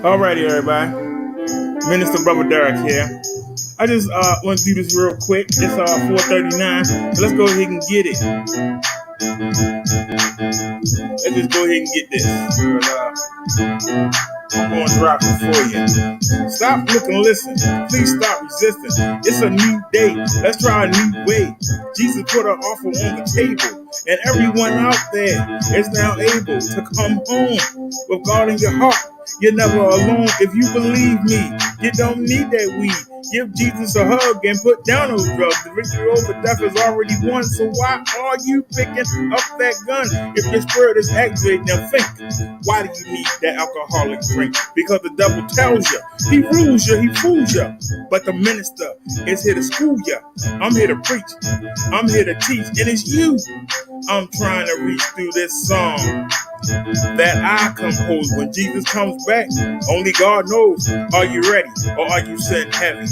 Alrighty, everybody. Minister Brother Derek here. I just want to do this real quick. It's 4:39. So let's go ahead and get it. Let's just go ahead and get this. I'm going to drop it for you. Stop, look, and listen. Please stop resisting. It's a new day. Let's try a new way. Jesus put an offer on the table, and everyone out there is now able to come home with God in your heart. You're never alone if you believe me. You don't need that weed. Give Jesus a hug and put down those drugs. The victory over death is already won. So why are you picking up that gun? If your spirit is activated, now think. Why do you need that alcoholic drink? Because the devil tells you. He rules you. He fools you. But the minister is here to school you. I'm here to preach. I'm here to teach. And it's you I'm trying to reach through this song that I compose. When Jesus comes back, only God knows. Are you ready or are you sitting heavy?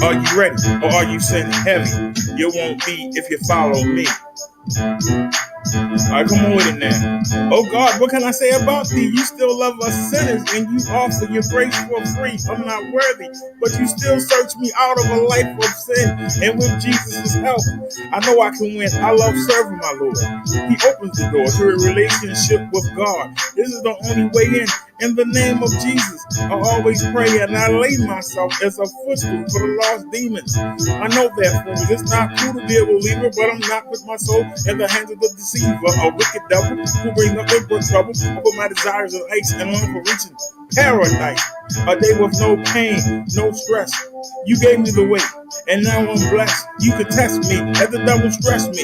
Are you ready or are you sitting heavy? You won't be if you follow me. All right, come on with it now. Oh God, what can I say about thee? You still love us sinners and you offer your grace for free. I'm not worthy, but you still search me out of a life of sin. And with Jesus' help, I know I can win. I love serving my Lord. He opens the door to a relationship with God. This is the only way in. In the name of Jesus, I always pray and I lay myself as a footstool for the lost demons. I know that for me. It's not cool to be a believer, but I'm not with my soul in the hands of the deceiver, a wicked devil who brings up input trouble. I put my desires on ice and long for reaching paradise. A day with no pain, no stress. You gave me the way, and now I'm blessed. You can test me, let the devil stress me.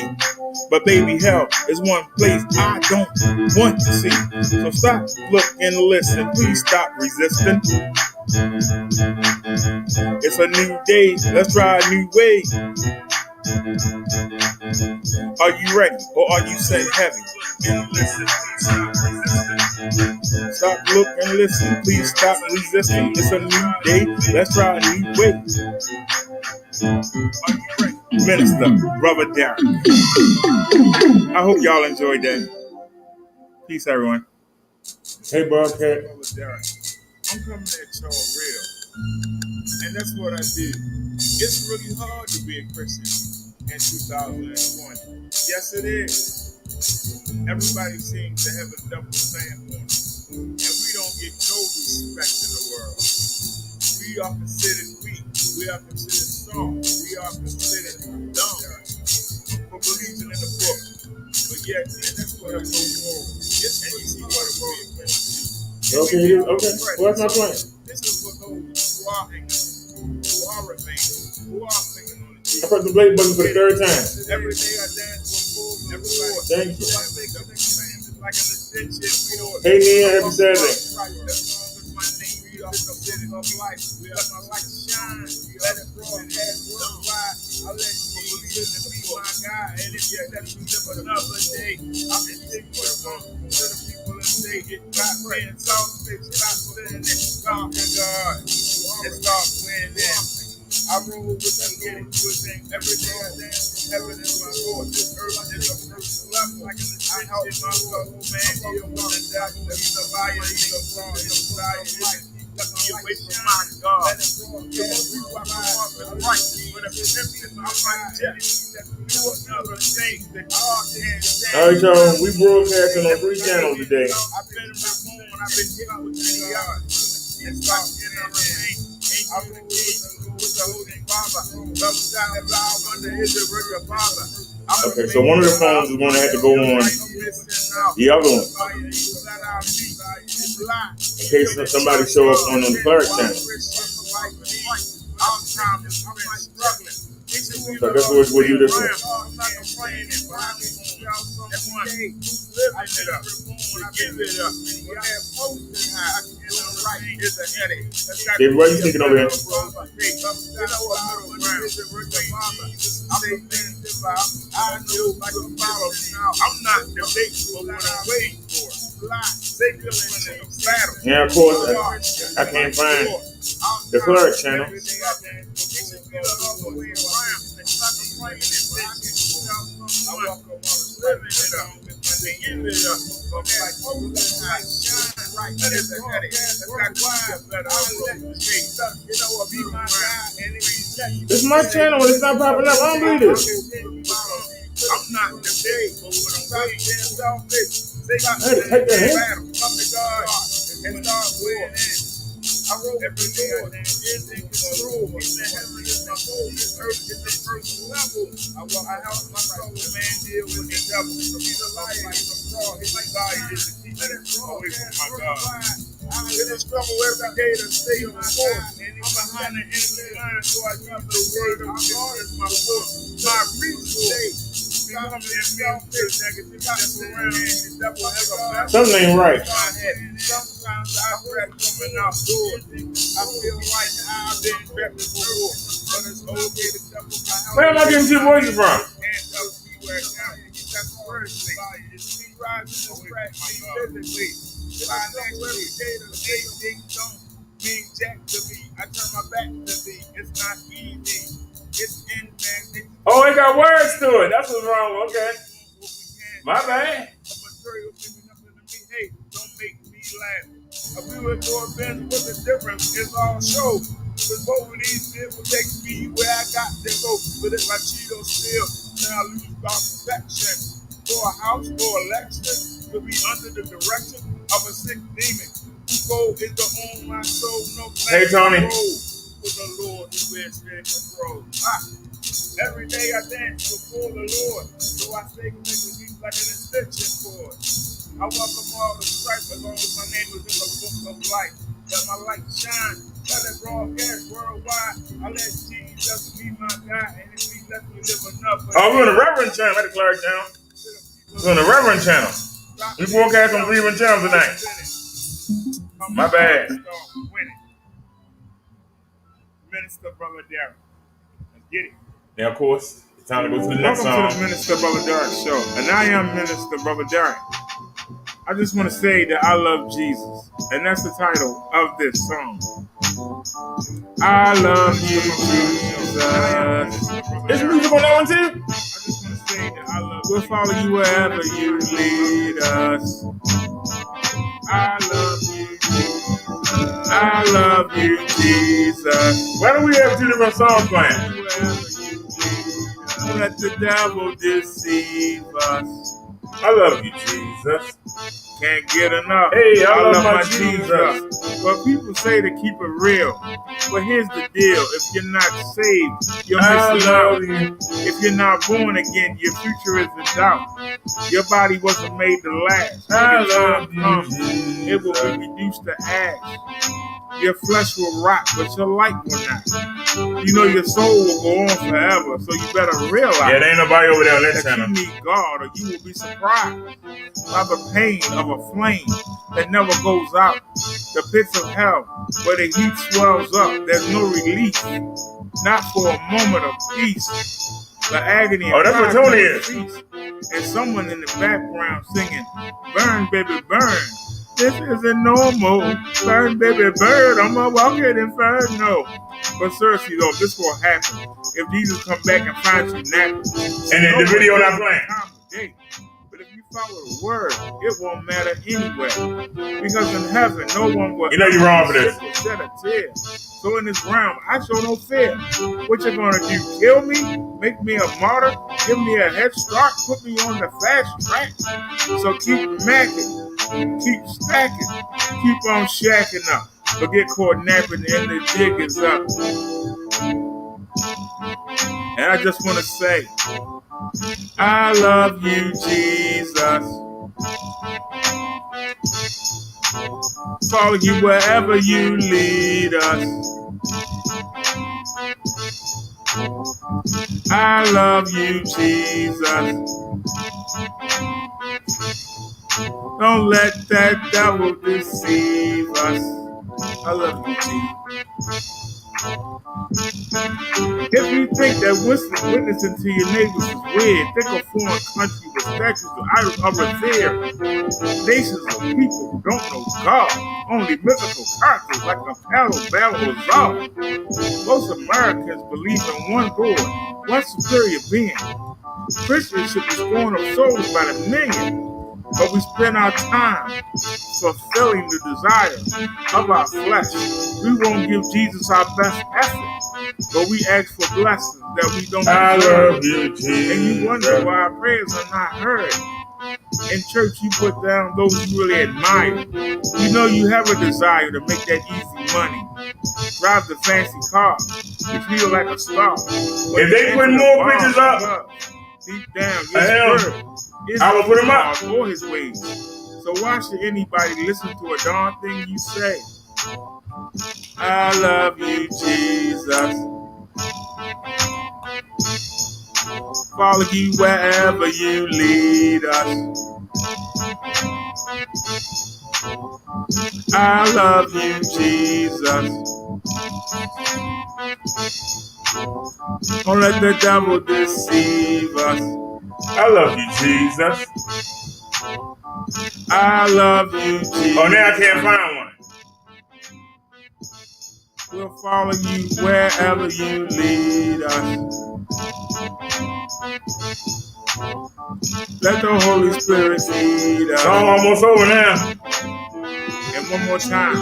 But baby, hell is one place I don't want to see. So stop, look, and listen. Please stop resisting. It's a new day. Let's try a new way. Are you ready or are you set heavy? Stop, look, and listen. Please stop resisting. It's a new day. Let's try a new way. Are you ready? Minister, Brother Derek. I hope y'all enjoyed that. Peace, everyone. Hey, Bobcat. I'm coming at y'all real. And that's what I do. It's really hard to be a Christian in 2020. Yes, it is. Everybody seems to have a double standard on it. And we don't get no respect in the world. We are considered weak. We are considered soft. We are considered dumb for believing in the book. But yet, and that's what I'm going forward. It's easy what I'm going to do. Okay. What's my point? This is for those who are ignorant, who are remaining, who are thinking on it. I pressed the play button for the third time. Every day I dance for full. Thank you. Hey, Nia, happy Saturday. Of life, we are like shine. Let it broadcast worldwide. I let Jesus be my God, and if you let me live another day, I can take what's wrong to the people and say it. God praying, soft bitch, stop saying it. God and God, and start winning it. I roll with them, getting to a thing. Every day I dance from heaven in my Lord. This earth is a first level. I help my soul, man. You want to die, he's a liar, he's a fraud, he's a liar. Let me away from my God. You won't be what I want with right. But if it's empty, I'm like, do another thing that God can't stand. All right, y'all. We broadcasting on 3 channels today. I've been reborn. I've been hit with many yards. And stop getting on the thing. I'm the king with the Holy Father. Love down and loud under his river Father. Okay, so one of the phones is going to have to go on the other one. In case somebody show up on the Clark channel. So that's what we'll do this one. David, why are you sneaking over here? I'm not debating for what I'm waiting for. Yeah, of course, I can't find the Clark channel. I welcome all the living it up. They give it up. But like, oh, like shine right. That is got wide. Better let me you know what? Be my God. And It's my channel. When it's not popping up, I don't do this. I'm not the big, but when I'm right, they got I had to take that hit. battle. Come to God and start winning. I wrote every day is in control. In the heaven is my soul. This earth is the first level. I help my soul man deal with the devil. He's a liar, he's a fraud. His desire is to keep it away from my God. I'm in a struggle every day to stay on course. I'm behind the enemy line, so I use the word of God as my force. My resource. Something ain't right. Sometimes I regret coming outdoors. I feel like I've been better before, but it's okay to double my house. Where am I getting two voices from? I turn my back to thee. It's not easy. It's in man. Oh, it got words to it. That's what's wrong. Okay. My bad. Hey, don't make me laugh. If we were doing business, what's the difference? It's all show. Because both of these men will take me where I got to go. But if I cheat or steal, then I lose God's protection. For a house, for election, to be under the direction of a sick demon. Who is the own my soul, no Hey, Tony. For the Lord who is in control. Every day I dance before the Lord, so I stay connected with like an extension cord. I welcome all the strife as long as my name is in the book of life. Let my light shine, let it broadcast worldwide. I let Jesus be my God, and if he lets me live enough. Oh, we're on the Reverend channel. Let it clear it down. We're on the Reverend channel. We broadcast on Reverend channel tonight. My bad. Minister Brother Derek. Let's get it. Now, of course, it's time to go to the next Welcome song. to the Minister Brother Derek show. And I am Minister Brother Derek. I just want to say that I love Jesus. And that's the title of this song. I love you, Jesus. Is music on that one too? I just want to say that I love you. We'll follow you wherever you lead us. I love you, Jesus. I love you, Jesus. Why do we have two different songs playing? Let the devil deceive us. I love you, Jesus. Can't get enough. Hey, I love my Jesus. But people say to keep it real. But here's the deal. If you're not saved, you're missing out. If you're not born again, your future is in doubt. Your body wasn't made to last. I When the love time comes, you, it will be reduced to ash. Your flesh will rot, but your light will not. You know your soul will go on forever, so you better realize Yeah, there ain't nobody over there on that that channel. you need God, or you will be surprised by the pain of a flame that never goes out. The pits of hell, where the heat swells up, there's no relief, not for a moment of peace. The agony Oh, that's what Tony is. And someone in the background singing, "Burn, baby, burn. This isn't normal. Burn, baby, burn. I'm a walking inferno." But seriously, though, this will happen if Jesus come back and finds you napping. And then the video not playing. But if you follow the word, it won't matter anyway. Because in heaven, no one will. You know you're wrong for this. Shed a tear. So in this realm, I show no fear. What you gonna do? Kill me? Make me a martyr? Give me a head start? Put me on the fast track? So keep macking, keep stacking, keep on shacking up. But get caught napping and the jig is up. And I just want to say, I love you, Jesus. Follow you wherever you lead us. I love you, Jesus. Don't let that devil deceive us. I love you, Jesus. If you think that witnessing to your neighbors is weird, think of foreign country with statues of idols are revered. Nations of people who don't know God, only mythical characters like a Battle or Czar. Most Americans believe in one God, one superior being. Christians should be storing up souls by the million, but we spend our time fulfilling the desire of our flesh. We won't give Jesus our best effort, but we ask for blessings that we don't I deserve. love you, Jesus. And you wonder why our prayers are not heard. In church, you put down those you really admire. You know you have a desire to make that easy money, drive the fancy car, you feel like a star. If they put more pictures up, deep down, your spirit is I will put them up for his ways. So why should anybody listen to a darn thing you say? I love you, Jesus. Follow you wherever you lead us. I love you, Jesus. Don't let the devil deceive us. I love you, Jesus. I love you, Jesus. Oh, now I can't find one. We'll follow you wherever you lead us. Let the Holy Spirit lead us. Song almost over now. And one more time.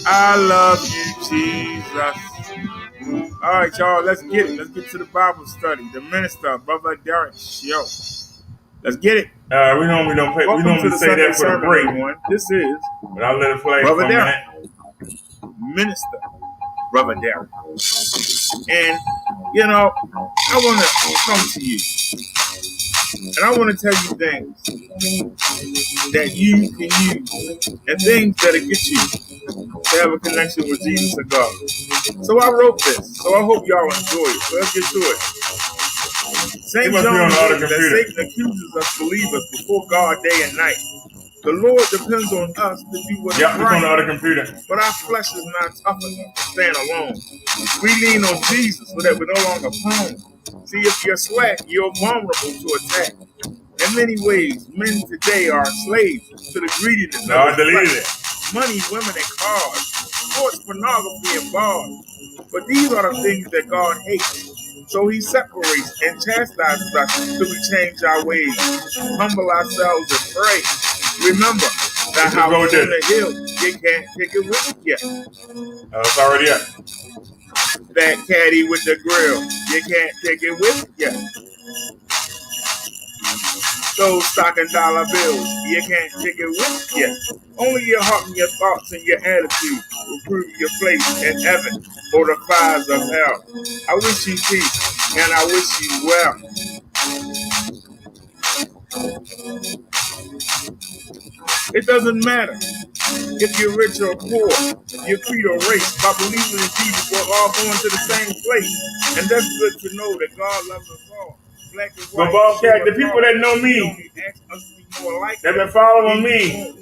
I love you, Jesus. All right, y'all, let's get it. Let's get to the Bible study. The minister, Brother Derek Show. Let's get it. We normally don't play. We normally say that for the break. Everyone. This is But I'll let it play Brother for a Derek. minute. Minister, Brother Derek. And, you know, I want to come to you. And I want to tell you things that you can use and things that'll get you to have a connection with Jesus and God. So I wrote this. So I hope y'all enjoy it. So let's get to it. St. John says that Satan accuses us believers before God day and night. The Lord depends on us to do what is right. On the other computer. But our flesh is not tough enough to stand alone. We lean on Jesus so that we're no longer prone. See, if you're slack, you're vulnerable to attack. In many ways, men today are slaves to the greediness of I deleted it. Money, women, and cars, sports, pornography, and bars. But these are the things that God hates. So he separates and chastises us till we change our ways, humble ourselves, and pray. Remember, the house on the hill, you can't take it with you. It's already up. That caddy with the grill, you can't take it with you. Those stocking dollar bills, you can't take it with you. Only your heart and your thoughts and your attitude will prove your place in heaven or the fires of hell. I wish you peace and I wish you well. It doesn't matter if you're rich or poor, your creed or race. By believing in Jesus, we're all going to the same place. And that's good to know that God loves us all. Black and white. But Bobcat, the people that know me, they've been following me.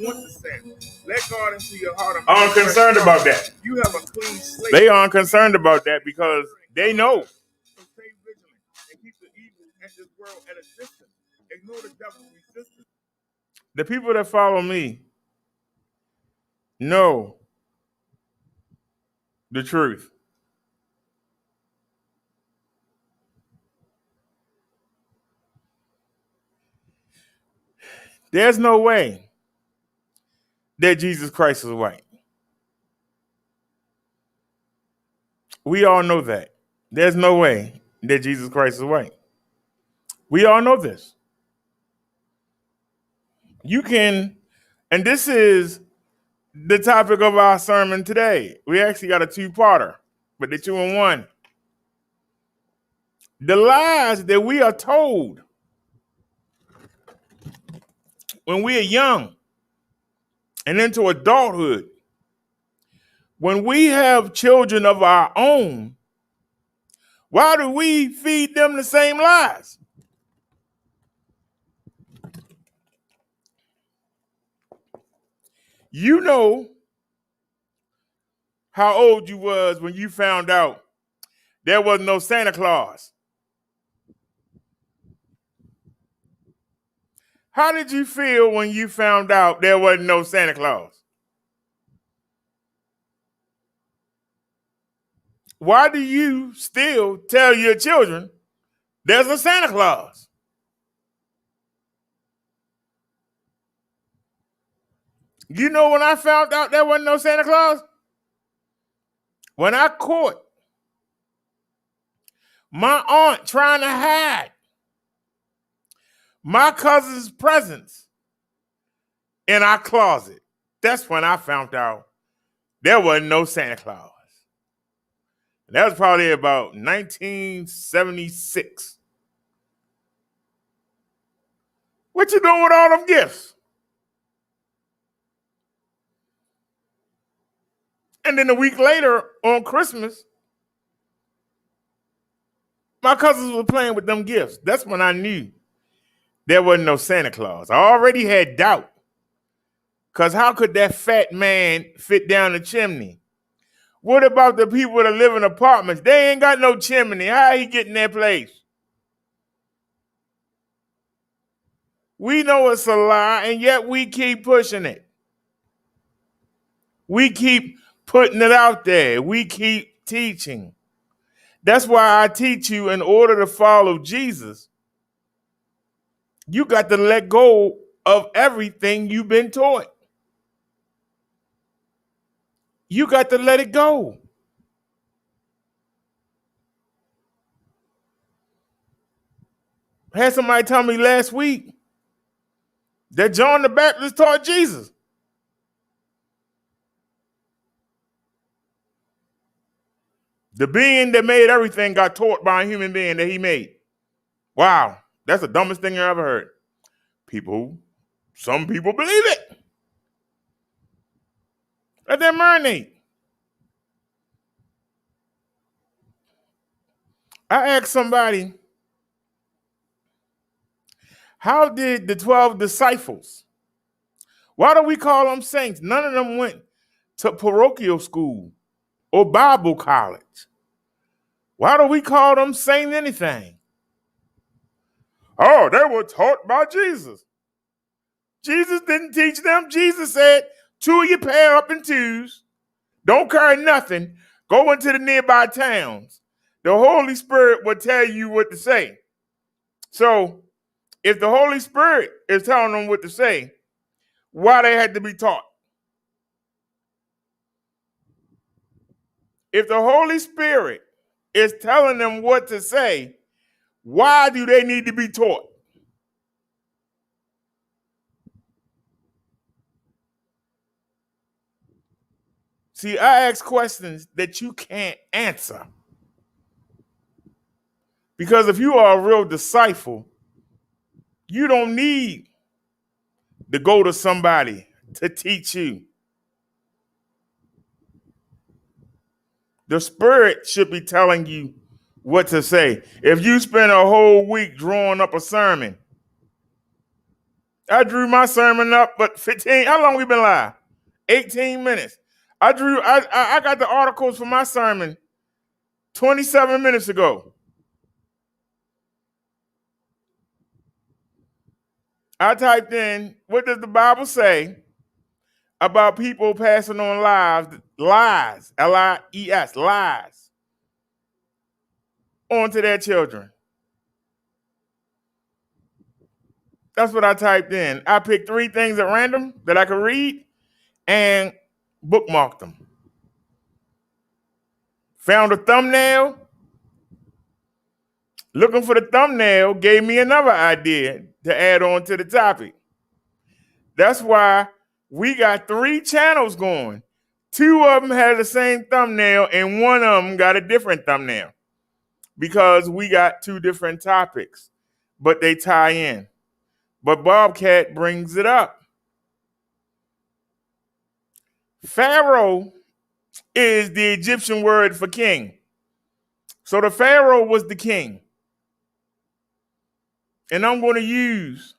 Let God into your heart. I'm concerned about that. You have a clean slate. They aren't concerned about that because they know. So stay vigilant and keep the evil and this world at a distance. Ignore the devil's resistance. The people that follow me know the truth. There's no way that Jesus Christ is white. We all know that. There's no way that Jesus Christ is white. We all know this. You can, and this is the topic of our sermon today. We actually got a two-parter, but they're 2 in 1. The lies that we are told when we are young and into adulthood, when we have children of our own, why do we feed them the same lies? You know how old you was when you found out there was no Santa Claus. How did you feel when you found out there wasn't no Santa Claus? Why do you still tell your children There's a Santa Claus. You know when I found out there wasn't no Santa Claus? When I caught my aunt trying to hide my cousin's presents in our closet. That's when I found out there wasn't no Santa Claus. That was probably about 1976. What you doing with all them gifts? And then a week later on Christmas, my cousins were playing with them gifts. That's when I knew there wasn't no Santa Claus. I already had doubt. Because how could that fat man fit down the chimney? What about the people that live in apartments? They ain't got no chimney. How he get in their place? We know it's a lie, and yet we keep pushing it. We keep putting it out there. We keep teaching. That's why I teach you, in order to follow Jesus, you got to let go of everything you've been taught. You got to let it go. I had somebody tell me last week that John the Baptist taught Jesus. The being that made everything got taught by a human being that he made. Wow, that's the dumbest thing I ever heard. Some people believe it. Let them marinate. I asked somebody, how did the 12 disciples, why do we call them saints? None of them went to parochial school or Bible college. Why do we call them saint anything? Oh, they were taught by Jesus. Jesus didn't teach them. Jesus said, two of you pair up in twos. Don't carry nothing. Go into the nearby towns. The Holy Spirit will tell you what to say. So if the Holy Spirit is telling them what to say, why they had to be taught? If the Holy Spirit is telling them what to say, why do they need to be taught? See, I ask questions that you can't answer. Because if you are a real disciple, you don't need to go to somebody to teach you. The Spirit should be telling you what to say. If you spend a whole week drawing up a sermon, I drew my sermon up, but 15, how long we been live? 18 minutes. I got the articles for my sermon 27 minutes ago. I typed in, what does the Bible say about people passing on lies, L-I-E-S, lies, onto their children? That's what I typed in. I picked 3 things at random that I could read and bookmarked them. Found a thumbnail. Looking for the thumbnail gave me another idea to add on to the topic. That's why we got 3 channels going. 2 of them had the same thumbnail and 1 of them got a different thumbnail because we got 2 different topics, but they tie in. But Bobcat brings it up. Pharaoh is the Egyptian word for king. So the Pharaoh was the king. And I'm going to use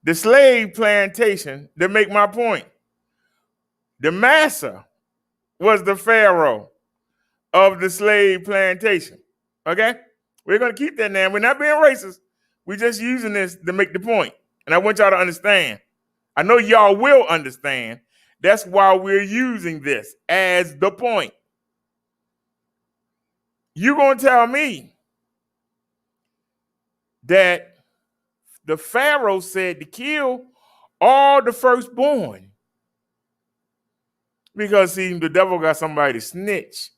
the slave plantation to make my point. The Massa was the Pharaoh of the slave plantation. Okay? We're going to keep that name. We're not being racist. We're just using this to make the point. And I want y'all to understand. I know y'all will understand. That's why we're using this as the point. You're going to tell me that the Pharaoh said to kill all the firstborn. Because, see, the devil got somebody to snitch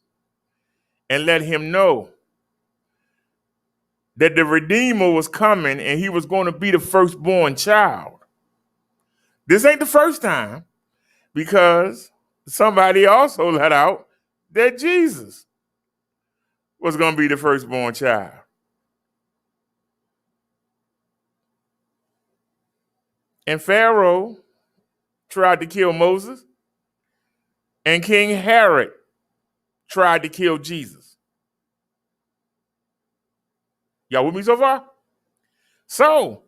and let him know that the Redeemer was coming and he was going to be the firstborn child. This ain't the first time, because somebody also let out that Jesus was going to be the firstborn child. And Pharaoh tried to kill Moses, and King Herod tried to kill Jesus. Y'all with me so far? So,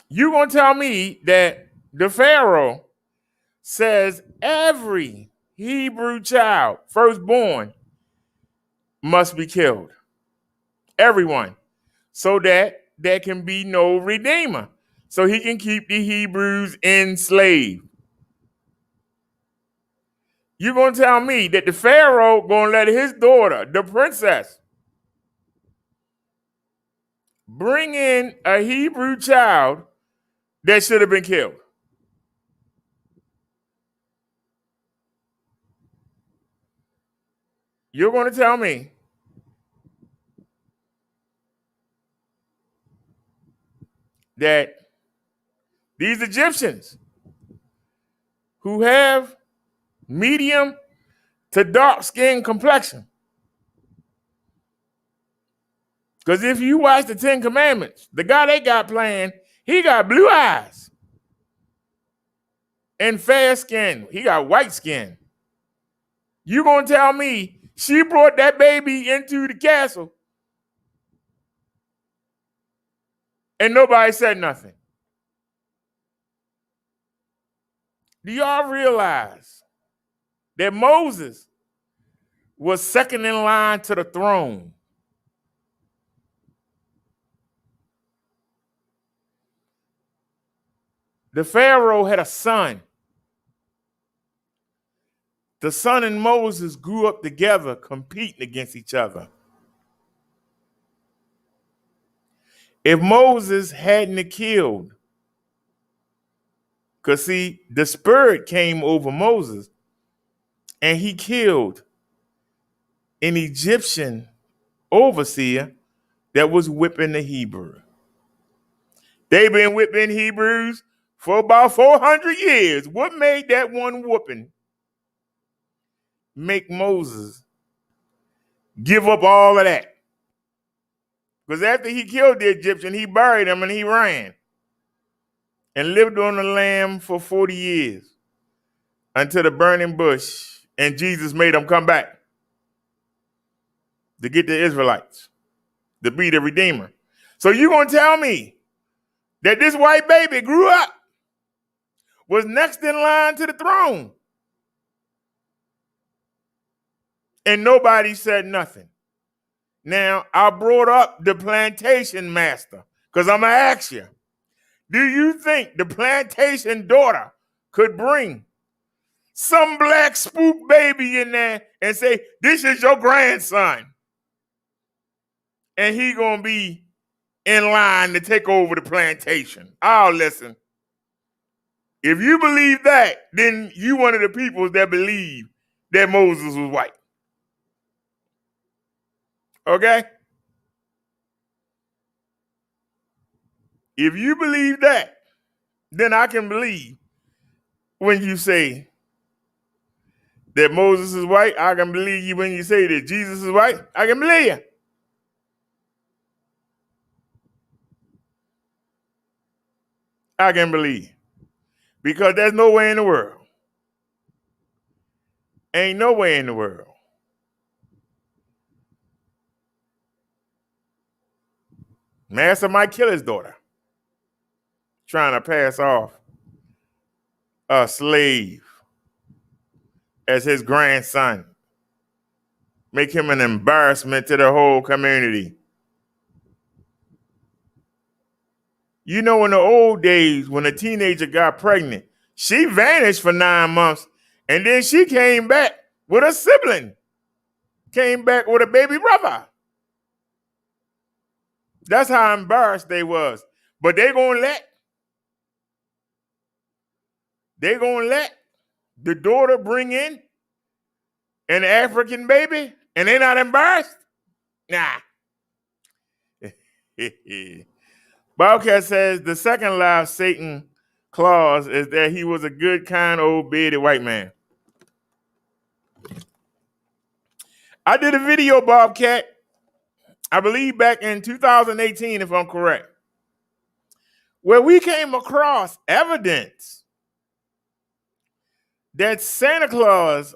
you going to tell me that the Pharaoh says every Hebrew child, firstborn, must be killed. Everyone. So that there can be no redeemer. So he can keep the Hebrews enslaved. You're going to tell me that the Pharaoh going to let his daughter, the princess, bring in a Hebrew child that should have been killed? You're going to tell me that these Egyptians who have medium to dark skin complexion, because if you watch the 10 Commandments, the guy they got playing, he got blue eyes and fair skin. He got white skin. You gonna tell me she brought that baby into the castle and nobody said nothing? Do y'all realize that Moses was second in line to the throne? The Pharaoh had a son. The son and Moses grew up together, competing against each other. If Moses hadn't killed, because see, the spirit came over Moses and he killed an Egyptian overseer that was whipping the Hebrew. They've been whipping Hebrews for about 400 years. What made that one whooping make Moses give up all of that? Because after he killed the Egyptian, he buried him and he ran and lived on the land for 40 years until the burning bush, and Jesus made him come back to get the Israelites, to be the Redeemer. So you going to tell me that this white baby grew up, was next in line to the throne, and nobody said nothing? Now, I brought up the plantation master because I'm going to ask you, do you think the plantation daughter could bring some black spook baby in there and say, this is your grandson, and he going to be in line to take over the plantation? Oh, listen. If you believe that, then you one of the people that believe that Moses was white. Okay? If you believe that, then I can believe when you say that Moses is white. I can believe you when you say that Jesus is white. I can believe you. I can believe. Because there's no way in the world. Ain't no way in the world. Master might kill his daughter, trying to pass off a slave as his grandson. Make him an embarrassment to the whole community. You know, in the old days, when a teenager got pregnant, she vanished for 9 months, and then she came back with a sibling, came back with a baby brother. That's how embarrassed they was. But they gonna let the daughter bring in an African baby and they not embarrassed? Nah. Bobcat says the second lie of Satan Claus is that he was a good, kind, old, bearded white man. I did a video, Bobcat, I believe back in 2018, if I'm correct, where we came across evidence that Santa Claus,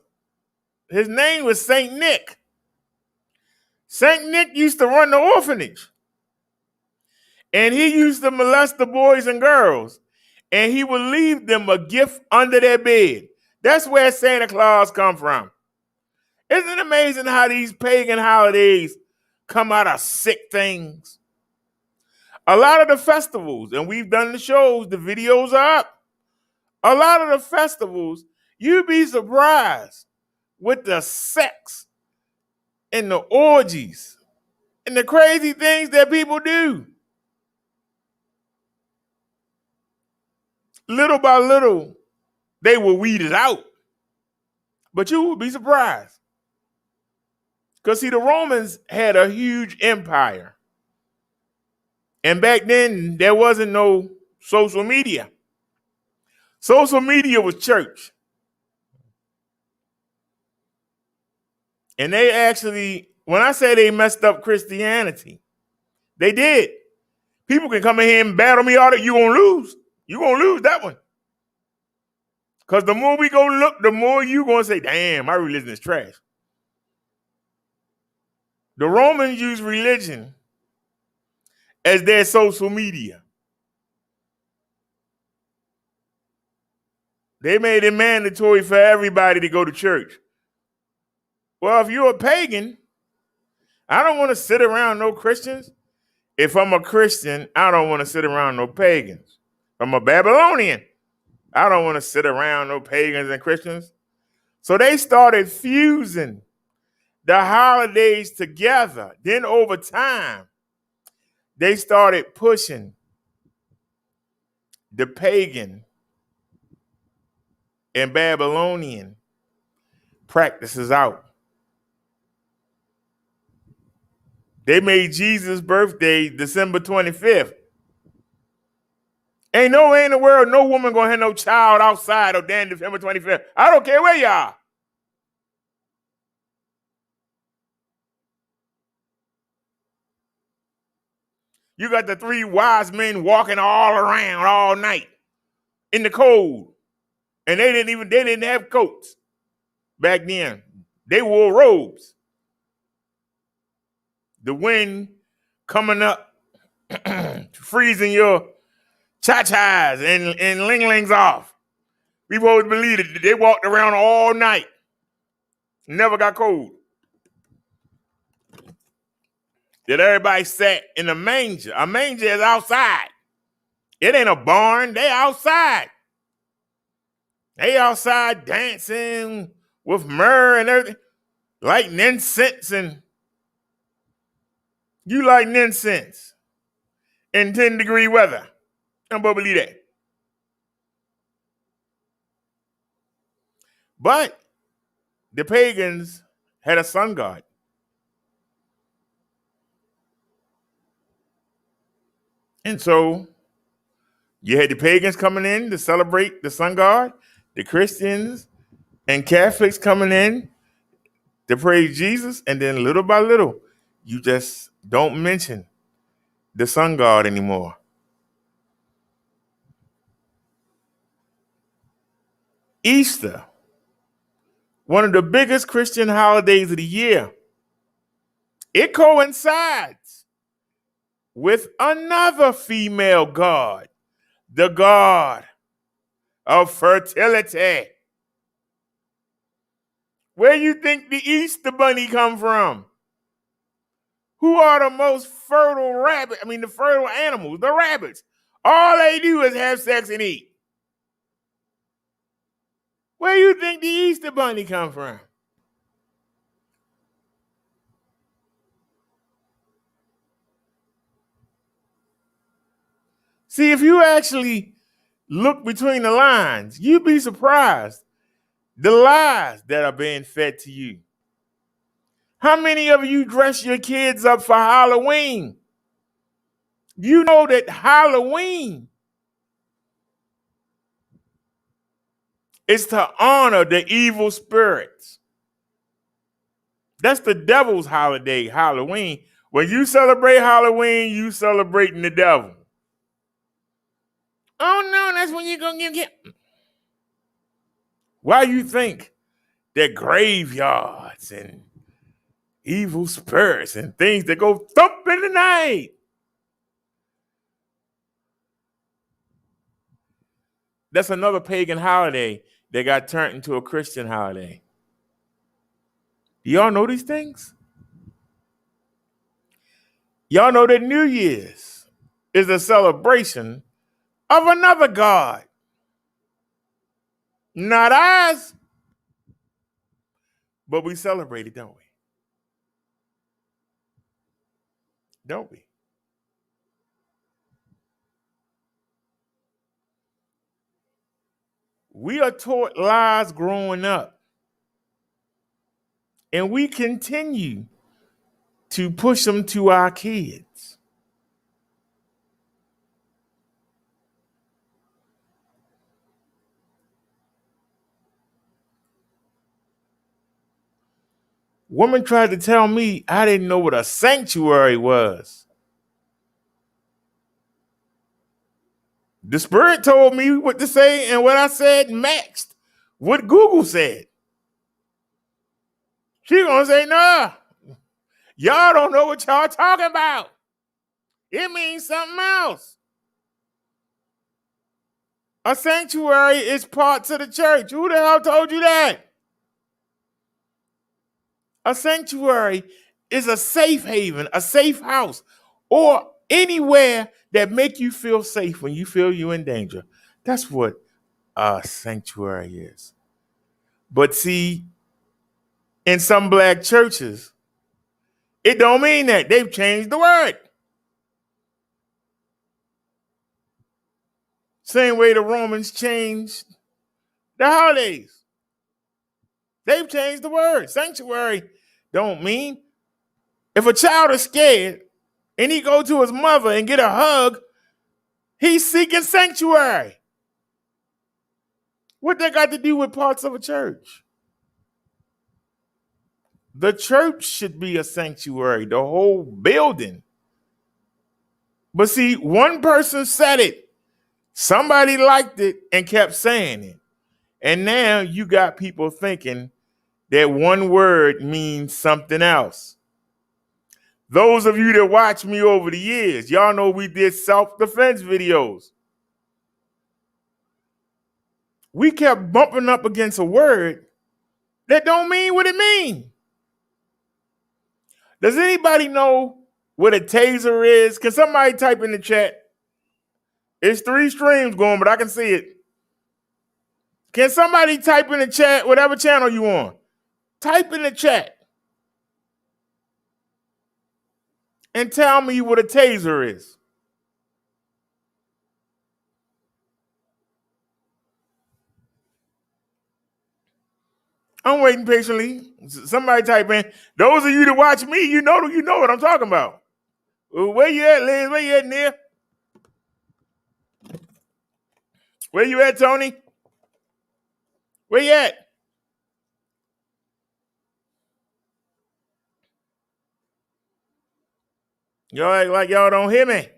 his name was Saint Nick. Saint Nick used to run the orphanage. And he used to molest the boys and girls. And he would leave them a gift under their bed. That's where Santa Claus come from. Isn't it amazing how these pagan holidays come out of sick things? A lot of the festivals, and we've done the shows, the videos are up. A lot of the festivals, you'd be surprised with the sex and the orgies and the crazy things that people do. Little by little, they will weed it out. But you would be surprised. Because, see, the Romans had a huge empire. And back then, there wasn't no social media. Social media was church. And they actually, when I say they messed up Christianity, they did. People can come in here and battle me all that, you're going to lose. You're going to lose that one. Because the more we go look, the more you're going to say, damn, my religion is trash. The Romans used religion as their social media. They made it mandatory for everybody to go to church. Well, if you're a pagan, I don't want to sit around no Christians. If I'm a Christian, I don't want to sit around no pagans. If I'm a Babylonian, I don't want to sit around no pagans and Christians. So they started fusing the holidays together. Then over time, they started pushing the pagan and Babylonian practices out. They made Jesus' birthday December 25th. Ain't no way in the world no woman gonna have no child outside of damn December 25th. I don't care where you are. You got the three wise men walking all around all night in the cold. And they didn't have coats back then. They wore robes. The wind coming up, freezing your cha-chas and ling-lings off. People always believed it. They walked around all night. Never got cold. That everybody sat in a manger. A manger is outside. It ain't a barn. They outside. They outside dancing with myrrh and everything. Lighting incense, and you lighting incense in 10-degree weather. I don't believe that. But the pagans had a sun god. And so you had the pagans coming in to celebrate the sun god, the Christians and Catholics coming in to praise Jesus, and then little by little, you just don't mention the sun god anymore. Easter, one of the biggest Christian holidays of the year, it coincides with another female god, the god of fertility. Where you think the Easter bunny come from? Who are the most fertile the fertile animals, the rabbits. All they do is have sex and eat. Where you think the Easter bunny come from? See, if you actually look between the lines, you'd be surprised the lies that are being fed to you. How many of you dress your kids up for Halloween? You know that Halloween is to honor the evil spirits. That's the devil's holiday, Halloween. When you celebrate Halloween, you celebrating the devil. Oh no, that's when you're gonna get. Why you think that graveyards and evil spirits and things that go thump in the night? That's another pagan holiday that got turned into a Christian holiday. Y'all know these things? Y'all know that New Year's is a celebration of another God. Not ours, but we celebrate it, don't we? Don't we? We are taught lies growing up, and we continue to push them to our kids. Woman tried to tell me I didn't know what a sanctuary was. The Spirit told me what to say, and what I said matched what Google said. She gonna say, nah, y'all don't know what y'all talking about. It means something else. A sanctuary is parts of the church. Who the hell told you that? A sanctuary is a safe haven, a safe house, or anywhere that make you feel safe when you feel you're in danger. That's what a sanctuary is. But see, in some black churches, it don't mean that. They've changed the word. Same way the Romans changed the holidays. They've changed the word. Sanctuary don't mean. If a child is scared and he go to his mother and get a hug, he's seeking sanctuary. What that got to do with parts of a church? The church should be a sanctuary, the whole building. But see, one person said it. Somebody liked it and kept saying it. And now you got people thinking that one word means something else. Those of you that watch me over the years, y'all know we did self-defense videos. We kept bumping up against a word that don't mean what it means. Does anybody know what a taser is? Can somebody type in the chat? It's 3 streams going, but I can see it. Can somebody type in the chat, whatever channel you on? Type in the chat and tell me what a taser is. I'm waiting patiently. Somebody type in. Those of you that watch me, you know what I'm talking about. Where you at, Liz? Where you at, Nia? Where you at, Tony? Where you at? Y'all act like y'all don't hear me.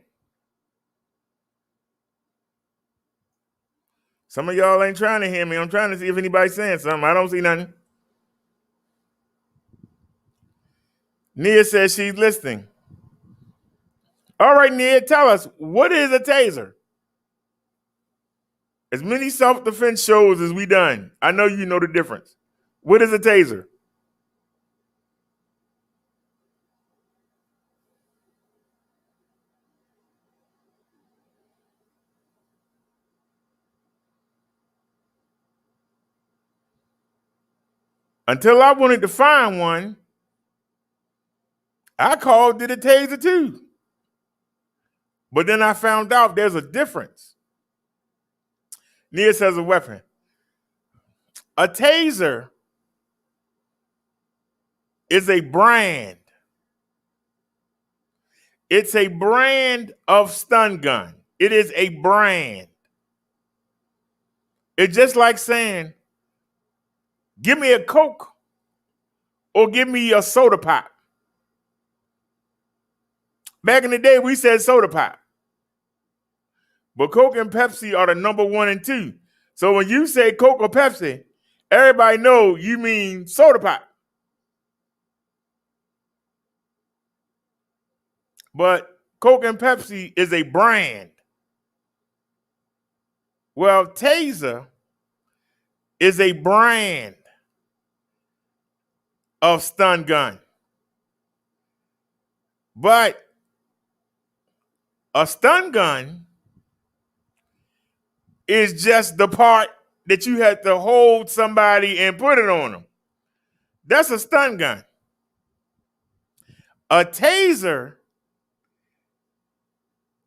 Some of y'all ain't trying to hear me. I'm trying to see if anybody's saying something. I don't see nothing. Nia says she's listening. All right, Nia, tell us, what is a taser? As many self-defense shows as we done, I know you know the difference. What is a taser? Until I wanted to find one, I called it a taser too. But then I found out there's a difference. Nia says a weapon. A taser is a brand. It's a brand of stun gun. It is a brand. It's just like saying, give me a Coke or give me a soda pop. Back in the day, we said soda pop. But Coke and Pepsi are the number 1 and 2. So when you say Coke or Pepsi, everybody know you mean soda pop. But Coke and Pepsi is a brand. Well, Taser is a brand of stun gun. But a stun gun is just the part that you have to hold somebody and put it on them. That's a stun gun. A taser,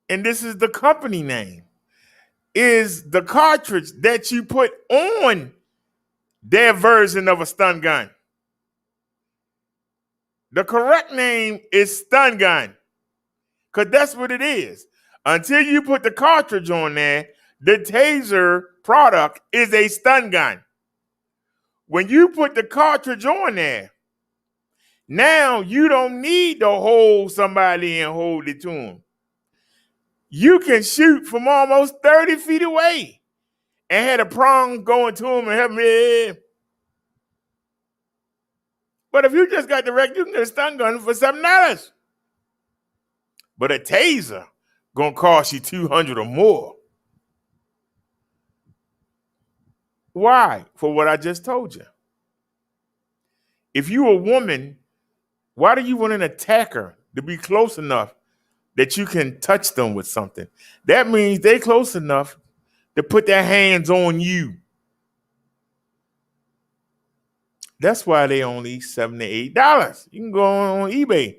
and this is the company name, is the cartridge that you put on their version of a stun gun. The correct name is stun gun, because that's what it is. Until you put the cartridge on there, the taser product is a stun gun. When you put the cartridge on there, now you don't need to hold somebody and hold it to them. You can shoot from almost 30 feet away and had a prong going to them and help me. But if you just got direct, you can get a stun gun for $7. But a taser gonna cost you $200 or more. Why? For what I just told you. If you a woman, why do you want an attacker to be close enough that you can touch them with something? That means they close enough to put their hands on you. That's why they only $7 to $8. You can go on eBay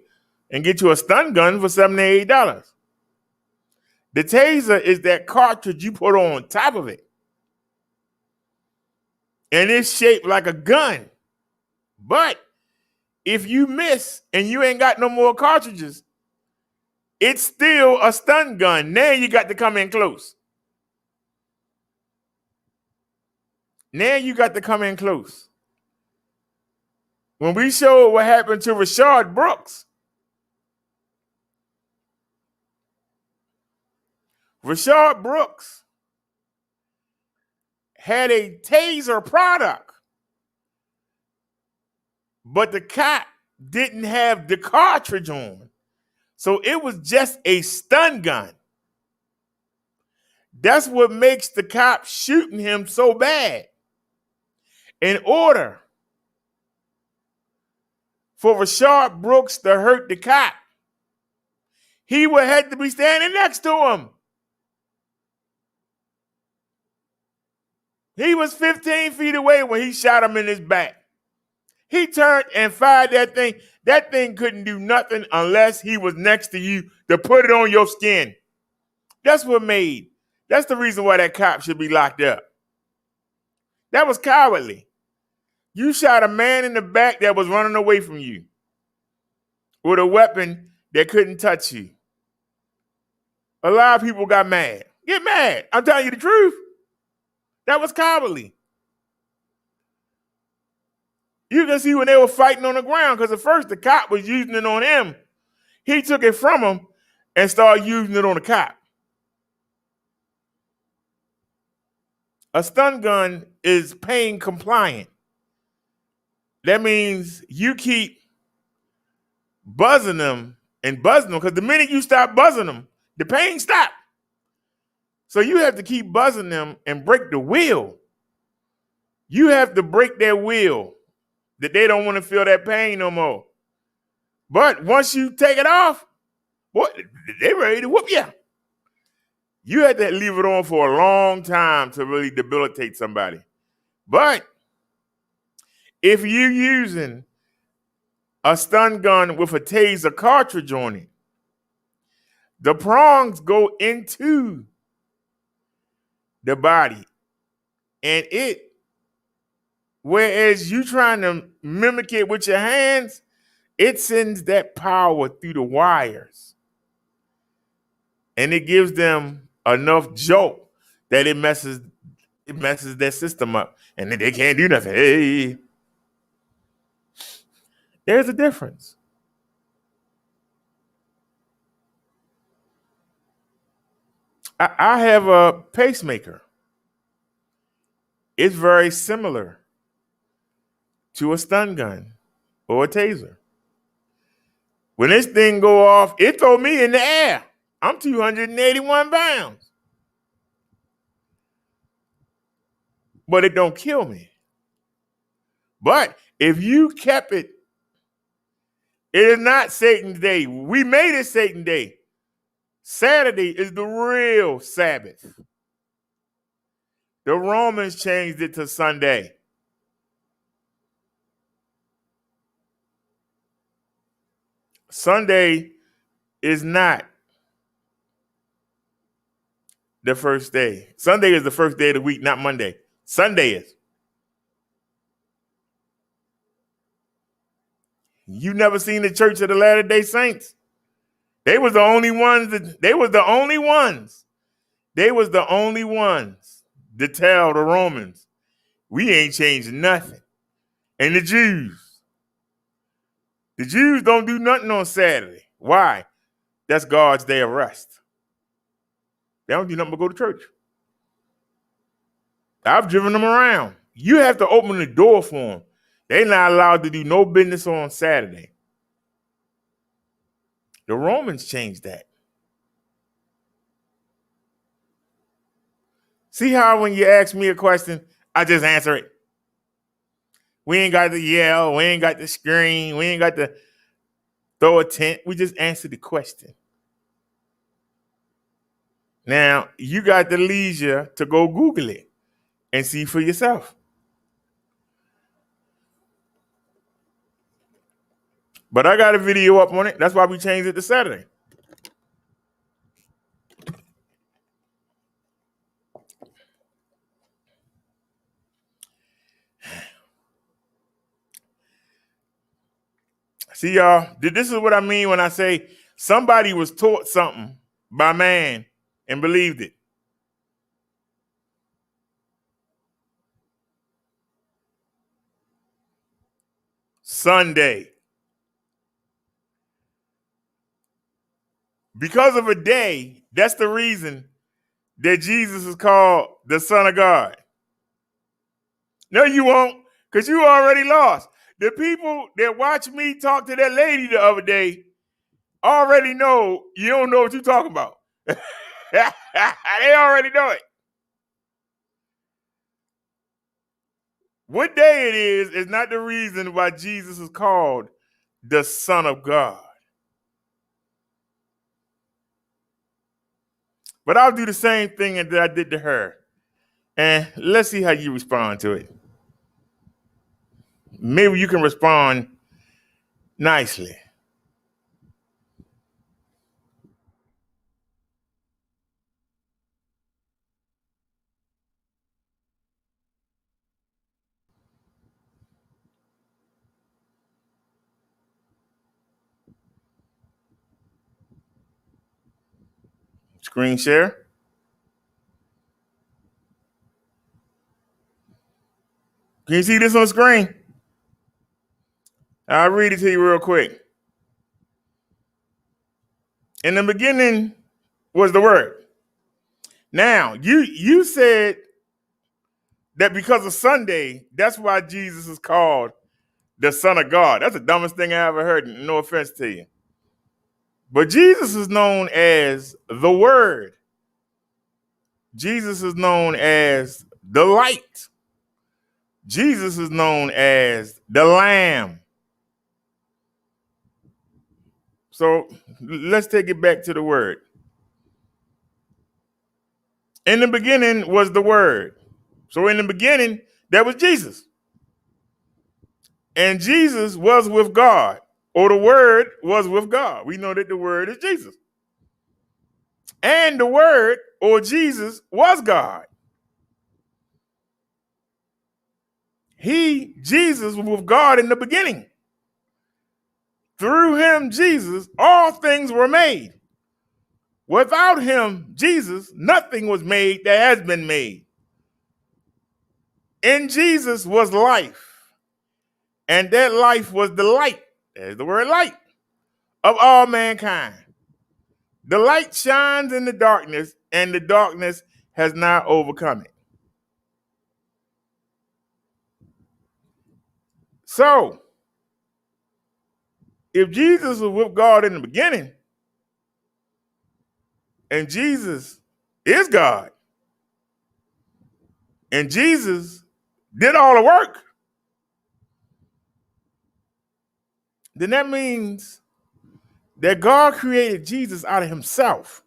and get you a stun gun for $7 to $8. The taser is that cartridge you put on top of it. And it's shaped like a gun. But if you miss and you ain't got no more cartridges, it's still a stun gun. Now you got to come in close. Now you got to come in close. When we showed what happened to Rayshard Brooks, Rayshard Brooks had a taser product, but the cop didn't have the cartridge on. So it was just a stun gun. That's what makes the cop shooting him so bad. In order for Rayshard Brooks to hurt the cop, he would have to be standing next to him. He was 15 feet away when he shot him in his back. He turned and fired that thing. That thing couldn't do nothing unless he was next to you to put it on your skin. That's the reason why that cop should be locked up. That was cowardly. You shot a man in the back that was running away from you with a weapon that couldn't touch you. A lot of people got mad. Get mad. I'm telling you the truth. That was cowardly. You can see when they were fighting on the ground, because at first the cop was using it on him. He took it from him and started using it on the cop. A stun gun is pain compliant. That means you keep buzzing them, because the minute you stop buzzing them, the pain stops. So you have to keep buzzing them and break the will. You have to break their will that they don't want to feel that pain no more. But once you take it off, boy, they ready to whoop you. You had to leave it on for a long time to really debilitate somebody. But if you're using a stun gun with a taser cartridge on it, The prongs go into the body, and whereas you trying to mimic it with your hands, it sends that power through the wires, and it gives them enough jolt that it messes their system up, and they can't do nothing. Hey, there's a difference. I have a pacemaker. It's very similar to a stun gun or a taser. When this thing go off, it throw me in the air. I'm 281 pounds. But it don't kill me. But if you kept it, it is not Satan's day. We made it Satan's day. Saturday is the real Sabbath. The Romans changed it to Sunday. Sunday is not the first day. Sunday is the first day of the week, not Monday. Sunday is. You never seen the Church of the Latter-day Saints? They was the only ones to tell the Romans, we ain't changing nothing. And the Jews don't do nothing on Saturday. Why? That's God's day of rest. They don't do nothing but go to church. I've driven them around. You have to open the door for them. They're not allowed to do no business on Saturday. The Romans changed that. See how when you ask me a question, I just answer it. We ain't got to yell. We ain't got to scream. We ain't got to throw a tent. We just answer the question. Now, you got the leisure to go Google it and see for yourself. But I got a video up on it. That's why we changed it to Saturday. See, y'all, this is what I mean when I say somebody was taught something by man and believed it. Sunday. Because of a day, that's the reason that Jesus is called the Son of God. No, you won't, because you already lost. The people that watched me talk to that lady the other day already know you don't know what you're talking about. They already know it. What day it is not the reason why Jesus is called the Son of God. But I'll do the same thing that I did to her. And let's see how you respond to it. Maybe you can respond nicely. Screen share. Can you see this on the screen? I'll read it to you real quick. In the beginning was the Word. Now, you said that because of Sunday, that's why Jesus is called the Son of God. That's the dumbest thing I ever heard. No offense to you. But Jesus is known as the Word. Jesus is known as the light. Jesus is known as the Lamb. So let's take it back to the Word. In the beginning was the Word. So in the beginning, there was Jesus. And Jesus was with God, or the Word was with God. We know that the Word is Jesus. And the Word, or Jesus, was God. Jesus, was with God in the beginning. Through him, Jesus, all things were made. Without him, Jesus, nothing was made that has been made. In Jesus was life, and that life was the light, there's the word light, of all mankind. The light shines in the darkness, and the darkness has not overcome it. So, if Jesus was with God in the beginning, and Jesus is God, and Jesus did all the work, then that means that God created Jesus out of himself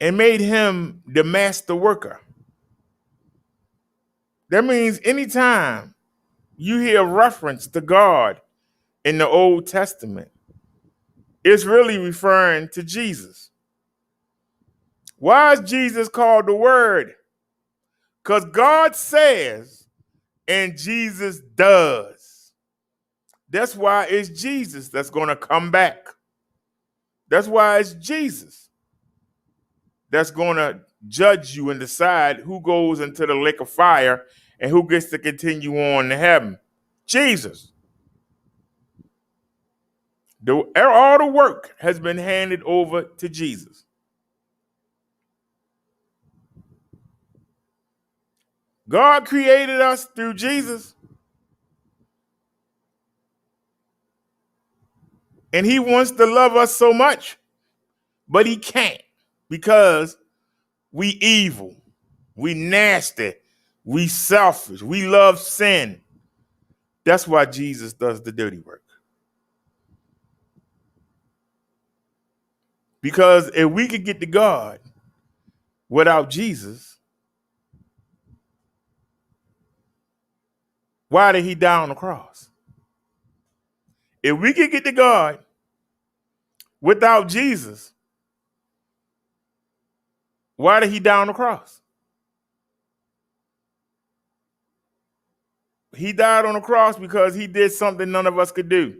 and made him the master worker. That means anytime you hear reference to God in the Old Testament, it's really referring to Jesus. Why is Jesus called the Word? Because God says and Jesus does. That's why it's Jesus that's going to come back. That's why it's Jesus that's going to judge you and decide who goes into the lake of fire and who gets to continue on to heaven. Jesus. All the work has been handed over to Jesus. God created us through Jesus, and he wants to love us so much, but he can't because we evil, we nasty, we selfish, we love sin. That's why Jesus does the dirty work. Because if we could get to God without Jesus, why did he die on the cross? If we could get to God without Jesus, why did he die on the cross? He died on the cross because he did something none of us could do.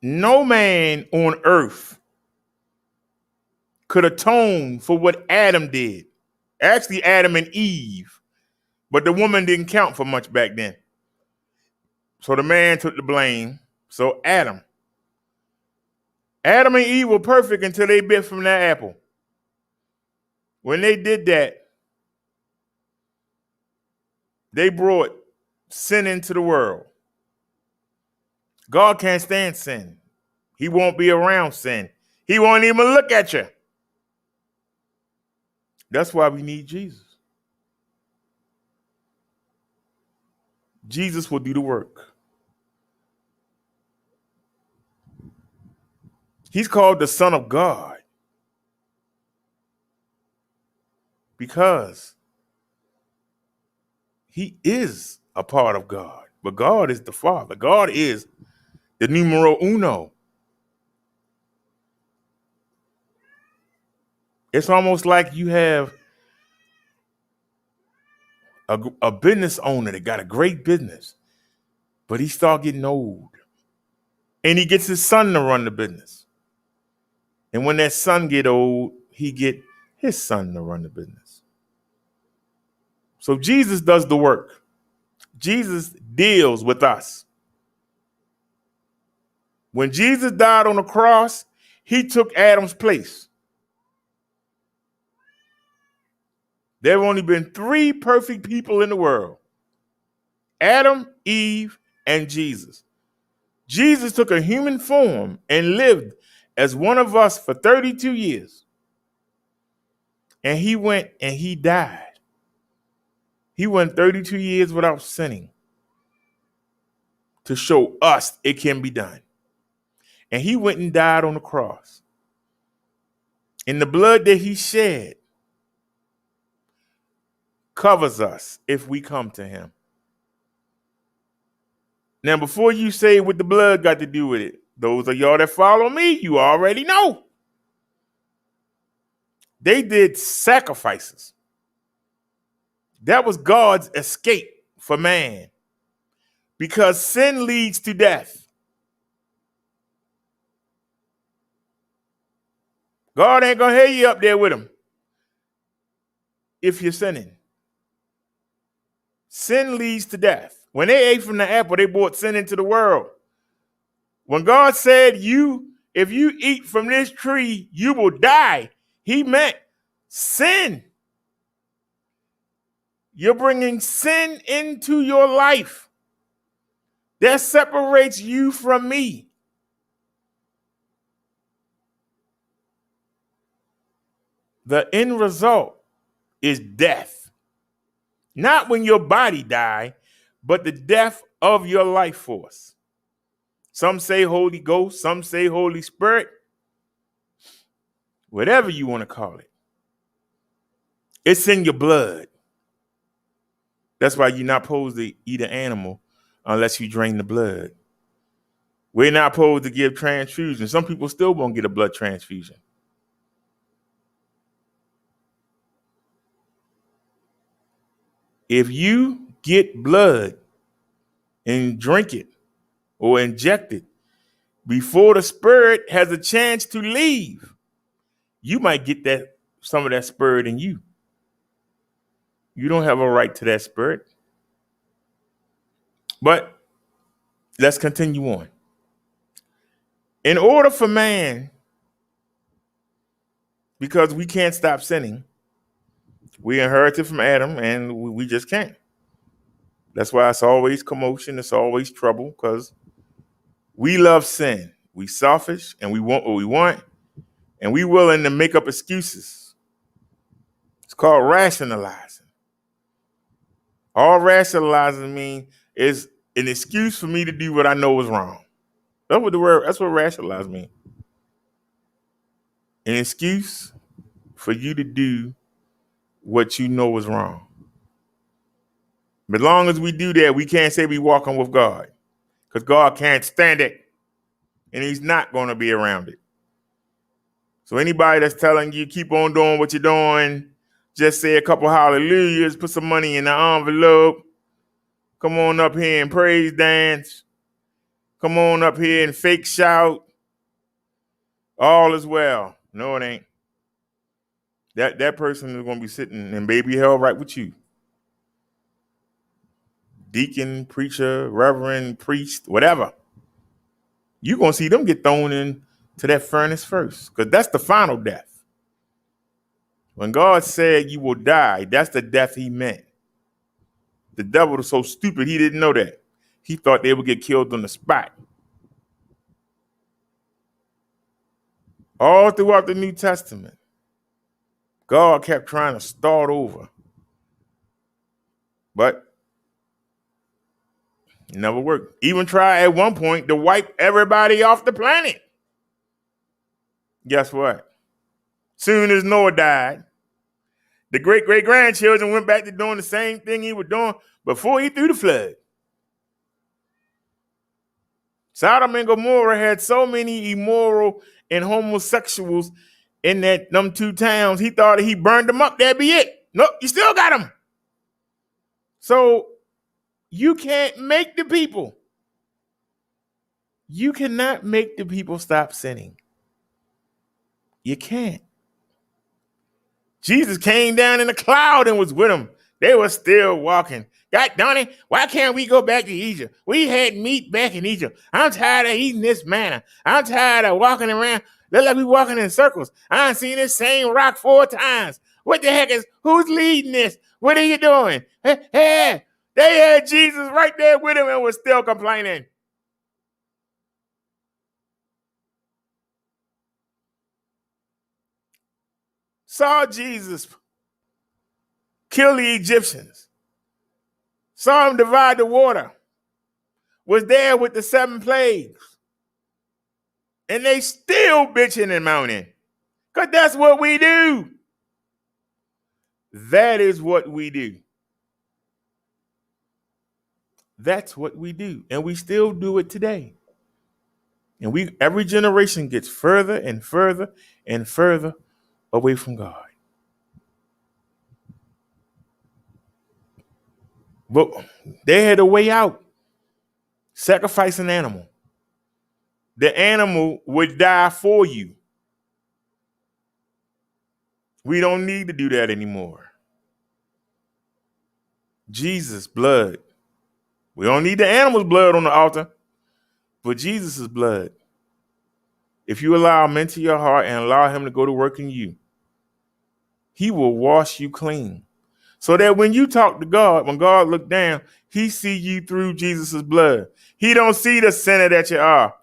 No man on earth could atone for what Adam did. Actually, Adam and Eve, but the woman didn't count for much back then. So the man took the blame. So Adam and Eve were perfect until they bit from that apple. When they did that, they brought sin into the world. God can't stand sin. He won't be around sin. He won't even look at you. That's why we need Jesus. Jesus will do the work. He's called the Son of God because he is a part of God. But God is the Father. God is the numero uno. It's almost like you have a business owner that got a great business, but he start getting old. And he gets his son to run the business. And when that son get old, he get his son to run the business. So Jesus does the work. Jesus deals with us. When Jesus died on the cross, he took Adam's place. There have only been 3 perfect people in the world: Adam, Eve, and Jesus. Jesus took a human form and lived as one of us for 32 years. And he went and he died. He went 32 years without sinning to show us it can be done. And he went and died on the cross. And the blood that he shed covers us if we come to him. Now, before you say what the blood got to do with it, those of y'all that follow me, you already know. They did sacrifices. That was God's escape for man. Because sin leads to death. God ain't going to hear you up there with him if you're sinning. Sin leads to death. When they ate from the apple, they brought sin into the world. When God said, if you eat from this tree, you will die, he meant sin. You're bringing sin into your life. That separates you from me. The end result is death. Not when your body die, but the death of your life force. Some say Holy Ghost, some say Holy Spirit, whatever you want to call it. It's in your blood. That's why you're not supposed to eat an animal unless you drain the blood. We're not supposed to give transfusions. Some people still won't get a blood transfusion. If you get blood and drink it or inject it before the spirit has a chance to leave, you might get some of that spirit in you. You don't have a right to that spirit. But let's continue on. In order for man, because we can't stop sinning, we inherited from Adam and we just can't. That's why it's always commotion, it's always trouble, because we love sin. We selfish and we want what we want, and we willing to make up excuses. It's called rationalizing. All rationalizing means is an excuse for me to do what I know is wrong. That's what rationalize means. An excuse for you to do what you know is wrong. But as long as we do that, we can't say we walking with God, because God can't stand it, and he's not going to be around it. So anybody that's telling you keep on doing what you're doing, just say a couple hallelujahs, put some money in the envelope, come on up here and praise dance, come on up here and fake shout, all is well. No, it ain't. That person is going to be sitting in baby hell right with you. Deacon, preacher, reverend, priest, whatever. You're going to see them get thrown into that furnace first, because that's the final death. When God said you will die, that's the death he meant. The devil was so stupid, he didn't know that. He thought they would get killed on the spot. All throughout the New Testament, God kept trying to start over. But it never worked. Even tried at one point to wipe everybody off the planet. Guess what? Soon as Noah died, the great-great-grandchildren went back to doing the same thing he was doing before he threw the flood. Sodom and Gomorrah had so many immoral and homosexuals in them two towns, he thought he burned them up, that'd be it. Nope, you still got them. So you can't make the people. You cannot make the people stop sinning. You can't. Jesus came down in a cloud and was with them. They were still walking. God darn it, why can't we go back to Egypt? We had meat back in Egypt. I'm tired of eating this manna. I'm tired of walking around. Look like we walking in circles. I done seen this same rock 4 times. What the heck who's leading this? What are you doing? Hey, they had Jesus right there with him and was still complaining. Saw Jesus kill the Egyptians. Saw him divide the water. Was there with the 7 plagues. And they still bitching and moaning. Because that's what we do. That is what we do. That's what we do. And we still do it today. And every generation gets further and further and further away from God. But they had a way out. Sacrifice an animal. The animal would die for you. We don't need to do that anymore. Jesus' blood. We don't need the animal's blood on the altar, but Jesus' blood. If you allow him into your heart and allow him to go to work in you, he will wash you clean. So that when you talk to God, when God look down, he see you through Jesus' blood. He don't see the sinner that you are.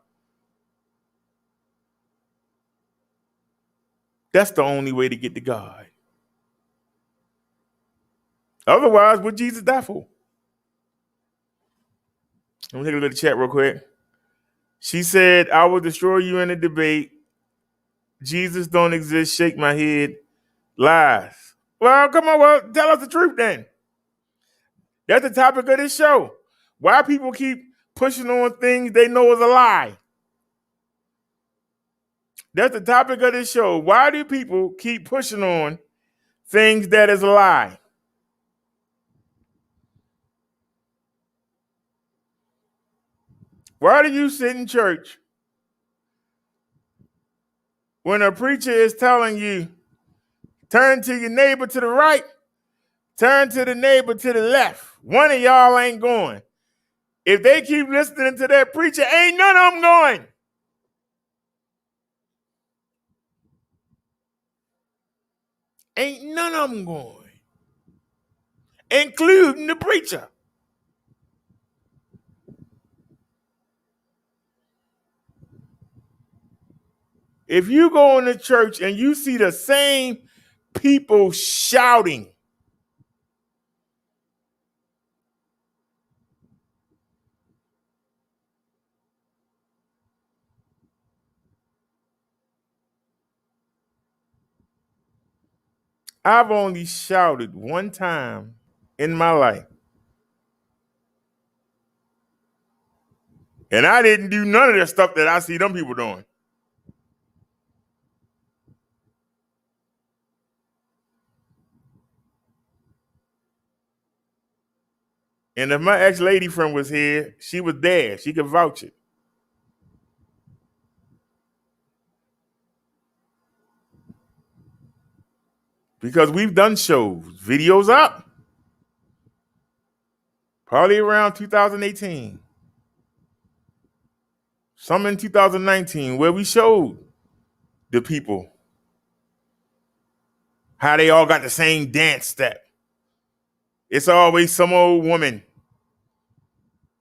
That's the only way to get to God. Otherwise, what Jesus die for? Let me take a look at the chat real quick. She said, I will destroy you in a debate. Jesus don't exist. Shake my head. Lies. Well, come on. Well, tell us the truth then. That's the topic of this show. Why people keep pushing on things they know is a lie. That's the topic of this show. Why do people keep pushing on things that is a lie? Why do you sit in church when a preacher is telling you, turn to your neighbor to the right, turn to the neighbor to the left? One of y'all ain't going. If they keep listening to that preacher, ain't none of them going. Ain't none of them going, including the preacher. If you go into church and you see the same people shouting, I've only shouted one time in my life. And I didn't do none of the stuff that I see them people doing. And if my ex-lady friend was here, she was there. She could vouch it. Because we've done shows, videos up, probably around 2018. Some in 2019, where we showed the people how they all got the same dance step. It's always some old woman.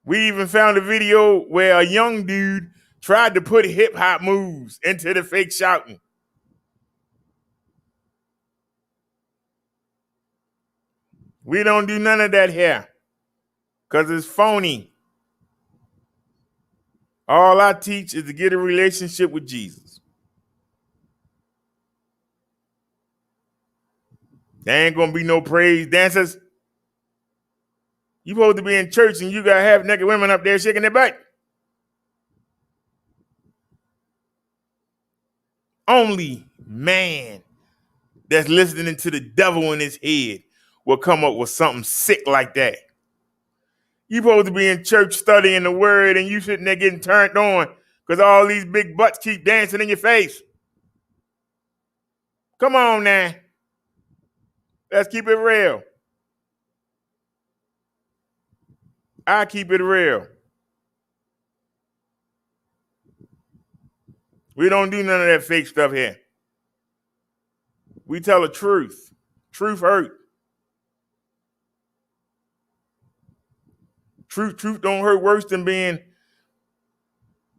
We even found a video where a young dude tried to put hip hop moves into the fake shouting. We don't do none of that here because it's phony. All I teach is to get a relationship with Jesus. There ain't going to be no praise dancers. You supposed to be in church and you got half naked women up there shaking their butt. Only man that's listening to the devil in his head will come up with something sick like that. You supposed to be in church studying the word and you sitting there getting turned on because all these big butts keep dancing in your face. Come on now. Let's keep it real. I keep it real. We don't do none of that fake stuff here. We tell the truth. Truth hurt. Truth don't hurt worse than being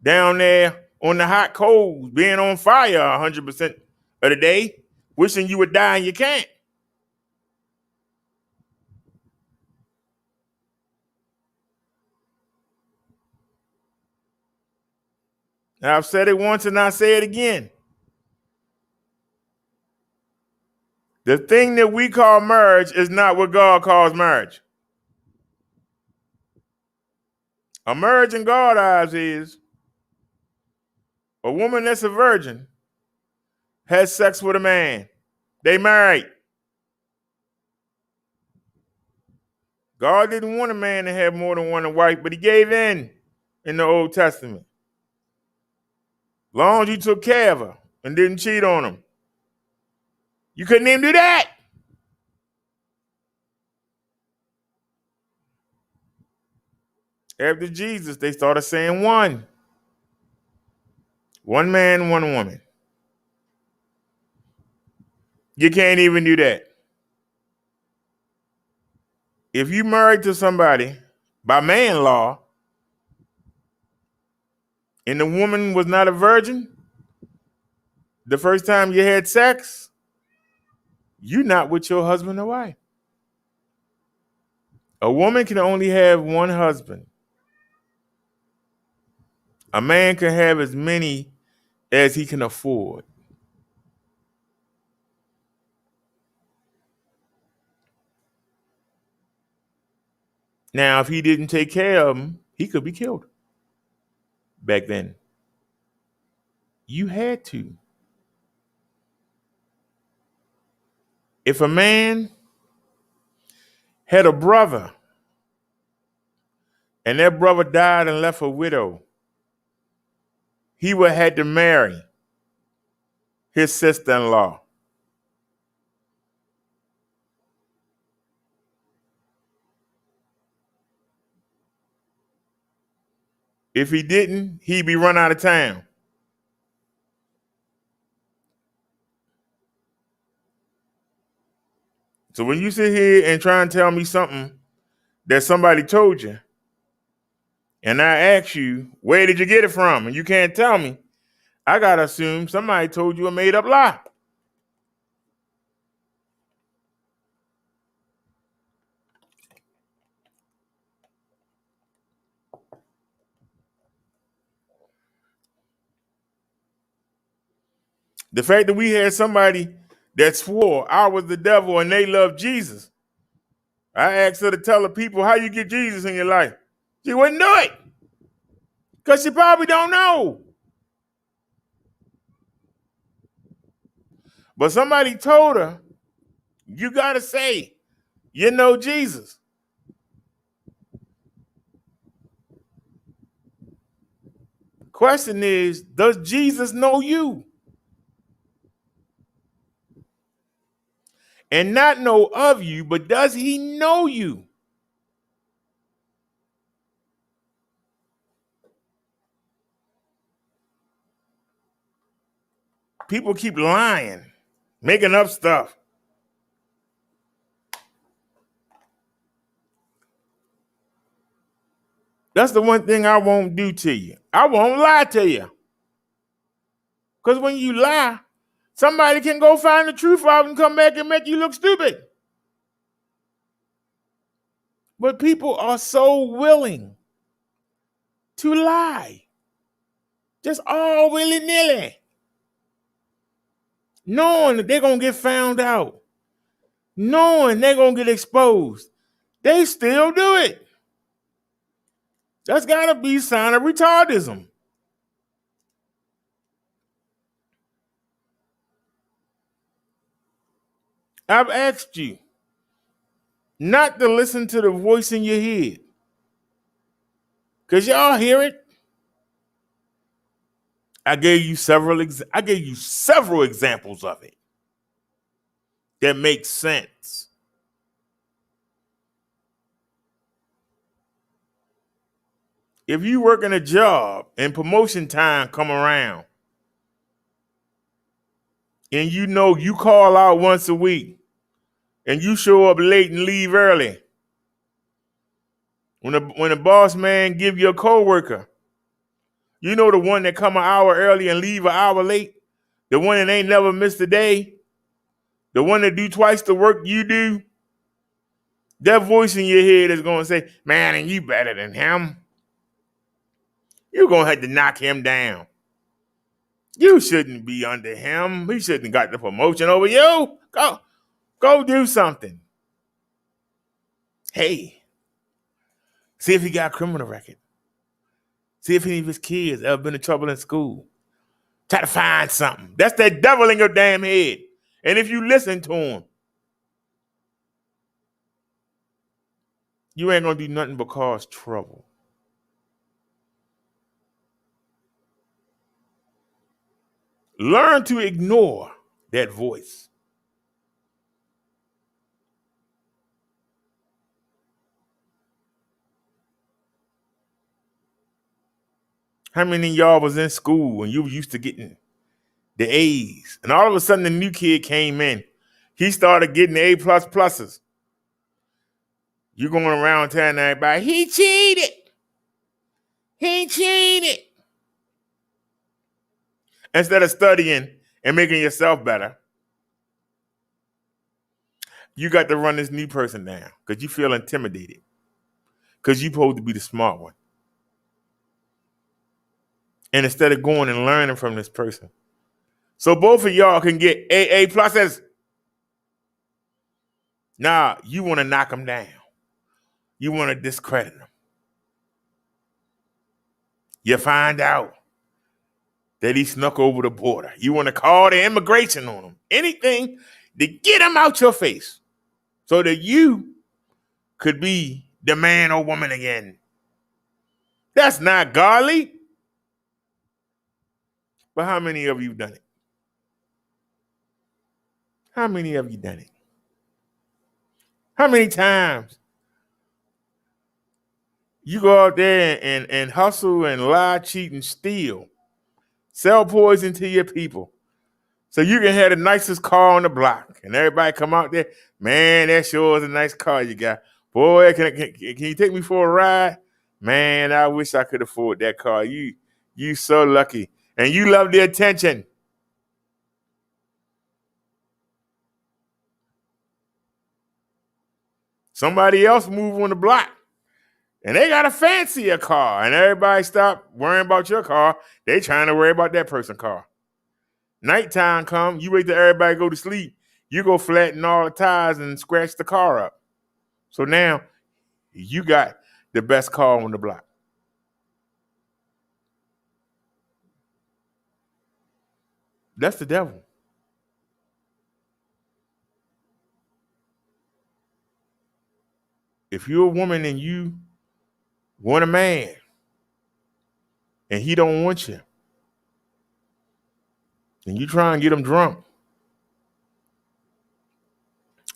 down there on the hot coals, being on fire 100% of the day, wishing you would die and you can't. Now, I've said it once and I say it again. The thing that we call marriage is not what God calls marriage. A marriage in God's eyes is a woman that's a virgin has sex with a man. They married. God didn't want a man to have more than one wife, but he gave in the Old Testament. Long as you took care of her and didn't cheat on him. You couldn't even do that. After Jesus, they started saying one. One man, one woman. You can't even do that. If you married to somebody by man law and the woman was not a virgin, the first time you had sex, you're not with your husband or wife. A woman can only have one husband. A man can have as many as he can afford. Now, if he didn't take care of them, he could be killed. Back then, you had to. If a man had a brother and that brother died and left a widow, he would have had to marry his sister-in-law. If he didn't, he'd be run out of town. So when you sit here and try and tell me something that somebody told you, and I ask you, where did you get it from? And you can't tell me, I got to assume somebody told you a made-up lie. The fact that we had somebody that swore I was the devil and they loved Jesus. I asked her to tell the people how you get Jesus in your life. She wouldn't do it because she probably don't know. But somebody told her, you got to say, you know Jesus. Question is, does Jesus know you? And not know of you, but does he know you? People keep lying, making up stuff. That's the one thing I won't do to you. I won't lie to you. Because when you lie, somebody can go find the truth out and come back and make you look stupid. But people are so willing to lie. Just all willy-nilly. Knowing that they're going to get found out. Knowing they're going to get exposed. They still do it. That's got to be a sign of retardism. I've asked you not to listen to the voice in your head. Because y'all hear it. I gave you several examples of it that make sense. If you work in a job and promotion time come around and you know you call out once a week and you show up late and leave early, when the boss man give you a coworker, you know the one that come an hour early and leave an hour late, the one that ain't never missed a day, the one that do twice the work you do, that voice in your head is going to say, man, and you better than him. You're going to have to knock him down. You shouldn't be under him. He shouldn't have got the promotion over you. Go do something. Hey, see if he got a criminal record. See if any of his kids ever been in trouble in school. Try to find something. That's that devil in your damn head. And if you listen to him, you ain't gonna do nothing but cause trouble. Learn to ignore that voice. How many of y'all was in school and you were used to getting the A's, and all of a sudden the new kid came in. He started getting the A pluses. You going around telling everybody, he cheated. He cheated. Instead of studying and making yourself better, you got to run this new person down because you feel intimidated. Because you're supposed to be the smart one. And instead of going and learning from this person. So both of y'all can get A pluses. Nah, you want to knock them down. You want to discredit them. You find out that he snuck over the border. You want to call the immigration on him. Anything to get him out your face so that you could be the man or woman again. That's not godly. But how many of you done it? How many of you done it? How many times you go out there and hustle and lie, cheat, and steal, sell poison to your people so you can have the nicest car on the block, and everybody come out there, man, that sure is a nice car you got. Boy, can you take me for a ride? Man, I wish I could afford that car. You so lucky. And you love the attention. Somebody else move on the block, and they got a fancier car, and everybody stop worrying about your car. They trying to worry about that person's car. Nighttime come, you wait till everybody go to sleep. You go flatten all the tires and scratch the car up. So now you got the best car on the block. That's the devil. If you're a woman and you want a man and he don't want you, and you try and get him drunk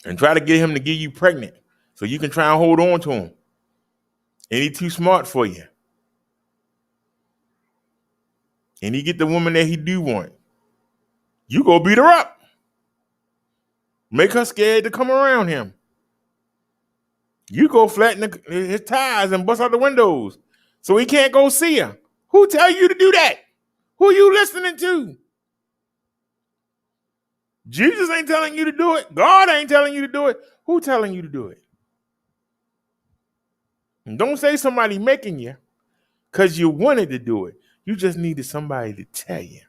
and try to get him to get you pregnant so you can try and hold on to him, and he too smart for you, and he get the woman that he do want, you go beat her up. Make her scared to come around him. You go flatten his tires and bust out the windows so he can't go see her. Who tell you to do that? Who you listening to? Jesus ain't telling you to do it. God ain't telling you to do it. Who telling you to do it? And don't say somebody making you because you wanted to do it. You just needed somebody to tell you.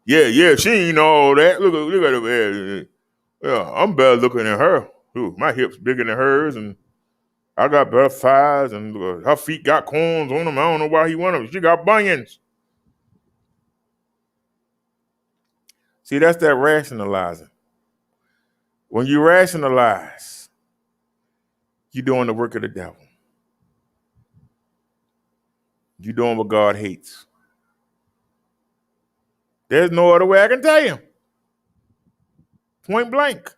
Yeah, she ain't all that. Look at her. Yeah, I'm better looking than her. Ooh, my hips bigger than hers, and I got better thighs, and her feet got corns on them. I don't know why he want them. She got bunions. See, that's that rationalizing. When you rationalize, you're doing the work of the devil. You're doing what God hates. There's no other way I can tell you. Point blank.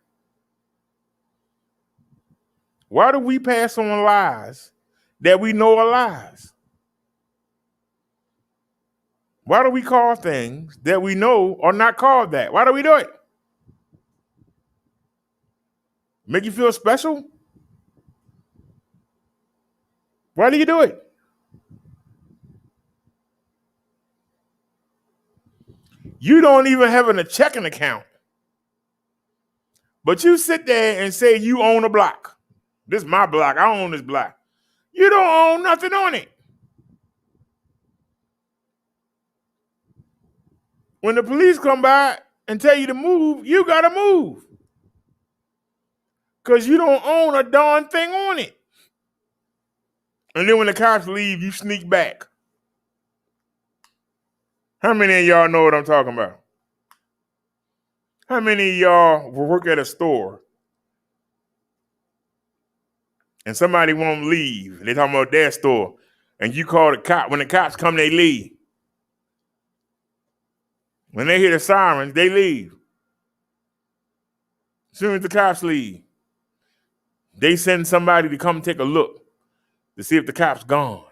Why do we pass on lies that we know are lies? Why do we call things that we know are not called that? Why do we do it? Make you feel special? Why do you do it? You don't even have a checking account. But you sit there and say you own a block. This is my block. I own this block. You don't own nothing on it. When the police come by and tell you to move, you got to move. Because you don't own a darn thing on it. And then when the cops leave, you sneak back. How many of y'all know what I'm talking about? How many of y'all will work at a store and somebody won't leave? They talking about their store. And you call the cop. When the cops come, they leave. When they hear the sirens, they leave. As soon as the cops leave, they send somebody to come take a look to see if the cop's gone.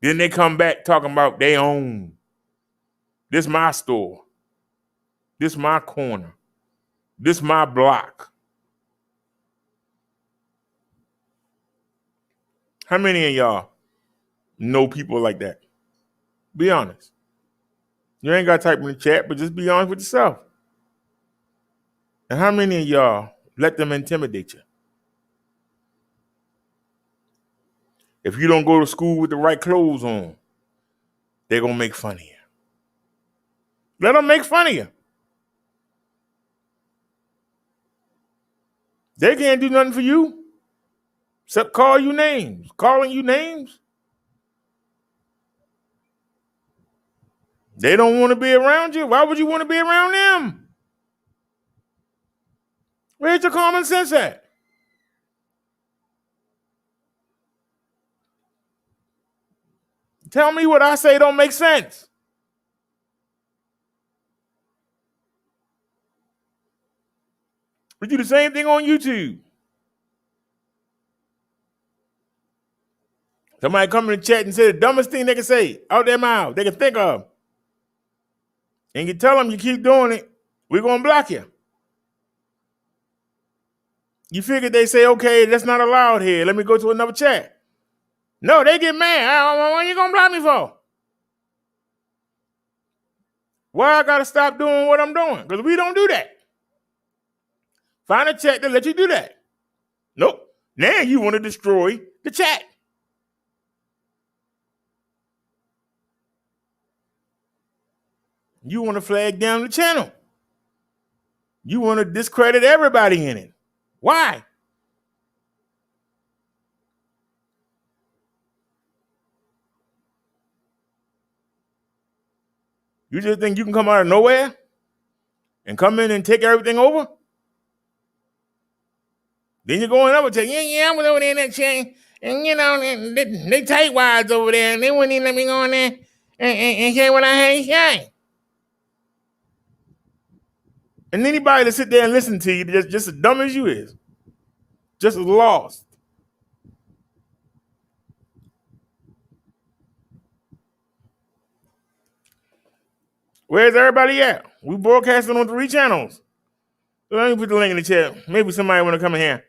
Then they come back talking about they own. This my store. This my corner. This my block. How many of y'all know people like that? Be honest. You ain't got to type in the chat, but just be honest with yourself. And how many of y'all let them intimidate you? If you don't go to school with the right clothes on, they're going to make fun of you. Let them make fun of you. They can't do nothing for you except call you names. Calling you names. They don't want to be around you. Why would you want to be around them? Where's your common sense at? Tell me what I say don't make sense. We do the same thing on YouTube. Somebody come in the chat and say the dumbest thing they can say out their mouth, they can think of. And you tell them you keep doing it, we're going to block you. You figure they say, okay, that's not allowed here. Let me go to another chat. No, they get mad. What are you going to block me for? Why I got to stop doing what I'm doing? Because we don't do that. Find a chat that let you do that. Nope. Now you want to destroy the chat. You want to flag down the channel. You want to discredit everybody in it. Why? You just think you can come out of nowhere and come in and take everything over? Then you're going over to, yeah, I was over there in that chain, and you know, they tight wides over there, and they wouldn't even let me go in there and say what I had to say. And anybody that sit there and listen to you, just as dumb as you is, just as lost. Where's everybody at? We broadcasting on 3 channels. So let me put the link in the chat. Maybe somebody want to come in here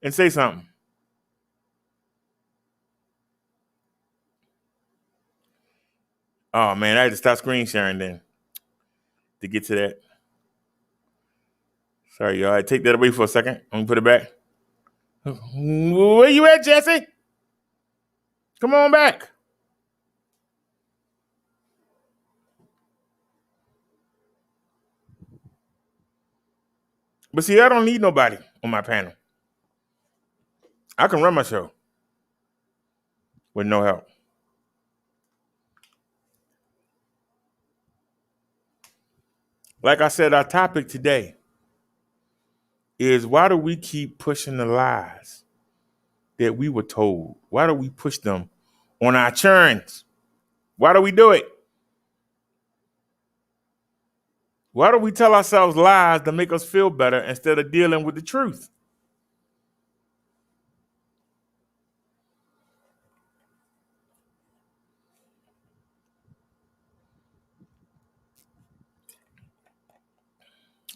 and say something. Oh, man, I had to stop screen sharing then to get to that. Sorry, y'all. I take that away for a second. I'm going to put it back. Where you at, Jesse? Come on back. But see, I don't need nobody on my panel. I can run my show with no help. Like I said, our topic today is why do we keep pushing the lies that we were told? Why do we push them on our churns? Why do we do it? Why do we tell ourselves lies to make us feel better instead of dealing with the truth?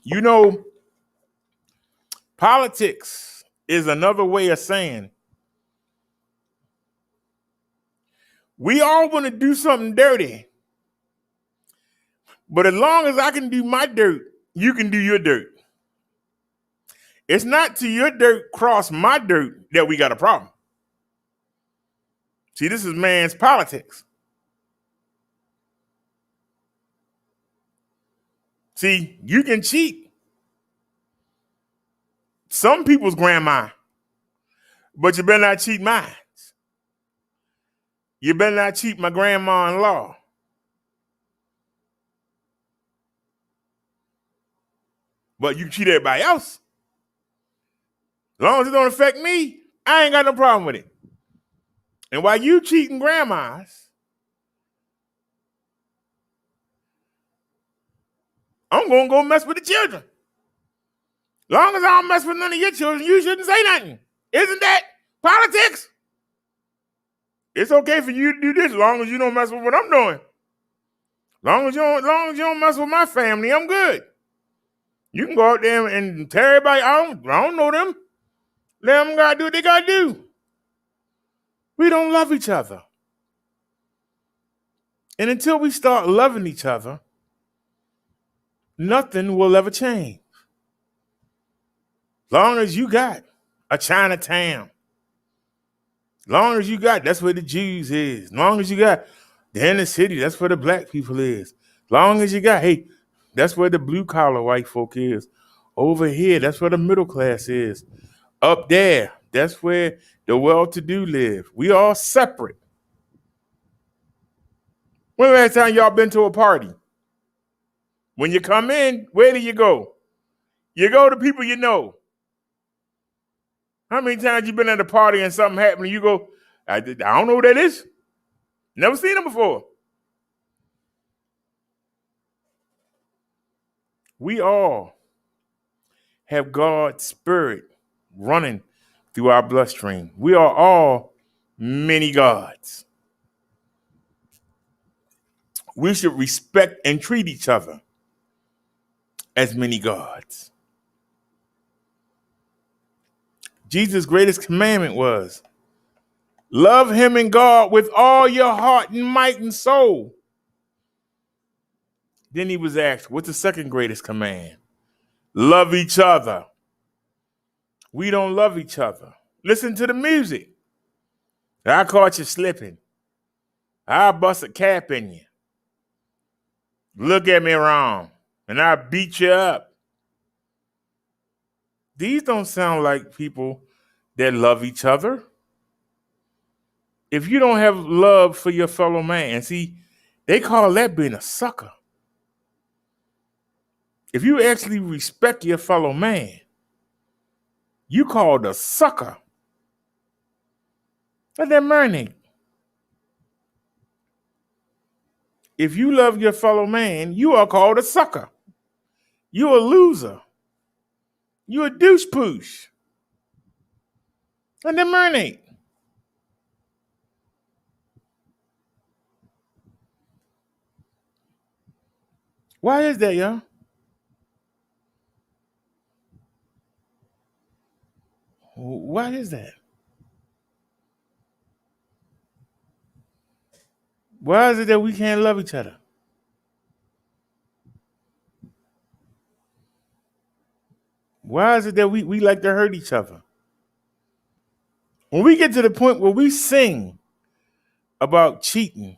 You know, politics is another way of saying we all want to do something dirty. But as long as I can do my dirt, you can do your dirt. It's not till your dirt cross my dirt that we got a problem. See, this is man's politics. See, you can cheat some people's grandma, but you better not cheat mine. You better not cheat my grandma-in-law. But you cheat everybody else. As long as it don't affect me, I ain't got no problem with it. And while you cheating grandmas, I'm going to go mess with the children. As long as I don't mess with none of your children, you shouldn't say nothing. Isn't that politics? It's okay for you to do this as long as you don't mess with what I'm doing. As long as you don't mess with my family, I'm good. You can go out there and tell everybody, I don't know them. Let them gotta do what they gotta do. We don't love each other. And until we start loving each other, nothing will ever change. Long as you got a Chinatown, long as you got, that's where the Jews is. Long as you got the inner city, that's where the black people is. Long as you got, hey, that's where the blue collar white folk is. Over here, that's where the middle class is. Up there, that's where the well-to-do live. We all separate. When the last time y'all been to a party? When you come in, where do you go? You go to people you know. How many times you been at a party and something happened and you go, I don't know who that is. Never seen them before. We all have God's spirit running through our bloodstream. We are all many gods. We should respect and treat each other as many gods. Jesus' greatest commandment was, love him and God with all your heart and might and soul. Then he was asked, what's the second greatest command? Love each other. We don't love each other. Listen to the music. I caught you slipping. I'll bust a cap in you. Look at me wrong, and I'll beat you up. These don't sound like people that love each other. If you don't have love for your fellow man, see, they call that being a sucker. If you actually respect your fellow man, you called a sucker. Let that marinate. If you love your fellow man, you are called a sucker. You're a loser. You're a douche poosh. Let that marinate. Why is that, y'all? Why is that? Why is it that we can't love each other? Why is it that we like to hurt each other? When we get to the point where we sing about cheating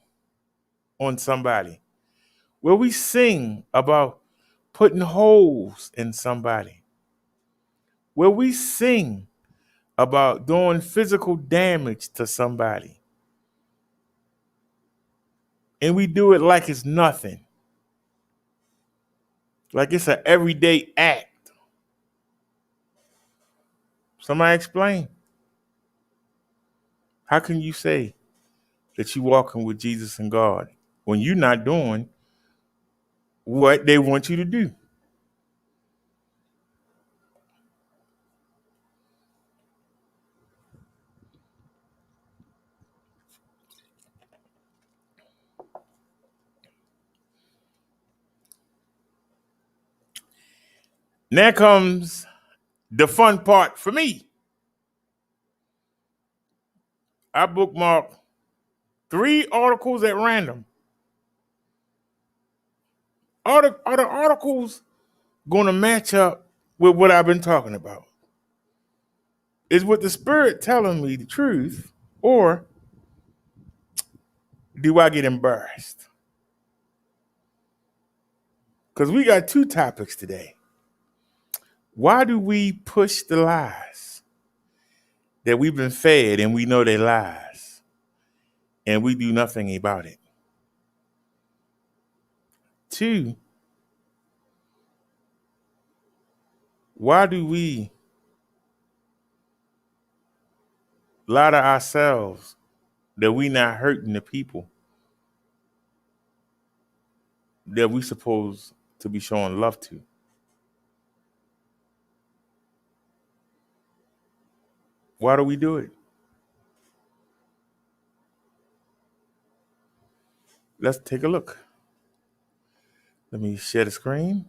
on somebody, where we sing about putting holes in somebody, where we sing about doing physical damage to somebody, and we do it like it's nothing, like it's an everyday act. Somebody explain. How can you say that you're walking with Jesus and God when you're not doing what they want you to do? Now comes the fun part for me. I bookmarked 3 articles at random. Are the articles going to match up with what I've been talking about? Is what the Spirit telling me the truth, or do I get embarrassed? Because we got 2 topics today. Why do we push the lies that we've been fed and we know they're lies, and we do nothing about it? 2, Why do we lie to ourselves that we not hurting the people that we supposed to be showing love to? Why do we do it? Let's take a look. Let me share the screen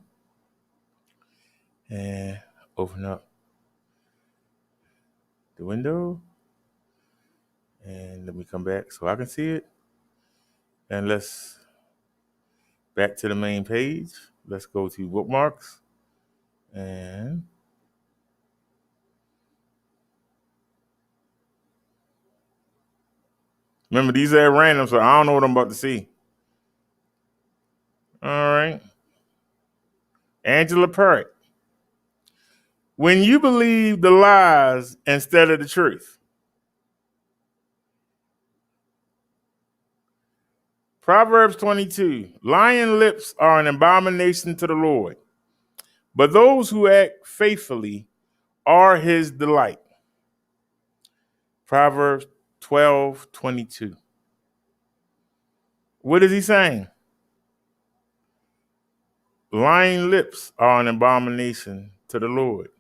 and open up the window. And let me come back so I can see it. And let's back to the main page. Let's go to bookmarks. And remember, these are at random, so I don't know what I'm about to see. All right. Angela Perry. When you believe the lies instead of the truth. Proverbs 22. Lying lips are an abomination to the Lord, but those who act faithfully are his delight. Proverbs 12:22. What is he saying? Lying lips are an abomination to the Lord.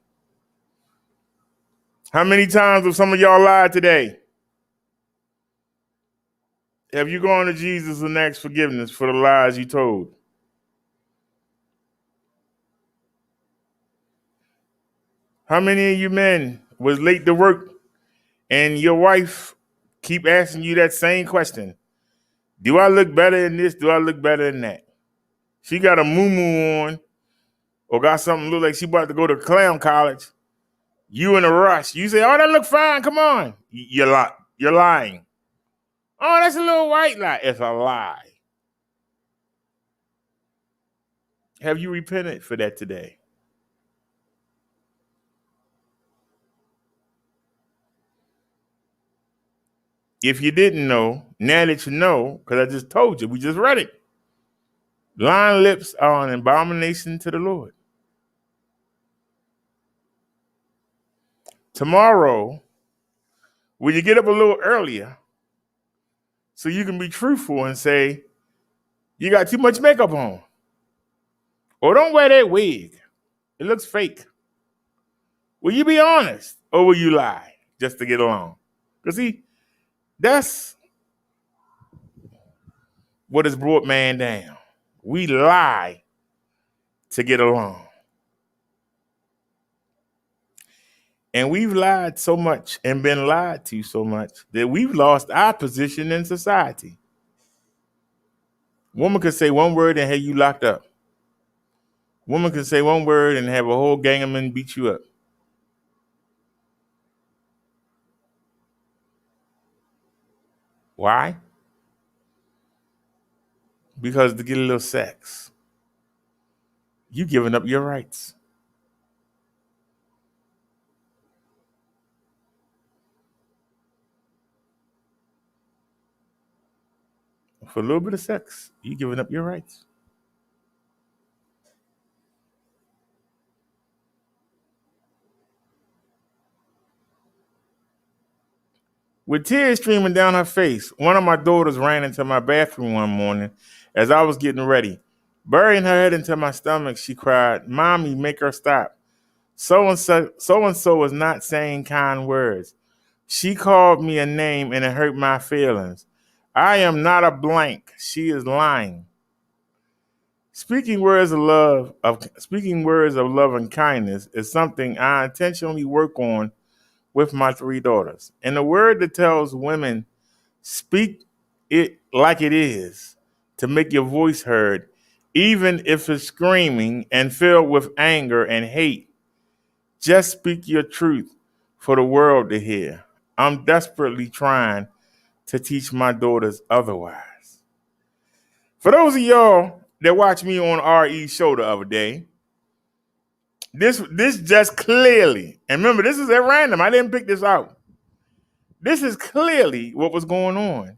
How many times have some of y'all lied today? Have you gone to Jesus and asked forgiveness for the lies you told? How many of you men was late to work and your wife keep asking you that same question? Do I look better in this? Do I look better in that? She got a moo on or got something look like she about to go to clown college. You in a rush. You say, oh, that look fine. Come on. You're lying. Oh, that's a little white lie. It's a lie. Have you repented for that today? If you didn't know, now that you know, because I just told you, we just read it. Lying lips are an abomination to the Lord. Tomorrow, will you get up a little earlier so you can be truthful and say, you got too much makeup on? Or don't wear that wig. It looks fake. Will you be honest or will you lie just to get along? Because see, that's what has brought man down. We lie to get along. And we've lied so much and been lied to so much that we've lost our position in society. Woman could say one word and have you locked up. Woman could say one word and have a whole gang of men beat you up. Why? Because to get a little sex, you giving up your rights. For a little bit of sex, you giving up your rights. With tears streaming down her face, one of my daughters ran into my bathroom one morning as I was getting ready. Burying her head into my stomach, she cried, "Mommy, make her stop. So-and-so is not saying kind words. She called me a name and it hurt my feelings. I am not a blank. She is lying." Speaking words of love and kindness is something I intentionally work on with my 3 daughters. And the word that tells women, speak it like it is, to make your voice heard, even if it's screaming and filled with anger and hate. Just speak your truth for the world to hear. I'm desperately trying to teach my daughters otherwise. For those of y'all that watched me on RE's show the other day, this just clearly, and remember, this is at random. I didn't pick this out. This is clearly what was going on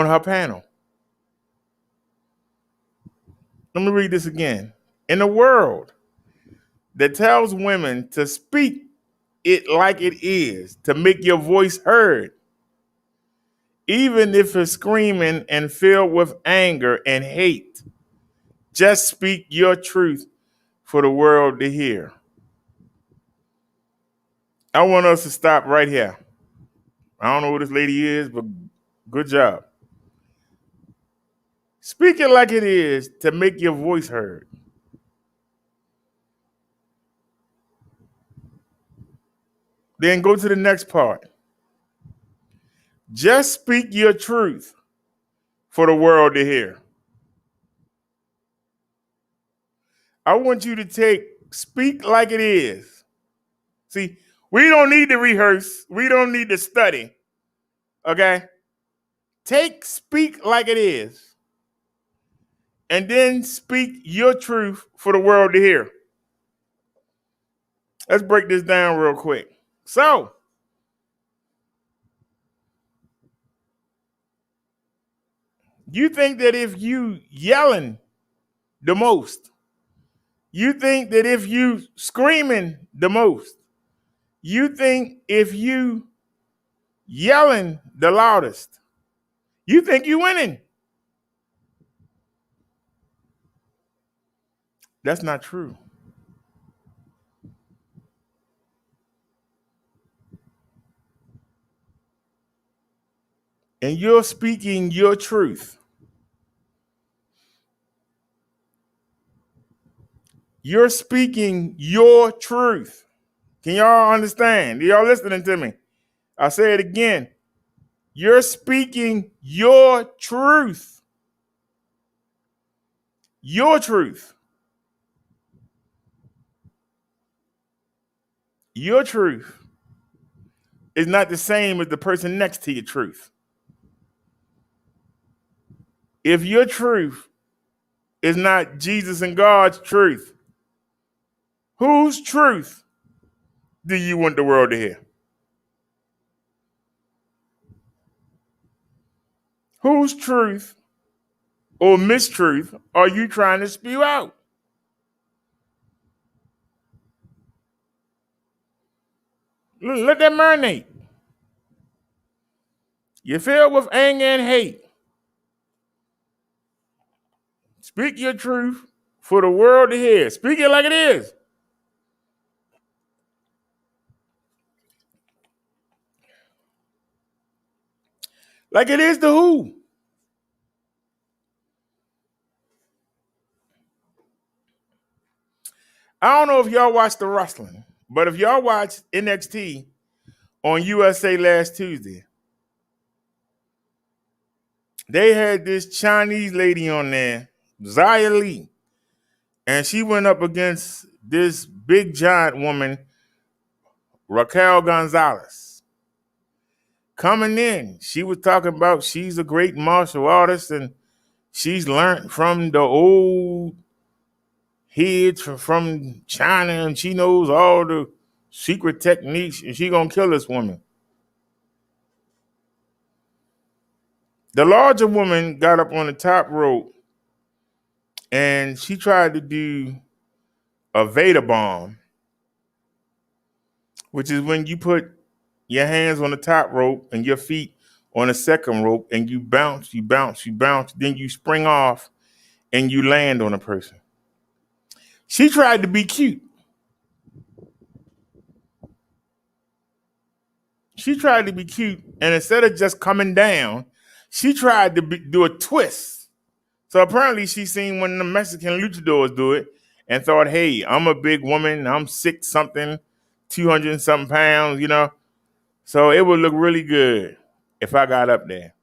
her panel. Let me read this again. In a world that tells women to speak it like it is, to make your voice heard, even if it's screaming and filled with anger and hate. Just speak your truth for the world to hear. I want us to stop right here. I don't know who this lady is, but good job. Speak it like it is to make your voice heard. Then go to the next part. Just speak your truth for the world to hear. I want you to speak like it is. See, we don't need to rehearse. We don't need to study. Okay? Speak like it is. And then speak your truth for the world to hear. Let's break this down real quick. So, you think that if you yelling the most, you think that if you screaming the most, you think if you yelling the loudest, you think you winning. That's not true. And you're speaking your truth. You're speaking your truth. Can y'all understand? Y'all listening to me? I'll say it again. You're speaking your truth. Your truth. Your truth is not the same as the person next to your truth. If your truth is not Jesus and God's truth, whose truth do you want the world to hear? Whose truth or mistruth are you trying to spew out? Let that marinate. You're filled with anger and hate. Speak your truth for the world to hear. Speak it like it is. Like it is to who? I don't know if y'all watch the wrestling, but if y'all watch NXT on USA last Tuesday, they had this Chinese lady on there, Xia Li, and she went up against this big giant woman, Raquel Gonzalez. Coming in, she was talking about she's a great martial artist and she's learned from the old heads from China and she knows all the secret techniques and she gonna kill this woman. The larger woman got up on the top rope and she tried to do a Veda bomb, which is when you put your hands on the top rope and your feet on the second rope and you bounce, then you spring off and you land on a person. She tried to be cute. And instead of just coming down, she tried to do a twist. So apparently she seen one of the Mexican luchadors do it and thought, hey, I'm a big woman. I'm 6-something, 200-something pounds, So it would look really good if I got up there.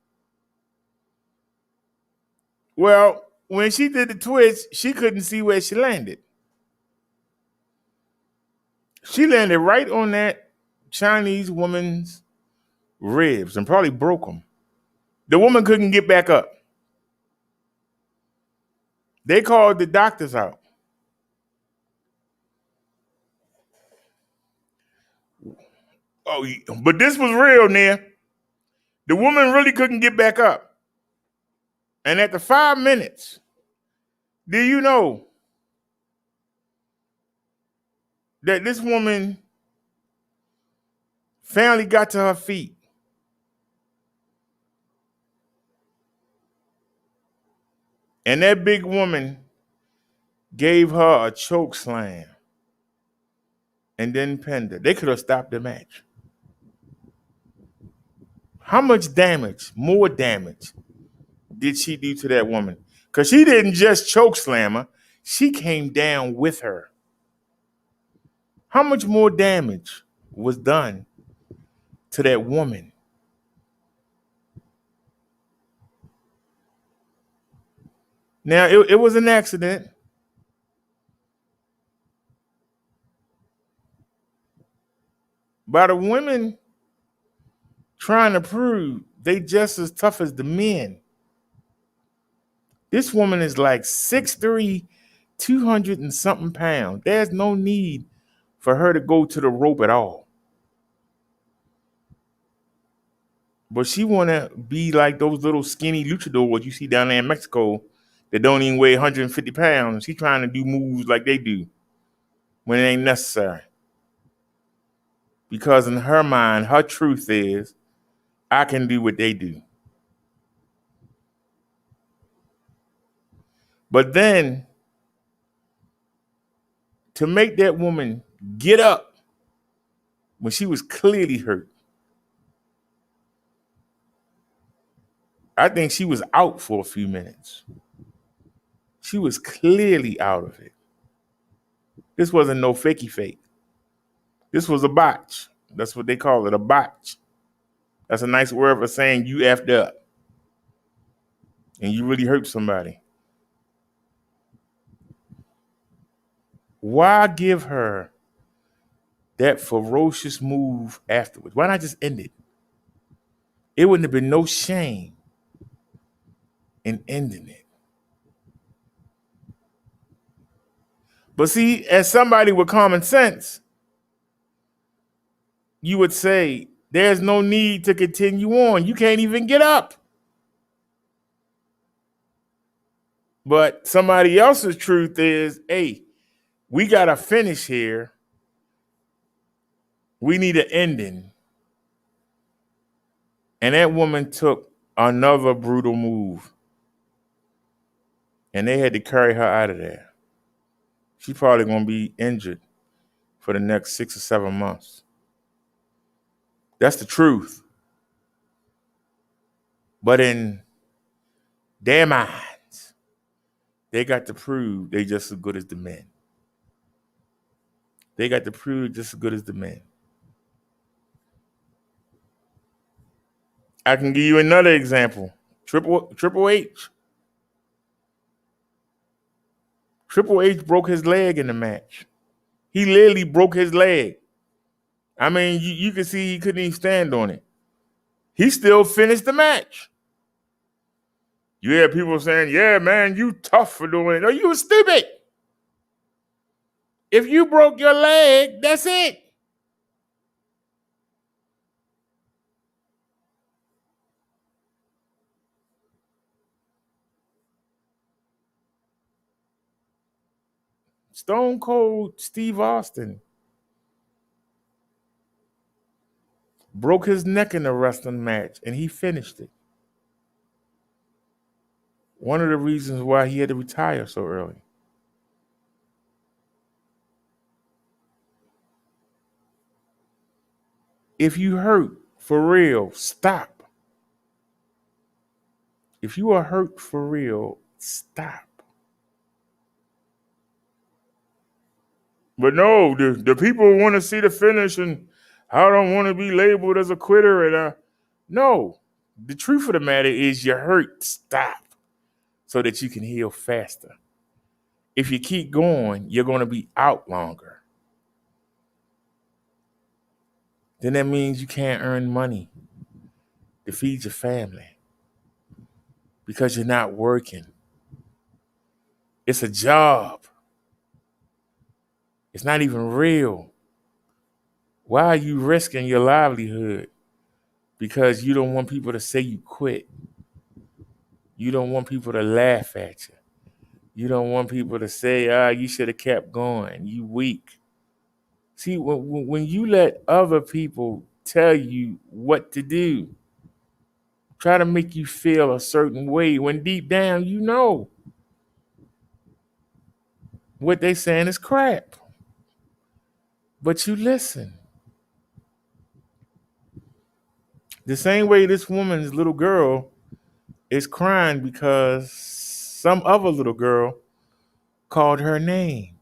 Well, when she did the twist, she couldn't see where she landed. She landed right on that Chinese woman's ribs and probably broke them. The woman couldn't get back up. They called the doctors out. Oh, but this was real, Nia. The woman really couldn't get back up. And after 5 minutes, do you know that this woman finally got to her feet. And that big woman gave her a choke slam and then pinned her. They could have stopped the match. How much damage, more damage, did she do to that woman? Because she didn't just choke slam her, she came down with her. How much more damage was done to that woman? Now, it was an accident. By the women trying to prove they just as tough as the men. This woman is like 6'3", 200 and something pounds. There's no need for her to go to the rope at all. But she want to be like those little skinny luchadors you see down there in Mexico that don't even weigh 150 pounds. She's trying to do moves like they do when it ain't necessary. Because in her mind, her truth is, I can do what they do. But then, to make that woman get up when she was clearly hurt, I think she was out for a few minutes. She was clearly out of it. This wasn't no fakey fake. This was a botch. That's what they call it, a botch. That's a nice word for saying you effed up and you really hurt somebody. Why give her that ferocious move afterwards? Why not just end it? It wouldn't have been no shame in ending it. But see, as somebody with common sense, you would say, there's no need to continue on. You can't even get up. But somebody else's truth is, hey, we got to finish here. We need an ending. And that woman took another brutal move. And they had to carry her out of there. She's probably going to be injured for the next 6 or 7 months. That's the truth. But in their minds, they got to prove they just as good as the men. They got to prove just as good as the men. I can give you another example. Triple H. Triple H broke his leg in the match. He literally broke his leg. I mean, you can see he couldn't even stand on it. He still finished the match. You hear people saying, yeah, man, you tough for doing it. No, you stupid. If you broke your leg, that's it. Stone Cold Steve Austin broke his neck in a wrestling match, and he finished it. One of the reasons why he had to retire so early. If you hurt for real, stop. If you are hurt for real, stop. But no, the people want to see the finish, and I don't want to be labeled as a quitter. And no, the truth of the matter is you're hurt. Stop so that you can heal faster. If you keep going, you're going to be out longer. Then that means you can't earn money to feed your family because you're not working. It's a job. It's not even real. Why are you risking your livelihood? Because you don't want people to say you quit. You don't want people to laugh at you. You don't want people to say, you should have kept going. You weak. See, when you let other people tell you what to do, try to make you feel a certain way, when deep down you know what they saying is crap, but you listen. The same way this woman's little girl is crying because some other little girl called her name.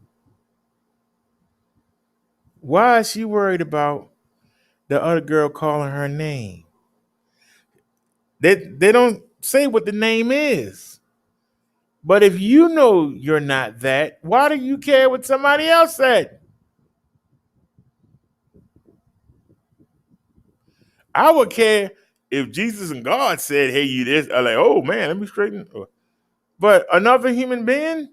Why is she worried about the other girl calling her name? They don't say what the name is. But if you know you're not that, why do you care what somebody else said? I would care if Jesus and God said, hey, you this. I'm like, oh man, let me straighten. But another human being,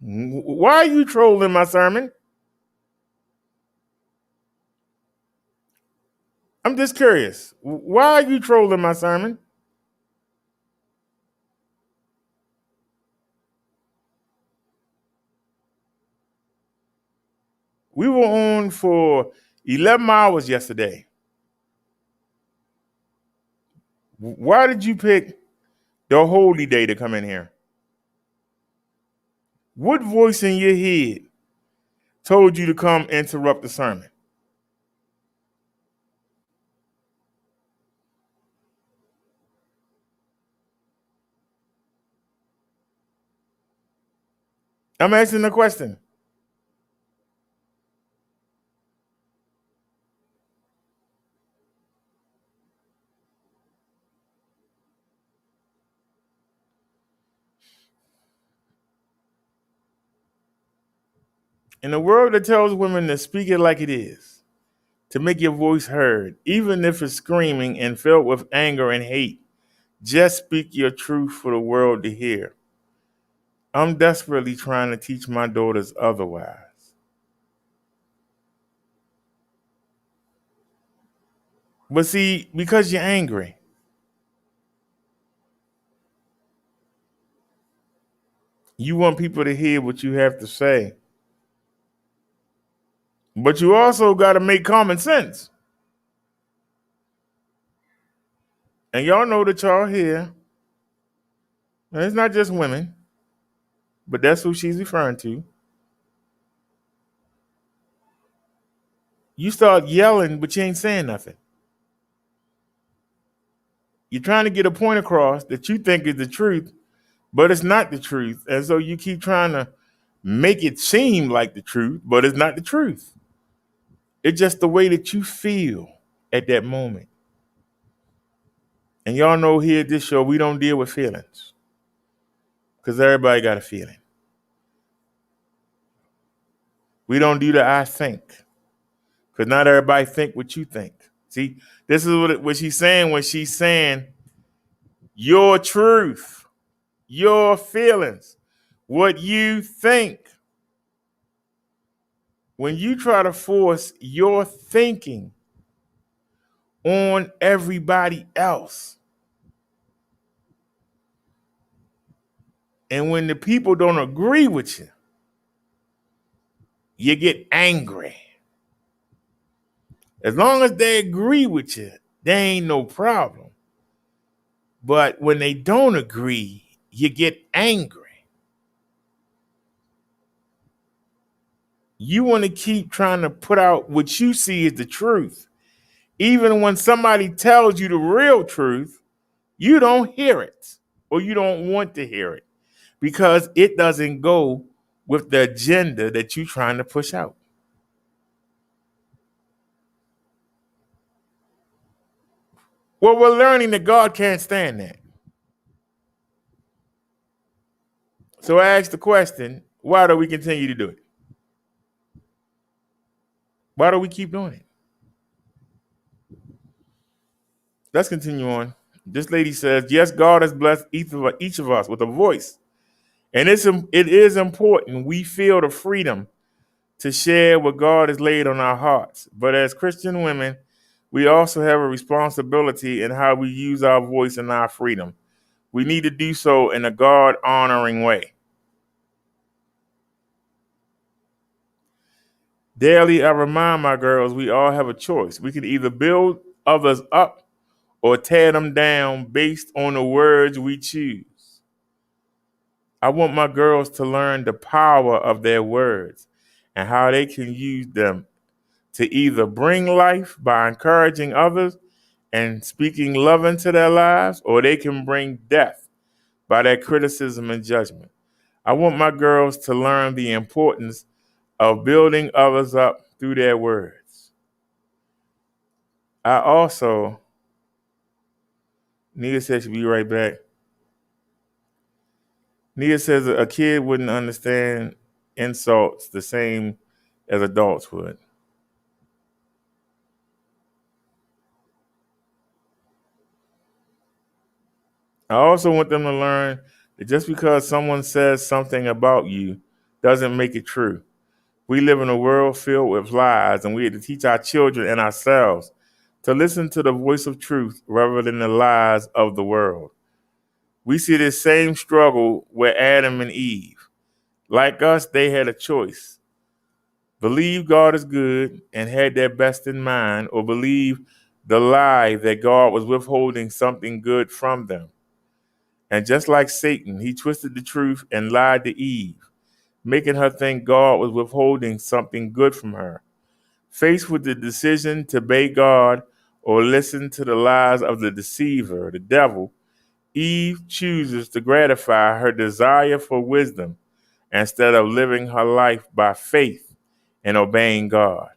why are you trolling my sermon? I'm just curious. Why are you trolling my sermon? We were on for 11 hours yesterday. Why did you pick the holy day to come in here? What voice in your head told you to come interrupt the sermon? I'm asking the question. In a world that tells women to speak it like it is, to make your voice heard, even if it's screaming and filled with anger and hate, just speak your truth for the world to hear. I'm desperately trying to teach my daughters otherwise. But see, because you're angry, you want people to hear what you have to say. But you also got to make common sense. And y'all know that y'all here, and it's not just women, but that's who she's referring to. You start yelling, but you ain't saying nothing. You're trying to get a point across that you think is the truth, but it's not the truth. And so you keep trying to make it seem like the truth, but it's not the truth. It's just the way that you feel at that moment. And y'all know here at this show, we don't deal with feelings because everybody got a feeling. We don't do the I think because not everybody think what you think. See, this is what she's saying when she's saying your truth, your feelings, what you think. When you try to force your thinking on everybody else, and when the people don't agree with you, you get angry. As long as they agree with you, there ain't no problem. But when they don't agree, you get angry. You want to keep trying to put out what you see as the truth. Even when somebody tells you the real truth, you don't hear it or you don't want to hear it because it doesn't go with the agenda that you're trying to push out. Well, we're learning that God can't stand that. So I ask the question, why do we continue to do it? Why do we keep doing it? Let's continue on. This lady says, yes, God has blessed each of us with a voice. And it is important we feel the freedom to share what God has laid on our hearts. But as Christian women, we also have a responsibility in how we use our voice and our freedom. We need to do so in a God-honoring way. Daily, I remind my girls we all have a choice. We can either build others up or tear them down based on the words we choose. I want my girls to learn the power of their words and how they can use them to either bring life by encouraging others and speaking love into their lives, or they can bring death by their criticism and judgment. I want my girls to learn the importance of building others up through their words. I also, Nia says she'll be right back. Nia says a kid wouldn't understand insults the same as adults would. I also want them to learn that just because someone says something about you doesn't make it true. We live in a world filled with lies, and we have to teach our children and ourselves to listen to the voice of truth rather than the lies of the world. We see this same struggle with Adam and Eve. Like us, they had a choice. Believe God is good and had their best in mind, or believe the lie that God was withholding something good from them. And just like Satan, he twisted the truth and lied to Eve, making her think God was withholding something good from her. Faced with the decision to obey God or listen to the lies of the deceiver, the devil, Eve chooses to gratify her desire for wisdom instead of living her life by faith and obeying God.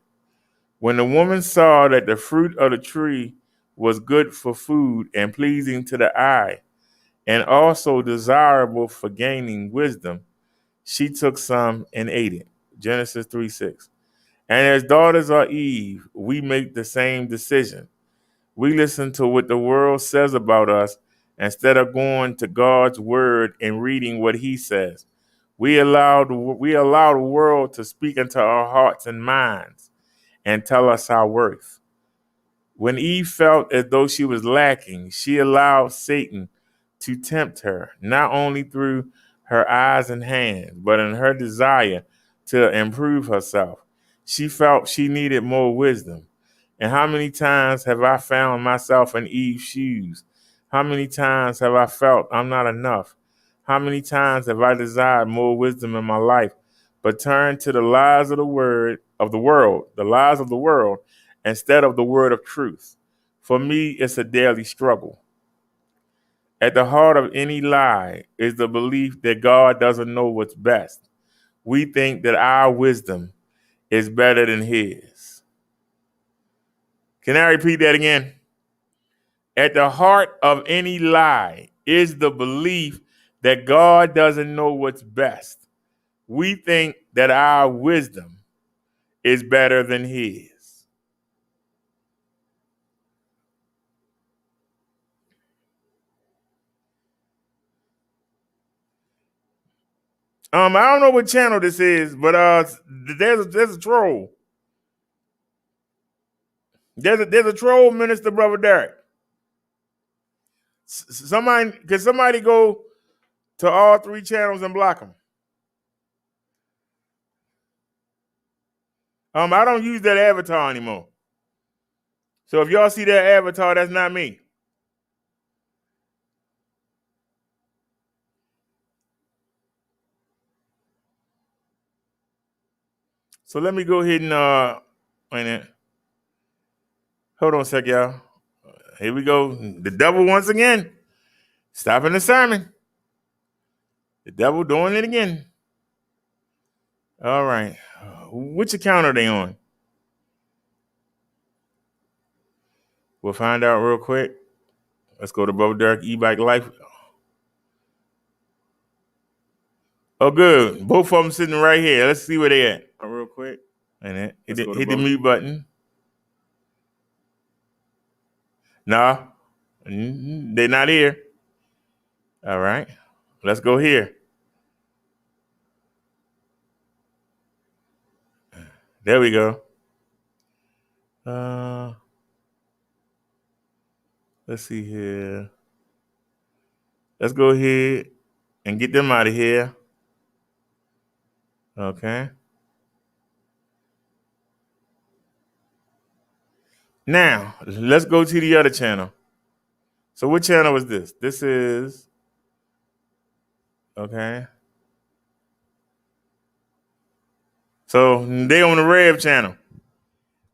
When the woman saw that the fruit of the tree was good for food and pleasing to the eye, and also desirable for gaining wisdom, she took some and ate it. Genesis 3:6. And as daughters of Eve, we make the same decision. We listen to what the world says about us instead of going to God's word and reading what he says. We allow the world to speak into our hearts and minds and tell us our worth. When Eve felt as though she was lacking, she allowed Satan to tempt her, not only through her eyes and hands, but in her desire to improve herself. She felt she needed more wisdom. And how many times have I found myself in Eve's shoes? How many times have I felt I'm not enough? How many times have I desired more wisdom in my life, but turned to the lies of the lies of the world, instead of the word of truth? For me, it's a daily struggle. At the heart of any lie is the belief that God doesn't know what's best. We think that our wisdom is better than his. Can I repeat that again? At the heart of any lie is the belief that God doesn't know what's best. We think that our wisdom is better than his. I don't know what channel this is, but there's a troll. There's a troll, Minister Brother Derek. Somebody go to all three channels and block them? I don't use that avatar anymore. So if y'all see that avatar, that's not me. So let me go ahead and wait a minute. Hold on a sec, y'all. Here we go. The devil once again. Stopping the sermon. The devil doing it again. All right. Which account are they on? We'll find out real quick. Let's go to Brother Derek E-Bike Life. Oh, good. Both of them sitting right here. Let's see where they at. Real quick. And hit the mute button. Nah. They're not here. All right. Let's go here. There we go. Let's see here. Let's go ahead and get them out of here. Okay. Now, let's go to the other channel. So what channel is this? This is, okay. So they on the Rev channel.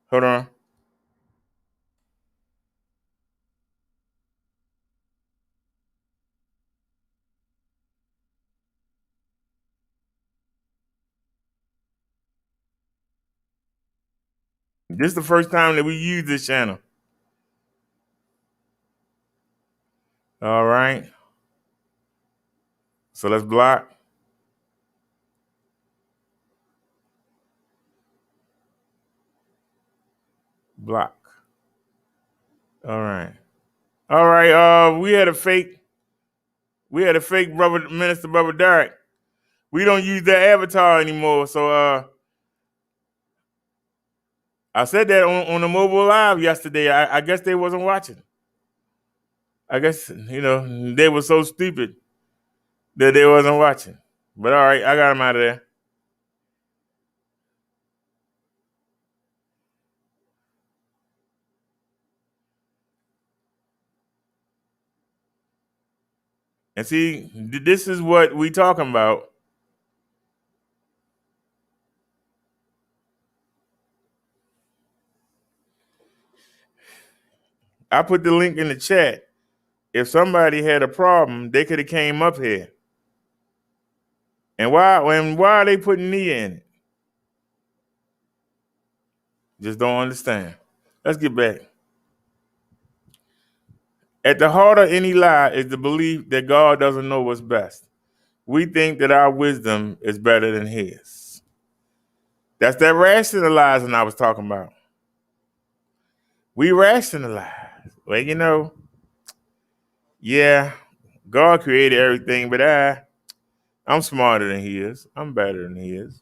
Hold on. This is the first time that we use this channel. All right. So let's block. Block. All right. All right. We had a fake brother minister, brother Derek. We don't use that avatar anymore. So I said that on the mobile live yesterday. I guess they wasn't watching. I guess, they were so stupid that they wasn't watching. But all right, I got them out of there. And see, this is what we talking about. I put the link in the chat. If somebody had a problem, they could have came up here. And why are they putting me in it? Just don't understand. Let's get back. At the heart of any lie is the belief that God doesn't know what's best. We think that our wisdom is better than his. That's that rationalizing I was talking about. We rationalize. Well, yeah, God created everything, but I'm smarter than he is. I'm better than he is.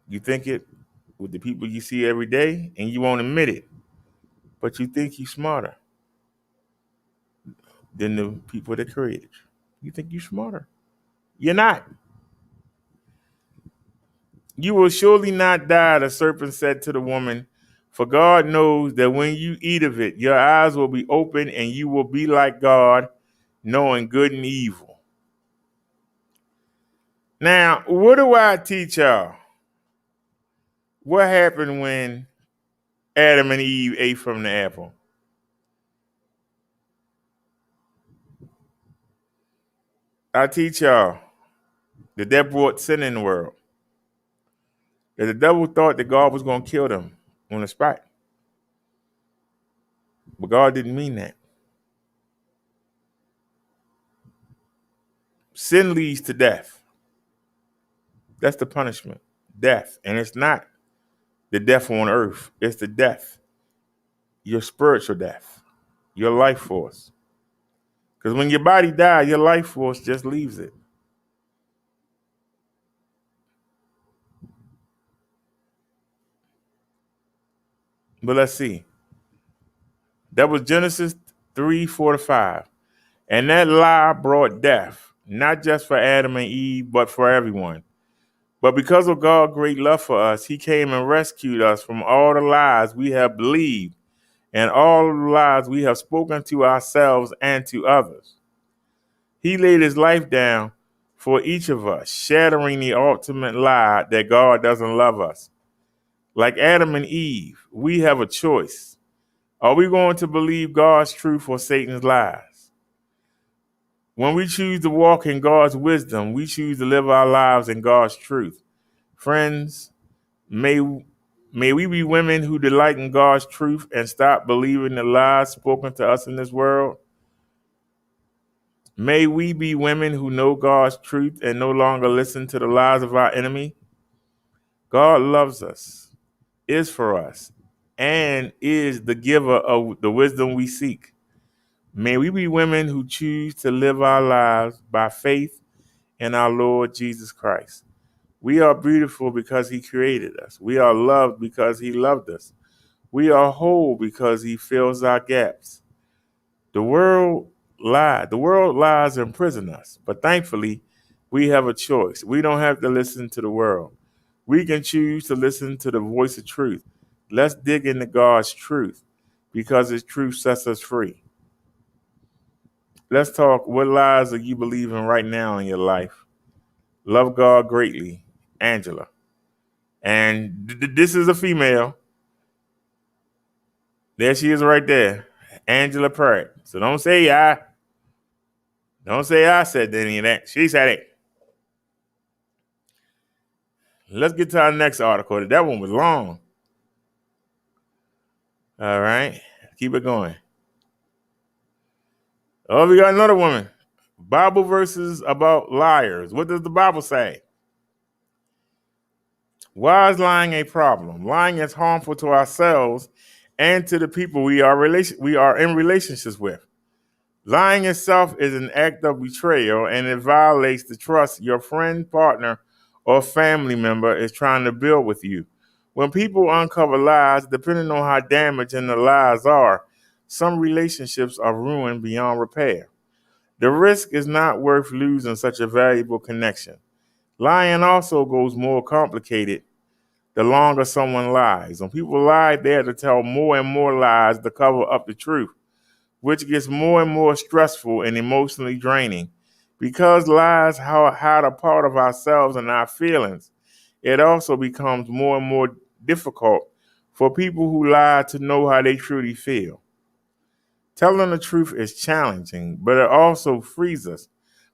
You think it with the people you see every day, and you won't admit it. But you think you're smarter than the people that created you. You think you're smarter. You're not. You will surely not die, the serpent said to the woman, for God knows that when you eat of it, your eyes will be open and you will be like God, knowing good and evil. Now, what do I teach y'all? What happened when Adam and Eve ate from the apple? I teach y'all that brought sin in the world. That the devil thought that God was going to kill them on the spot. But God didn't mean that. Sin leads to death. That's the punishment. Death. And it's not the death on earth. It's the death. Your spiritual death. Your life force. Because when your body dies, your life force just leaves it. But let's see. That was Genesis 3:4-5. And that lie brought death, not just for Adam and Eve, but for everyone. But because of God's great love for us, he came and rescued us from all the lies we have believed and all the lies we have spoken to ourselves and to others. He laid his life down for each of us, shattering the ultimate lie that God doesn't love us. Like Adam and Eve, we have a choice. Are we going to believe God's truth or Satan's lies? When we choose to walk in God's wisdom, we choose to live our lives in God's truth. Friends, may we be women who delight in God's truth and stop believing the lies spoken to us in this world. May we be women who know God's truth and no longer listen to the lies of our enemy. God loves us, is for us, and is the giver of the wisdom we seek. May we be women who choose to live our lives by faith in our Lord Jesus Christ. We are beautiful because he created us. We are loved because he loved us. We are whole because he fills our gaps. The world lies. The world lies and imprison us, but thankfully, we have a choice. We don't have to listen to the world. We can choose to listen to the voice of truth. Let's dig into God's truth because his truth sets us free. Let's talk. What lies are you believing right now in your life? Love God greatly, Angela. And this is a female. There she is right there, Angela Pratt. So don't say I said any of that. She said it. Let's get to our next article. That one was long. All right. Keep it going. Oh, we got another woman. Bible verses about liars. What does the Bible say? Why is lying a problem? Lying is harmful to ourselves and to the people we are in relationships with. Lying itself is an act of betrayal, and it violates the trust your friend, partner, or family member is trying to build with you. When people uncover lies, depending on how damaging the lies are, some relationships are ruined beyond repair. The risk is not worth losing such a valuable connection. Lying also goes more complicated the longer someone lies. When people lie, they have to tell more and more lies to cover up the truth, which gets more and more stressful and emotionally draining. Because lies hide a part of ourselves and our feelings, it also becomes more and more difficult for people who lie to know how they truly feel. Telling the truth is challenging, but it also frees us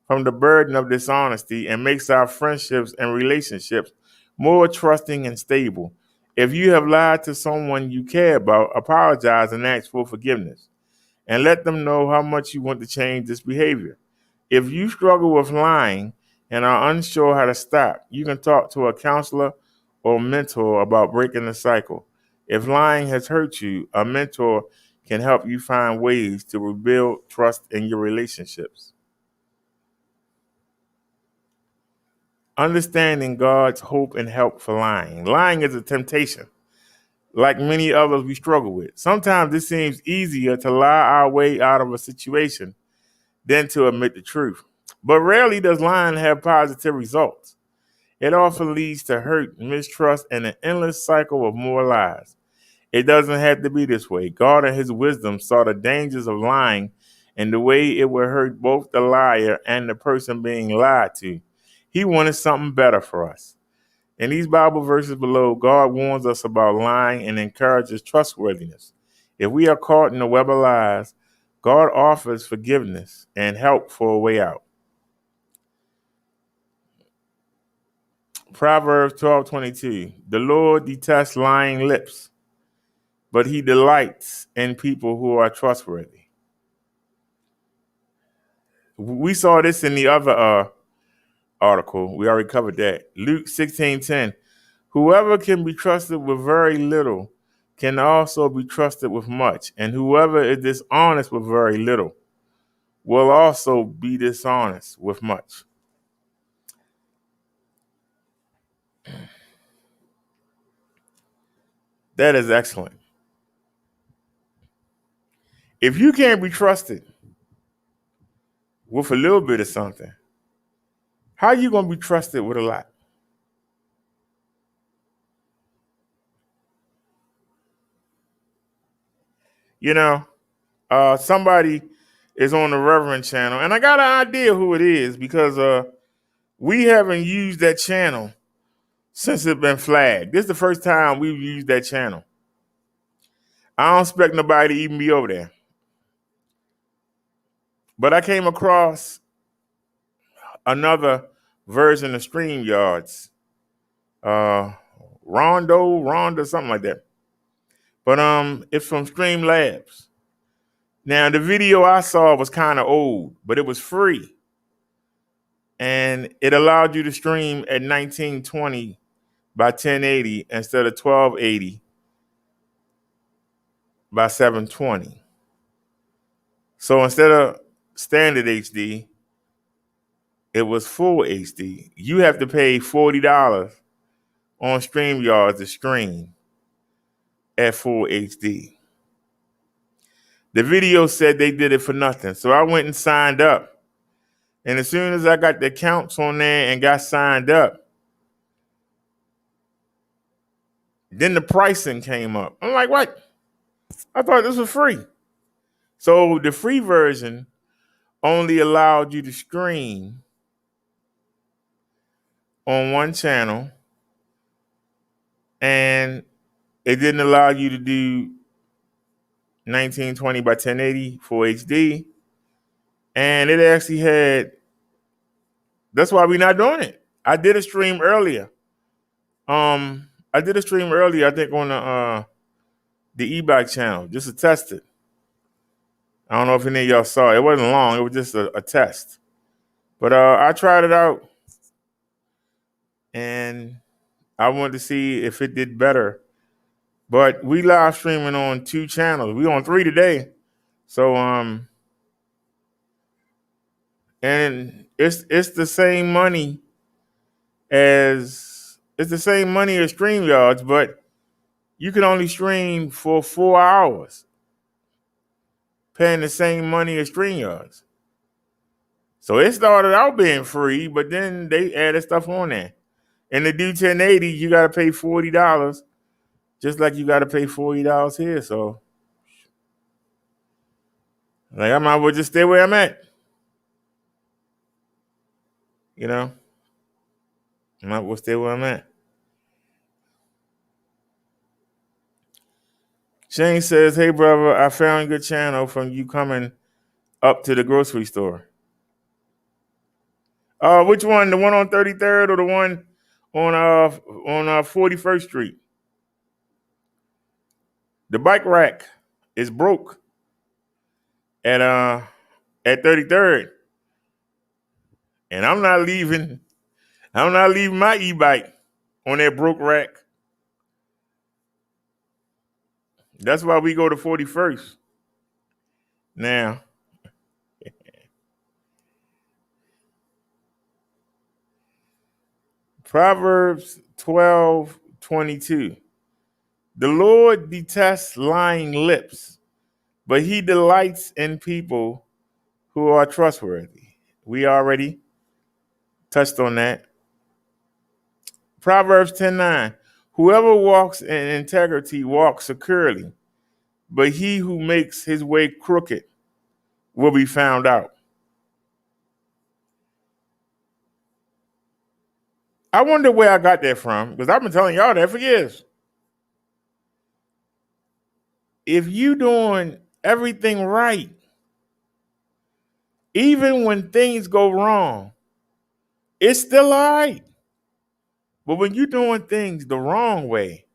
from the burden of dishonesty and makes our friendships and relationships more trusting and stable. If you have lied to someone you care about, apologize and ask for forgiveness, and let them know how much you want to change this behavior. If you struggle with lying and are unsure how to stop, you can talk to a counselor or mentor about breaking the cycle. If lying has hurt you, a mentor can help you find ways to rebuild trust in your relationships. Understanding God's hope and help for lying. Lying is a temptation, like many others we struggle with. Sometimes it seems easier to lie our way out of a situation than to admit the truth. But rarely does lying have positive results. It often leads to hurt, mistrust, and an endless cycle of more lies. It doesn't have to be this way. God in his wisdom saw the dangers of lying and the way it would hurt both the liar and the person being lied to. He wanted something better for us. In these Bible verses below, God warns us about lying and encourages trustworthiness. If we are caught in the web of lies, God offers forgiveness and help for a way out. Proverbs 12:22. The Lord detests lying lips, but he delights in people who are trustworthy. We saw this in the other article. We already covered that. Luke 16:10. Whoever can be trusted with very little can also be trusted with much, and whoever is dishonest with very little will also be dishonest with much. That is excellent. If you can't be trusted with a little bit of something, how are you going to be trusted with a lot? You know, somebody is on the Reverend channel, and I got an idea who it is because we haven't used that channel since it's been flagged. This is the first time we've used that channel. I don't expect nobody to even be over there. But I came across another version of StreamYards. Ronda, something like that. But it's from Streamlabs. Now, the video I saw was kind of old, but it was free. And it allowed you to stream at 1920 by 1080 instead of 1280. by 720. So instead of standard HD, it was full HD. You have to pay $40 on StreamYard to stream at full HD. The video said they did it for nothing. So I went and signed up. And as soon as I got the accounts on there and got signed up, then the pricing came up. I'm like, what? I thought this was free. So the free version only allowed you to stream on one channel, and it didn't allow you to do 1920 by 1080 full HD. And it actually had, that's why we're not doing it. I did a stream earlier. I think on the e-bike channel, just to test it. I don't know if any of y'all saw it. It wasn't long. It was just a test. But I tried it out, and I wanted to see if it did better. But we live streaming on 2 channels. We on 3 today. So and it's the same money as StreamYards, but you can only stream for 4 hours, paying the same money as StreamYards. So it started out being free, but then they added stuff on there. And to do 1080, you got to pay $40, just like you got to pay $40 here. So, like, I might as well just stay where I'm at. You know? I might as well stay where I'm at. Shane says, hey, brother, I found a good channel from you coming up to the grocery store. Which one? The one on 33rd or the one on 41st Street? The bike rack is broke at 33rd. And I'm not leaving my e-bike on that broke rack. That's why we go to 41st. Now, Proverbs 12:22. The Lord detests lying lips, but he delights in people who are trustworthy. We already touched on that. Proverbs 10:9. Whoever walks in integrity walks securely, but he who makes his way crooked will be found out. I wonder where I got that from, because I've been telling y'all that for years. If you doing everything right, even when things go wrong, it's still all right. But when you're doing things the wrong way,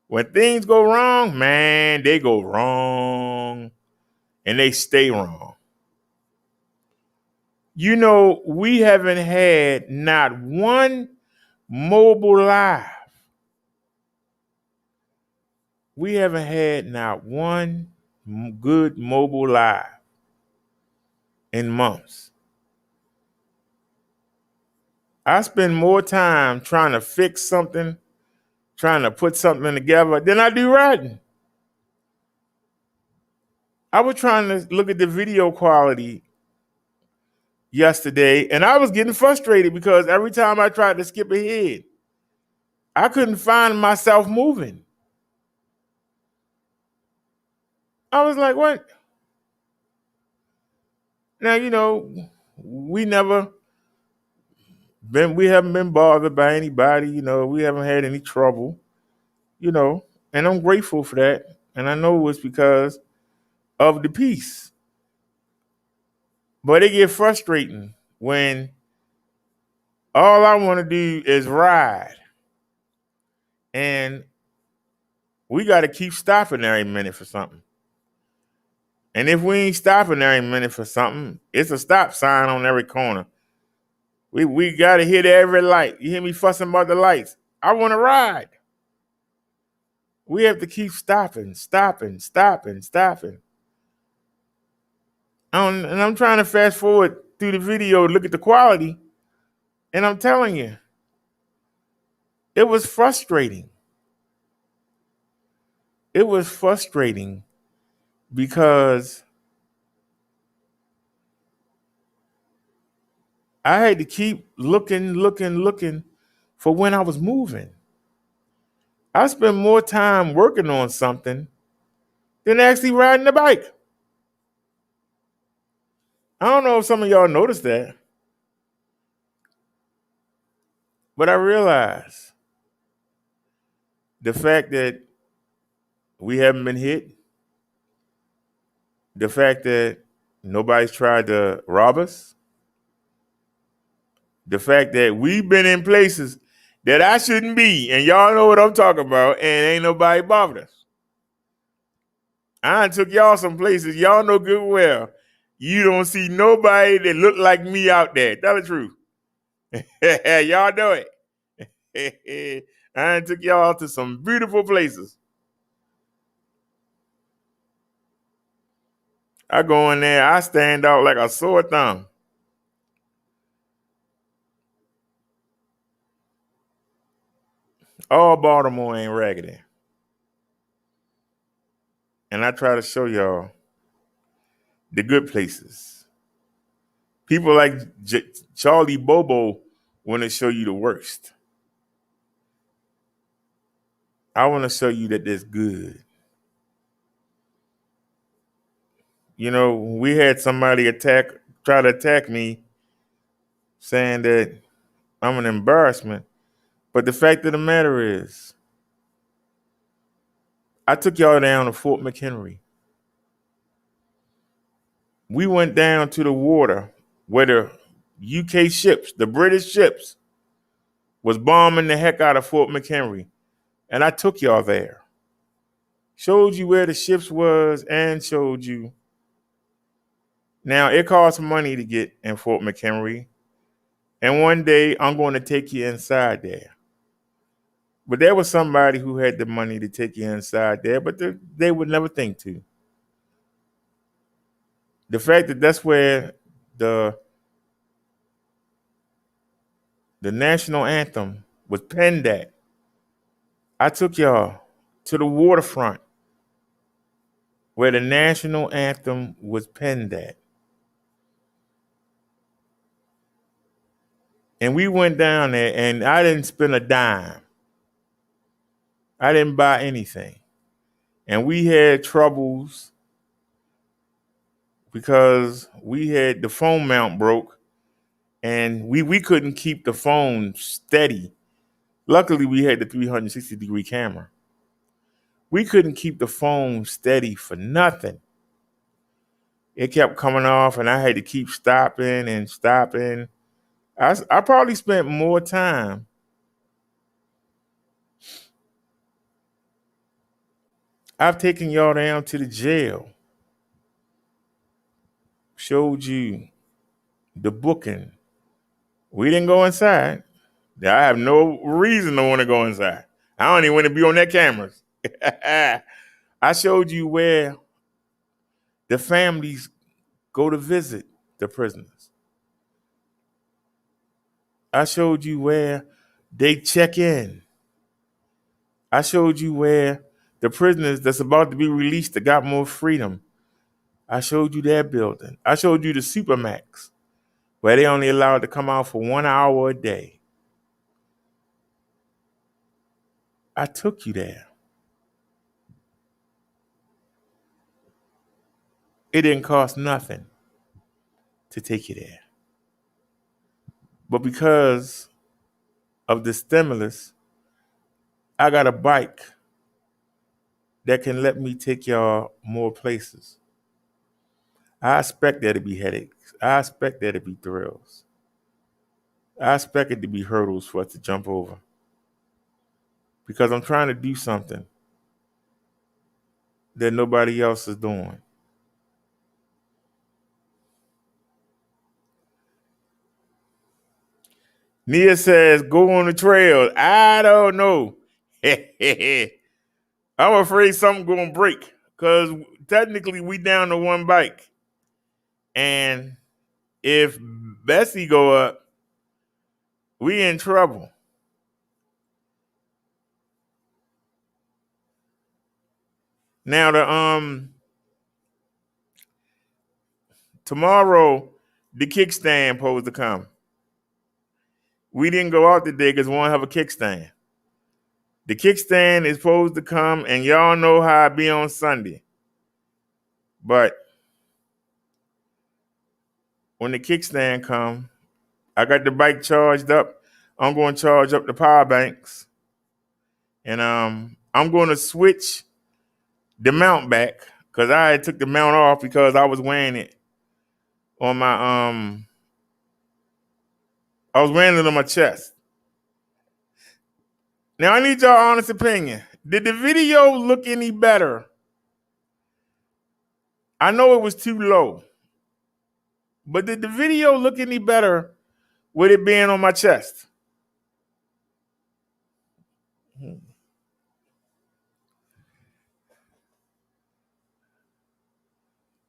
when things go wrong, man, they go wrong and they stay wrong. You know, we haven't had not one mobile live. We haven't had not one good mobile live in months. I spend more time trying to fix something, trying to put something together than I do writing. I was trying to look at the video quality yesterday, and I was getting frustrated because every time I tried to skip ahead, I couldn't find myself moving. I was like, what? Now, you know, we haven't been bothered by anybody, you know, we haven't had any trouble, you know, and I'm grateful for that. And I know it's because of the peace. But it gets frustrating when all I want to do is ride. And we got to keep stopping every minute for something. And if we ain't stopping every minute for something, it's a stop sign on every corner. We got to hit every light. You hear me fussing about the lights? I want to ride. We have to keep stopping. And I'm trying to fast forward through the video, look at the quality, and I'm telling you, it was frustrating. It was frustrating because I had to keep looking for when I was moving. I spent more time working on something than actually riding the bike. I don't know if some of y'all noticed that, but I realized the fact that we haven't been hit, the fact that nobody's tried to rob us, the fact that we've been in places that I shouldn't be, and y'all know what I'm talking about, and ain't nobody bothered us. I took y'all some places y'all know good well. You don't see nobody that look like me out there. Tell the truth. Y'all know it. I took y'all to some beautiful places. I go in there, I stand out like a sore thumb. All Baltimore ain't raggedy. And I try to show y'all the good places. People like Charlie Bobo want to show you the worst. I want to show you that there's good. You know, we had somebody try to attack me, saying that I'm an embarrassment. But the fact of the matter is, I took y'all down to Fort McHenry. We went down to the water where the UK ships, the British ships, was bombing the heck out of Fort McHenry. And I took y'all there. Showed you where the ships was and showed you. Now, it costs money to get in Fort McHenry. And one day, I'm going to take you inside there. But there was somebody who had the money to take you inside there, but they would never think to. The fact that that's where the national anthem was penned at. I took y'all to the waterfront where the national anthem was penned at. And we went down there and I didn't spend a dime. I didn't buy anything. And we had troubles because we had the phone mount broke and we couldn't keep the phone steady. Luckily, we had the 360-degree camera. We couldn't keep the phone steady for nothing. It kept coming off and I had to keep stopping. I probably spent more time I've taken y'all down to the jail, showed you the booking. We didn't go inside. I have no reason to want to go inside. I don't even want to be on that cameras. I showed you where the families go to visit the prisoners. I showed you where they check in. I showed you where the prisoners that's about to be released that got more freedom. I showed you that building. I showed you the Supermax, where they only allowed to come out for 1 hour a day. I took you there. It didn't cost nothing to take you there. But because of the stimulus, I got a bike that can let me take y'all more places. I expect there to be headaches. I expect there to be thrills. I expect it to be hurdles for us to jump over. Because I'm trying to do something that nobody else is doing. Nia says, go on the trail. I don't know. I'm afraid something gonna break because technically we down to one bike, and if Bessie go up, we in trouble. Now tomorrow the kickstand supposed to come. We didn't go out today because we won't have a kickstand. The kickstand is supposed to come, and y'all know how I be on Sunday. But when the kickstand come, I got the bike charged up. I'm going to charge up the power banks, and I'm going to switch the mount back because I took the mount off because I was wearing it on my I was wearing it on my chest. Now I need y'all honest opinion. Did the video look any better? I know it was too low, but did the video look any better with it being on my chest?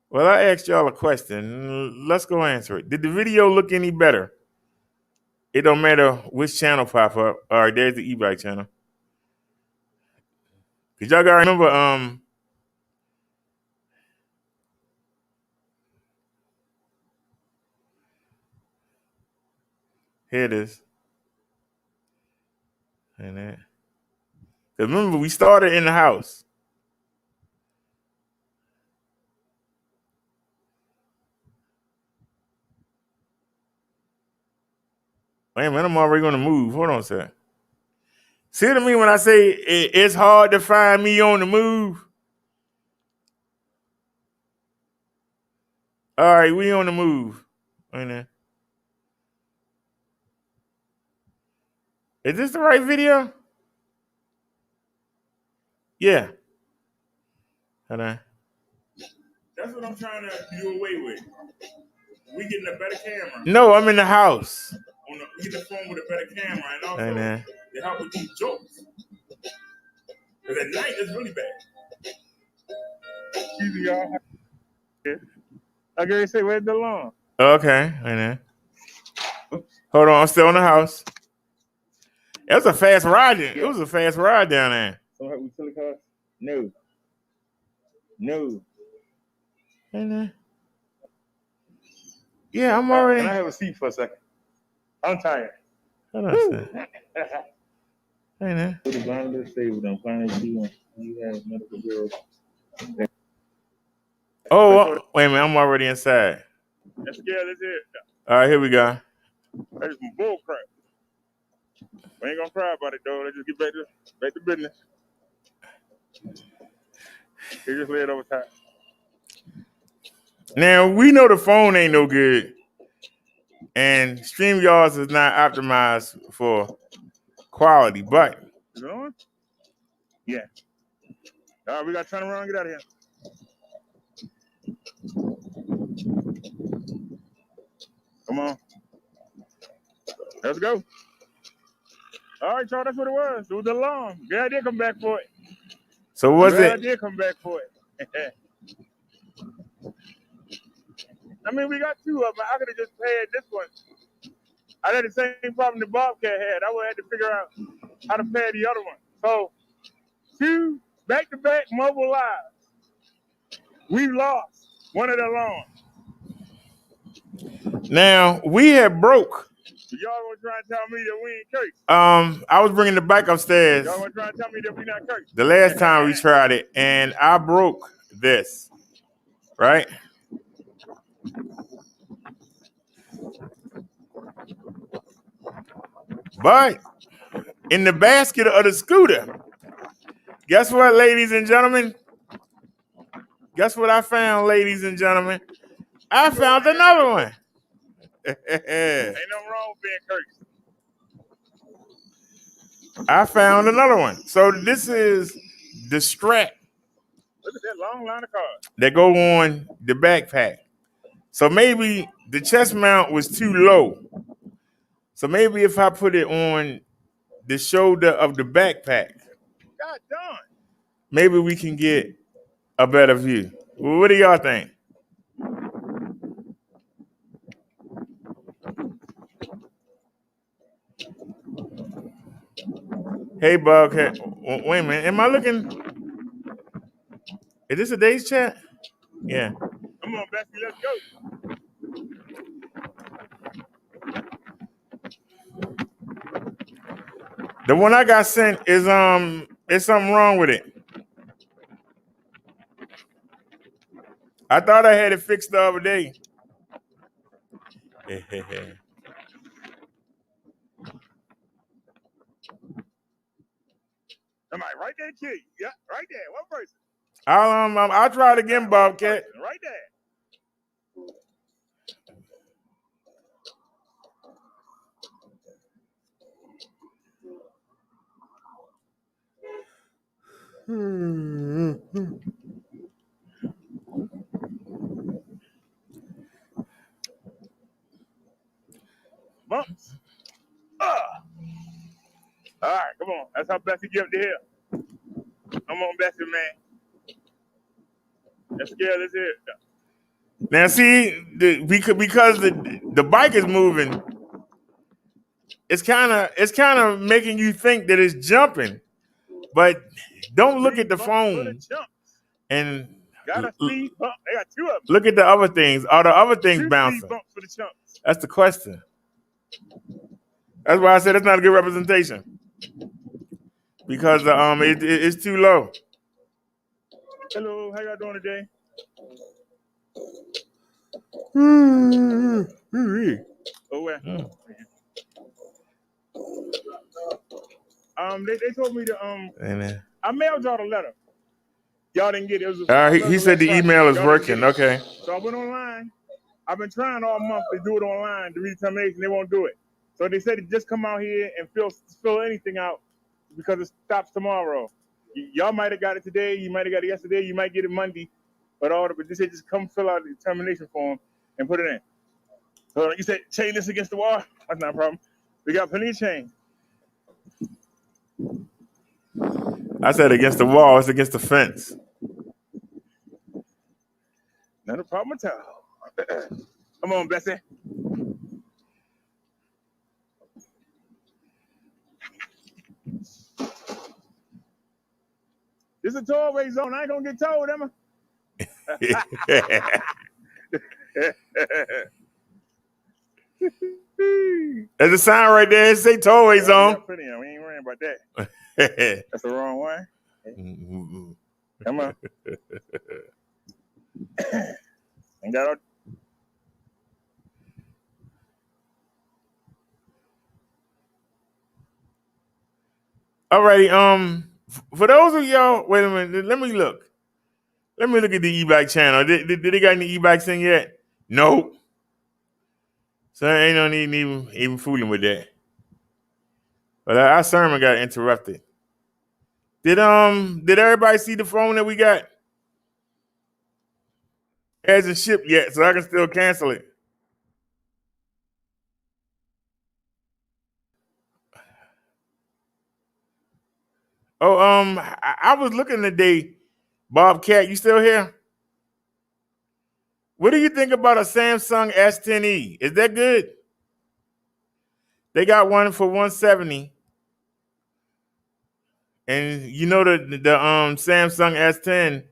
Well, I asked y'all a question. Let's go answer it. Did the video look any better? It don't matter which channel pop up. All right, there's the e-bike channel. Cause y'all gotta remember, here it is. And that. Cause remember, we started in the house. Wait a minute, I'm already gonna move. Hold on a second. See what I mean when I say it's hard to find me on the move? All right, we on the move. Right now. Is this the right video? Yeah. Hold on. That's what I'm trying to do away with. We getting a better camera. No, I'm in the house. We get the phone with a better camera and also to help with these jokes. Because at night it's really bad. Excuse me, y'all. I gotta say, where's the lawn? Okay, right now. Hold on, I'm still in the house. It was a fast ride. It was a fast ride down there. So have we fill the car? No. Right there. Yeah, I'm already. Can I have a seat for a second? I'm tired. Hold on a second. Right there. The blinded stable, I'm finding you have medical bureau. Oh, wait a minute, I'm already inside. That's scared, that's it. All right, here we go. That's some bull crap. We ain't gonna cry about it though. Let's just get back to business. They just lay it over top. Now we know the phone ain't no good, and StreamYards is not optimized for quality. But is it on? Yeah. All right, we gotta turn around and get out of here. Come on. Let's go. All right, y'all, that's what it was. It was the alarm. Yeah, I did come back for it. So was it? I did come back for it. I mean, we got two of them. I could have just paid this one. I had the same problem the Bobcat had. I would have had to figure out how to pay the other one. So, two back-to-back mobile lives. We lost one of the alarms. Now we had broke. So y'all gonna try and tell me that we ain't cursed? I was bringing the bike upstairs. Y'all gonna try and tell me that we not cursed? The last time we tried it, and I broke this, right? But in the basket of the scooter, guess what, ladies and gentlemen? Guess what I found, ladies and gentlemen? I found another one. Ain't nothing wrong with being cursed. I found another one. So this is the strap. Look at that long line of cars that go on the backpack. So maybe the chest mount was too low. So maybe if I put it on the shoulder of the backpack. God darn. maybe we can get a better view. Well, what do y'all think? Hey, Bob. Wait a minute. Am I looking? Is this a day's chat? Yeah. Come on, Bessie, let's go. The one I got sent is there's something wrong with it. I thought I had it fixed the other day. Somebody right there, kid. Yeah, right there. One person. I'll try it again, Bobcat. Right there. Bumps. All right, come on. That's how Bessie get up to here. Come on, Bessie, man. Let's scale this here. Now, see, because the bike is moving, it's kind of making you think that it's jumping, but don't look at the phone and got a speed bump. They got two of them. Look at the other things. Are the other things bouncing? Speed bumps for the chumps. That's the question. That's why I said it's not a good representation because it's too low. Hello, how y'all doing today? Oh, where? They told me to I mailed y'all the letter. Y'all didn't get it. He said the email is working. Okay. So I went online. I've been trying all month to do it online, the redetermination. They won't do it. So they said to just come out here and fill anything out because it stops tomorrow. Y'all might have got it today. You might have got it yesterday. You might get it Monday. But they said just come fill out the determination form and put it in. So you said chain this against the wall. That's not a problem. We got plenty of chain. I said against the wall. It's against the fence. Not a problem at all. Come on, Bessie. This is a tollway zone. I ain't gonna get told, am I? There's a sign right there. It say tollway zone. We ain't worrying about that. That's the wrong one. Come on. Ain't got Alrighty. For those of y'all, wait a minute. Let me look. Let me look at the e-bike channel. Did they got any e-bikes in yet? Nope. So I ain't no need even fooling with that. But our sermon got interrupted. Did everybody see the phone that we got? It hasn't shipped yet, so I can still cancel it. Oh, I was looking today. Bobcat, you still here? What do you think about a Samsung S10e? Is that good? They got one for $170. And you know the Samsung S10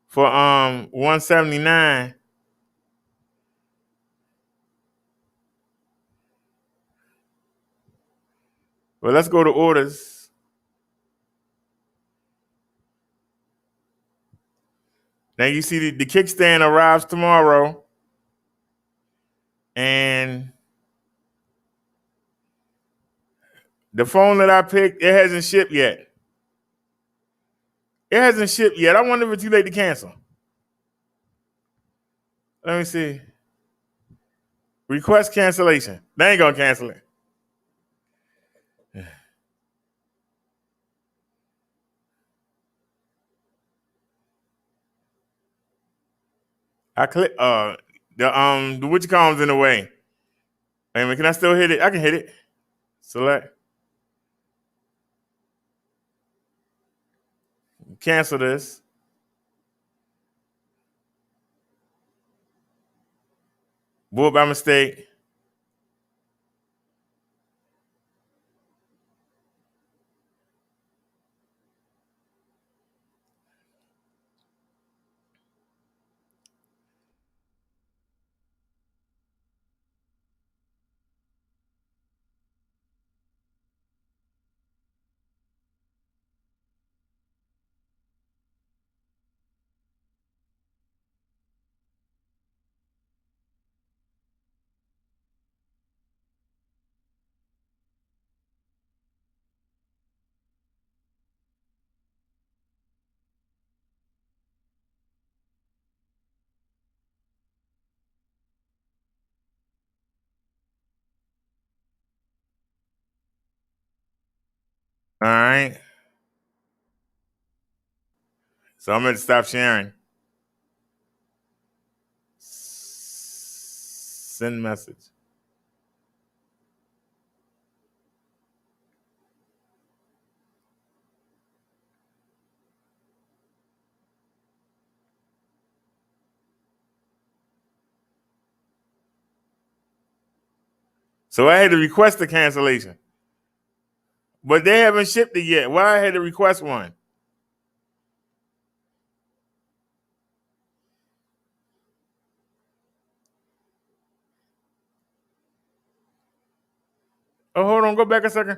for $179. Well, let's go to orders. Now you see the kickstand arrives tomorrow. And the phone that I picked, it hasn't shipped yet. It hasn't shipped yet. I wonder if it's too late to cancel. Let me see. Request cancellation. They ain't gonna cancel it. I click the which column's in the way. Wait a minute, can I still hit it? I can hit it. Select. cancel this. Boy, by mistake. All right. So I'm going to stop sharing. Send message. So I had to request a cancellation. But they haven't shipped it yet. Why I had to request one? Oh, hold on. Go back a second.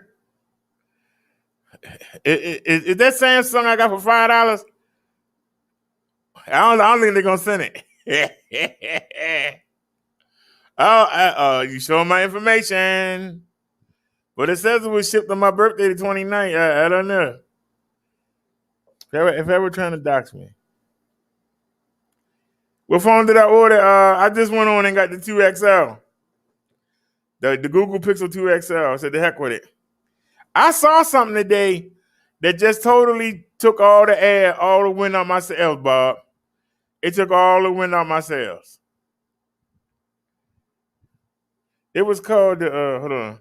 Is that Samsung I got for $5? I don't think they're going to send it. You showing my information. But it says it was shipped on my birthday, the 29th. I don't know. If ever trying to dox me. What phone did I order? I just went on and got the 2XL. The Google Pixel 2XL. I said, the heck with it. I saw something today that just totally took all the air, all the wind out my sails, Bob. It took all the wind out my sails. It was called the, hold on.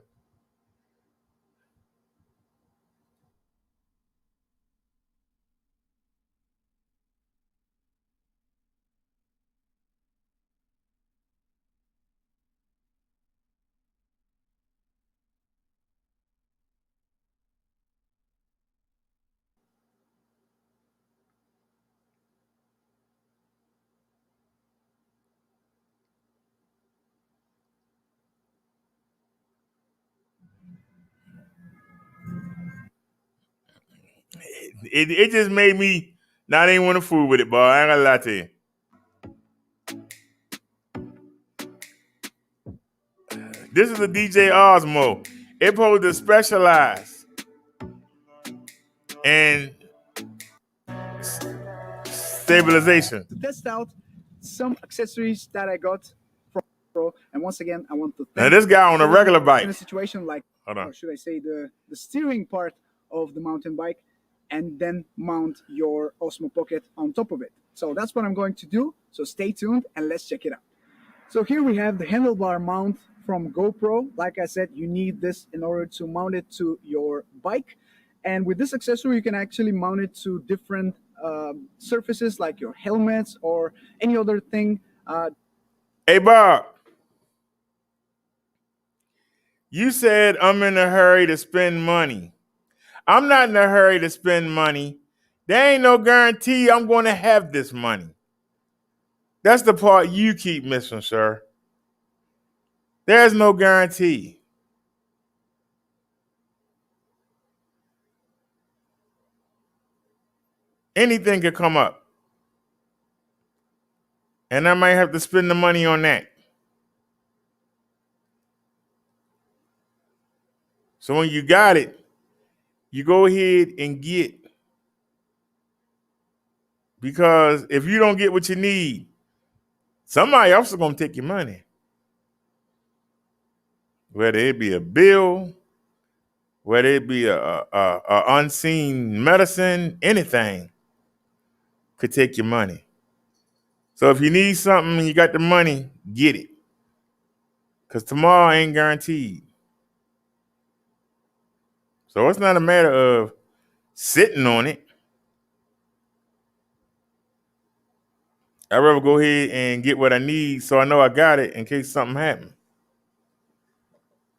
It just made me not even want to fool with it, boy. I ain't gonna lie to you. This is a DJ Osmo. It's supposed to specialize in stabilization. To test out some accessories that I got from Pro, and once again, I want to Now thank this guy on a regular in a bike. situation like, Hold on. or should I say, the steering part of the mountain bike, and then mount your Osmo Pocket on top of it. So that's what I'm going to do. So stay tuned and let's check it out. So here we have the handlebar mount from GoPro. Like I said, you need this in order to mount it to your bike. And with this accessory, you can actually mount it to different surfaces like your helmets or any other thing. Hey, Bob. You said I'm in a hurry to spend money. I'm not in a hurry to spend money. There ain't no guarantee I'm going to have this money. That's the part you keep missing, sir. There's no guarantee. Anything could come up. And I might have to spend the money on that. So when you got it, you go ahead and get. Because if you don't get what you need, somebody else is going to take your money. Whether it be a bill, whether it be a unseen medicine, anything could take your money. So if you need something and you got the money, get it. Because tomorrow ain't guaranteed. So it's not a matter of sitting on it. I'd rather go ahead and get what I need so I know I got it in case something happens.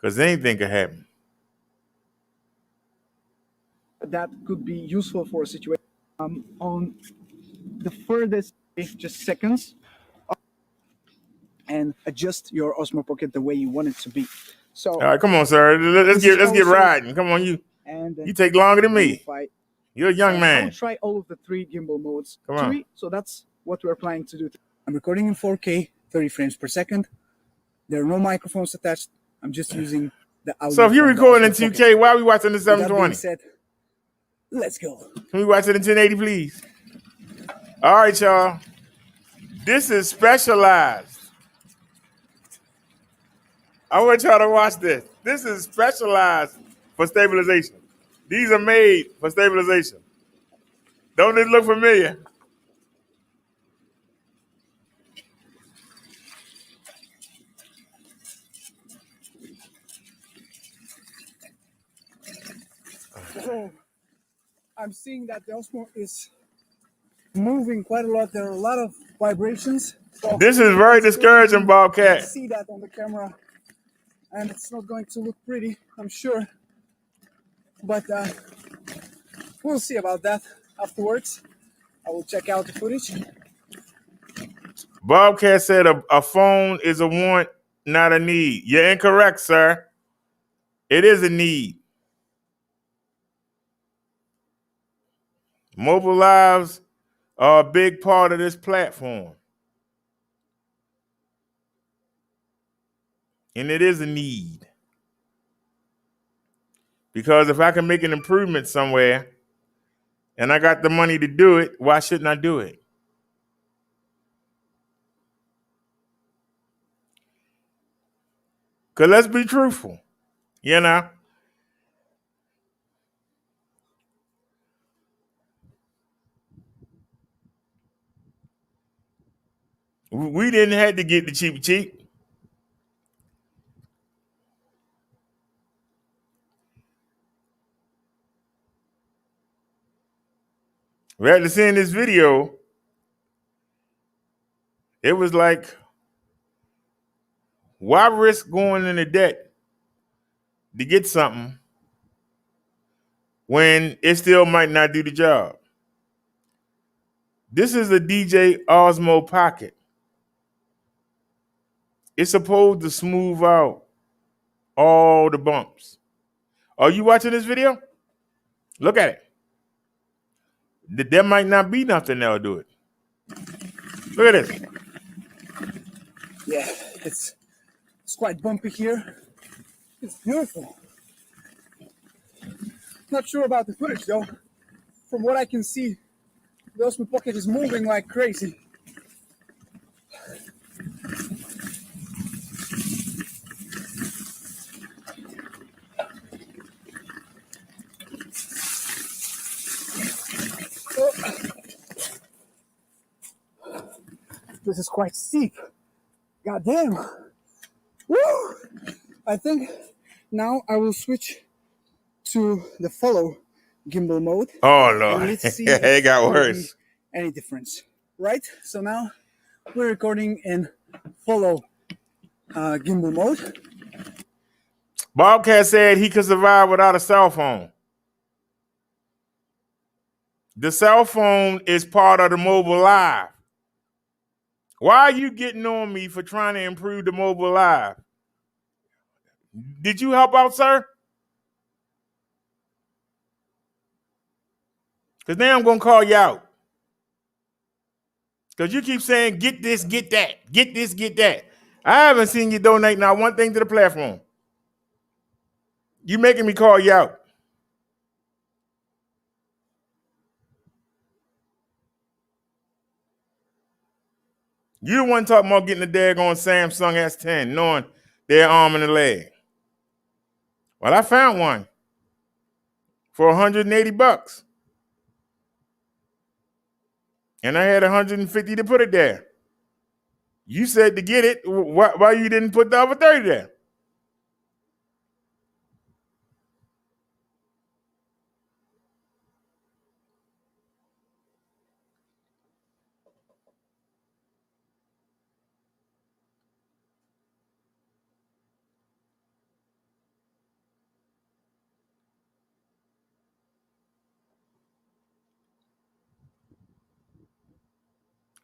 Because anything could happen. That could be useful for a situation. On the furthest, just seconds, and adjust your Osmo Pocket the way you want it to be. So, all right, come on, sir. Let's get riding. Come on, you take longer than me. You're a young man. I will try all of the 3 gimbal modes. Come on. So that's what we're planning to do. I'm recording in 4K, 30 frames per second. There are no microphones attached. I'm just using the audio. So if you're recording in 2K, why are we watching the 720? That being said, let's go. Can we watch it in 1080, please? All right, y'all. This is Specialized. I want y'all to watch this. This is Specialized for stabilization. These are made for stabilization. Don't this look familiar? So, I'm seeing that the Osmo is moving quite a lot. There are a lot of vibrations. So this is very discouraging, Bobcat. I see that on the camera, and it's not going to look pretty, I'm sure. But we'll see about that afterwards. I will check out the footage. Bobcat said a phone is a want, not a need. You're incorrect, sir. It is a need. Mobile lives are a big part of this platform. And it is a need. Because if I can make an improvement somewhere and I got the money to do it, why shouldn't I do it? Because let's be truthful, you know. We didn't have to get the cheap. After seeing this video, it was like, why risk going into debt to get something when it still might not do the job? This is a DJ Osmo Pocket. It's supposed to smooth out all the bumps. Are you watching this video? Look at it. There might not be nothing that'll do it. Look at this. Yeah, it's quite bumpy here. It's beautiful. Not sure about the footage though. From what I can see, the Osmo Pocket is moving like crazy. This is quite steep. God damn. Woo! I think now I will switch to the follow gimbal mode. Oh Lord. And let's see it got worse. Any difference. Right? So now we're recording in follow gimbal mode. Bobcat said he could survive without a cell phone. The cell phone is part of the mobile live. Why are you getting on me for trying to improve the mobile live? Did you help out, sir? Because now I'm going to call you out. Because you keep saying, get this, get that. Get this, get that. I haven't seen you donate not one thing to the platform. You making me call you out. You the one talking about getting the daggone Samsung S10, knowing their arm and a leg. Well, I found one for $180. And I had $150 to put it there. You said to get it. Why you didn't put the other 30 there?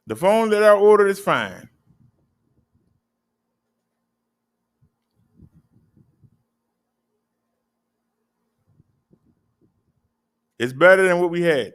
The phone that I ordered is fine. It's better than what we had.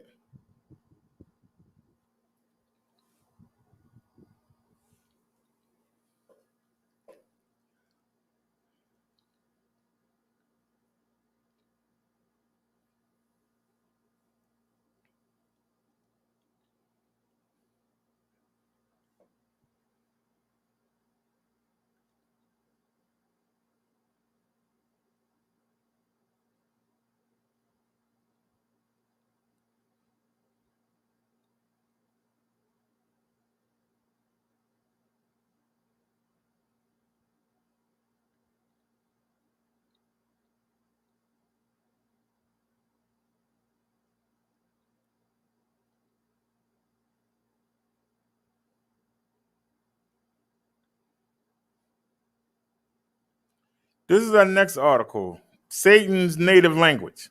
This is our next article. Satan's native language.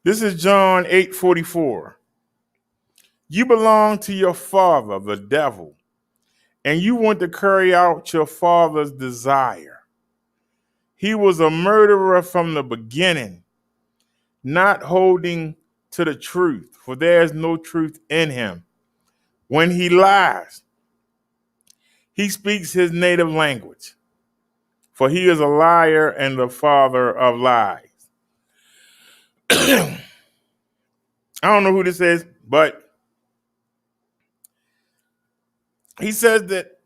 This is John 8:44. You belong to your father, the devil, and you want to carry out your father's desire. He was a murderer from the beginning, not holding to the truth, for there is no truth in him. When he lies, he speaks his native language, for he is a liar and the father of lies. I don't know who this is, but he says that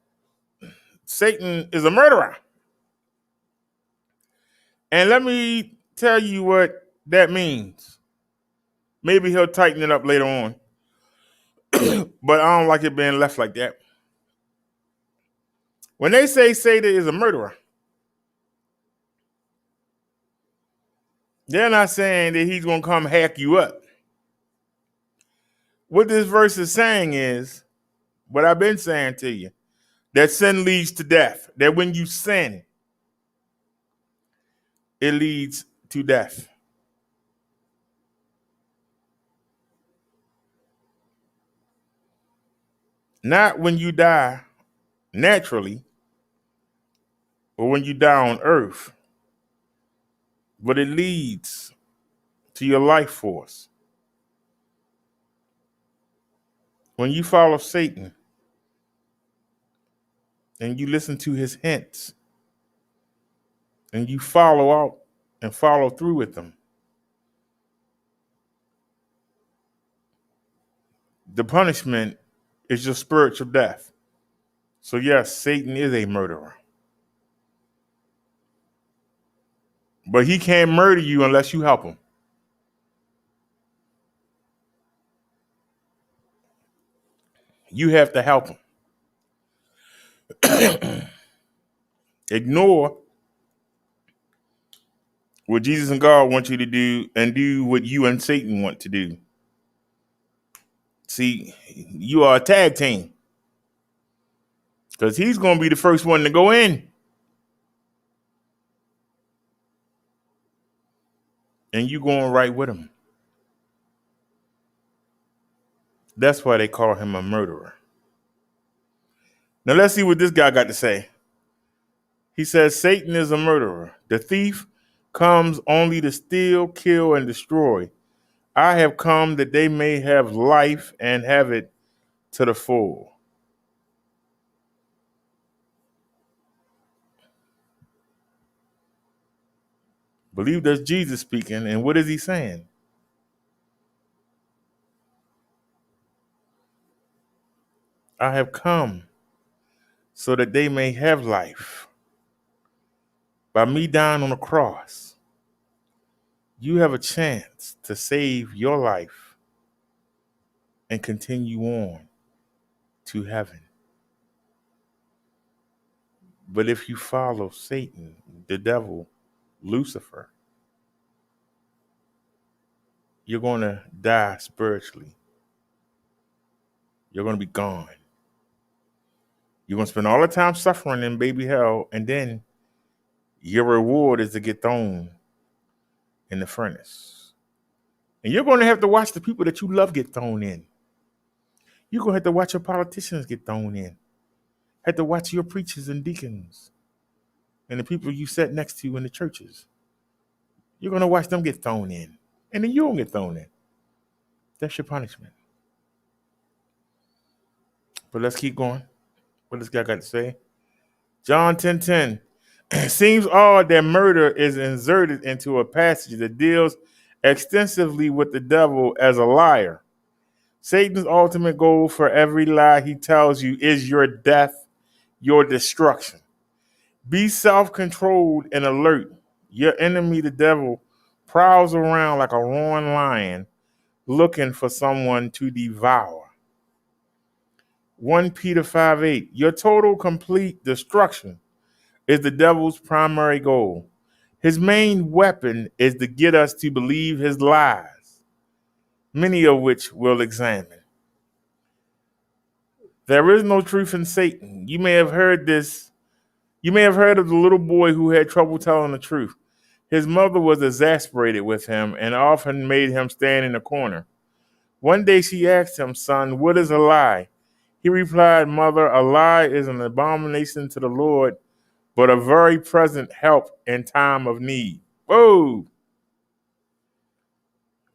Satan is a murderer. And let me tell you what that means. Maybe he'll tighten it up later on. But I don't like it being left like that. When they say Satan is a murderer, they're not saying that he's going to come hack you up. What this verse is saying is, what I've been saying to you, that sin leads to death. That when you sin, it leads to death. Not when you die naturally or when you die on earth, but it leads to your life force. When you follow Satan and you listen to his hints and you follow out and follow through with them, the punishment is your spiritual death. So yes, Satan is a murderer. But he can't murder you unless you help him. You have to help him. Ignore what Jesus and God want you to do and do what you and Satan want to do. See, you are a tag team. Because he's going to be the first one to go in. And you going right with him. That's why they call him a murderer. Now let's see what this guy got to say. He says, Satan is a murderer. The thief comes only to steal, kill, and destroy. I have come that they may have life and have it to the full. Believe that's Jesus speaking. And what is he saying? I have come so that they may have life. By me dying on the cross, you have a chance to save your life and continue on to heaven. But if you follow Satan, the devil, Lucifer, you're going to die spiritually. You're going to be gone. You're going to spend all the time suffering in baby hell, and then your reward is to get thrown in the furnace. And you're going to have to watch the people that you love get thrown in. You're going to have to watch your politicians get thrown in. Have to watch your preachers and deacons and the people you sat next to in the churches. You're going to watch them get thrown in. And then you don't get thrown in. That's your punishment. But let's keep going. What this guy got to say? John 10:10. It seems odd that murder is inserted into a passage that deals extensively with the devil as a liar. Satan's ultimate goal for every lie he tells you is your death, your destruction. Be self-controlled and alert. Your enemy, the devil, prowls around like a roaring lion looking for someone to devour. 1 Peter 5:8. Your total, complete destruction is the devil's primary goal. His main weapon is to get us to believe his lies, many of which we'll examine. There is no truth in Satan. You may have heard this. You may have heard of the little boy who had trouble telling the truth. His mother was exasperated with him and often made him stand in a corner. One day she asked him, "Son, what is a lie?" He replied, "Mother, a lie is an abomination to the Lord, but a very present help in time of need." Whoa!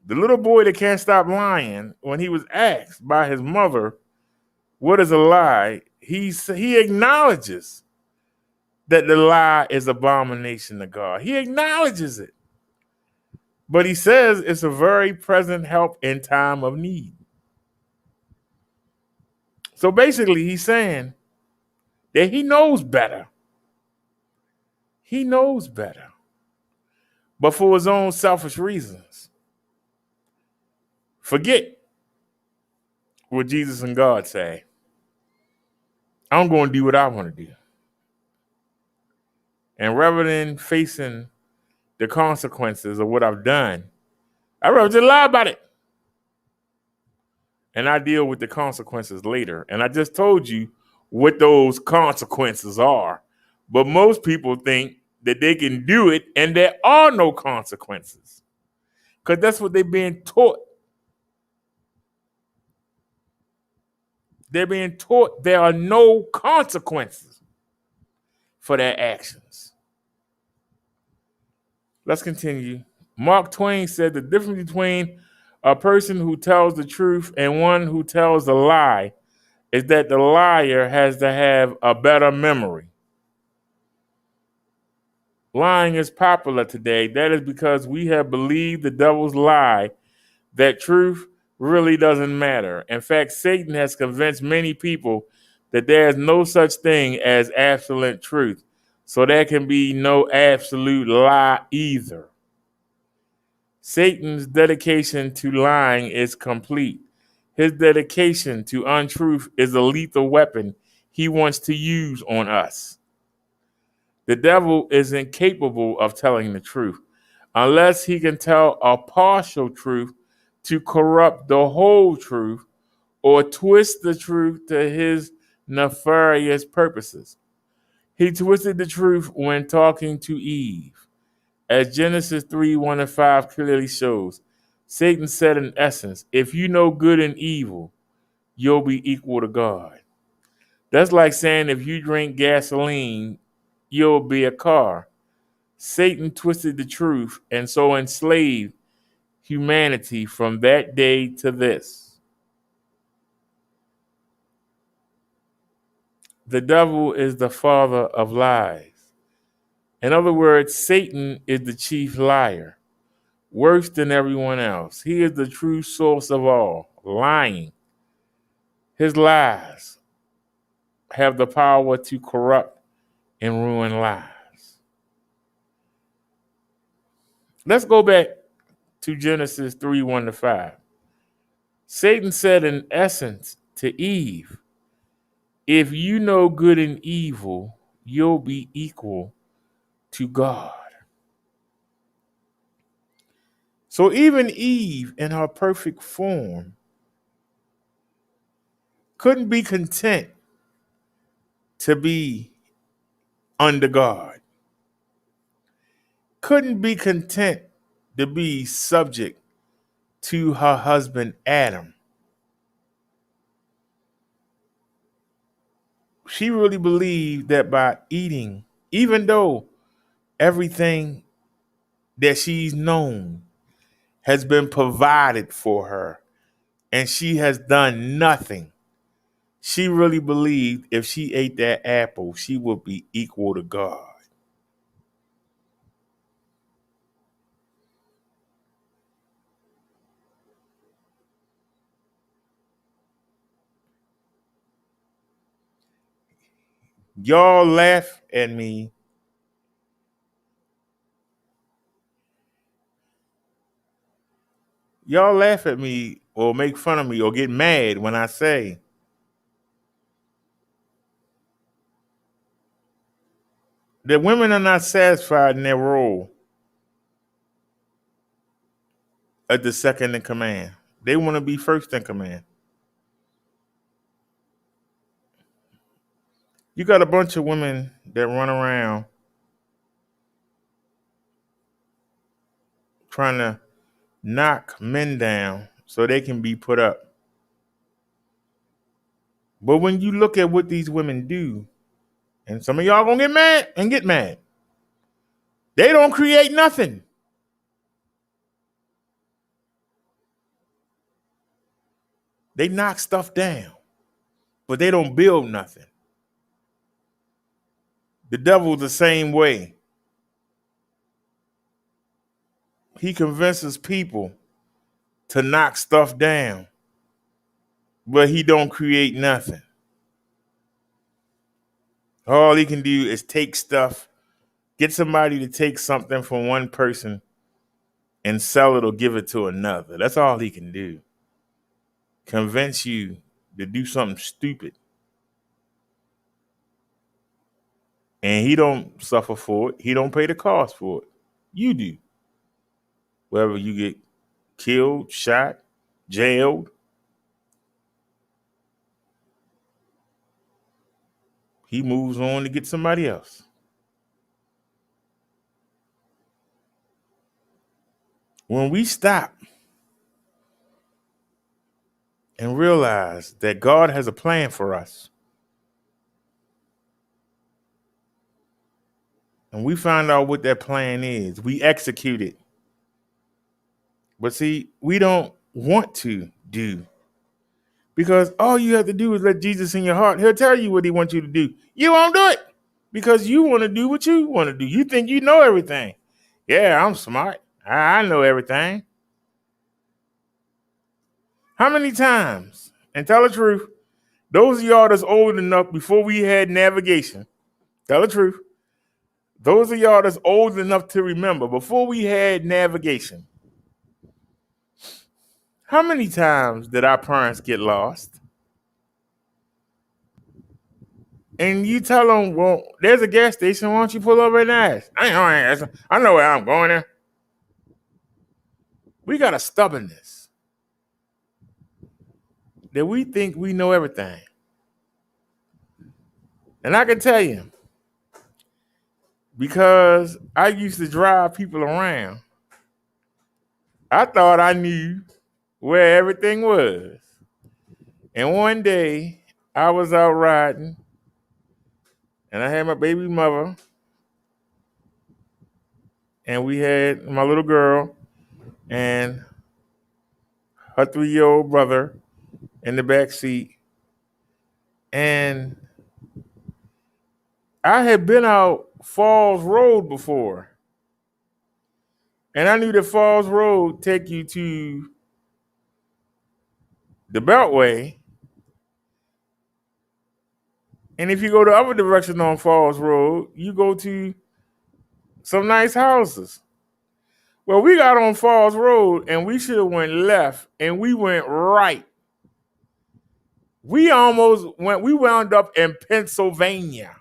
The little boy that can't stop lying, when he was asked by his mother, what is a lie, he acknowledges that the lie is abomination to God. He acknowledges it. But he says it's a very present help in time of need. So basically, he's saying that he knows better. He knows better. But for his own selfish reasons. Forget what Jesus and God say. I'm going to do what I want to do. And rather than facing the consequences of what I've done, I'd rather just lie about it. And I deal with the consequences later. And I just told you what those consequences are. But most people think that they can do it and there are no consequences. Because that's what they're being taught. They're being taught there are no consequences for their actions. Let's continue. Mark Twain said the difference between a person who tells the truth and one who tells a lie is that the liar has to have a better memory. Lying is popular today. That is because we have believed the devil's lie that truth really doesn't matter. In fact, Satan has convinced many people that there is no such thing as absolute truth. So there can be no absolute lie either. Satan's dedication to lying is complete. His dedication to untruth is a lethal weapon he wants to use on us. The devil is incapable of telling the truth unless he can tell a partial truth to corrupt the whole truth or twist the truth to his nefarious purposes. He twisted the truth when talking to Eve. As Genesis 3:1-5 clearly shows, Satan said in essence, if you know good and evil, you'll be equal to God. That's like saying if you drink gasoline, you'll be a car. Satan twisted the truth and so enslaved humanity from that day to this. The devil is the father of lies. In other words, Satan is the chief liar, worse than everyone else. He is the true source of all, lying. His lies have the power to corrupt and ruin lives. Let's go back to Genesis 3:1-5. Satan said in essence to Eve, if you know good and evil, you'll be equal to God. So even Eve in her perfect form couldn't be content to be under God. Couldn't be content to be subject to her husband Adam. She really believed that by eating, even though everything that she's known has been provided for her and she has done nothing, she really believed if she ate that apple, she would be equal to God. Y'all laugh at me. Y'all laugh at me or make fun of me or get mad when I say that women are not satisfied in their role as the second in command. They want to be first in command. You got a bunch of women that run around trying to knock men down so they can be put up. But when you look at what these women do, and some of y'all gonna get mad and get mad, they don't create nothing. They knock stuff down, but they don't build nothing. The devil's the same way. He convinces people to knock stuff down, but he don't create nothing. All he can do is take stuff, get somebody to take something from one person and sell it or give it to another. That's all he can do. Convince you to do something stupid. And he don't suffer for it. He don't pay the cost for it. You do. Whether you get killed, shot, jailed, he moves on to get somebody else. When we stop and realize that God has a plan for us, and we find out what that plan is, we execute it. But see, we don't want to do, because all you have to do is let Jesus in your heart. He'll tell you what he wants you to do. You won't do it because you want to do what you want to do. You think you know everything. Yeah, I'm smart. I know everything. How many times, and tell the truth, those of y'all that's old enough before we had navigation, tell the truth, those of y'all that's old enough to remember, before we had navigation, how many times did our parents get lost? And you tell them, well, there's a gas station. Why don't you pull over and ask? I know where I'm going there. We got a stubbornness that we think we know everything. And I can tell you, because I used to drive people around, I thought I knew where everything was. And one day, I was out riding, and I had my baby mother, and we had my little girl and her 3-year-old brother in the back seat. And I had been out Falls Road before. And I knew that Falls Road take you to the Beltway. And if you go the other direction on Falls Road, you go to some nice houses. Well, we got on Falls Road and we should have went left and we went right. We wound up in Pennsylvania.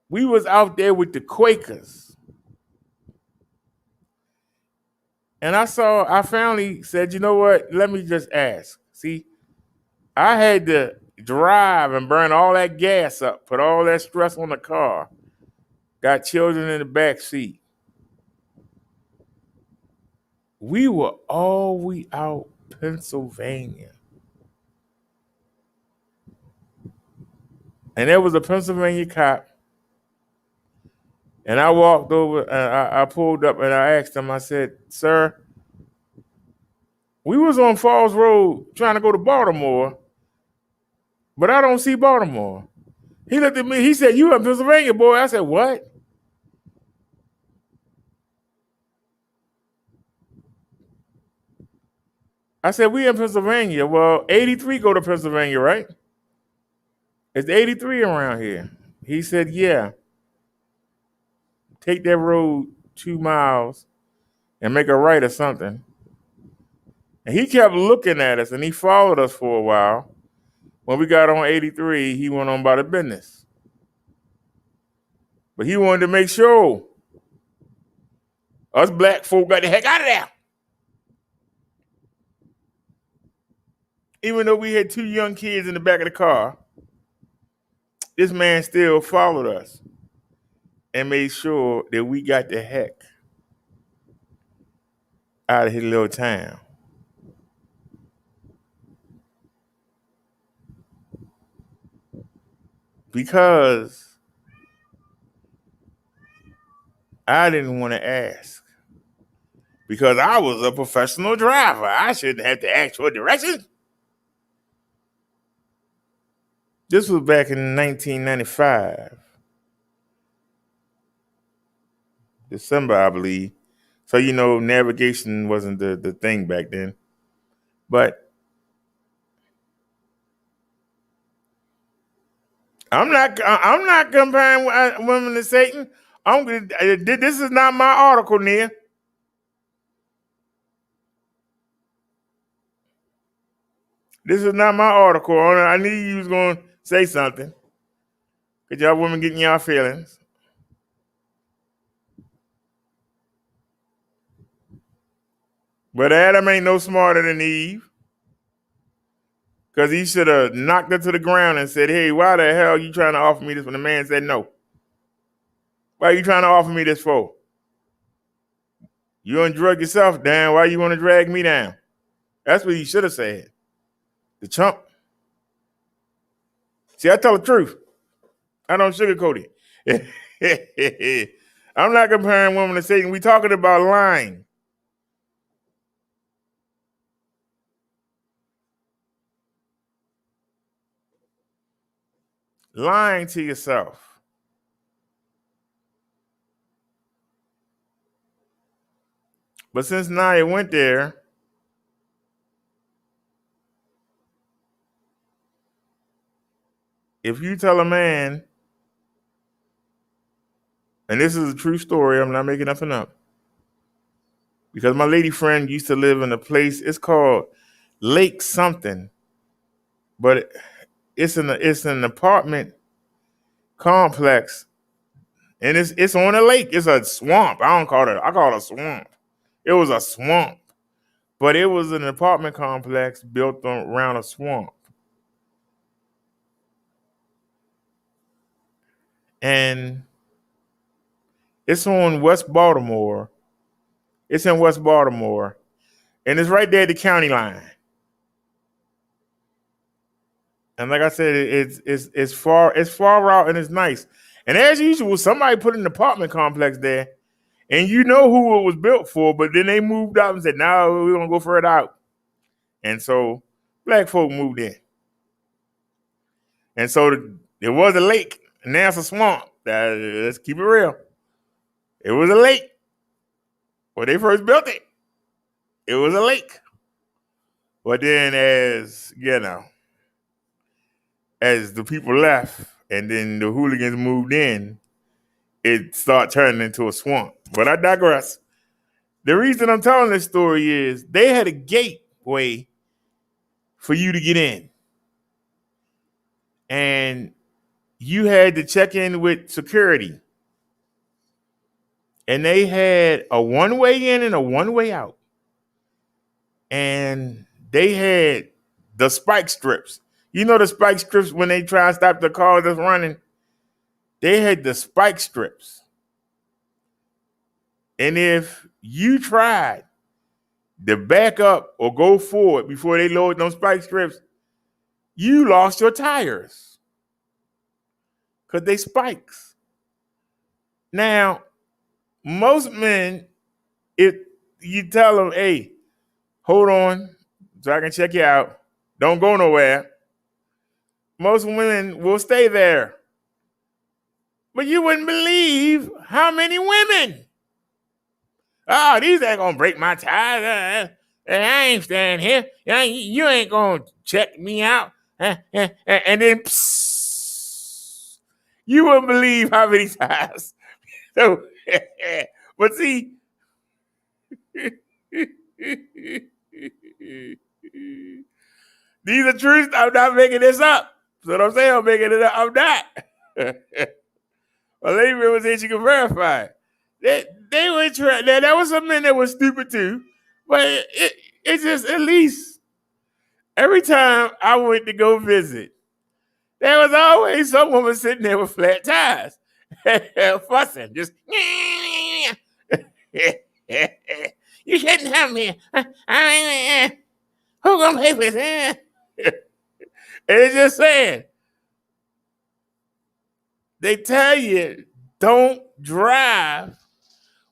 We was out there with the Quakers. And I finally said, you know what? Let me just ask. See, I had to drive and burn all that gas up, put all that stress on the car. Got children in the back seat. we were all we out Pennsylvania. And there was a Pennsylvania cop. And I walked over and I pulled up and I asked him, I said, sir, we was on Falls Road trying to go to Baltimore, but I don't see Baltimore. He looked at me, he said, you in Pennsylvania, boy. I said, what? I said, we in Pennsylvania. Well, 83 go to Pennsylvania, right? It's 83 around here. He said, yeah. Take that road 2 miles and make a right or something. And he kept looking at us and he followed us for a while. When we got on 83, he went on about his business. But he wanted to make sure us black folk got the heck out of there. Even though we had 2 young kids in the back of the car, this man still followed us and made sure that we got the heck out of his little town. Because I didn't want to ask. Because I was a professional driver. I shouldn't have to ask for directions. This was back in 1995. December, I believe. So, navigation wasn't the thing back then. But I'm not comparing women to Satan. This is not my article, Nia. This is not my article. I knew you was going to say something. Because y'all women getting y'all feelings. But Adam ain't no smarter than Eve. Because he should have knocked her to the ground and said, hey, why the hell are you trying to offer me this when the man said no? Why are you trying to offer me this for? You undrug yourself down. Why you want to drag me down? That's what he should have said. The chump. See, I tell the truth. I don't sugarcoat it. I'm not comparing women to Satan. We're talking about lying. Lying to yourself. But since Nia went there, if you tell a man, and this is a true story, I'm not making nothing up, because my lady friend used to live in a place, it's called Lake something, but it's an apartment complex, and it's on a lake. It's a swamp. I call it a swamp. It was a swamp, but it was an apartment complex built around a swamp. And it's on West Baltimore. It's in West Baltimore. And it's right there at the county line. And like I said, it's far out and it's nice. And as usual, somebody put an apartment complex there, and you know who it was built for, but then they moved out and said, no, we're gonna go further out. And so black folk moved in. And so there was a lake, and now it's a swamp. Let's keep it real. It was a lake. When they first built it, it was a lake. But then as the people left and then the hooligans moved in, it started turning into a swamp. But I digress. The reason I'm telling this story is they had a gateway for you to get in. And you had to check in with security. And they had a one-way in and a one-way out. And they had the spike strips. You know the spike strips when they try to stop the car that's running? They had the spike strips. And if you tried to back up or go forward before they load those spike strips, you lost your tires because they spikes. Now, most men, if you tell them, hey, hold on so I can check you out, don't go nowhere, most women will stay there. But you wouldn't believe how many women. Oh, these ain't gonna break my tires. I ain't staying here. You ain't gonna check me out. And then, psst, you wouldn't believe how many times. So, but see, these are truths. I'm not making this up. So what I'm saying, I'm making it up. I'm not. Well, lady was saying she could verify it. They were trying. Now, there was some men that were stupid too, but it just, at least every time I went to go visit, there was always some woman sitting there with flat tires, fussing, just. You shouldn't have me. Who gonna pay for this? And it's just saying. They tell you, don't drive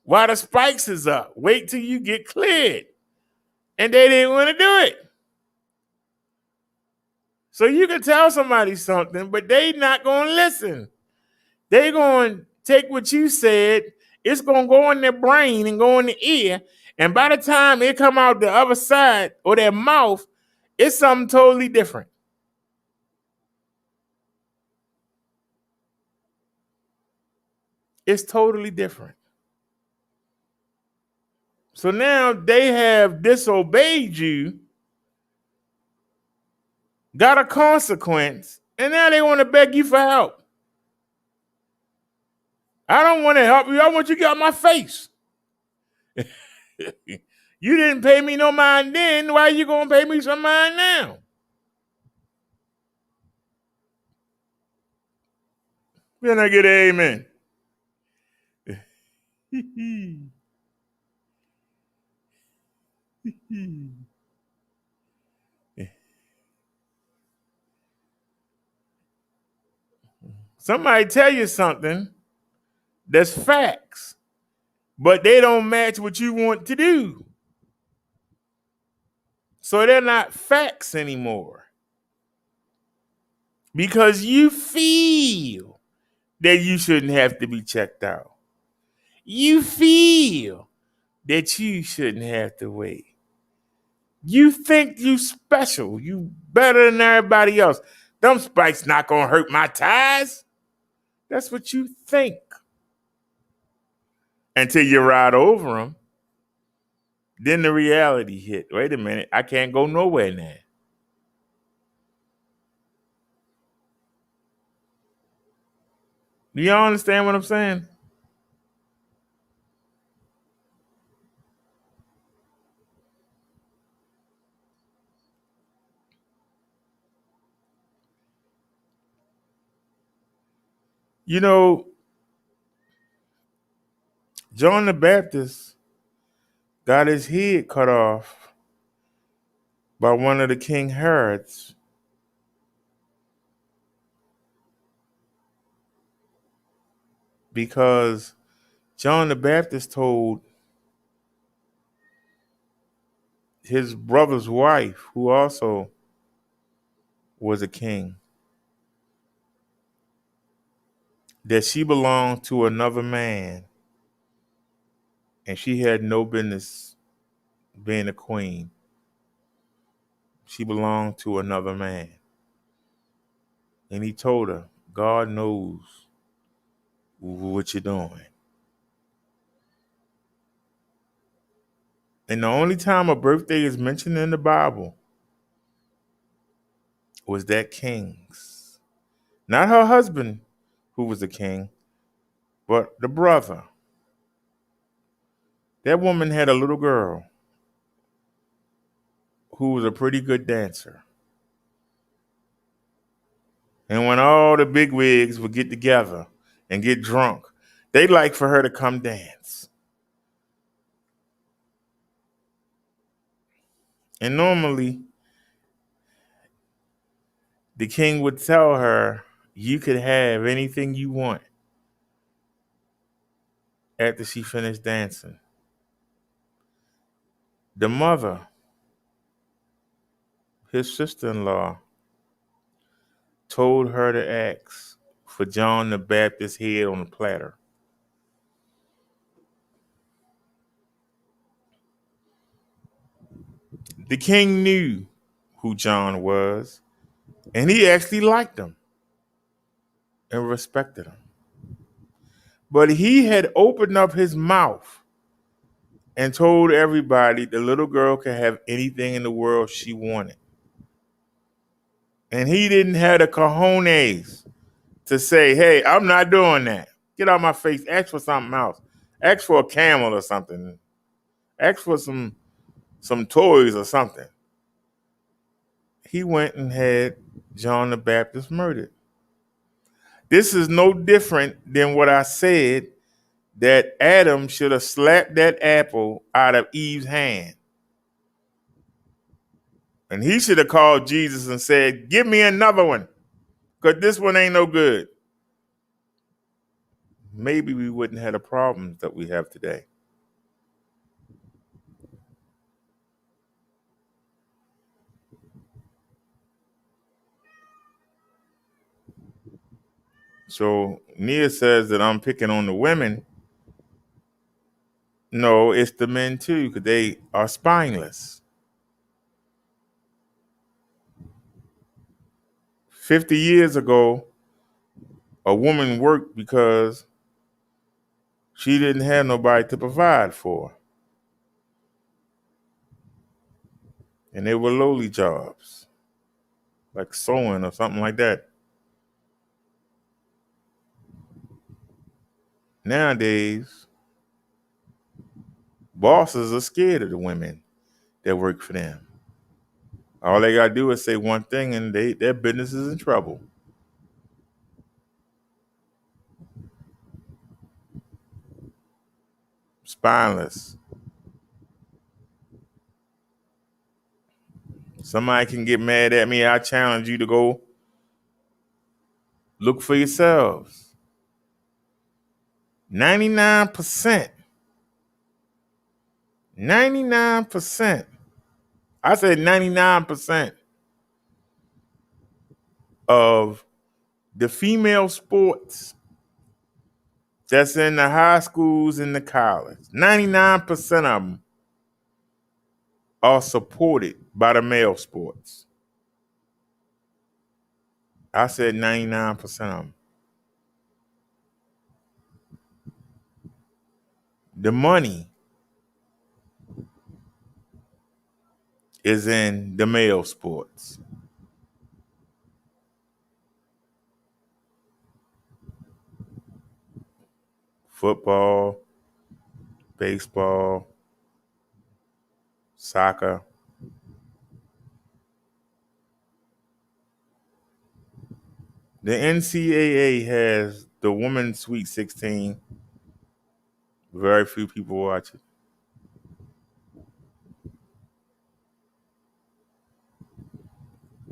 while the spikes is up. Wait till you get cleared. And they didn't want to do it. So you can tell somebody something, but they not going to listen. They going to take what you said, it's going to go in their brain and go in the ear, and by the time it come out the other side or their mouth, it's something totally different. It's totally different. So now they have disobeyed you, got a consequence, and now they want to beg you for help. I don't want to help you. I want you to get out my face. You didn't pay me no mind then. Why are you going to pay me some mind now? Then I get an amen. Somebody tell you something that's facts, but they don't match what you want to do. So they're not facts anymore. Because you feel that you shouldn't have to be checked out. You feel that you shouldn't have to wait. You think you special. You better than everybody else. Them spikes not gonna hurt my tires. That's what you think. Until you ride over them. Then the reality hit. Wait a minute. I can't go nowhere now. Do y'all understand what I'm saying? You know, John the Baptist got his head cut off by one of the King Herods because John the Baptist told his brother's wife, who also was a king, that she belonged to another man and she had no business being a queen. She belonged to another man. And he told her, God knows what you're doing. And the only time a birthday is mentioned in the Bible was that king's. Not her husband, who was a king, but the brother. That woman had a little girl who was a pretty good dancer. And when all the bigwigs would get together and get drunk, they'd like for her to come dance. And normally, the king would tell her, you could have anything you want after she finished dancing. The mother, his sister-in-law, told her to ask for John the Baptist's head on a platter. The king knew who John was, and he actually liked him and respected him. But he had opened up his mouth and told everybody the little girl could have anything in the world she wanted. And he didn't have the cojones to say, hey, I'm not doing that. Get out of my face. Ask for something else. Ask for a camel or something. Ask for some toys or something. He went and had John the Baptist murdered. This is no different than what I said, that Adam should have slapped that apple out of Eve's hand. And he should have called Jesus and said, give me another one, because this one ain't no good. Maybe we wouldn't have the problems that we have today. So Nia says that I'm picking on the women. No, it's the men too, because they are spineless. 50 years ago, a woman worked because she didn't have nobody to provide for. And they were lowly jobs, like sewing or something like that. Nowadays, bosses are scared of the women that work for them. All they got to do is say one thing and their business is in trouble. Spineless. Somebody can get mad at me. I challenge you to go look for yourselves. 99%. I said 99% of the female sports that's in the high schools and the college, 99% of them are supported by the male sports. I said 99% of them. The money is in the male sports. Football, baseball, soccer. The NCAA has the Women's Sweet 16. Very few people watch it.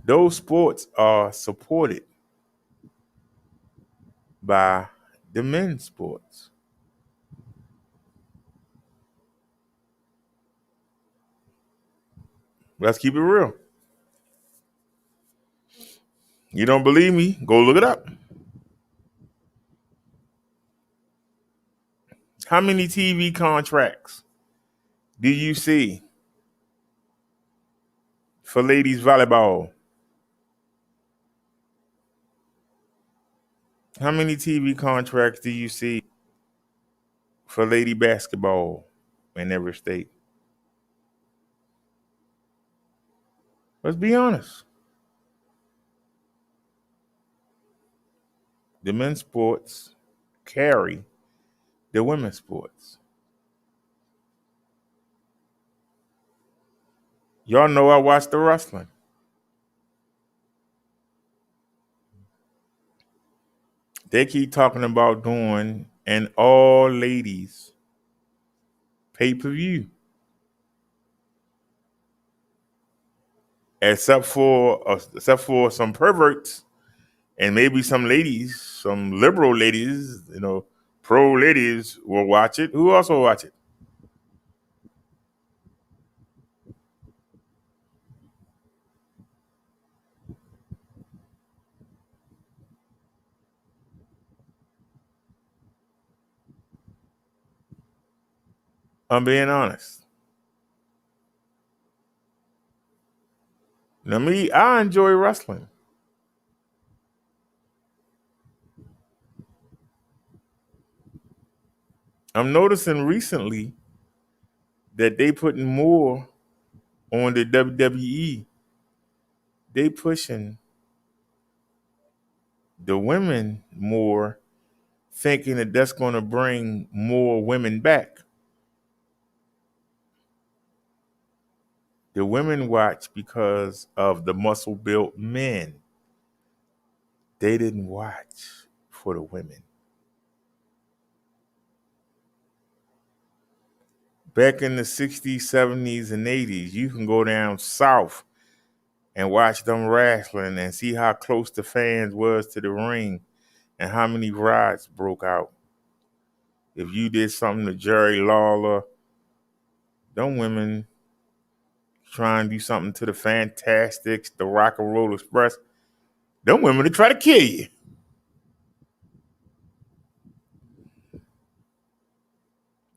Those sports are supported by the men's sports. Let's keep it real. You don't believe me? Go look it up. How many TV contracts do you see for ladies volleyball? How many TV contracts do you see for lady basketball in every state? Let's be honest. The men's sports carry the women's sports. Y'all know I watch the wrestling. They keep talking about doing an all ladies pay-per-view. except for some perverts and maybe some ladies, some liberal ladies, pro ladies will watch it. Who else will watch it? I'm being honest. Now, me, I enjoy wrestling. I'm noticing recently that they putting more on the WWE. They pushing the women more, thinking that that's going to bring more women back. The women watch because of the muscle-built men. They didn't watch for the women. Back in the 60s, 70s, and 80s, you can go down south and watch them wrestling and see how close the fans was to the ring and how many riots broke out. If you did something to Jerry Lawler, them women try and do something to the Fantastics, the Rock and Roll Express, them women to try to kill you.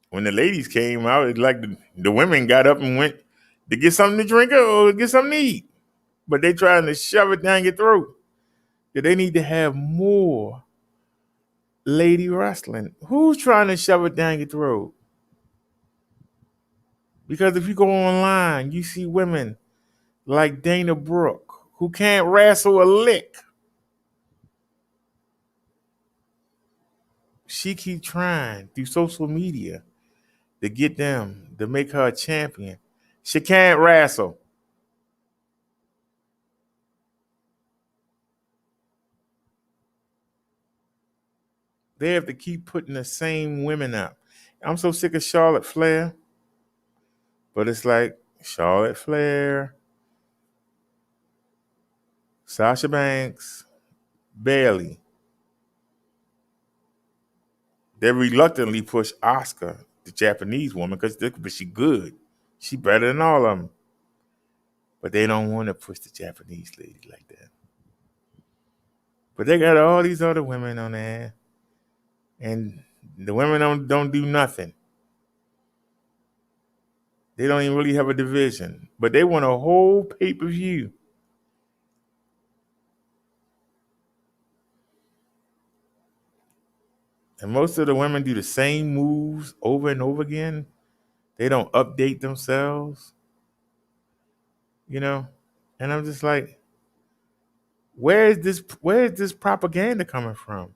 When the ladies came out, it's like the women got up and went to get something to drink or get something to eat. But they trying to shove it down your throat. That they need to have more lady wrestling. Who's trying to shove it down your throat? Because if you go online, you see women like Dana Brooke who can't wrestle a lick. She keep trying through social media to get them to make her a champion. She can't wrestle. They have to keep putting the same women up. I'm so sick of Charlotte Flair. But it's like Charlotte Flair, Sasha Banks, Bayley. They reluctantly push Asuka, the Japanese woman, because she good. She better than all of them. But they don't want to push the Japanese lady like that. But they got all these other women on there. And the women don't do nothing. They don't even really have a division. But they want a whole pay-per-view. And most of the women do the same moves over and over again. They don't update themselves. And I'm just like, where is this propaganda coming from?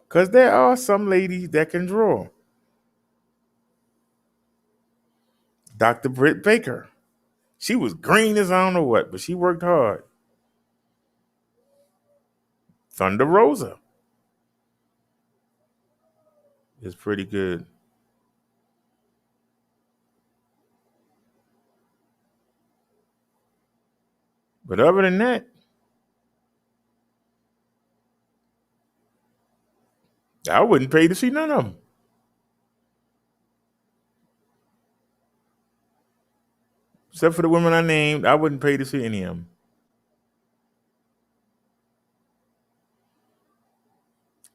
Because there are some ladies that can draw. Dr. Britt Baker. She was green as I don't know what, but she worked hard. Thunder Rosa is pretty good. But other than that, I wouldn't pay to see none of them. Except for the women I named, I wouldn't pay to see any of them.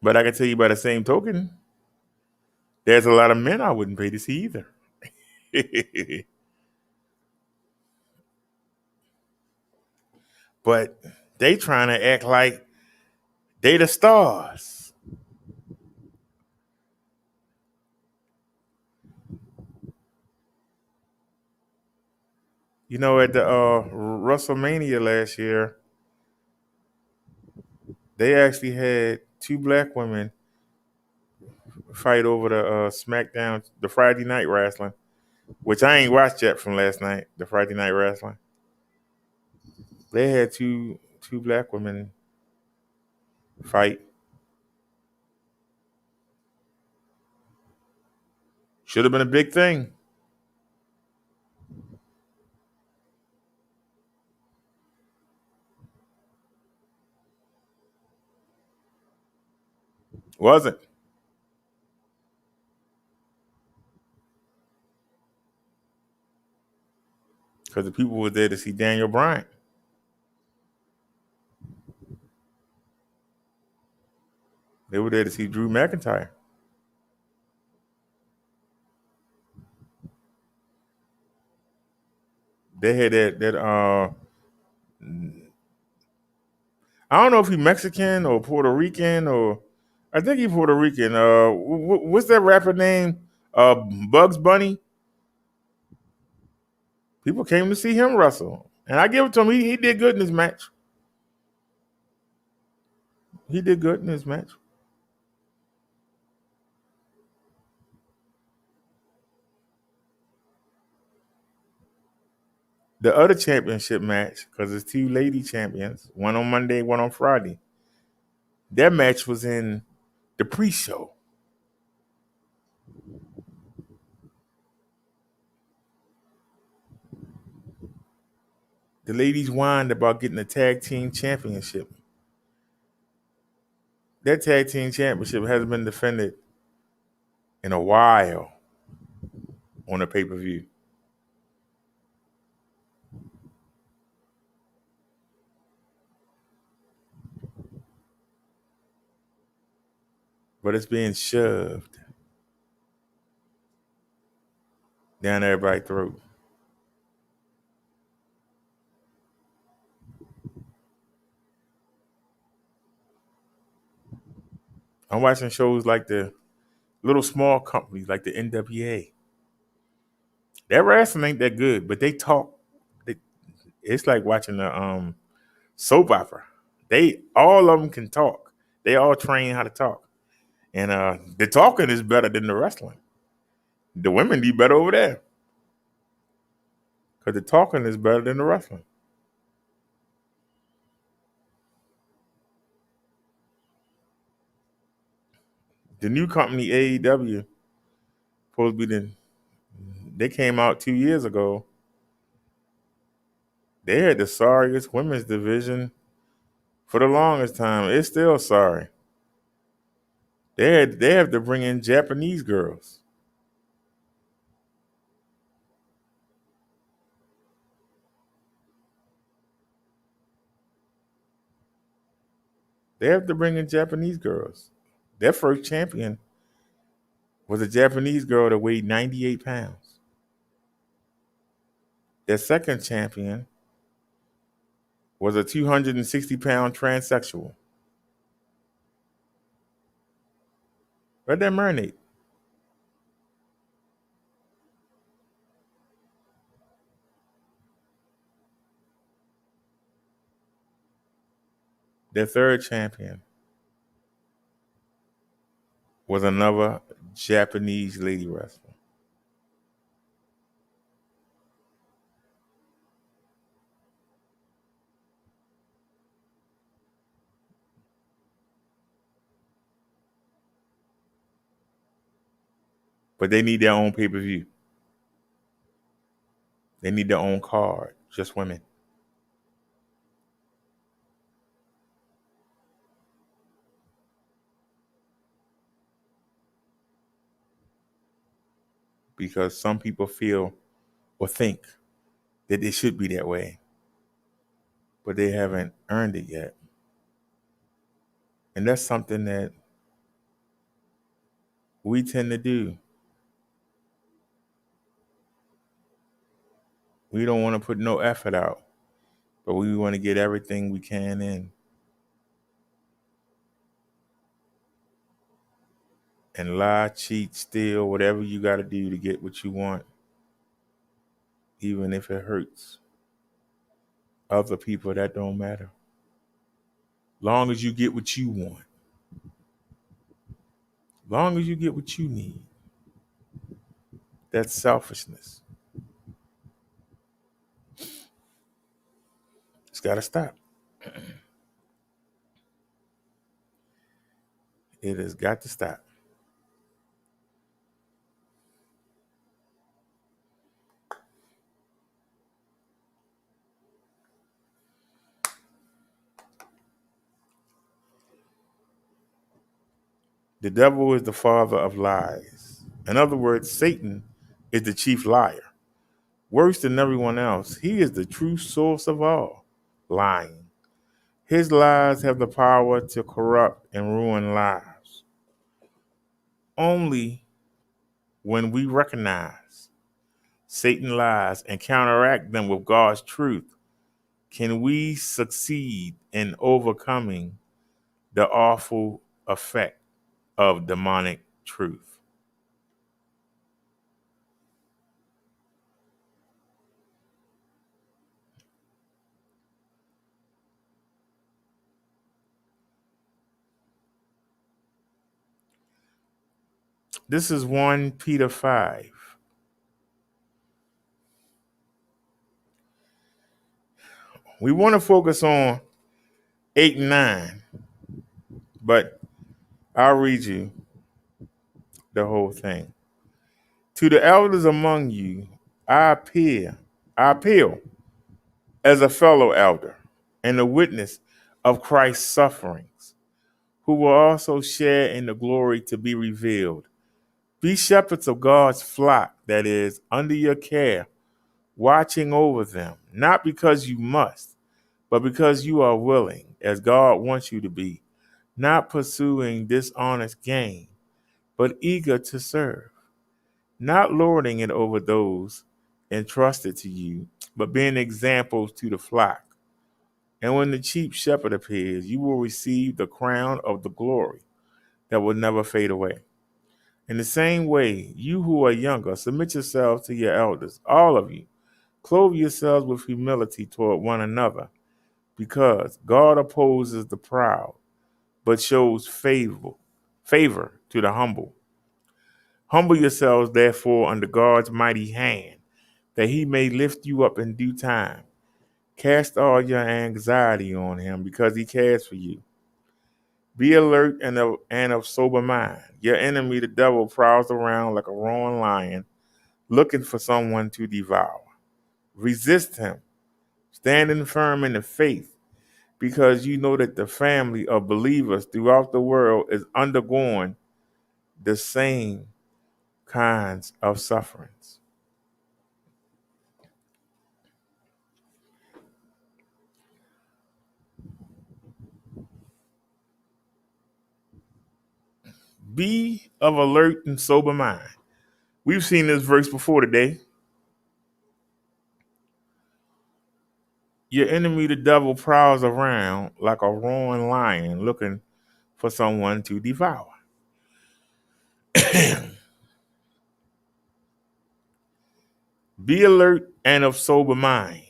But I can tell you by the same token, there's a lot of men I wouldn't pay to see either. But they trying to act like they the stars. At the WrestleMania last year, they actually had two black women fight over the SmackDown, the Friday Night Wrestling, which I ain't watched yet from last night, the Friday Night Wrestling. They had two black women fight. Should have been a big thing. Wasn't. Because the people were there to see Daniel Bryan. They were there to see Drew McIntyre. They had that I don't know if he's Mexican or Puerto Rican, or I think he's Puerto Rican. What's that rapper name? Bugs Bunny. People came to see him wrestle, and I give it to him. He did good in this match. He did good in this match. The other championship match, because it's two lady champions, one on Monday, one on Friday. That match was in the pre-show. The ladies whined about getting a tag team championship. That tag team championship hasn't been defended in a while on a pay-per-view. But it's being shoved down everybody's throat. I'm watching shows like the little small companies like the NWA. Their wrestling ain't that good, but they talk. It's like watching a soap opera. They all of them can talk. They all train how to talk, and the talking is better than the wrestling. The women do better over there because the talking is better than the wrestling. The new company AEW supposed to be they came out 2 years ago. They had the sorriest women's division for the longest time. It's still sorry. They have to bring in Japanese girls. They have to bring in Japanese girls. Their first champion was a Japanese girl that weighed 98 pounds. Their second champion was a 260-pound transsexual. Let that marinate. Their third champion was another Japanese lady wrestler. But they need their own pay-per-view. They need their own card. Just women. Because some people feel or think that it should be that way. But they haven't earned it yet. And that's something that we tend to do. We don't want to put no effort out, but we want to get everything we can in. And lie, cheat, steal, whatever you got to do to get what you want, even if it hurts other people, that don't matter. Long as you get what you want. Long as you get what you need. That's selfishness. It's got to stop. It has got to stop. The devil is the father of lies. In other words, Satan is the chief liar. Worse than everyone else, he is the true source of all lying. His lies have the power to corrupt and ruin lives. Only when we recognize Satan's lies and counteract them with God's truth can we succeed in overcoming the awful effect of demonic truth. This is 1 Peter 5. We want to focus on 8 and 9, but I'll read you the whole thing. To the elders among you, I appeal as a fellow elder and a witness of Christ's sufferings, who will also share in the glory to be revealed. Be shepherds of God's flock that is under your care, watching over them, not because you must, but because you are willing, as God wants you to be, not pursuing dishonest gain, but eager to serve, not lording it over those entrusted to you, but being examples to the flock. And when the chief shepherd appears, you will receive the crown of the glory that will never fade away. In the same way, you who are younger, submit yourselves to your elders, all of you. Clothe yourselves with humility toward one another, because God opposes the proud, but shows favor to the humble. Humble yourselves, therefore, under God's mighty hand, that he may lift you up in due time. Cast all your anxiety on him, because he cares for you. Be alert and of sober mind. Your enemy, the devil, prowls around like a roaring lion, looking for someone to devour. Resist him, standing firm in the faith, because you know that the family of believers throughout the world is undergoing the same kinds of sufferings. Be of alert and sober mind. We've seen this verse before today. Your enemy, the devil, prowls around like a roaring lion looking for someone to devour. Be alert and of sober mind.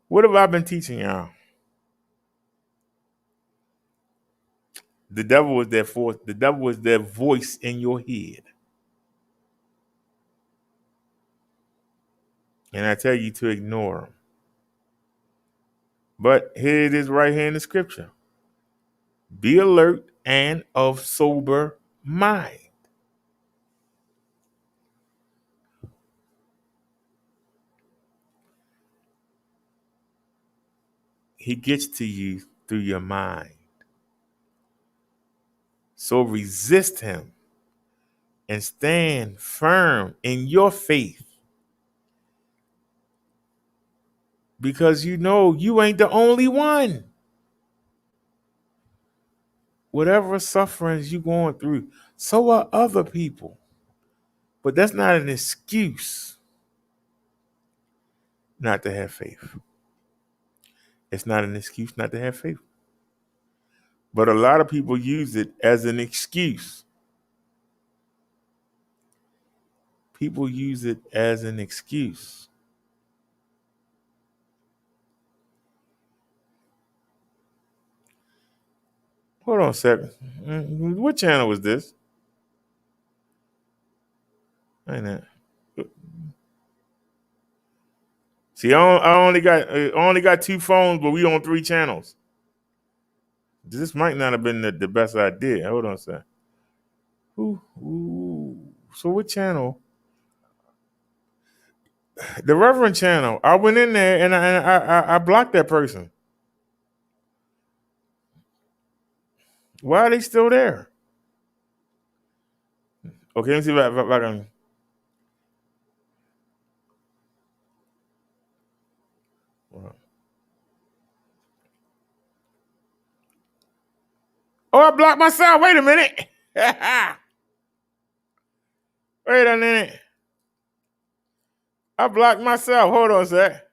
What have I been teaching y'all? The devil is their voice in your head. And I tell you to ignore him. But here it is right here in the scripture. Be alert and of sober mind. He gets to you through your mind. So resist him and stand firm in your faith, because you know you ain't the only one. Whatever sufferings you're going through, so are other people. But that's not an excuse not to have faith. It's not an excuse not to have faith. But a lot of people use it as an excuse. People use it as an excuse. Hold on a second. What channel was this? Ain't that? See, I only got 2 phones, but we on 3 channels. This might not have been the best idea. Hold on a second. Ooh. So what channel? The Reverend channel. I went in there and I blocked that person. Why are they still there? Okay, let me see if I can. Oh, I blocked myself. Wait a minute. Wait a minute. I blocked myself. Hold on a sec.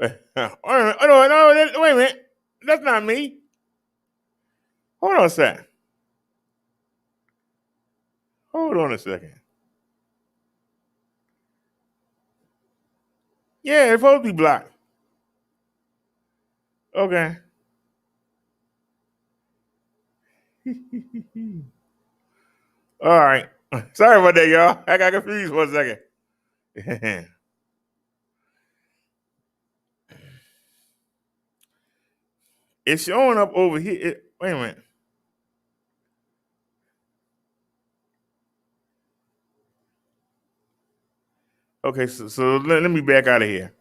Wait a minute. That's not me. Hold on a sec. Hold on a second. Yeah, it's supposed to be blocked. Okay. All right. Sorry about that, y'all. I got confused for a second. It's showing up over here. Wait a minute. Okay, so let me back out of here.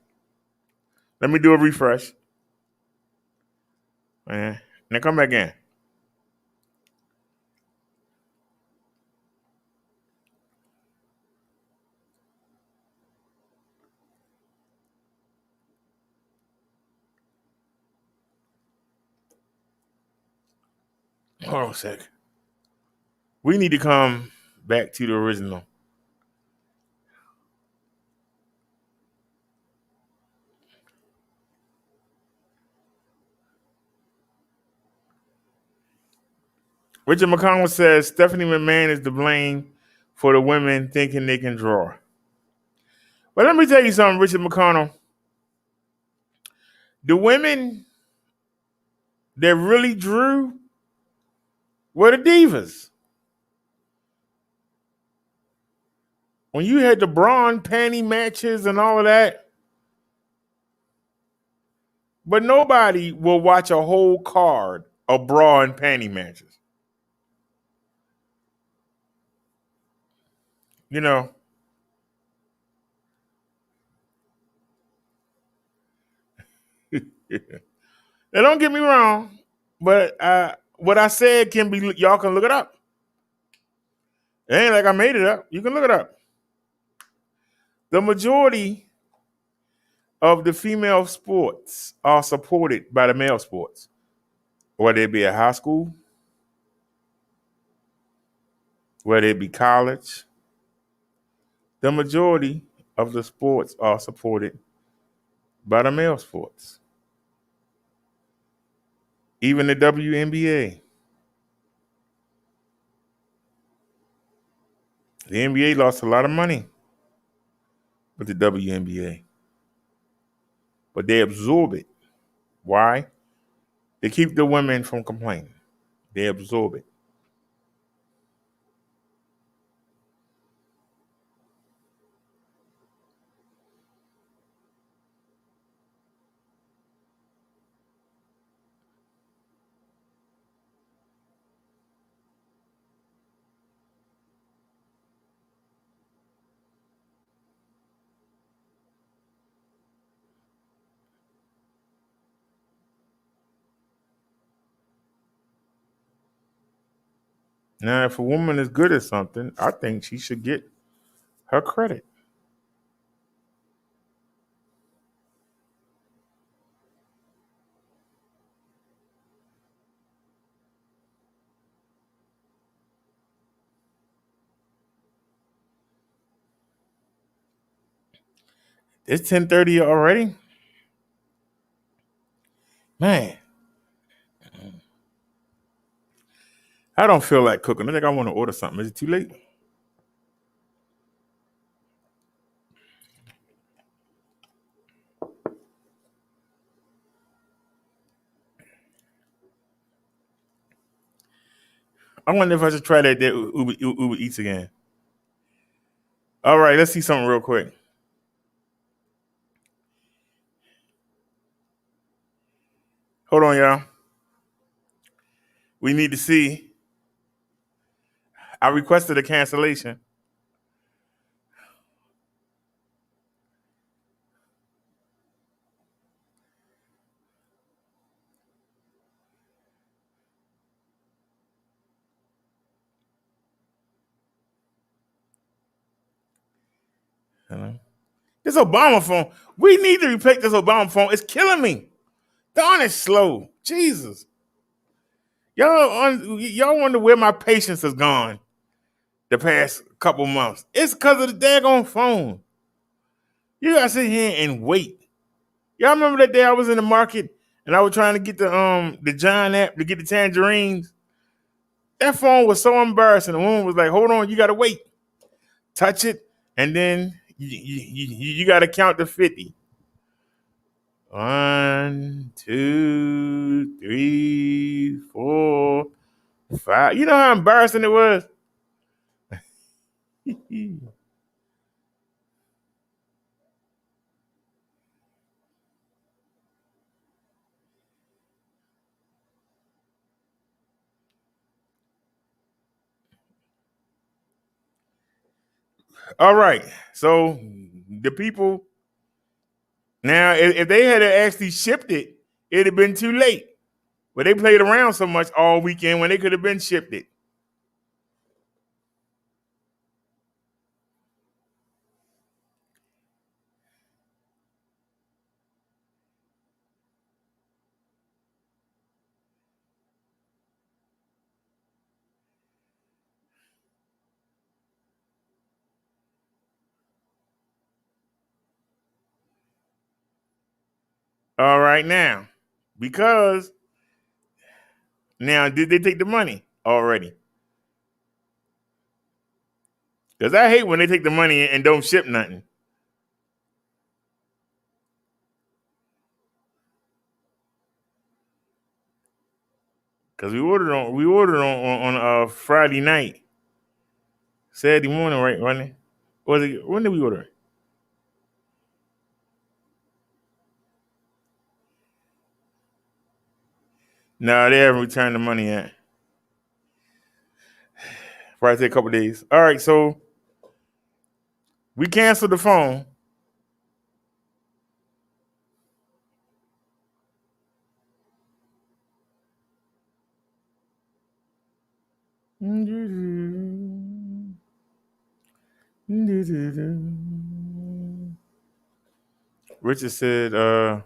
Let me do a refresh. Now come back in. Hold on a sec. We need to come back to the original. Richard McConnell says Stephanie McMahon is to blame for the women thinking they can draw. But let me tell you something, Richard McConnell. The women that really drew were the divas. When you had the bra and panty matches and all of that, but nobody will watch a whole card of bra and panty matches. You know, now don't get me wrong, but what I said can be, y'all can look it up. It ain't like I made it up. You can look it up. The majority of the female sports are supported by the male sports, whether it be at high school, whether it be college. The majority of the sports are supported by the male sports. Even the WNBA. The NBA lost a lot of money with the WNBA, but they absorb it. Why? They keep the women from complaining. They absorb it. Now, if a woman is good at something, I think she should get her credit. It's 10:30 already? Man, I don't feel like cooking. I think I want to order something. Is it too late? I wonder if I should try that Uber Eats again. All right, let's see something real quick. Hold on, y'all. We need to see. I requested a cancellation. This Obama phone, we need to replace this Obama phone. It's killing me. Darn, it's slow. Jesus. Y'all wonder where my patience has gone the past couple months. It's because of the daggone phone. You gotta sit here and wait. Y'all remember that day I was in the market and I was trying to get the John app to get the tangerines? That phone was so embarrassing. The woman was like, hold on, you gotta wait. Touch it, and then you gotta count to 50. 1, 2, 3, 4, 5. You know how embarrassing it was? All right. So the people now, if they had actually shipped it, it'd have been too late. But they played around so much all weekend when they could have been shipped it. All right, now, because now did they take the money already? Because I hate when they take the money and don't ship nothing. Because we ordered on Friday night, Saturday morning, right? Wasn't it? When did we order it? No, they haven't returned the money yet. Probably take a couple days. All right, so we canceled the phone. Richard said,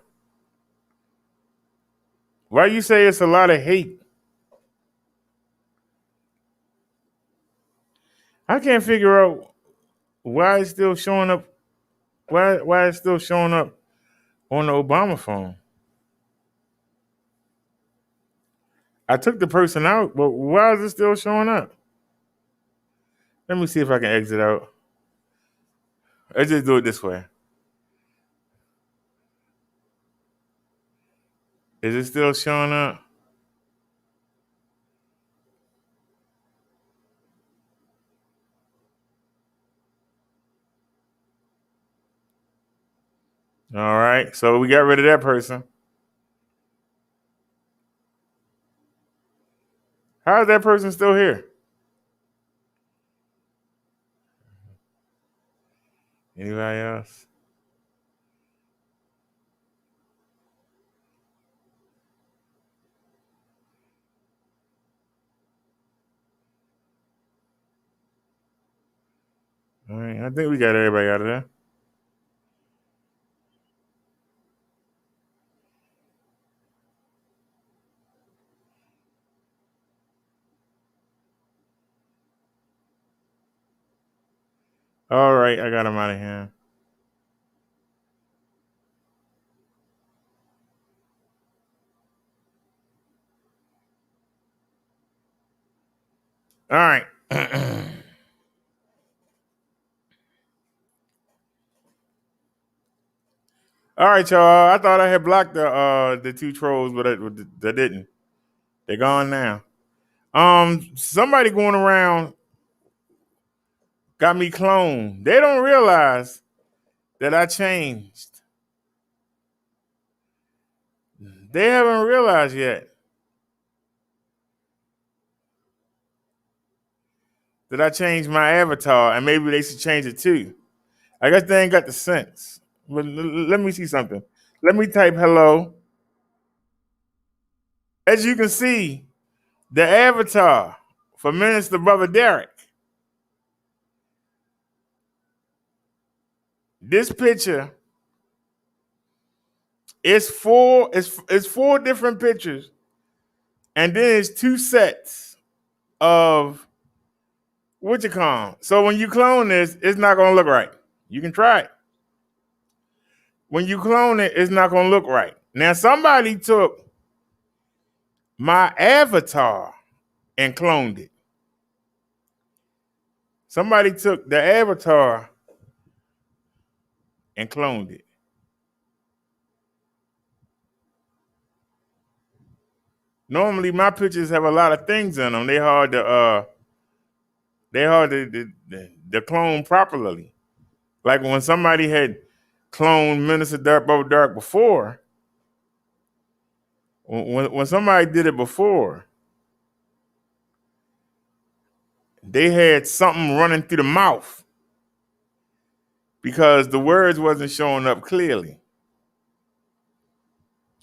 why you say it's a lot of hate? I can't figure out why it's still showing up. Why it's still showing up on the Obama phone? I took the person out, but why is it still showing up? Let me see if I can exit out. Let's just do it this way. Is it still showing up? All right, so we got rid of that person. How is that person still here? Anybody else? All right, I think we got everybody out of there. All right, I got him out of here. All right. All right, y'all. I thought I had blocked the two trolls, but I didn't. They're gone now. Somebody going around got me cloned. They don't realize that I changed. They haven't realized yet that I changed my avatar, and maybe they should change it too. I guess they ain't got the sense. But let me see something. Let me type hello. As you can see, the avatar for Minister Brother Derek this picture is four different pictures, and then it's two sets of what you call 'em. So when you clone this, it's not gonna look right. You can try it. When you clone it, it's not gonna look right. Now somebody took my avatar and cloned it. Somebody took the avatar and cloned it. Normally, my pictures have a lot of things in them. They hard to clone properly. Like when somebody had cloned Minister Dark Bo Dark before, when somebody did it before, they had something running through the mouth because the words wasn't showing up clearly.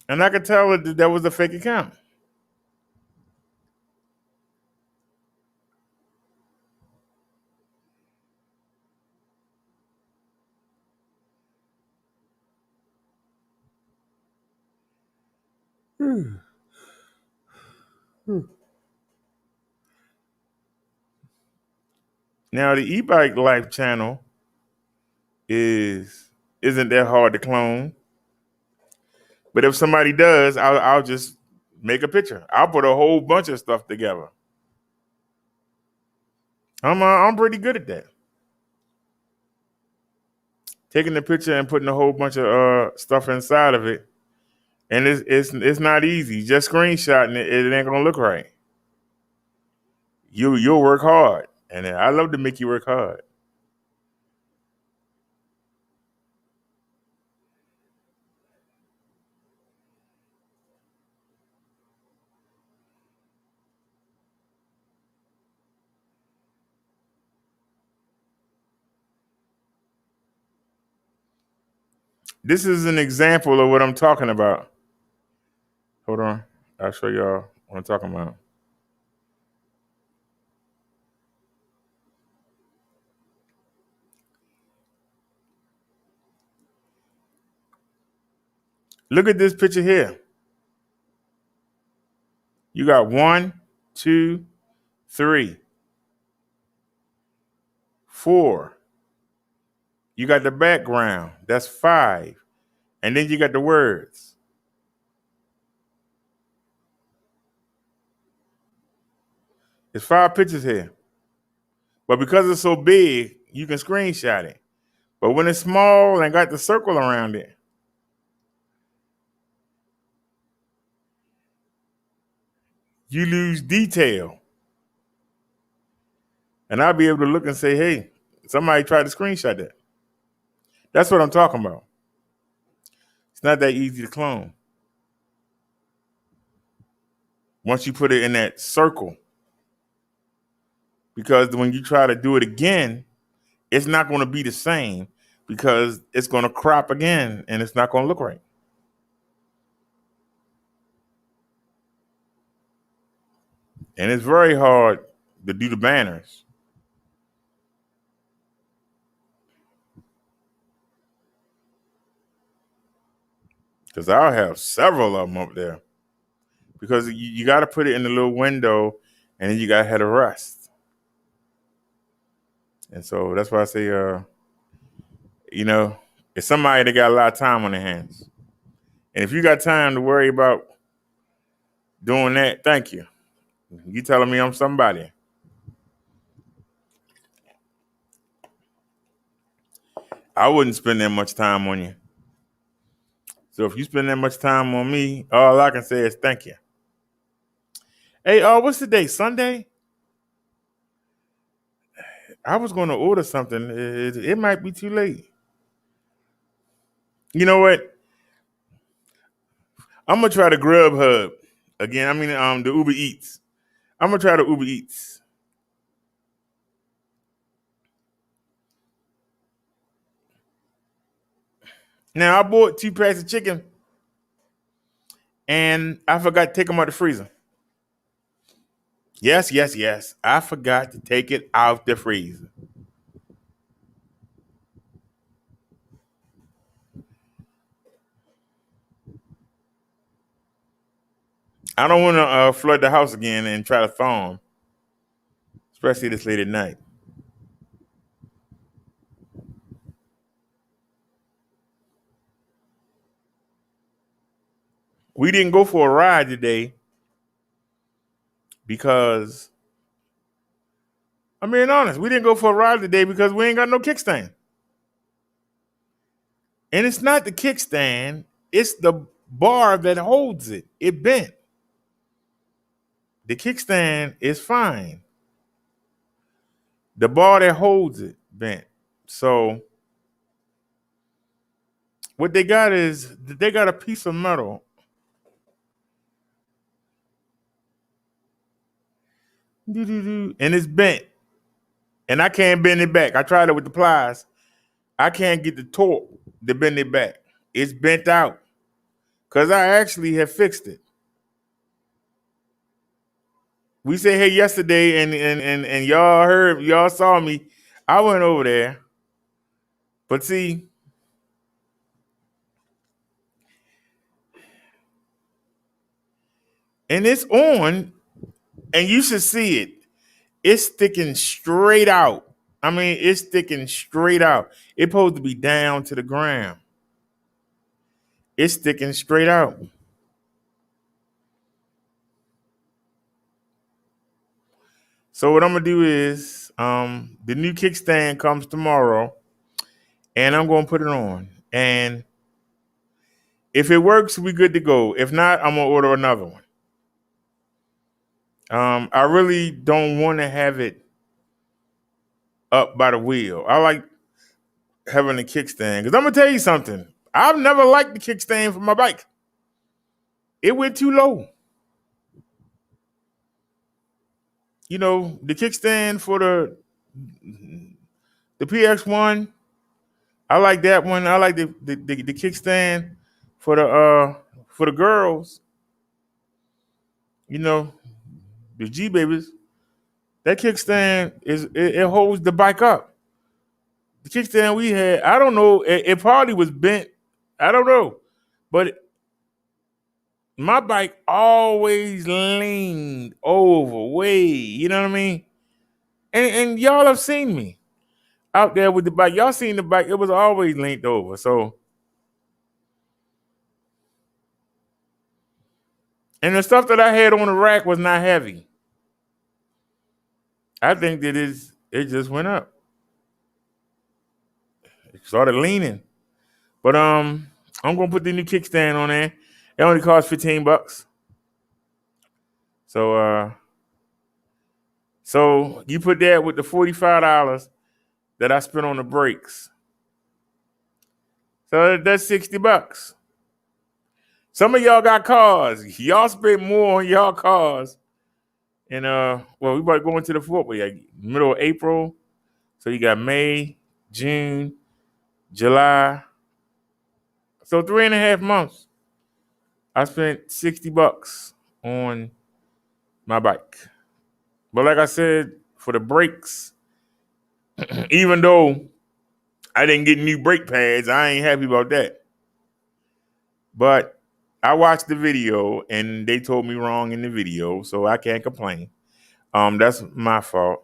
And I could tell that was a fake account. Now the E-Bike Life channel isn't that hard to clone. But if somebody does, I'll just make a picture. I'll put a whole bunch of stuff together. I'm pretty good at that. Taking the picture and putting a whole bunch of stuff inside of it, and it's not easy. Just screenshotting it ain't gonna look right. You'll work hard, and I love to make you work hard. This is an example of what I'm talking about. Hold on, I'll show y'all what I'm talking about. Look at this picture here. You got 1, 2, 3, 4. You got the background. That's 5. And then you got the words. There's 5 pictures here. But because it's so big, you can screenshot it. But when it's small and got the circle around it, you lose detail. And I'll be able to look and say, hey, somebody tried to screenshot that. That's what I'm talking about. It's not that easy to clone. Once you put it in that circle. Because when you try to do it again, it's not going to be the same because it's going to crop again and it's not going to look right. And it's very hard to do the banners. Because I'll have several of them up there. Because you got to put it in the little window and then you got to have the rest. And so that's why I say, it's somebody that got a lot of time on their hands. And if you got time to worry about doing that, thank you. You telling me I'm somebody. I wouldn't spend that much time on you. So if you spend that much time on me, all I can say is thank you. Hey, what's the day? Sunday? I was going to order something. It might be too late. You know what? I'm going to try the Grubhub again. The Uber Eats. I'm going to try the Uber Eats. Now, I bought 2 packs of chicken, and I forgot to take them out the freezer. Yes. I forgot to take it out the freezer. I don't want to flood the house again and try to farm, especially this late at night. We didn't go for a ride today because, I'm being honest, we didn't go for a ride today because we ain't got no kickstand. And it's not the kickstand, it's the bar that holds it. It bent. The kickstand is fine. The bar that holds it bent. So what they got is they got a piece of metal. And it's bent. And I can't bend it back. I tried it with the pliers. I can't get the torque to bend it back. It's bent out. Because I actually have fixed it. We said hey yesterday and y'all saw me. I went over there. But see, and it's on, and you should see it. It's sticking straight out. I mean, it's sticking straight out. It's supposed to be down to the ground. It's sticking straight out. So what I'm gonna do is, the new kickstand comes tomorrow, and I'm gonna put it on. And if it works, we good to go. If not, I'm gonna order another one. I really don't want to have it up by the wheel. I like having a kickstand because I'm gonna tell you something. I've never liked the kickstand for my bike. It went too low. You know, the kickstand for the PX1, I like that one. I like the kickstand for the girls. You know, the G babies. That kickstand it holds the bike up. The kickstand we had, I don't know, it probably was bent. I don't know, but my bike always leaned over way. You know what I mean? And y'all have seen me out there with the bike. Y'all seen the bike. It was always leaned over. So, and the stuff that I had on the rack was not heavy. I think that it just went up. It started leaning. But I'm gonna put the new kickstand on there. It only costs $15. So you put that with the $45 that I spent on the brakes. So that's $60. Some of y'all got cars. Y'all spend more on y'all cars. And we about to go into the fourth week, middle of April. So you got May, June, July. So 3.5 months. I spent $60 on my bike. But like I said, for the brakes, even though I didn't get new brake pads, I ain't happy about that. But I watched the video and they told me wrong in the video, so I can't complain. That's my fault.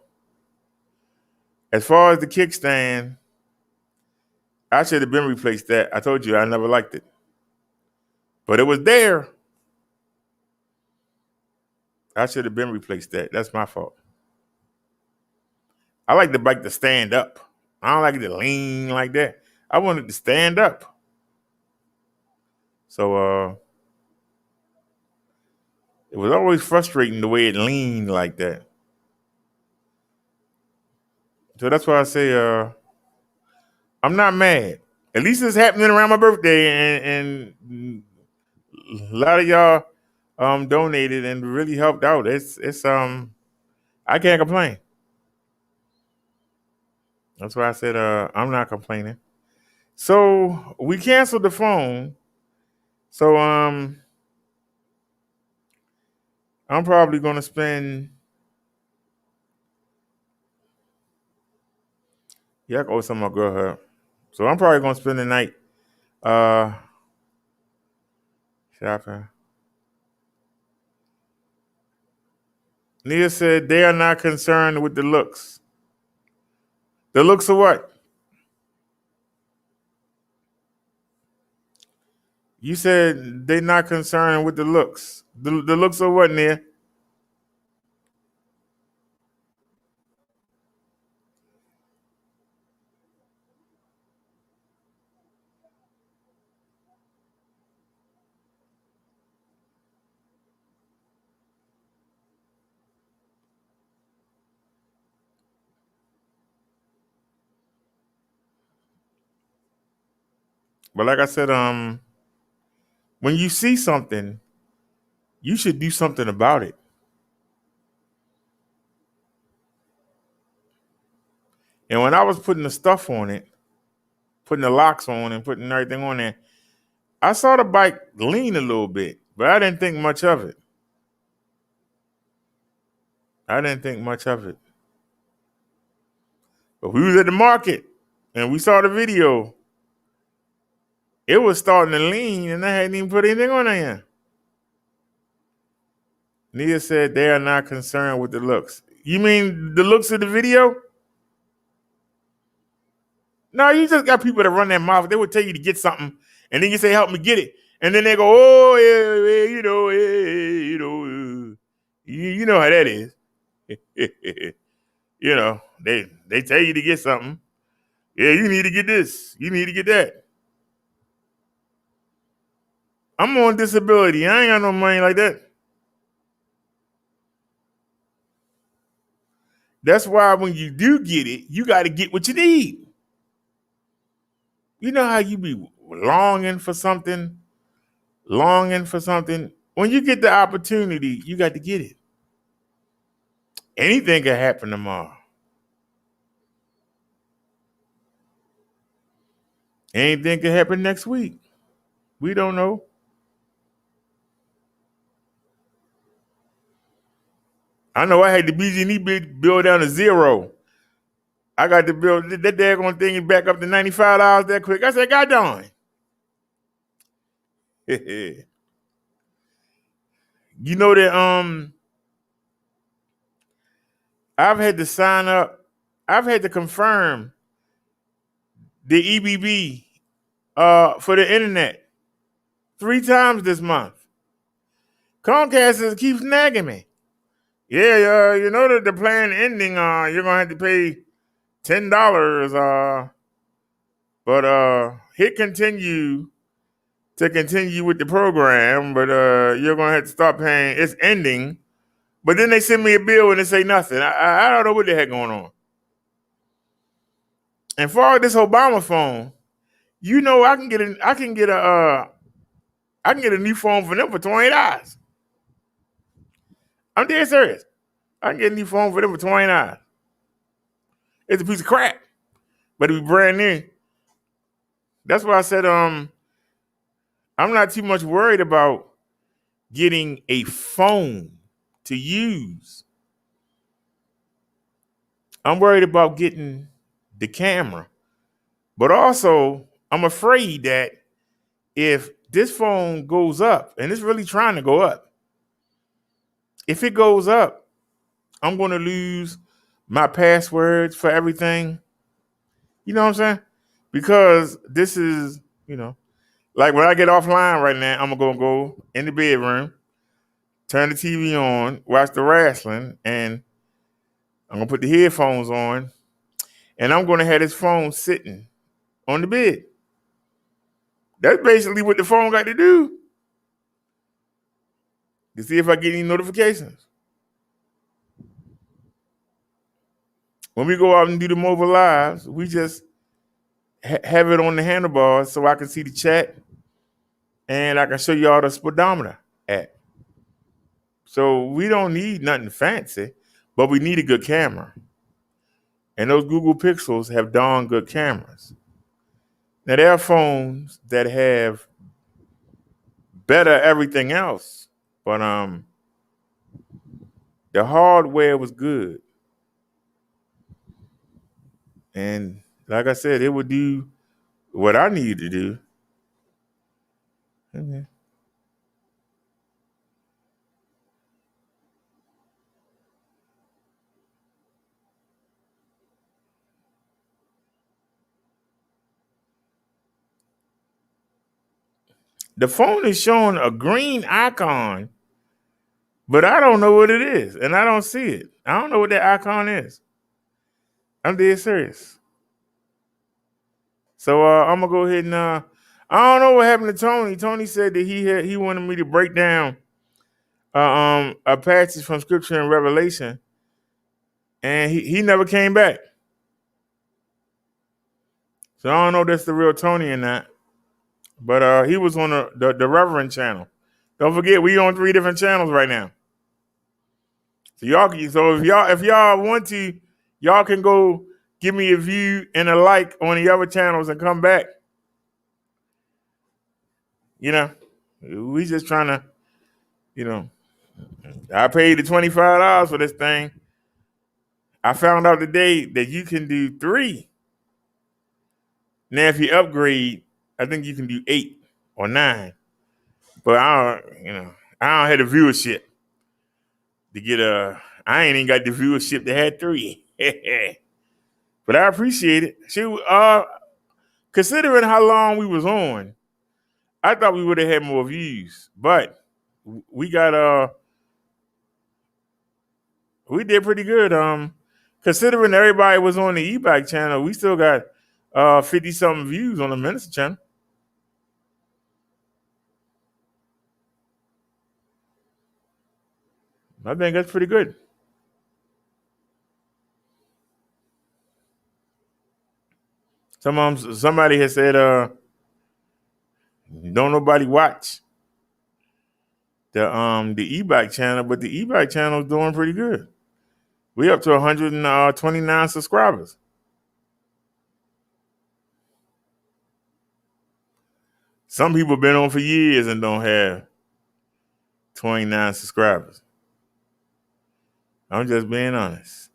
As far as the kickstand, I should have been replaced that. I told you I never liked it. But it was there. I should have been replaced that. That's my fault. I like the bike to stand up. I don't like it to lean like that. I want it to stand up. So it was always frustrating the way it leaned like that. So that's why I say I'm not mad. At least it's happening around my birthday, and a lot of y'all donated and really helped out. It's I can't complain. That's why I said I'm not complaining. So we canceled the phone. So I'm probably gonna spend. Yeah, I owe some of my girl her. So I'm probably gonna spend the night shopping. Nia said they are not concerned with the looks. The looks of what? You said they're not concerned with the looks. The looks of what, Nia? But like I said, when you see something, you should do something about it. And when I was putting the stuff on it, putting the locks on and putting everything on there, I saw the bike lean a little bit, but I didn't think much of it. But we was at the market and we saw the video. It was starting to lean and I hadn't even put anything on there. Nia said they are not concerned with the looks. You mean the looks of the video? No, you just got people that run their mouth. They would tell you to get something, and then you say, "Help me get it," and then they go, "Oh yeah, you know how that is." They tell you to get something. Yeah, you need to get this. You need to get that. I'm on disability. I ain't got no money like that. That's why when you do get it, you got to get what you need. You know how you be longing for something? When you get the opportunity, you got to get it. Anything can happen tomorrow. Anything can happen next week. We don't know. I know I had the BG&E bill down to zero. I got the bill, that daggone thing back up to $95 that quick. I said, God darn. You know that I've had to sign up. I've had to confirm the EBB for the internet 3 times this month. Comcast keeps nagging me. Yeah, you know that the plan ending, you're gonna have to pay $10, but hit continue to continue with the program, but you're gonna have to start paying. It's ending, but then they send me a bill and they say nothing. I don't know what the heck going on. And for this Obama phone, you know I can get a new phone for them for $20. I'm dead serious. I can get a new phone for them for $20. It's a piece of crap, but it be brand new. That's why I said I'm not too much worried about getting a phone to use. I'm worried about getting the camera. But also, I'm afraid that if this phone goes up, and it's really trying to go up, if it goes up, I'm going to lose my passwords for everything. You know what I'm saying? Because this is, like when I get offline right now, I'm going to go in the bedroom, turn the TV on, watch the wrestling, and I'm going to put the headphones on, and I'm going to have this phone sitting on the bed. That's basically what the phone got to do. To see if I get any notifications. When we go out and do the mobile lives, we just have it on the handlebars so I can see the chat and I can show you all the speedometer at. So we don't need nothing fancy, but we need a good camera. And those Google Pixels have darn good cameras. Now there are phones that have better everything else, but the hardware was good. And like I said, it would do what I needed to do. The phone is showing a green icon, but I don't know what it is, and I don't see it. I don't know what that icon is. I'm dead serious. So I'm gonna go ahead and I don't know what happened to Tony. Tony said that he wanted me to break down a passage from Scripture and Revelation, and he never came back. So I don't know if that's the real Tony or not. But he was on the Reverend channel. Don't forget, we on 3 different channels right now. So if y'all want to, y'all can go give me a view and a like on the other channels and come back. You know, we just trying to, you know, I paid the $25 for this thing. I found out today that you can do 3. Now, if you upgrade, I think you can do 8 or 9. But I don't have the viewership to get I ain't even got the viewership that had 3. But I appreciate it. Considering how long we was on, I thought we would have had more views. But we did pretty good. Considering everybody was on the e-bike channel, we still got 50-something views on the Minister channel. I think that's pretty good. Somebody has said, don't nobody watch the e-bike channel, but the e-bike channel is doing pretty good. We up to 129 subscribers. Some people been on for years and don't have 29 subscribers. I'm just being honest.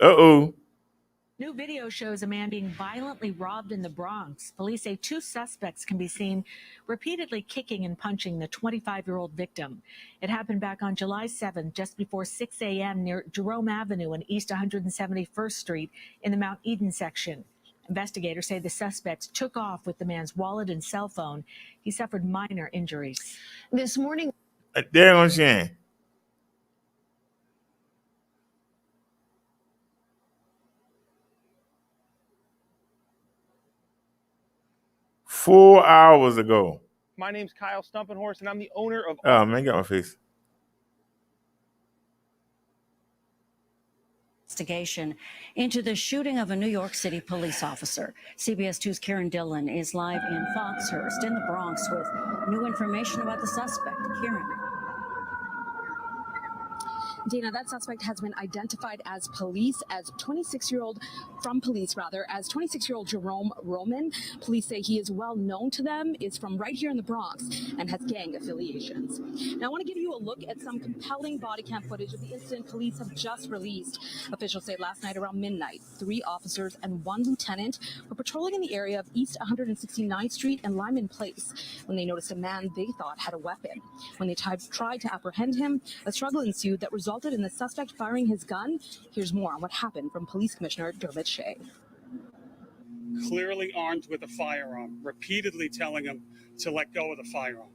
Uh-oh. New video shows a man being violently robbed in the Bronx. Police say 2 suspects can be seen repeatedly kicking and punching the 25-year-old victim. It happened back on July 7th, just before 6 a.m. near Jerome Avenue and East 171st Street in the Mount Eden section. Investigators say the suspects took off with the man's wallet and cell phone. He suffered minor injuries. This morning... There on Shan. Four hours ago. My name's Kyle Stumpenhorse, and I'm the owner of... Oh, man, get my face. Investigation into the shooting of a New York City police officer. CBS 2's Karen Dillon is live in Foxhurst in the Bronx with new information about the suspect. Karen. Dana, that suspect has been identified as 26-year-old Jerome Roman. Police say he is well known to them, is from right here in the Bronx, and has gang affiliations. Now, I want to give you a look at some compelling body cam footage of the incident police have just released. Officials say last night around midnight, 3 officers and 1 lieutenant were patrolling in the area of East 169th Street and Lyman Place when they noticed a man they thought had a weapon. When they tried to apprehend him, a struggle ensued that resulted in the suspect firing his gun. Here's more on what happened from Police Commissioner Dermot Shea. Clearly armed with a firearm, repeatedly telling him to let go of the firearm.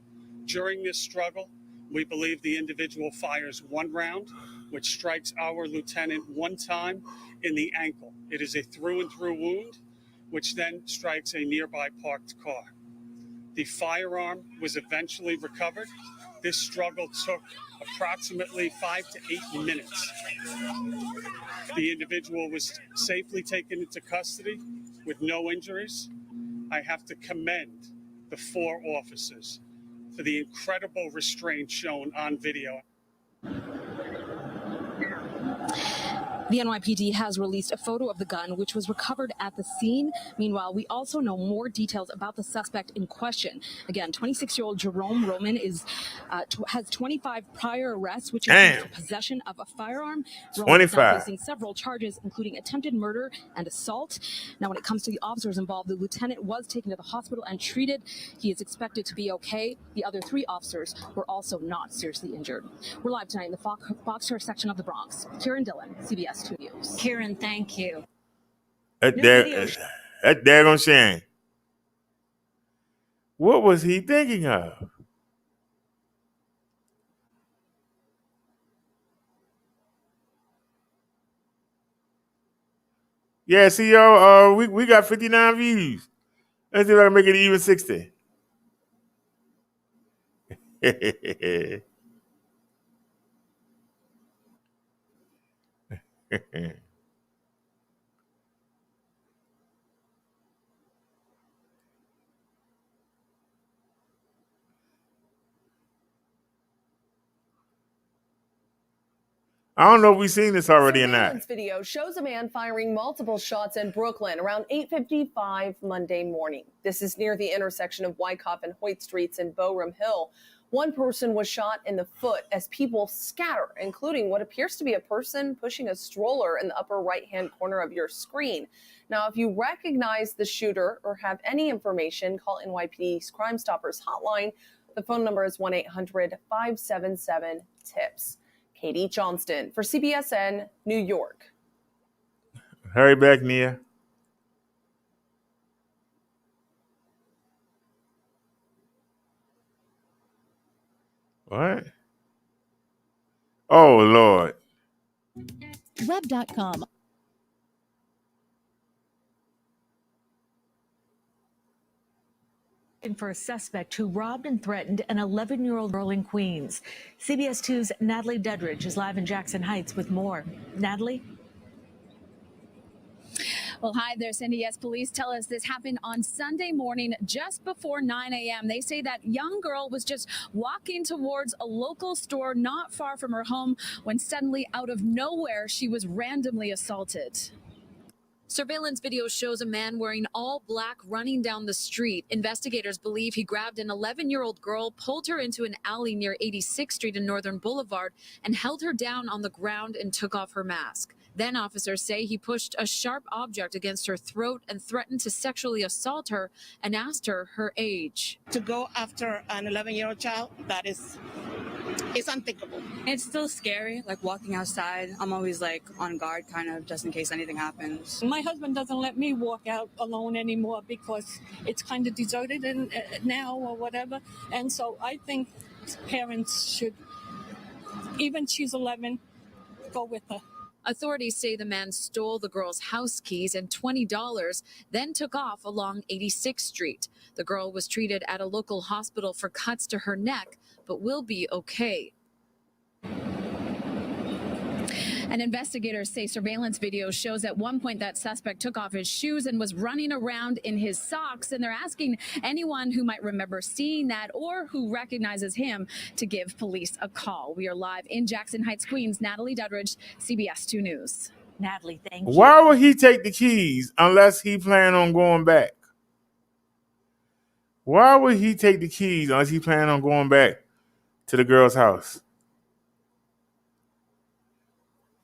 During this struggle, we believe the individual fires 1 round, which strikes our lieutenant 1 time in the ankle. It is a through-and-through wound, which then strikes a nearby parked car. The firearm was eventually recovered. This struggle took approximately 5 to 8 minutes. The individual was safely taken into custody with no injuries. I have to commend the 4 officers for the incredible restraint shown on video. The NYPD has released a photo of the gun, which was recovered at the scene. Meanwhile, we also know more details about the suspect in question. Again, 26-year-old Jerome Roman has 25 prior arrests, which includes Damn. possession of a firearm. Roman is now 25. facing several charges, including attempted murder and assault. Now, when it comes to the officers involved, the lieutenant was taken to the hospital and treated. He is expected to be okay. The other 3 officers were also not seriously injured. We're live tonight in the Boxer section of the Bronx. Kieran Dillon, CBS 2 News. Kieran, thank you. That daggone Shane. What was he thinking of? Yeah, see, y'all, we got 59 views. Let's see if I can make it even 60. I don't know if we've seen this already or not. Surveillance video shows a man firing multiple shots in Brooklyn around 8:55 Monday morning. This is near the intersection of Wyckoff and Hoyt Streets in Boerum Hill. One person was shot in the foot as people scatter, including what appears to be a person pushing a stroller in the upper right-hand corner of your screen. Now, if you recognize the shooter or have any information, call NYPD's Crime Stoppers hotline. The phone number is 1-800-577-TIPS. Katie Johnston for CBSN, New York. Hurry back, Nia. What? Oh, Lord. Web.com. For a suspect who robbed and threatened an 11-year-old girl in Queens. CBS 2's Natalie Dedridge is live in Jackson Heights with more. Natalie? Well, hi there, Cindy. Yes, police tell us this happened on Sunday morning just before 9 a.m. They say that young girl was just walking towards a local store not far from her home when suddenly, out of nowhere, she was randomly assaulted. Surveillance video shows a man wearing all black running down the street. Investigators believe he grabbed an 11-year-old girl, pulled her into an alley near 86th Street and Northern Boulevard, and held her down on the ground and took off her mask. Then officers say he pushed a sharp object against her throat and threatened to sexually assault her and asked her her age. To go after an 11-year-old child, that is, it's unthinkable. It's still scary, like walking outside. I'm always like on guard, kind of, just in case anything happens. My husband doesn't let me walk out alone anymore because it's kind of deserted now or whatever. And so I think parents should, even she's 11, go with her. Authorities say the man stole the girl's house keys and $20, then took off along 86th Street. The girl was treated at a local hospital for cuts to her neck, but will be okay. And investigators say surveillance video shows at one point that suspect took off his shoes and was running around in his socks. And they're asking anyone who might remember seeing that or who recognizes him to give police a call. We are live in Jackson Heights, Queens. Natalie Dedridge, CBS 2 News. Natalie, thank you. Why would he take the keys unless he planned on going back? Why would he take the keys unless he planned on going back to the girl's house?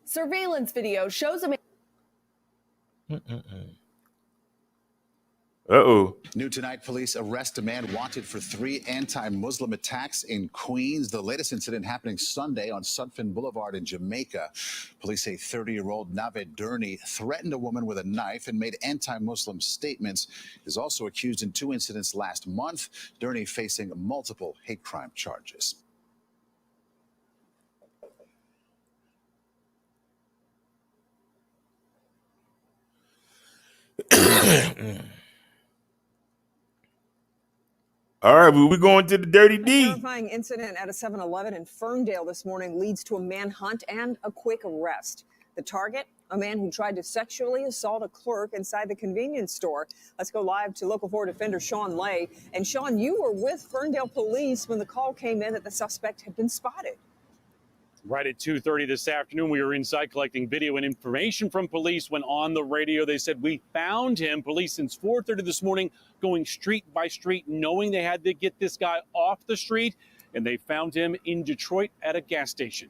Surveillance video shows a man. Uh-oh. New tonight, police arrest a man wanted for 3 anti-Muslim attacks in Queens. The latest incident happening Sunday on Sutphin Boulevard in Jamaica. Police say 30-year-old Navid Durney threatened a woman with a knife and made anti-Muslim statements. He is also accused in 2 incidents last month. Durney facing multiple hate crime charges. All right, we're going to the Dirty D. A terrifying incident at a 7-Eleven in Ferndale this morning leads to a manhunt and a quick arrest. The target, a man who tried to sexually assault a clerk inside the convenience store. Let's go live to Local 4 defender Sean Lay. And Sean, you were with Ferndale police when the call came in that the suspect had been spotted. Right at 2:30 this afternoon, we were inside collecting video and information from police when on the radio they said, we found him. Police since 4:30 this morning going street by street, knowing they had to get this guy off the street, and they found him in Detroit at a gas station.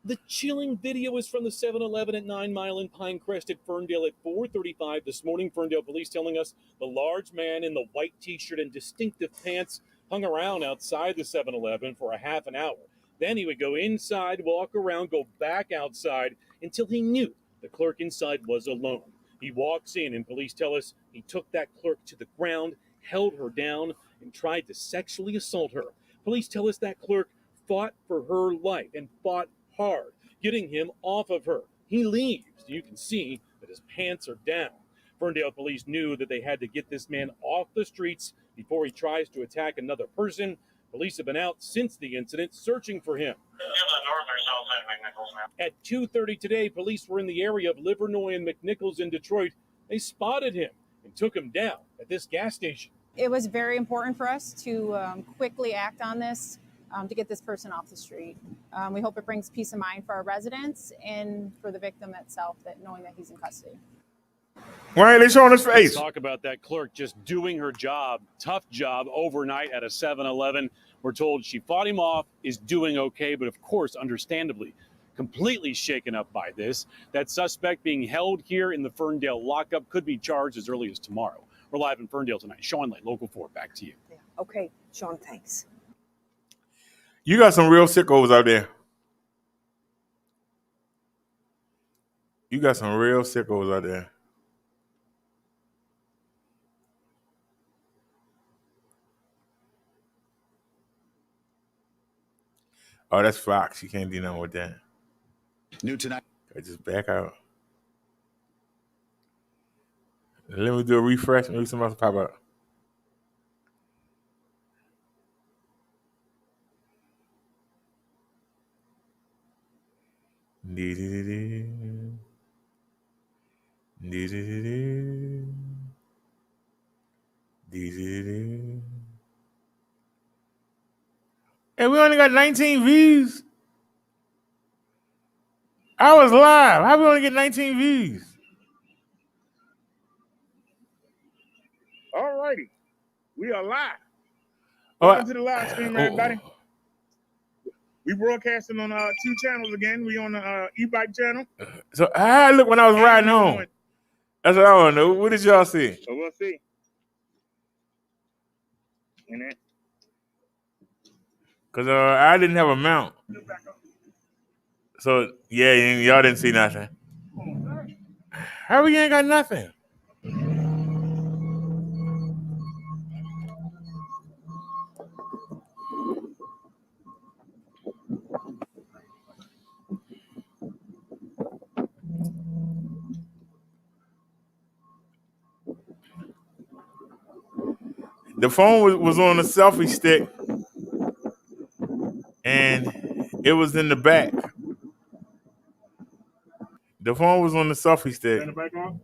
The chilling video is from the 7-Eleven at 9 Mile and Pinecrest at Ferndale at 4:35 this morning. Ferndale police telling us the large man in the white T-shirt and distinctive pants hung around outside the 7-Eleven for a half an hour. Then he would go inside, walk around, go back outside until he knew the clerk inside was alone. He walks in, and police tell us he took that clerk to the ground, held her down, and tried to sexually assault her. Police tell us that clerk fought for her life and fought hard, getting him off of her. He leaves. You can see that his pants are down. Ferndale police knew that they had to get this man off the streets before he tries to attack another person. Police have been out since the incident searching for him. At 2:30 today, police were in the area of Livernois and McNichols in Detroit. They spotted him and took him down at this gas station. It was very important for us to quickly act on this to get this person off the street. We hope it brings peace of mind for our residents and for the victim itself, that knowing that he's in custody. Why ain't they showing his face? Let's talk about that clerk just doing her job, tough job, overnight at a 7-Eleven. We're told she fought him off, is doing okay, but of course, understandably, completely shaken up by this. That suspect being held here in the Ferndale lockup could be charged as early as tomorrow. We're live in Ferndale tonight. Sean Lane, Local 4, back to you. Yeah. Okay, Sean, thanks. You got some real sickos out there. You got some real sickos out there. Oh, that's Fox. You can't do nothing with that. New tonight. I just back out. Let me do a refresh. Maybe something else will pop up. And we only got 19 views. I was live. How we only get 19 views? All righty. We are live. Oh, Welcome to the live stream, everybody. We broadcasting on 2 channels again. We on the e-bike channel. So I look when I was riding home. That's what I want to know. What did y'all see? So we'll see. Because I didn't have a mount. So, yeah, y'all didn't see nothing. How we ain't got nothing? The phone was on a selfie stick, and it was in the back. The phone was on the selfie stick, Turn the back on.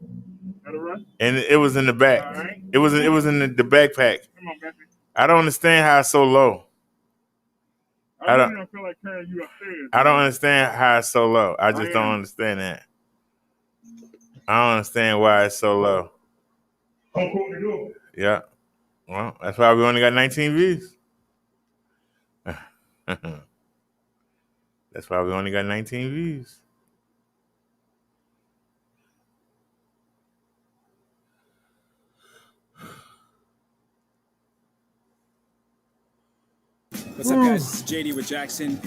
and it was in the back. All right. It was in the backpack. Come on, Bethany. I don't understand how it's so low. I don't feel like carrying you upstairs. I don't understand how it's so low. I just don't understand that. I don't understand why it's so low. Yeah. Well, that's why we only got 19 views. That's why we only got 19 views. What's up, guys? This is JD with Jackson.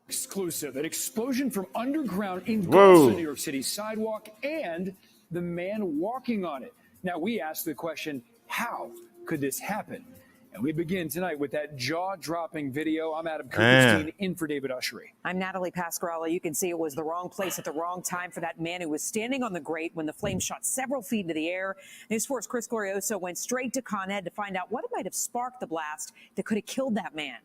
Exclusive, an explosion from underground engulfs the New York City sidewalk and the man walking on it. Now, we asked the question, how could this happen? And we begin tonight with that jaw-dropping video. I'm Adam Cooperstein in for David Ushery. I'm Natalie Pasquarello. You can see it was the wrong place at the wrong time for that man who was standing on the grate when the flames shot several feet into the air. News 4's Chris Glorioso went straight to Con Ed to find out what might have sparked the blast that could have killed that man.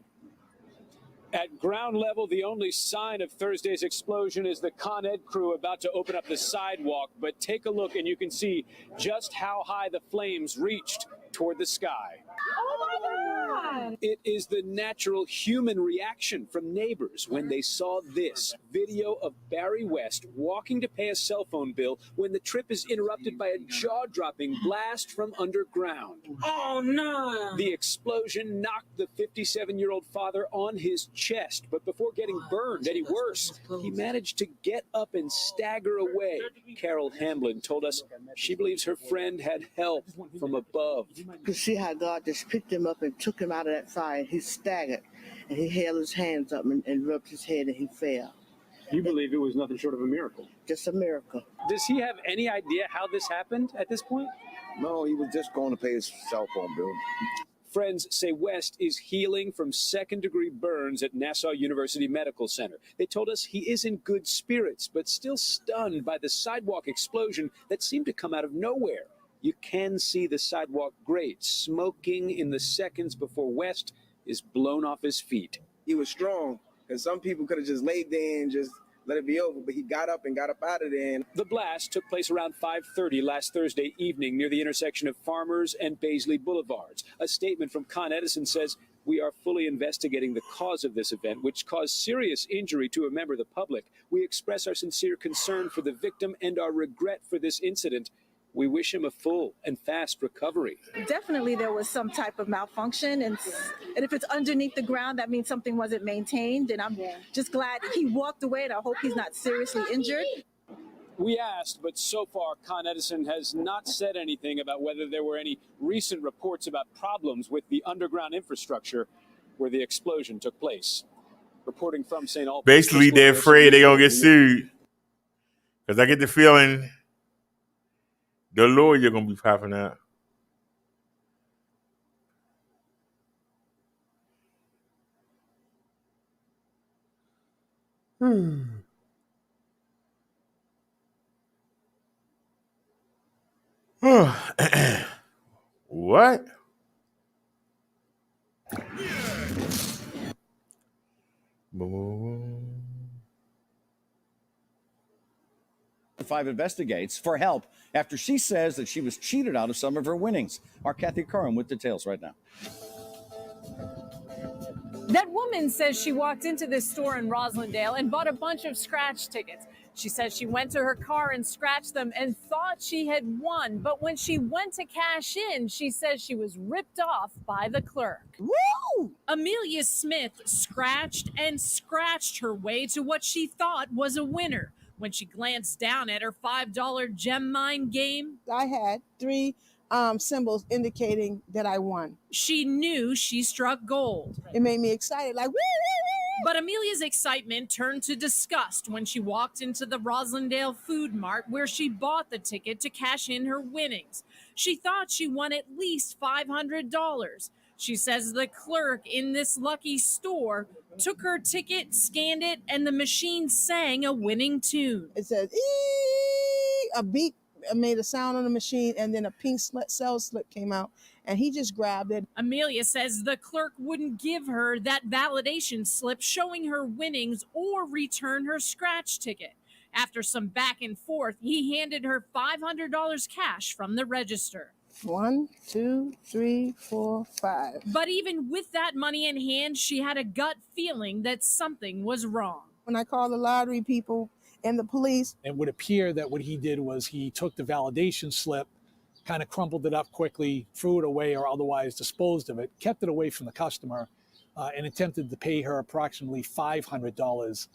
At ground level, the only sign of Thursday's explosion is the Con Ed crew about to open up the sidewalk. But take a look and you can see just how high the flames reached toward the sky. Oh my on. It is the natural human reaction from neighbors when they saw this video of Barry West walking to pay a cell phone bill when the trip is interrupted by a jaw-dropping blast from underground. Oh, no. The explosion knocked the 57-year-old father on his chest, but before getting burned any worse, he managed to get up and stagger away. Carol Hamblin told us she believes her friend had help from above. You could see how God just picked him up and took him out of that fire. He staggered, and he held his hands up and rubbed his head, and he fell. You believe it was nothing short of a miracle? Just a miracle. Does he have any idea how this happened at this point? No, he was just going to pay his cell phone bill. Friends say West is healing from second-degree burns at Nassau University Medical Center. They told us he is in good spirits, but still stunned by the sidewalk explosion that seemed to come out of nowhere. You can see the sidewalk grate smoking in the seconds before West is blown off his feet. He was strong, because some people could have just laid there and just let it be over, but he got up out of there. The blast took place around 5:30 last Thursday evening near the intersection of Farmers and Baisley Boulevards. A statement from Con Edison says, "We are fully investigating the cause of this event, which caused serious injury to a member of the public. We express our sincere concern for the victim and our regret for this incident. We wish him a full and fast recovery." Definitely there was some type of malfunction, and if it's underneath the ground, that means something wasn't maintained, and I'm just glad he walked away, and I hope he's not seriously injured. We asked, but so far Con Edison has not said anything about whether there were any recent reports about problems with the underground infrastructure where the explosion took place. Reporting from St. Albans. Basically, they're afraid they're going to get sued. Because I get the feeling the lawyer going to be popping out. What? Five investigates for help after she says that she was cheated out of some of her winnings. Our Kathy Curran with details right now. That woman says she walked into this store in Roslindale and bought a bunch of scratch tickets. She says she went to her car and scratched them and thought she had won. But when she went to cash in, she says she was ripped off by the clerk. Woo! Amelia Smith scratched and scratched her way to what she thought was a winner. When she glanced down at her $5 gem mine game, I had three symbols indicating that I won. She knew she struck gold. It made me excited, like, woo, woo, woo. But Amelia's excitement turned to disgust when she walked into the Roslindale Food Mart where she bought the ticket to cash in her winnings. She thought she won at least $500. She says the clerk in this lucky store took her ticket, scanned it, and the machine sang a winning tune. It says, ee, a beep made a sound on the machine, and then a pink sales slip came out, and he just grabbed it. Amelia says the clerk wouldn't give her that validation slip showing her winnings or return her scratch ticket. After some back and forth, he handed her $500 cash from the register. 1, 2, 3, 4, 5. But even with that money in hand, she had a gut feeling that something was wrong. When I called the lottery people and the police, it would appear that what he did was he took the validation slip, kind of crumpled it up quickly, threw it away or otherwise disposed of it, kept it away from the customer, and attempted to pay her approximately $500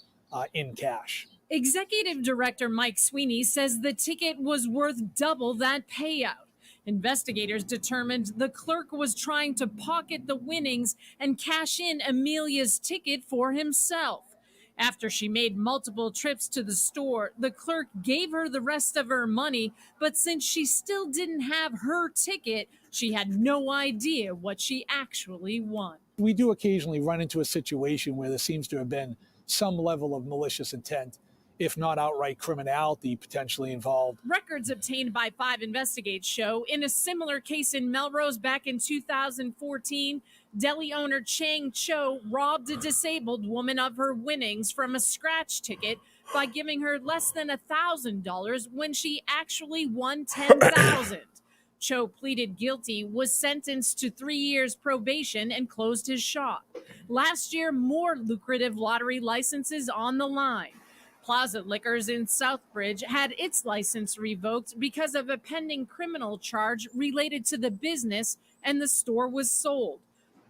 in cash. Executive Director Mike Sweeney says the ticket was worth double that payout. Investigators determined the clerk was trying to pocket the winnings and cash in Amelia's ticket for himself. After she made multiple trips to the store, the clerk gave her the rest of her money, but since she still didn't have her ticket, she had no idea what she actually won. We do occasionally run into a situation where there seems to have been some level of malicious intent, if not outright criminality potentially involved. Records obtained by 5 Investigates show in a similar case in Melrose back in 2014, deli owner Chang Cho robbed a disabled woman of her winnings from a scratch ticket by giving her less than $1,000 when she actually won $10,000. Cho pleaded guilty, was sentenced to 3 years probation, and closed his shop. Last year, more lucrative lottery licenses on the line. Plaza Liquors in Southbridge had its license revoked because of a pending criminal charge related to the business, and the store was sold.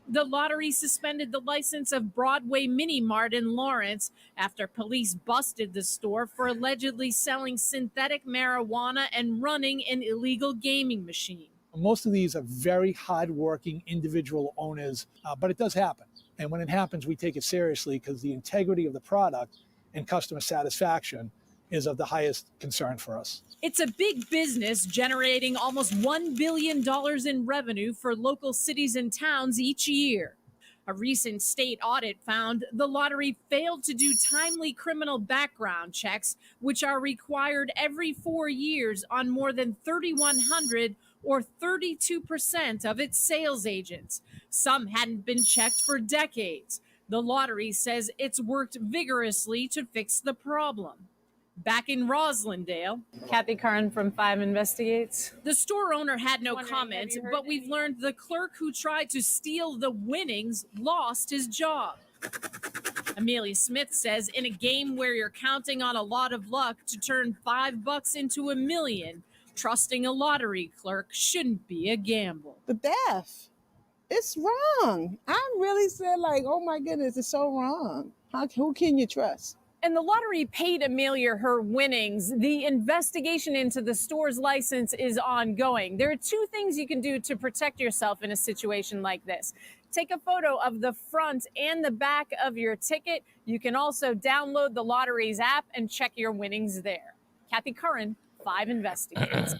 The lottery suspended the license of Broadway Mini Mart in Lawrence after police busted the store for allegedly selling synthetic marijuana and running an illegal gaming machine. Most of these are very hardworking individual owners, but it does happen. And when it happens, we take it seriously because the integrity of the product and customer satisfaction is of the highest concern for us. It's a big business generating almost $1 billion in revenue for local cities and towns each year. A recent state audit found the lottery failed to do timely criminal background checks, which are required every 4 years on more than 3,100 or 32% of its sales agents. Some hadn't been checked for decades. The lottery says it's worked vigorously to fix the problem. Back in Roslindale, Kathy Curran from 5 Investigates. The store owner had no comment, but we've learned the clerk who tried to steal the winnings lost his job. Amelia Smith says in a game where you're counting on a lot of luck to turn $5 into $1 million, trusting a lottery clerk shouldn't be a gamble. The theft, it's wrong. I really said, like, oh my goodness, it's so wrong. Who can you trust? And the lottery paid Amelia her winnings. The investigation into the store's license is ongoing. There are 2 things you can do to protect yourself in a situation like this. Take a photo of the front and the back of your ticket. You can also download the lottery's app and check your winnings there. Kathy Curran, 5 Investigates.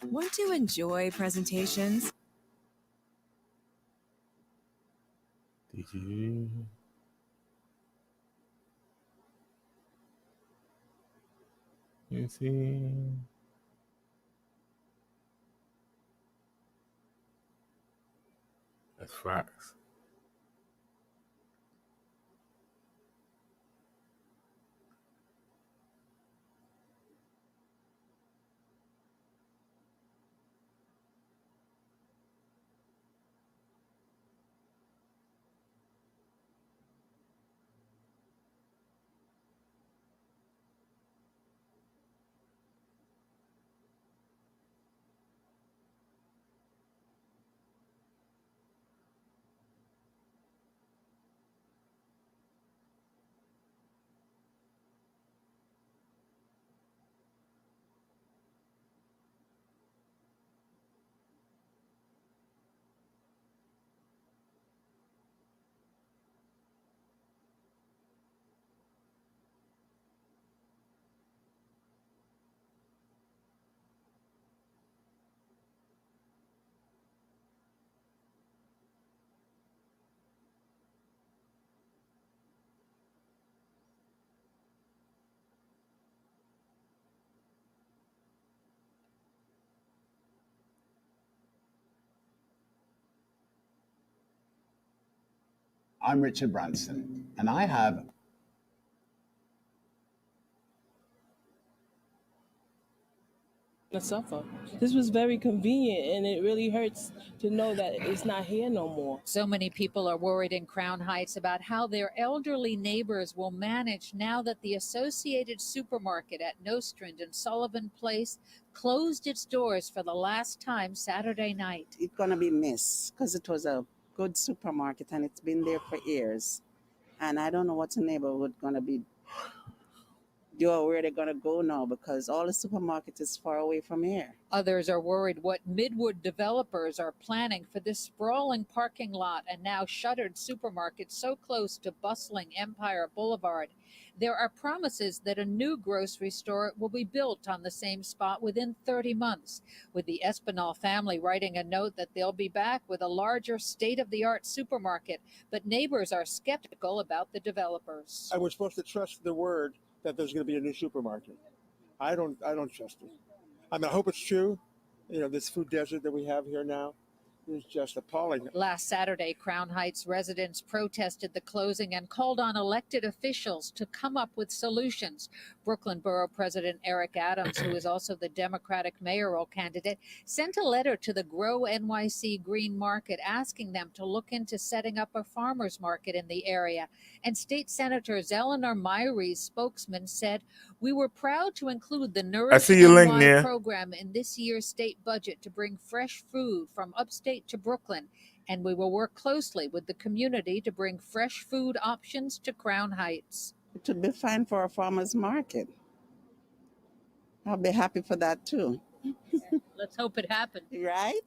Want to enjoy presentations? Did you? You see? That's facts. I'm Richard Branson, and I have to suffer. This was very convenient, and it really hurts to know that it's not here no more. So many people are worried in Crown Heights about how their elderly neighbors will manage now that the Associated Supermarket at Nostrand and Sullivan Place closed its doors for the last time Saturday night. It's going to be missed because it was a good supermarket and it's been there for years. And I don't know what the neighborhood going to be or where they're going to go now because all the supermarkets is far away from here. Others are worried what Midwood developers are planning for this sprawling parking lot and now shuttered supermarket so close to bustling Empire Boulevard. There are promises that a new grocery store will be built on the same spot within 30 months, with the Espinal family writing a note that they'll be back with a larger state-of-the-art supermarket, but neighbors are skeptical about the developers. And we're supposed to trust the word that there's going to be a new supermarket. I don't trust it. I mean, I hope it's true. You know, this food desert that we have here now, is just appalling. Last Saturday, Crown Heights residents protested the closing and called on elected officials to come up with solutions. Brooklyn Borough President Eric Adams, who is also the Democratic mayoral candidate, sent a letter to the Grow NYC Green Market asking them to look into setting up a farmers market in the area. And State Senator Eleanor Myrie's spokesman said, "We were proud to include the I Nourish see your link NY there. program in this year's state budget to bring fresh food from upstate to Brooklyn, and we will work closely with the community to bring fresh food options to Crown Heights." It would be fine for a farmer's market. I'll be happy for that too. Let's hope it happens. Right?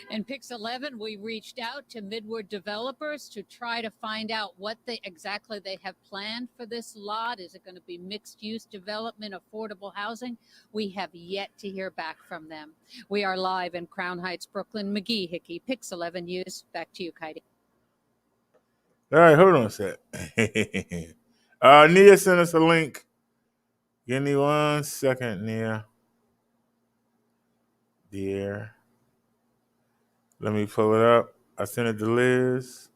In Pix 11, we reached out to Midwood developers to try to find out what exactly they have planned for this lot. Is it going to be mixed-use development, affordable housing? We have yet to hear back from them. We are live in Crown Heights, Brooklyn. McGee Hickey, Pix 11 News. Back to you, Katie. All right, hold on a sec. Nia sent us a link. Give me 1 second, Nia. Dear. Let me pull it up. I sent it to Liz.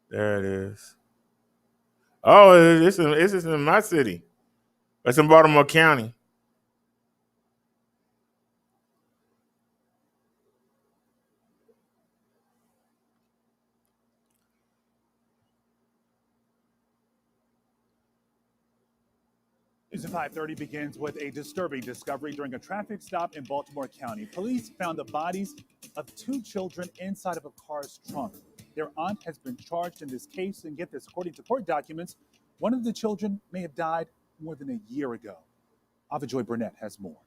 There it is. Oh, it's in my city. It's in Baltimore County. News at 5:30 begins with a disturbing discovery during a traffic stop in Baltimore County. Police found the bodies of 2 children inside of a car's trunk. Their aunt has been charged in this case, and get this, according to court documents, one of the children may have died more than a year ago. Avajoy Burnett has more.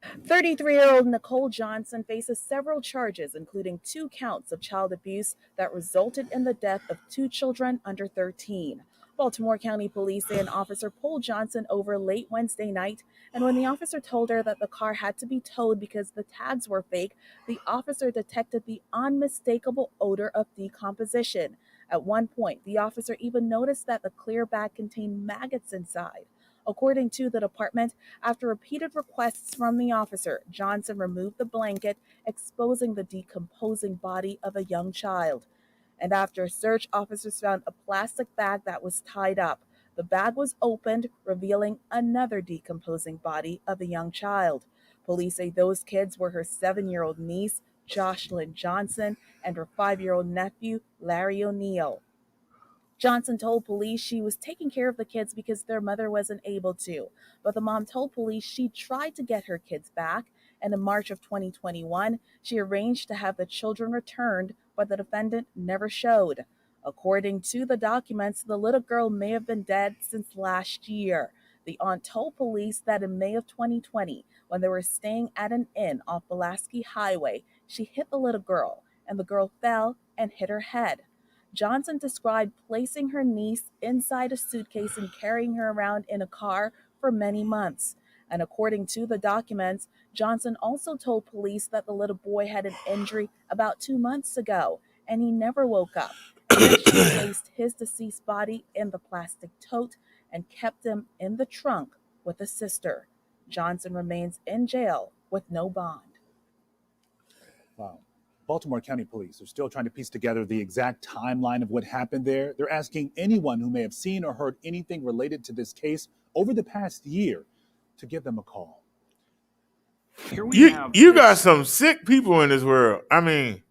33-year-old Nicole Johnson faces several charges, including 2 counts of child abuse that resulted in the death of 2 children under 13. Baltimore County Police say an officer pulled Johnson over late Wednesday night, and when the officer told her that the car had to be towed because the tags were fake, the officer detected the unmistakable odor of decomposition. At one point, the officer even noticed that the clear bag contained maggots inside. According to the department, after repeated requests from the officer, Johnson removed the blanket, exposing the decomposing body of a young child. And after a search, officers found a plastic bag that was tied up. The bag was opened, revealing another decomposing body of a young child. Police say those kids were her 7-year-old niece, Jocelyn Johnson, and her 5-year-old nephew, Larry O'Neill. Johnson told police she was taking care of the kids because their mother wasn't able to, but the mom told police she tried to get her kids back, and in March of 2021, she arranged to have the children returned, but the defendant never showed. According to the documents, the little girl may have been dead since last year. The aunt told police that in May of 2020, when they were staying at an inn off Pulaski Highway, she hit the little girl, and the girl fell and hit her head. Johnson described placing her niece inside a suitcase and carrying her around in a car for many months. And according to the documents, Johnson also told police that the little boy had an injury about 2 months ago, and he never woke up. Then she placed his deceased body in the plastic tote and kept him in the trunk with a sister. Johnson remains in jail with no bond. Wow. Baltimore County Police are still trying to piece together the exact timeline of what happened there. They're asking anyone who may have seen or heard anything related to this case over the past year to give them a call. You got some sick people in this world. I mean,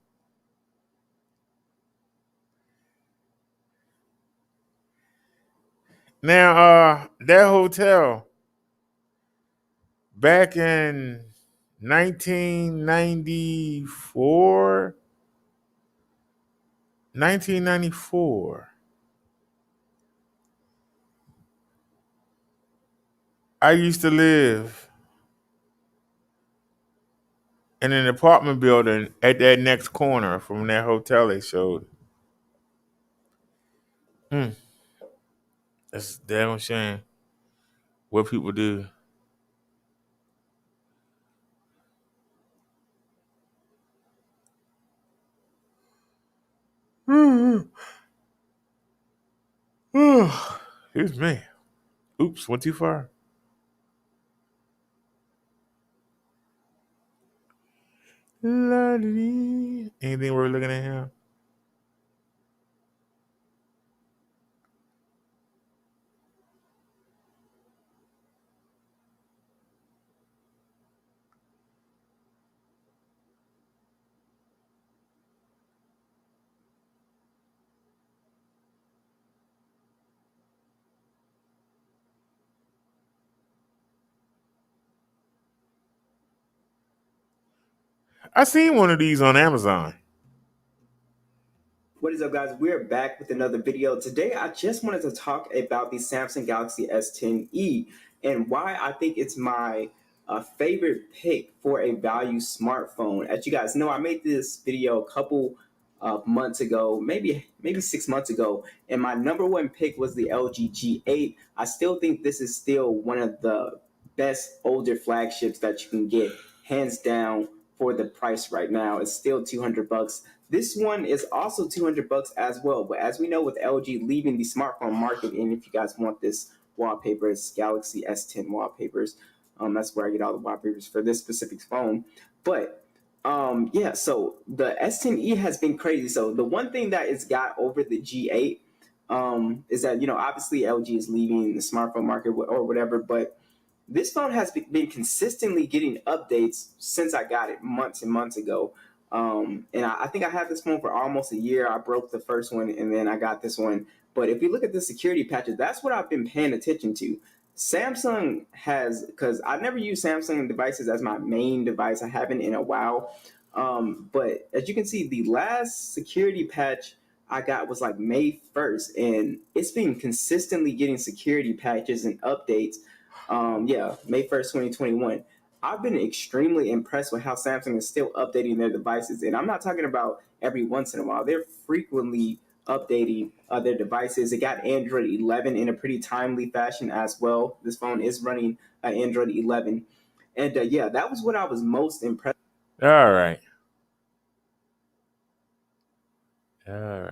now that hotel back in 1994, I used to live in an apartment building at that next corner from that hotel they showed. That's a damn shame what people do. Excuse me. Oops, went too far. Anything we're looking at here? I seen one of these on Amazon. What is up, guys? We're back with another video. Today, I just wanted to talk about the Samsung Galaxy S10e and why I think it's my favorite pick for a value smartphone. As you guys know, I made this video a couple months ago, maybe 6 months ago, and my number one pick was the LG G8. I still think this is still one of the best older flagships that you can get, hands down, for the price right now. It's still $200. This one is also $200 as well. But as we know, with LG leaving the smartphone market, and if you guys want this wallpaper, it's Galaxy S10 wallpapers. That's where I get all the wallpapers for this specific phone. But yeah, so the S10e has been crazy. So the one thing that it's got over the G8 is that, you know, obviously LG is leaving the smartphone market or whatever, but this phone has been consistently getting updates since I got it months and months ago. And I think I had this phone for almost a year. I broke the first one and then I got this one. But if you look at the security patches, that's what I've been paying attention to. Samsung has, because I've never used Samsung devices as my main device. I haven't in a while. But as you can see, the last security patch I got was like May 1st. And it's been consistently getting security patches and updates. May 1st, 2021. I've been extremely impressed with how Samsung is still updating their devices. And I'm not talking about every once in a while. They're frequently updating their devices. It got Android 11 in a pretty timely fashion as well. This phone is running Android 11. And yeah, that was what I was most impressed. All right. Oh,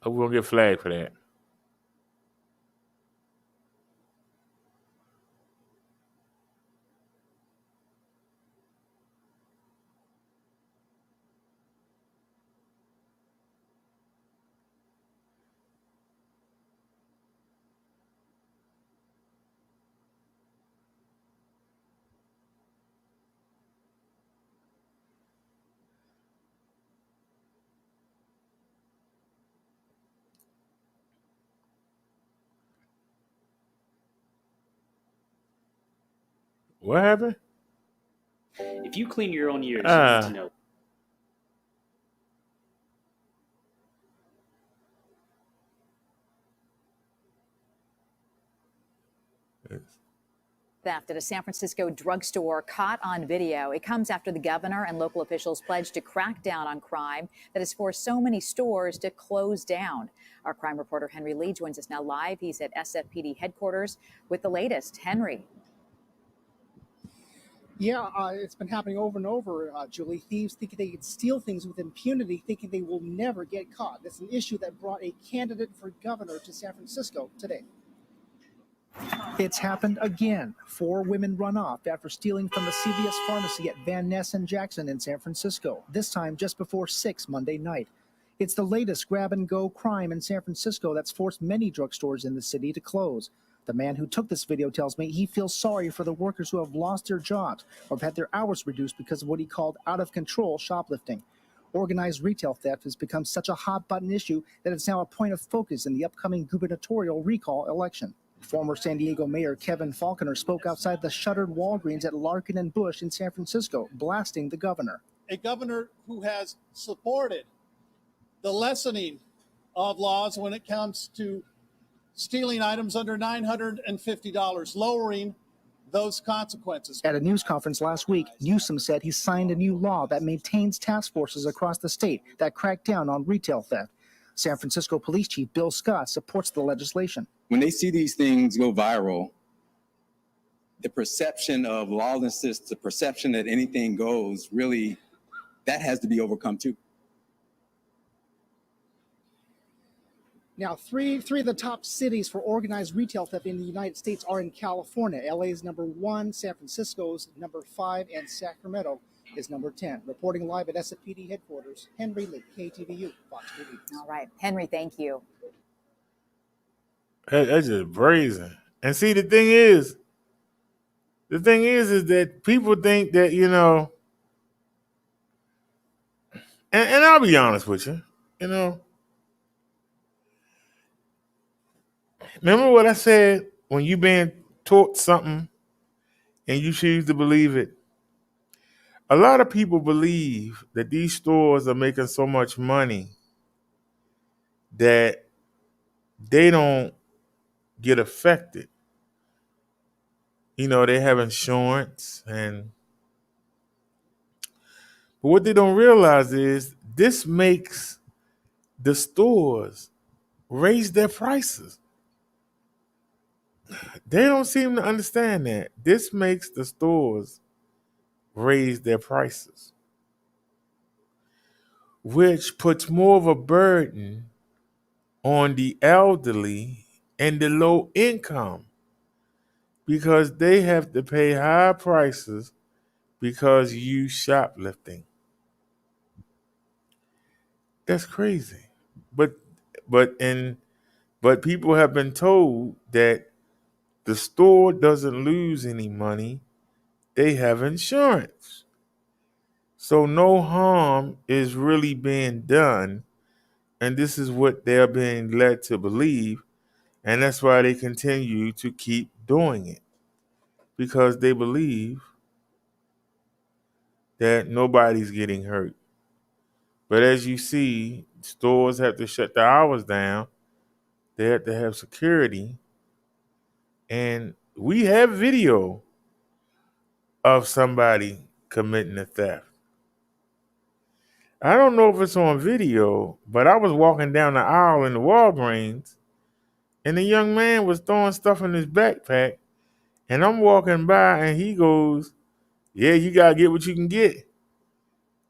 we're going to get flagged for that. What happened? If you clean your own ears, you need to know. Theft at a San Francisco drugstore caught on video. It comes after the governor and local officials pledged to crack down on crime that has forced so many stores to close down. Our crime reporter Henry Lee joins us now live. He's at SFPD headquarters with the latest. Henry. Yeah, it's been happening over and over, Julie. Thieves thinking they can steal things with impunity, thinking they will never get caught. That's an issue that brought a candidate for governor to San Francisco today. It's happened again. 4 women run off after stealing from a CVS pharmacy at Van Ness and Jackson in San Francisco, this time just before 6 Monday night. It's the latest grab-and-go crime in San Francisco that's forced many drugstores in the city to close. The man who took this video tells me he feels sorry for the workers who have lost their jobs or have had their hours reduced because of what he called out-of-control shoplifting. Organized retail theft has become such a hot-button issue that it's now a point of focus in the upcoming gubernatorial recall election. Former San Diego Mayor Kevin Faulconer spoke outside the shuttered Walgreens at Larkin and Bush in San Francisco, blasting the governor. A governor who has supported the lessening of laws when it comes to stealing items under $950, lowering those consequences. At a news conference last week, Newsom said he signed a new law that maintains task forces across the state that crack down on retail theft. San Francisco Police Chief Bill Scott supports the legislation. When they see these things go viral, the perception of lawlessness, the perception that anything goes, really, that has to be overcome too. Now, three of the top cities for organized retail theft in the United States are in California. LA is number 1, San Francisco is number 5, and Sacramento is number 10. Reporting live at SFPD headquarters, Henry Lee, KTVU, Fox 2 News. All right, Henry, thank you. That's just brazen. And see, the thing is that people think that, you know, and I'll be honest with you, you know, remember what I said when you been taught something and you choose to believe it? A lot of people believe that these stores are making so much money that they don't get affected. You know, they have insurance, but what they don't realize is this makes the stores raise their prices. They don't seem to understand that. This makes the stores raise their prices, which puts more of a burden on the elderly and the low income because they have to pay high prices because you shoplifting. That's crazy. But people have been told that the store doesn't lose any money. They have insurance. So no harm is really being done. And this is what they're being led to believe. And that's why they continue to keep doing it. Because they believe that nobody's getting hurt. But as you see, stores have to shut their hours down. They have to have security. And we have video of somebody committing a theft. I don't know if it's on video, but I was walking down the aisle in the Walgreens, and the young man was throwing stuff in his backpack, and I'm walking by, and he goes, "Yeah, you gotta get what you can get."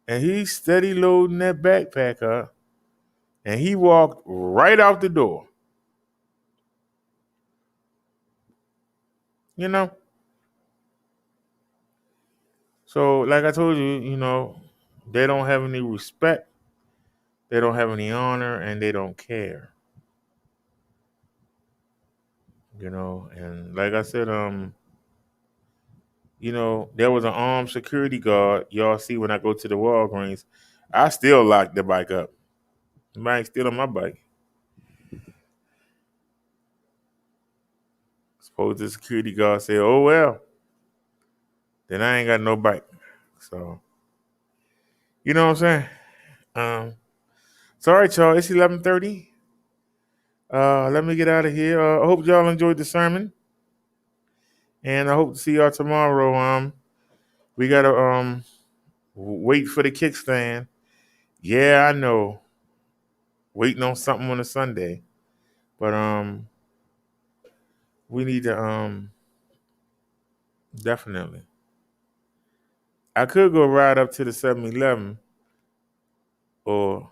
And he's steady loading that backpack up, and he walked right out the door. You know? So, like I told you, you know, they don't have any respect, they don't have any honor, and they don't care. You know, and like I said, you know, there was an armed security guard. Y'all see when I go to the Walgreens, I still lock the bike up. Somebody's stealing my bike. Suppose the security guard say, "Oh well, then I ain't got no bike." So, you know what I'm saying? It's all right, y'all. It's 11:30. Let me get out of here. I hope y'all enjoyed the sermon, and I hope to see y'all tomorrow. We gotta wait for the kickstand. Yeah, I know. Waiting on something on a Sunday, but we need to definitely. I could go ride up to the 7-Eleven, or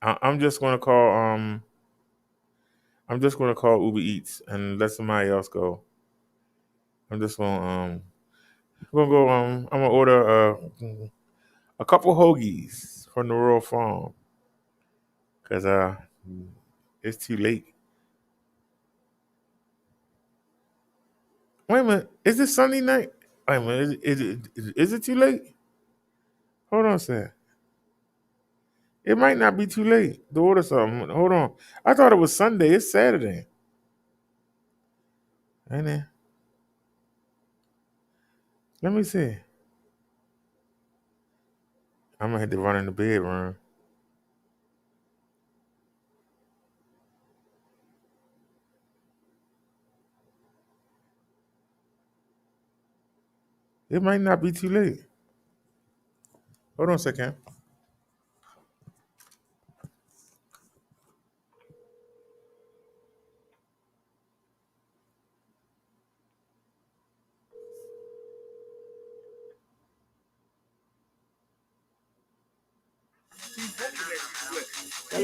I'm just gonna call Uber Eats and let somebody else go. I'm just gonna go I'm gonna order a couple hoagies from the Royal Farm because it's too late. Wait a minute, is this Sunday night? Wait a minute, is it too late? Hold on a second. It might not be too late to order something. Hold on. I thought it was Sunday. It's Saturday. Ain't it? Let me see. I'm gonna have to run in the bedroom. It might not be too late. Hold on a second.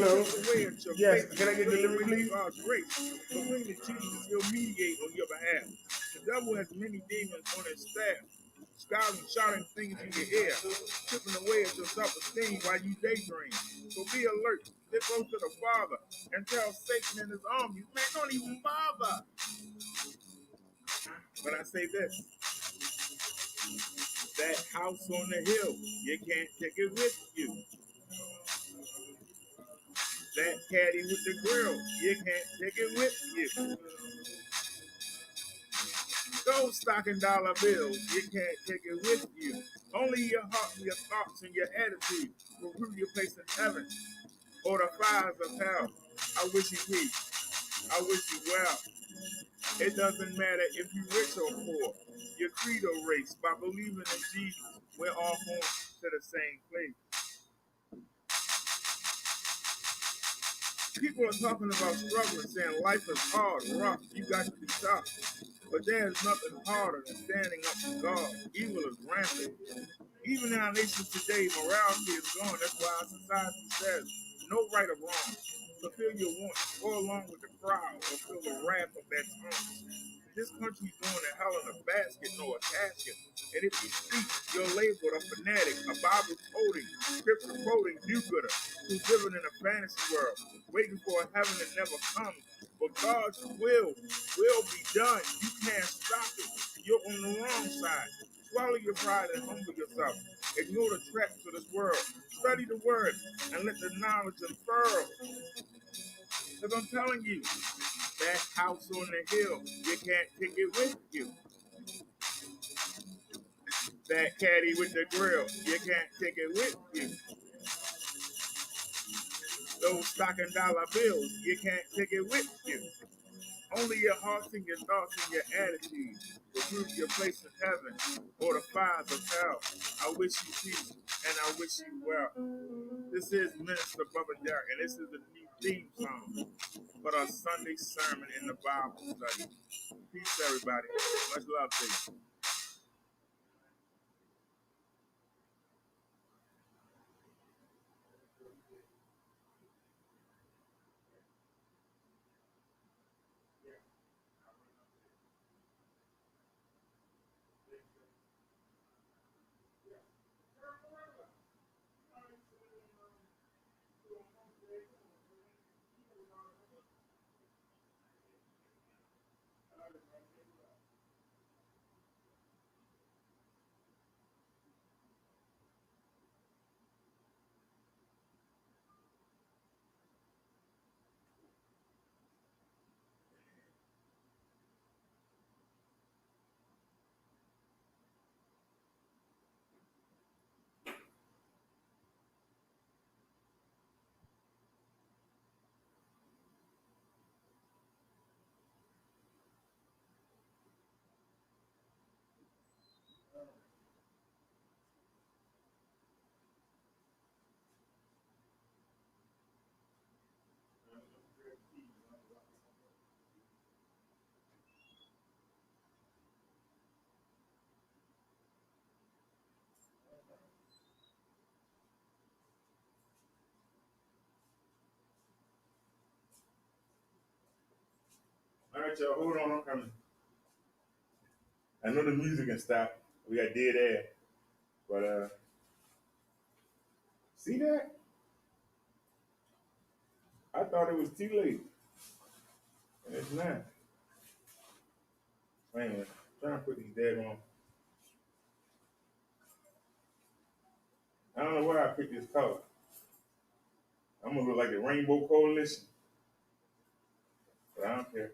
Hello. Away at your Yes, faith. can I get delivery, please? God's grace. Believe that Jesus will mediate on your behalf. The devil has many demons on his staff, scouting, shouting things in your ear, chipping away at your self-esteem while you daydream. So be alert. Get close to the Father and tell Satan and his armies, man, don't even bother. But I say this, that house on the hill, you can't take it with you. That caddy with the grill, you can't take it with you. Those stocking dollar bills, you can't take it with you. Only your heart, your thoughts, and your attitude will prove your place in heaven or the fires of hell. I wish you peace. I wish you well. It doesn't matter if you're rich or poor. Your credo race by believing in Jesus. We're all going to the same place. People are talking about struggling, saying life is hard, rough, you got to be tough. But there is nothing harder than standing up to God. Evil is rampant. Even in our nation today, morality is gone. That's why our society says no right or wrong. Fulfill your wants, go along with the crowd, or feel the wrath of that tongue. This country's going to hell in a basket, no a casket. And if you speak, you're labeled a fanatic, a Bible quoting, scripture quoting do-gooder who's living in a fantasy world, waiting for a heaven that never comes. But God's will be done. You can't stop it. You're on the wrong side. Swallow your pride and humble yourself. Ignore the traps of this world. Study the word and let the knowledge unfurl. Because I'm telling you, that house on the hill, you can't take it with you. That caddy with the grill, you can't take it with you. Those stocking dollar bills, you can't take it with you. Only your hearts and your thoughts and your attitude will prove your place in heaven or the fires of hell. I wish you peace and I wish you well. This is Minister Bubba Derek, and this is the new theme song for our Sunday sermon in the Bible study. Peace, everybody. Much love to you. All right, y'all, hold on, I'm coming. I know the music can stop. We got dead air. But, see that? I thought it was too late. And it's not. Wait a minute. I'm trying to put these dead on. I don't know why I picked this color. I'm gonna look like the Rainbow Coalition. But I don't care.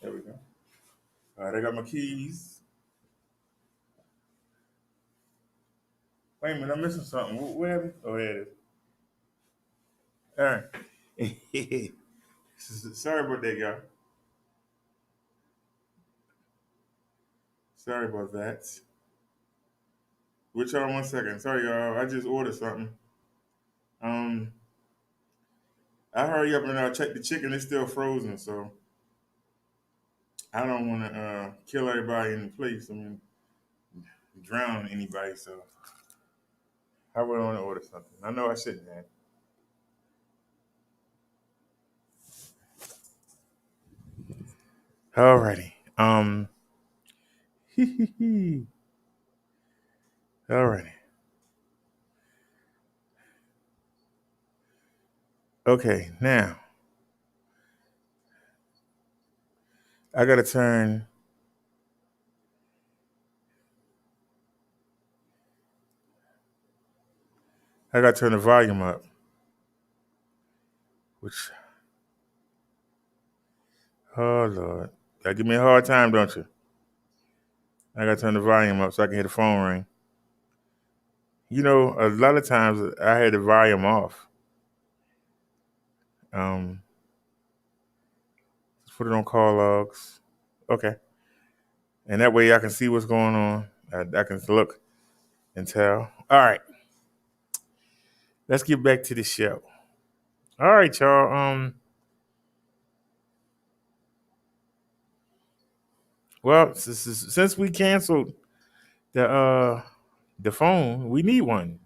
There we go. All right, I got my keys. Wait a minute, I'm missing something. Where is it? Oh, there it is. All right. Sorry about that, y'all. Sorry about that. We'll y'all 1 second. Sorry, y'all. I just ordered something. I hurry up and I check the chicken. It's still frozen, so I don't want to kill everybody in the place. I mean, drown anybody. So I would want to order something. I know I shouldn't have. Alrighty. Alrighty. Okay, now I gotta turn. I gotta turn the volume up. Which, oh Lord, y'all give me a hard time, don't you? I gotta turn the volume up so I can hear the phone ring. You know, a lot of times I had the volume off. Let's put it on call logs. Okay. And that way I can see what's going on. I can look and tell. All right. Let's get back to the show. All right, y'all. Well, since we canceled the phone, we need one.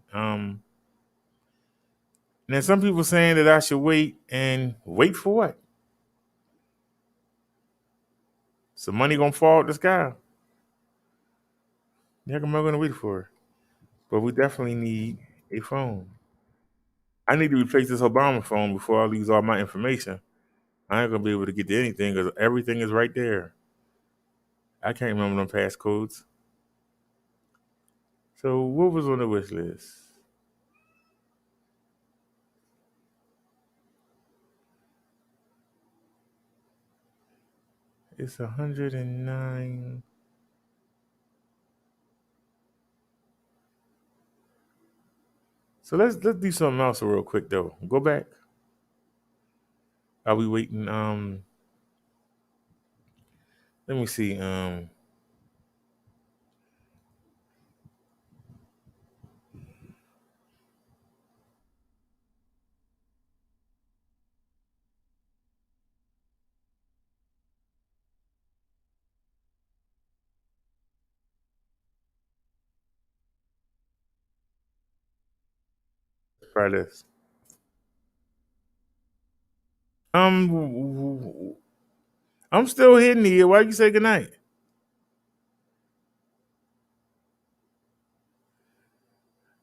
Now some people saying that I should wait for what? Some money gonna fall out the sky. Yeah, am I gonna wait for it? But we definitely need a phone. I need to replace this Obama phone before I lose all my information. I ain't gonna be able to get to anything because everything is right there. I can't remember them passcodes. So what was on the wish list? It's 109. So let's do something else real quick though. Go back. Are we waiting? Let me see. Try this. I'm still hitting here. Why you say goodnight?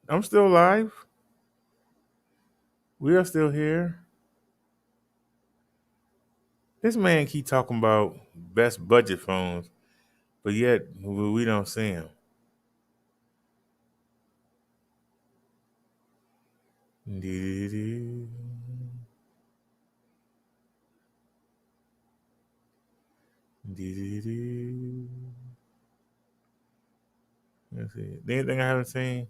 I'm still live. We are still here. This man keep talking about best budget phones, but yet we don't see him. Let's see. Anything I haven't seen?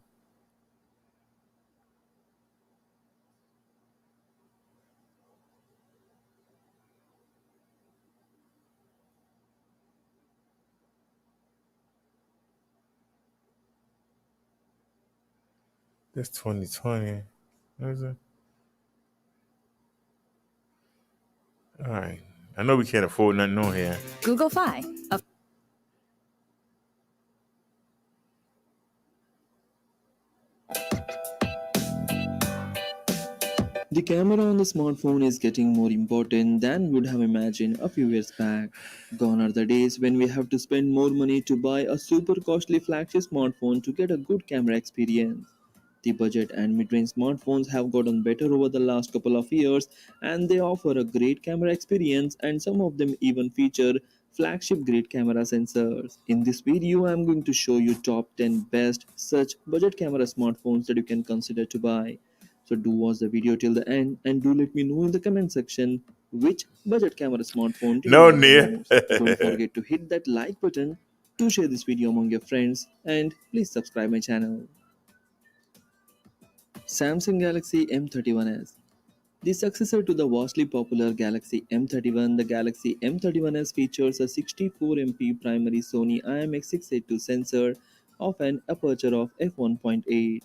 That's 2020. What is it? All right. I know we can't afford nothing on here. Google Fi. The camera on the smartphone is getting more important than would have imagined a few years back. Gone are the days when we have to spend more money to buy a super costly flagship smartphone to get a good camera experience. The budget and mid-range smartphones have gotten better over the last couple of years and they offer a great camera experience and some of them even feature flagship grade camera sensors. In this video, I'm going to show you top 10 best such budget camera smartphones that you can consider to buy. So do watch the video till the end and do let me know in the comment section which budget camera smartphone do you No, like the Nia. most. Don't forget to hit that like button, to share this video among your friends, and please subscribe my channel. Samsung Galaxy M31s. The successor to the vastly popular Galaxy M31, the Galaxy M31s features a 64MP primary Sony IMX682 sensor of an aperture of f1.8,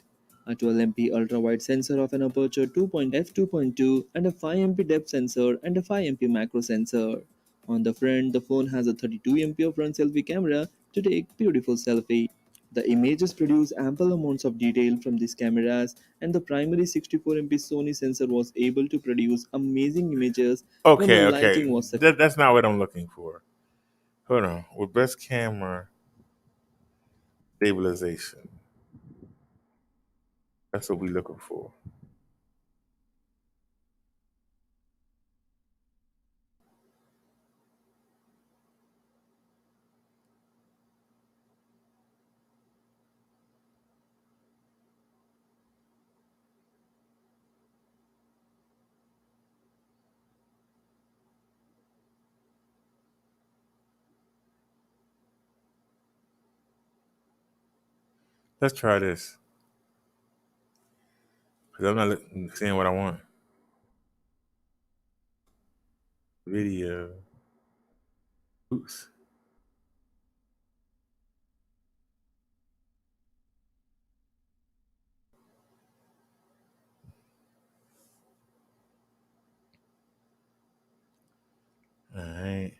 a 12MP ultra-wide sensor of an aperture f2.2, and a 5MP depth sensor and a 5MP macro sensor. On the front, the phone has a 32MP front selfie camera to take beautiful selfie. The images produce ample amounts of detail from these cameras, and the primary 64MP Sony sensor was able to produce amazing images when the Okay, lighting was that's not what I'm looking for. Hold on. With best camera stabilization. That's what we're looking for. Let's try this. Because I'm not seeing what I want. Video. Oops. All right.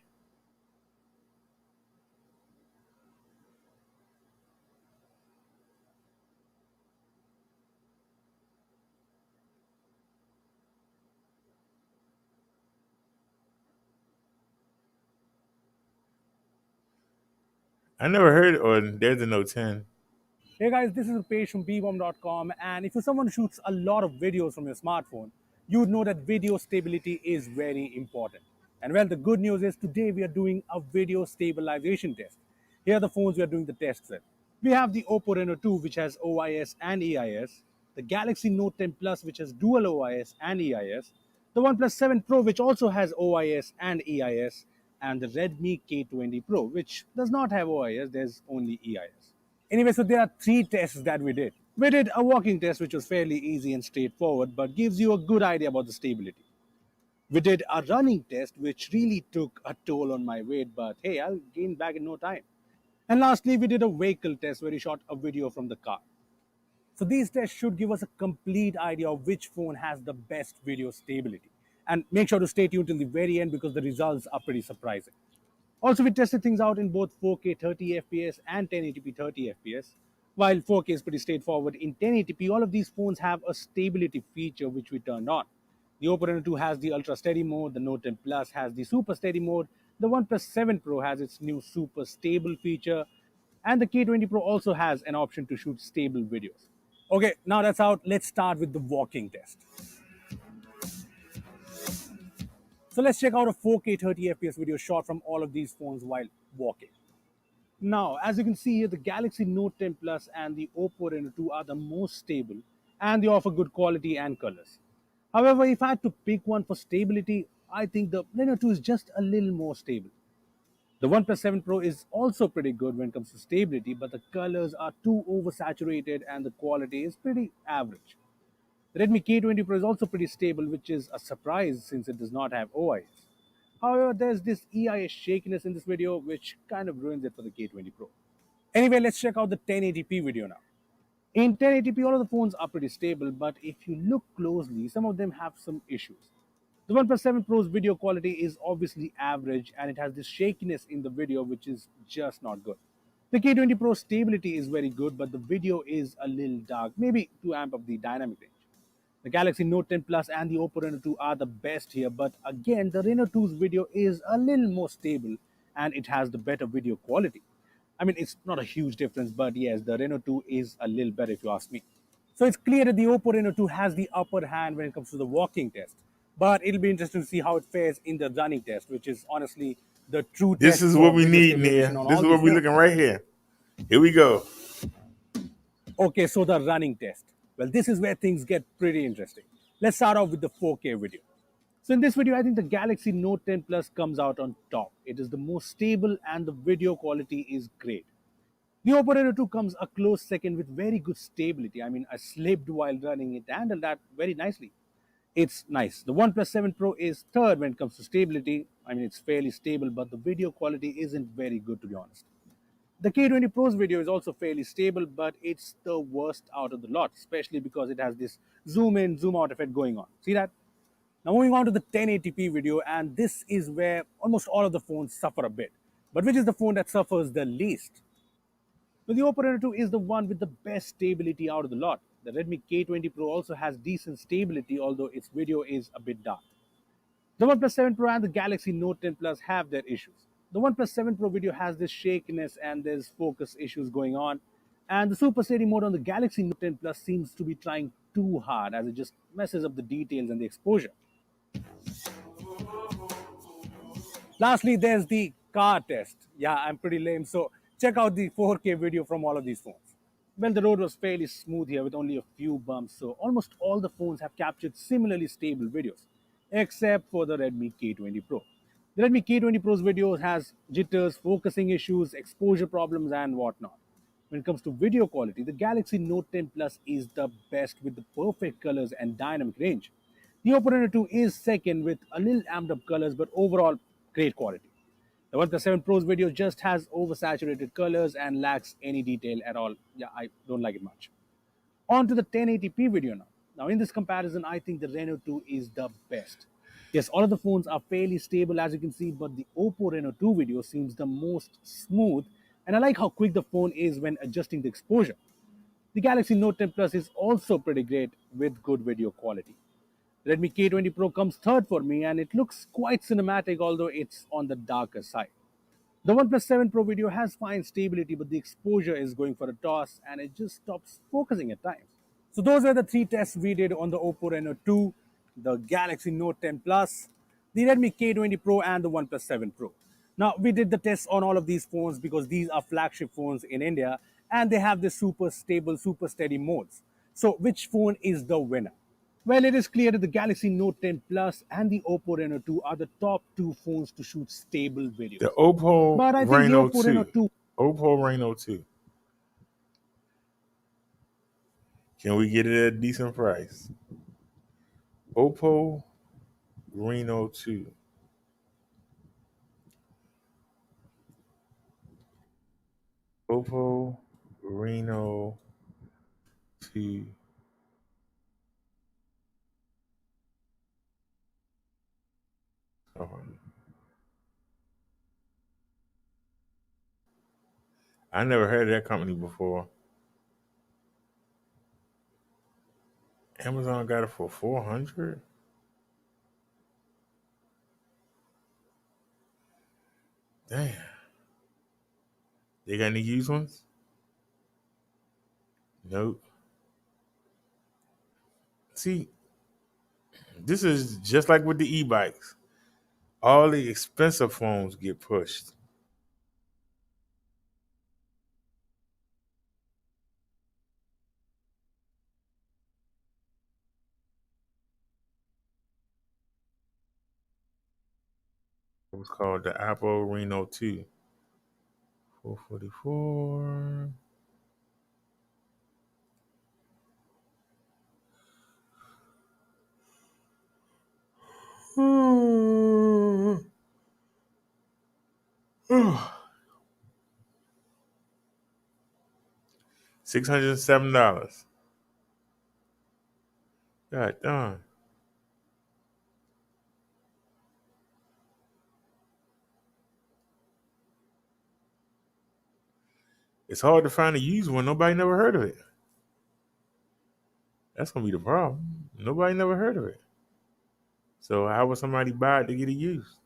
I never heard, or there's a Note 10. Hey guys, this is Rupesh from bbomb.com, and if you're someone who shoots a lot of videos from your smartphone, you would know that video stability is very important. And well, the good news is today we are doing a video stabilization test. Here are the phones we are doing the tests with. We have the Oppo Reno 2, which has OIS and EIS, the Galaxy Note 10 Plus, which has dual OIS and EIS, the OnePlus 7 Pro, which also has OIS and EIS, and the Redmi K20 Pro, which does not have OIS, there's only EIS. Anyway, so there are 3 tests that we did. We did a walking test, which was fairly easy and straightforward, but gives you a good idea about the stability. We did a running test, which really took a toll on my weight, but hey, I'll gain back in no time. And lastly, we did a vehicle test where we shot a video from the car. So these tests should give us a complete idea of which phone has the best video stability. And make sure to stay tuned till the very end because the results are pretty surprising. Also, we tested things out in both 4K 30 FPS and 1080p 30 FPS. While 4K is pretty straightforward, in 1080p, all of these phones have a stability feature which we turned on. The Oppo Reno 2 has the Ultra Steady mode, the Note 10 Plus has the Super Steady mode, the OnePlus 7 Pro has its new Super Stable feature, and the K20 Pro also has an option to shoot stable videos. Okay, now that's out, let's start with the walking test. So let's check out a 4K 30 FPS video shot from all of these phones while walking. Now, as you can see here, the Galaxy Note 10 Plus and the Oppo Reno 2 are the most stable and they offer good quality and colors. However, if I had to pick one for stability, I think the Reno 2 is just a little more stable. The OnePlus 7 Pro is also pretty good when it comes to stability, but the colors are too oversaturated and the quality is pretty average. The Redmi K20 Pro is also pretty stable, which is a surprise since it does not have OIS. However, there's this EIS shakiness in this video, which kind of ruins it for the K20 Pro. Anyway, let's check out the 1080p video now. In 1080p, all of the phones are pretty stable, but if you look closely, some of them have some issues. The OnePlus 7 Pro's video quality is obviously average, and it has this shakiness in the video, which is just not good. The K20 Pro stability is very good, but the video is a little dark, maybe to amp up the dynamic range. The Galaxy Note 10 Plus and the Oppo Reno 2 are the best here, but again, the Reno 2's video is a little more stable and it has the better video quality. I mean, it's not a huge difference, but yes, the Reno 2 is a little better if you ask me. So it's clear that the Oppo Reno 2 has the upper hand when it comes to the walking test, but it'll be interesting to see how it fares in the running test, which is honestly the true test. This is what we need, Nia. This is what we're looking right here. Here we go. Okay, so the running test. Well, this is where things get pretty interesting. Let's start off with the 4K video. So in this video, I think the Galaxy Note 10 Plus comes out on top. It is the most stable and the video quality is great. The Oppo Reno 2 comes a close second with very good stability. I mean, I slipped while running, it handled that very nicely. it's nice. The OnePlus 7 Pro is third when it comes to stability. I mean, it's fairly stable, but the video quality isn't very good, to be honest. The K20 Pro's video is also fairly stable, but it's the worst out of the lot, especially because it has this zoom in, zoom out effect going on. See that? Now moving on to the 1080p video, and this is where almost all of the phones suffer a bit. But which is the phone that suffers the least? Well, the Oppo Reno 2 is the one with the best stability out of the lot. The Redmi K20 Pro also has decent stability, although its video is a bit dark. The OnePlus 7 Pro and the Galaxy Note 10 Plus have their issues. The OnePlus 7 Pro video has this shakiness and there's focus issues going on. And the Super Steady mode on the Galaxy Note 10 Plus seems to be trying too hard as it just messes up the details and the exposure. Lastly, there's the car test. Yeah, I'm pretty lame, so check out the 4K video from all of these phones. Well, the road was fairly smooth here with only a few bumps, so almost all the phones have captured similarly stable videos, except for the Redmi K20 Pro. The Redmi K20 Pro's video has jitters, focusing issues, exposure problems, and whatnot. When it comes to video quality, the Galaxy Note 10 Plus is the best with the perfect colors and dynamic range. The Oppo Reno 2 is second with a little amped up colors, but overall great quality. The OnePlus 7 Pro's video just has oversaturated colors and lacks any detail at all. Yeah, I don't like it much. On to the 1080p video now. Now, in this comparison, I think the Reno 2 is the best. Yes, all of the phones are fairly stable as you can see, but the Oppo Reno 2 video seems the most smooth, and I like how quick the phone is when adjusting the exposure. The Galaxy Note 10 Plus is also pretty great with good video quality. Redmi K20 Pro comes third for me, and it looks quite cinematic, although it's on the darker side. The OnePlus 7 Pro video has fine stability, but the exposure is going for a toss, and it just stops focusing at times. So those were the three tests we did on the Oppo Reno 2, the Galaxy Note 10 Plus, the Redmi K20 Pro, and the OnePlus 7 Pro. Now, we did the tests on all of these phones because these are flagship phones in India, and they have the super stable, super steady modes. So which phone is the winner? Well, it is clear that the Galaxy Note 10 Plus and the Oppo Reno 2 are the top two phones to shoot stable videos. The Oppo But I think Reno the Oppo 2. Reno 2. Oppo Reno 2. Can we get it at a decent price? Oppo Reno 2. Oppo Reno 2. Oh. I never heard of that company before. Amazon got it for $400. Damn. They got any used ones? Nope. See, this is just like with the e-bikes. All the expensive phones get pushed. It was called the Oppo Reno 2. 444. $607. God darn. It's hard to find a used one. Nobody never heard of it. That's gonna be the problem. Nobody never heard of it. So how would somebody buy it to get it used?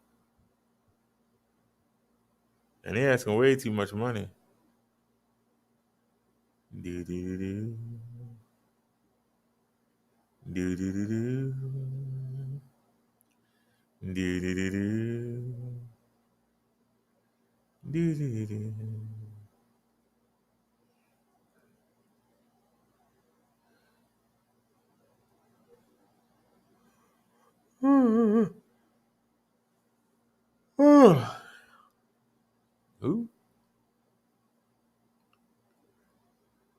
And they're asking way too much money. Do do do do do do do do do do do do do do. Who?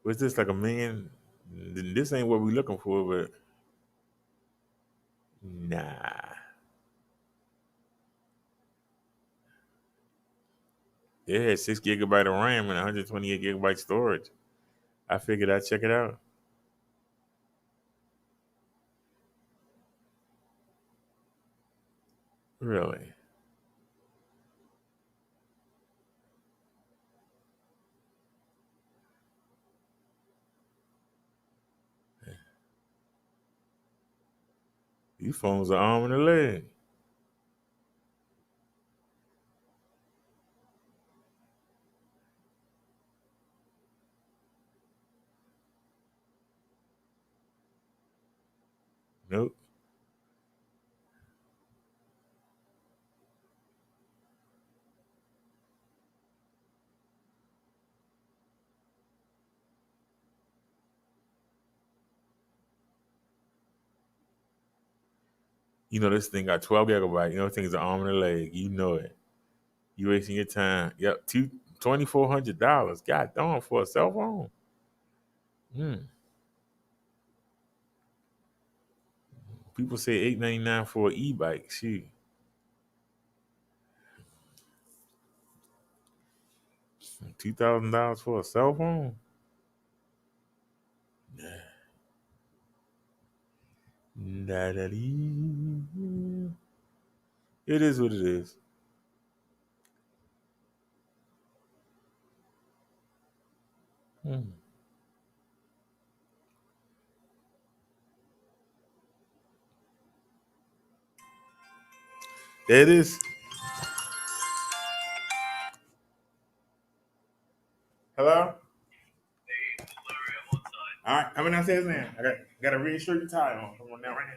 Was this like $1 million? This ain't what we looking for, but Nah. It had 6 gigabyte of RAM and 128 gigabyte storage. I figured I'd check it out. Really? These phones are arm and a leg. Nope. You know this thing got 12 gigabyte. You know things are arm and a leg. You know it. You wasting your time. Yep, $2,400. God darn for a cell phone. People say $899 for an e-bike. Shoot. $2,000 for a cell phone? It is what it is. There it is. Hello? All right, coming downstairs now. I got a red shirt and tie on. Come on down right now.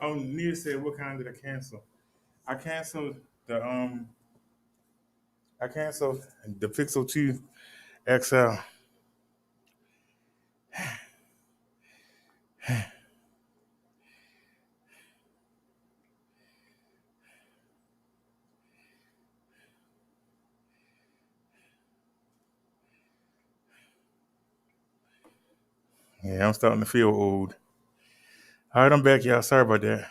Oh, Nia said, what kind did I cancel? I canceled the Pixel 2 XL. Yeah, I'm starting to feel old. All right, I'm back, y'all. Sorry about that.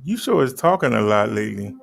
You sure is talking a lot lately.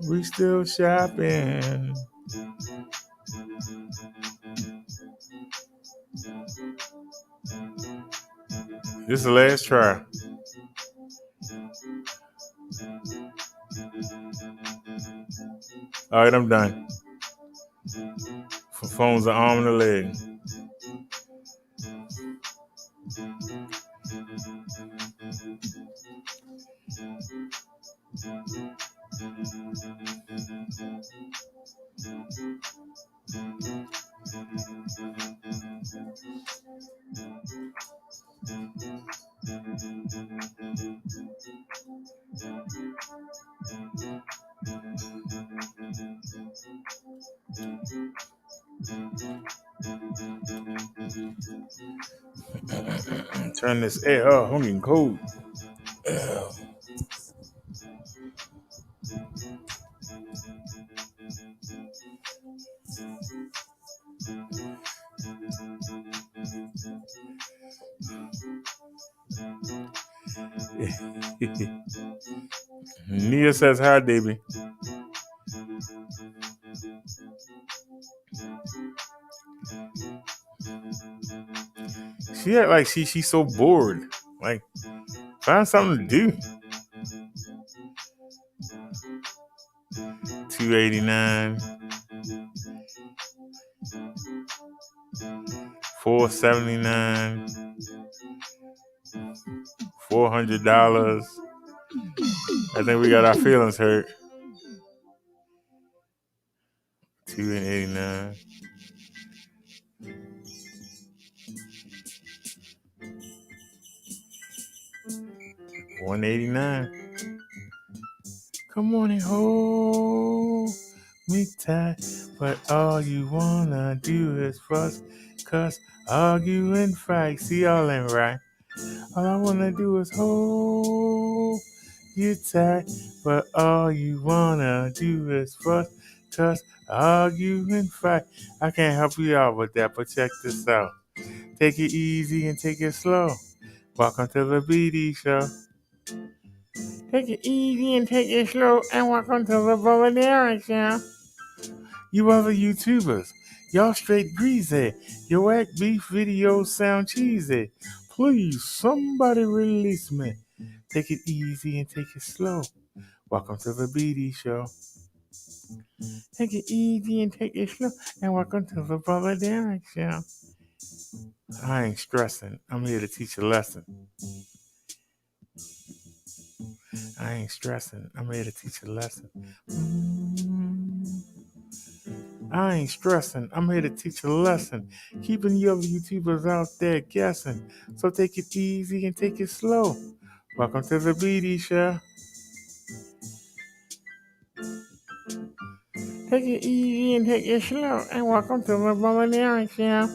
We still shopping. This is the last try. All right, I'm done. Phone's an arm and a leg. Turn this air up. I'm getting cold. Nia says hi, Davey. She act like she's so bored. Like, find something to do. $289, $479, $400. I think we got our feelings hurt. $289. $189. Come on and hold me tight, but all you wanna do is fuss, cuss, argue, and fight. See, all ain't right. All I wanna do is hold you tight, but all you wanna do is fuss, cuss, argue, and fight. I can't help you out with that, but check this out. Take it easy and take it slow. Welcome to the BD Show. Take it easy and take it slow, and welcome to the Bubba Derek Show. You other YouTubers, y'all straight greasy. Your act beef videos sound cheesy. Please, somebody release me. Take it easy and take it slow. Welcome to the BD Show. Take it easy and take it slow, and welcome to the Bubba Derek Show. I ain't stressing. I'm here to teach a lesson. I ain't stressing. I'm here to teach a lesson. I ain't stressing. I'm here to teach a lesson. Keeping you other YouTubers out there guessing. So take it easy and take it slow. Welcome to the BD Show. Take it easy and take it slow. And welcome to the Bubba Derek Show.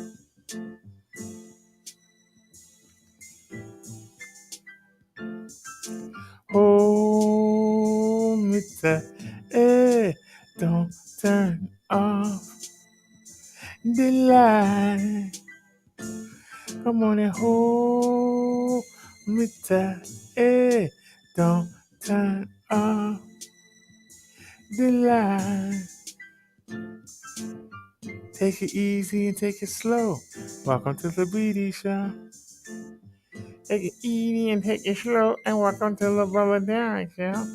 Hold me tight. Hey, don't turn off the light. Come on and hold me me tell, don't turn off the light. Take it easy and take it slow. Welcome to the BD Show. Take it easy and take it slow, and welcome to the Bubba Darren Show.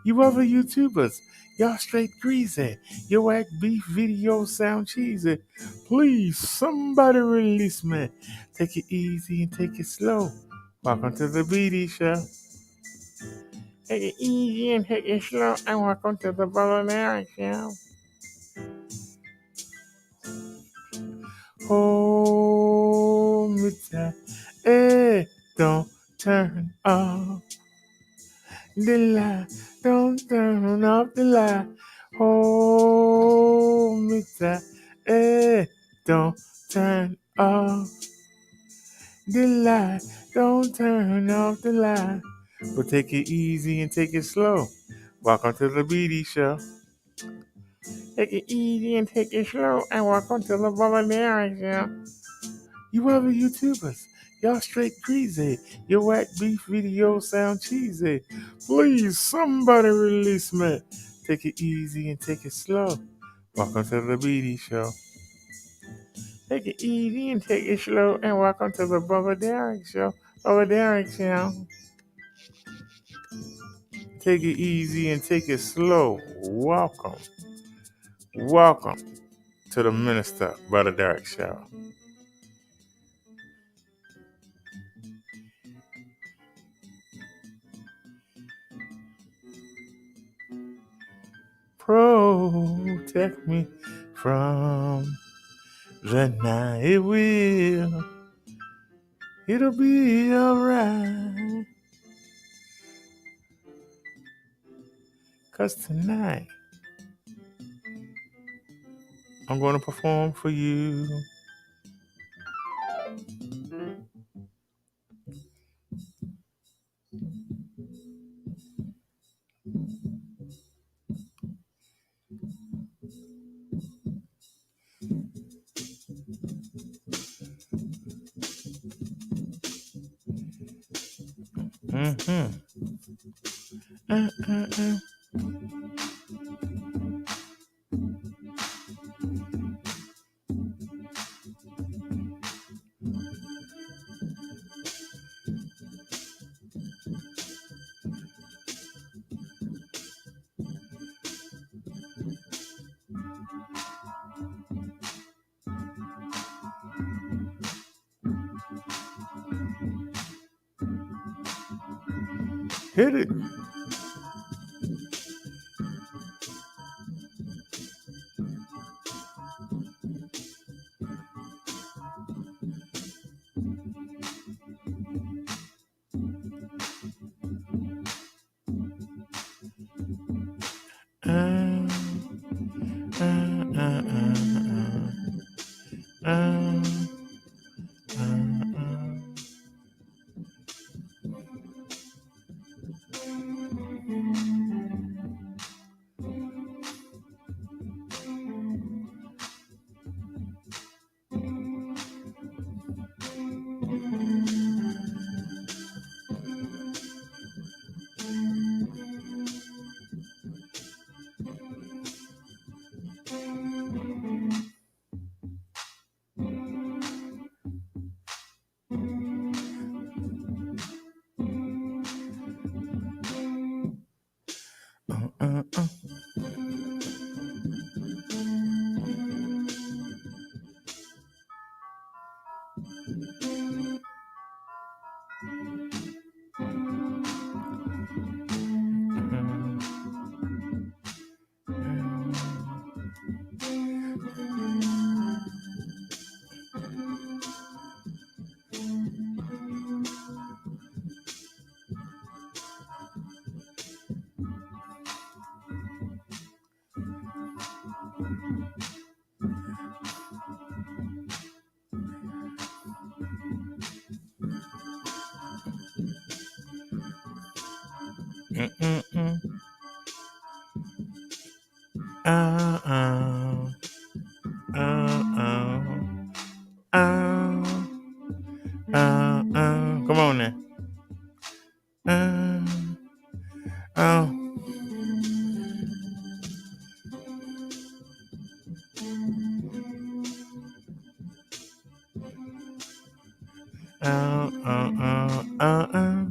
You other YouTubers, y'all straight greasy. Your whack beef videos sound cheesy. Please, somebody release me. Take it easy and take it slow. Welcome to the BD Show. Take it easy and take it slow, and welcome to the Bubba Darren Show. Hold me tight, don't turn off the light, don't turn off the light. Hold me tight, don't turn off the light, don't turn off the light. But take it easy and take it slow. Welcome to the BD Show. Take it easy and take it slow, and welcome to the Bubba Darren Show. You other YouTubers, y'all straight greasy. Your whack beef videos sound cheesy. Please, somebody release me. Take it easy and take it slow. Welcome to the BD Show. Take it easy and take it slow, and welcome to the Bubba Darren Show. Bubba Darren Show. Take it easy and take it slow. Welcome. Welcome to the Minister Brother Derek Show. Protect me from the night. It'll be alright. 'Cause tonight I'm going to perform for you. Mm-hmm. Hit it. Come on now. Uh, uh, uh, uh, uh, uh, uh.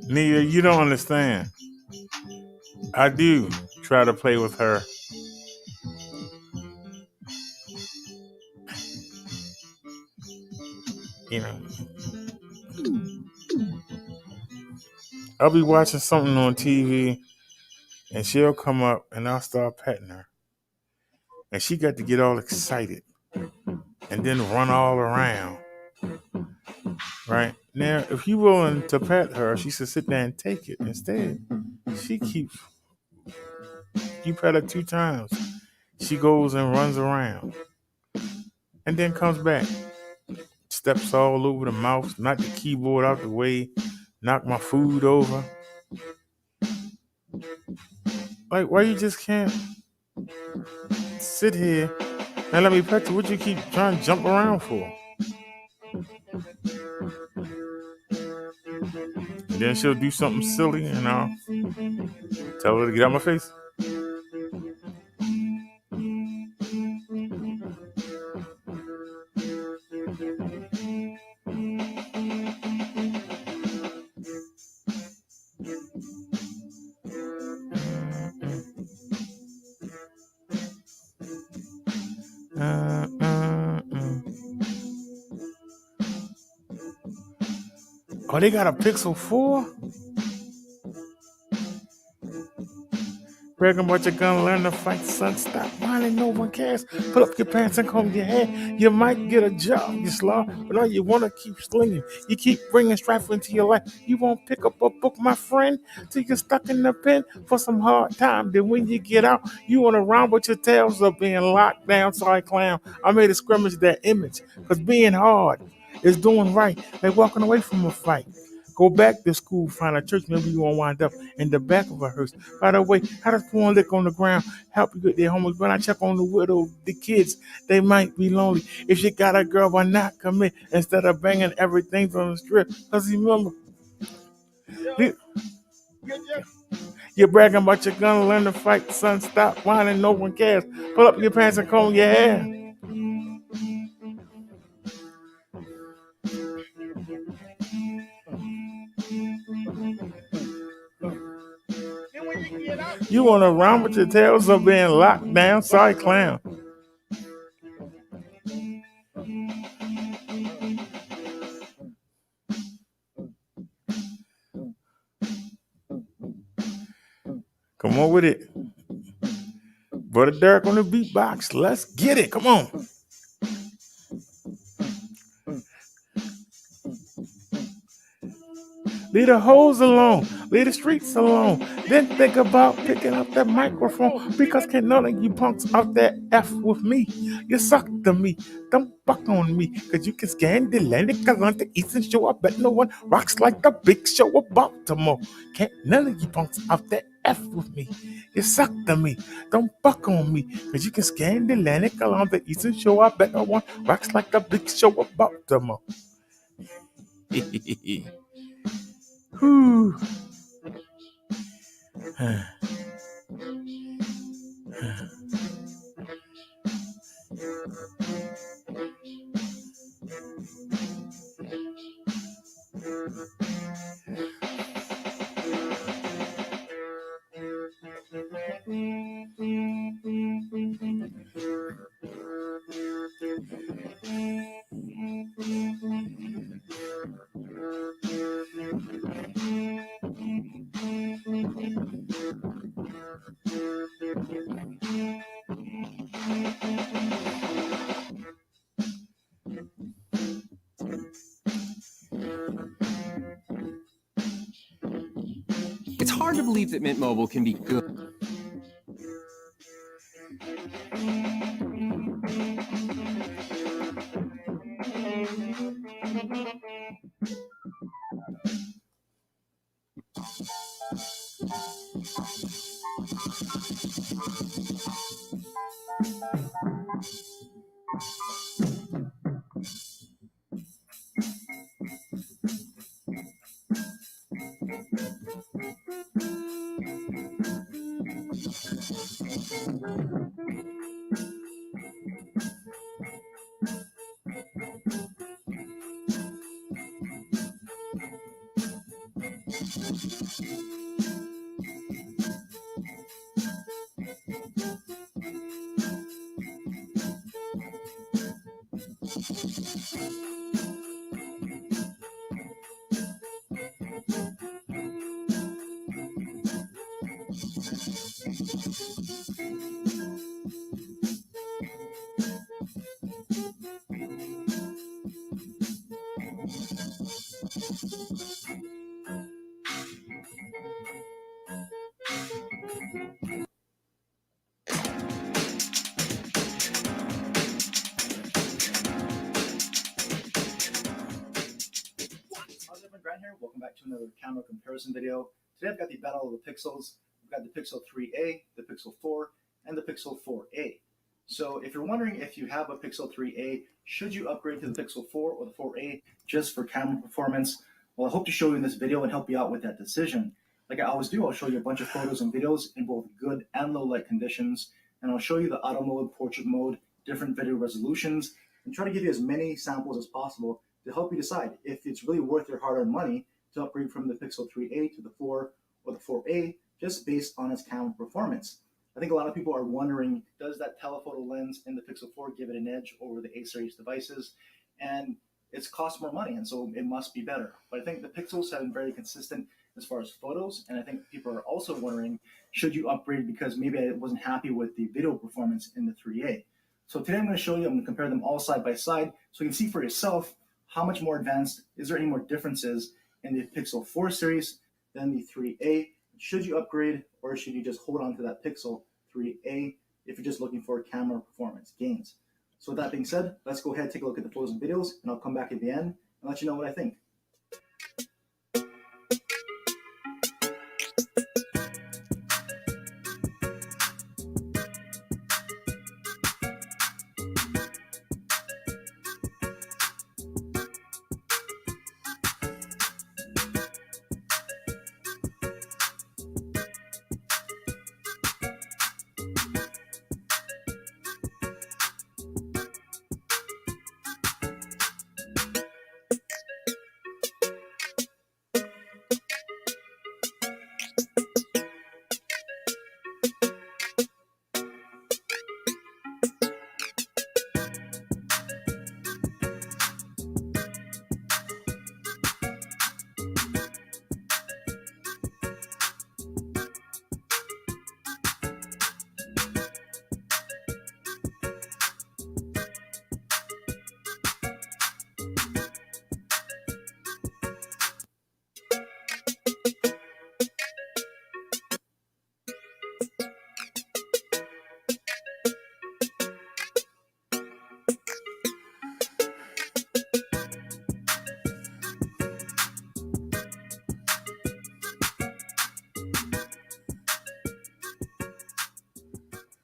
Nia, you don't understand. I do try to play with her. You know, I'll be watching something on TV and she'll come up and I'll start petting her. And she got to get all excited and then run all around. Right? Now, if you're willing to pet her, she should sit there and take it. Instead, you pet her 2 times. She goes and runs around and then comes back. Steps all over the mouse, knock the keyboard out the way, knock my food over. Like, why you just can't sit here and let me pet you? What you keep trying to jump around for? And then she'll do something silly and I'll tell her to get out my face. Oh, they got a Pixel 4? Bragging about your gun, learn to fight, son. Stop whining, no one cares. Put up your pants and comb your hair. You might get a job, you slaw, but all you want to keep slinging. You keep bringing strife into your life. You won't pick up a book, my friend, till you're stuck in the pen for some hard time. Then when you get out, you want to run with your tails up being locked down. Sorry, clown. I made a scrimmage that image, because being hard is doing right, like walking away from a fight. Go back to school, find a church, maybe you won't wind up in the back of a hearse. By the way, how does porn lick on the ground help you get their homework? When I check on the widow, the kids, they might be lonely. If you got a girl, why not commit instead of banging everything from the strip? Because remember, you're bragging about your gun, learn to fight, son. Stop whining, no one cares. Pull up your pants and comb your hair. You want to run with your tails up being locked down? Sorry, clown. Come on with it. Brother Derek on the beatbox. Let's get it. Come on. Leave the hoes alone. Leave the streets alone. Then think about picking up that microphone, because can't none of you punks out there F with me. You suck to me. Don't fuck on me, because you can scan the Atlantic on the Eastern Shore. I bet no one rocks like the Big Show of Baltimore. Can't none of you punks out there F with me. You suck to me. Don't fuck on me, because you can scan the Atlantic along the Eastern Shore. I bet no one rocks like the Big Show of Baltimore. Whew. It's hard to believe that Mint Mobile can be good. How's everyone? Grant here. Welcome back to another camera comparison video. Today I've got the battle of the pixels. We've got the Pixel 3a, the Pixel 4, and the Pixel 4a. So if you're wondering if you have a Pixel 3a, should you upgrade to the Pixel 4 or the 4a just for camera performance? Well, I hope to show you in this video and help you out with that decision. Like I always do, I'll show you a bunch of photos and videos in both good and low light conditions, and I'll show you the auto mode, portrait mode, different video resolutions, and try to give you as many samples as possible to help you decide if it's really worth your hard-earned money to upgrade from the Pixel 3a to the 4 or the 4a just based on its camera performance. I think a lot of people are wondering, does that telephoto lens in the Pixel 4 give it an edge over the A series devices? And it's cost more money, and so it must be better. But I think the Pixels have been very consistent as far as photos, and I think people are also wondering, should you upgrade because maybe I wasn't happy with the video performance in the 3a. So today I'm going to show you, I'm going to compare them all side by side so you can see for yourself how much more advanced, is there any more differences in the Pixel 4 series than the 3a? Should you upgrade or should you just hold on to that Pixel 3a if you're just looking for camera performance gains? So with that being said, let's go ahead and take a look at the photos and videos, and I'll come back at the end and let you know what I think.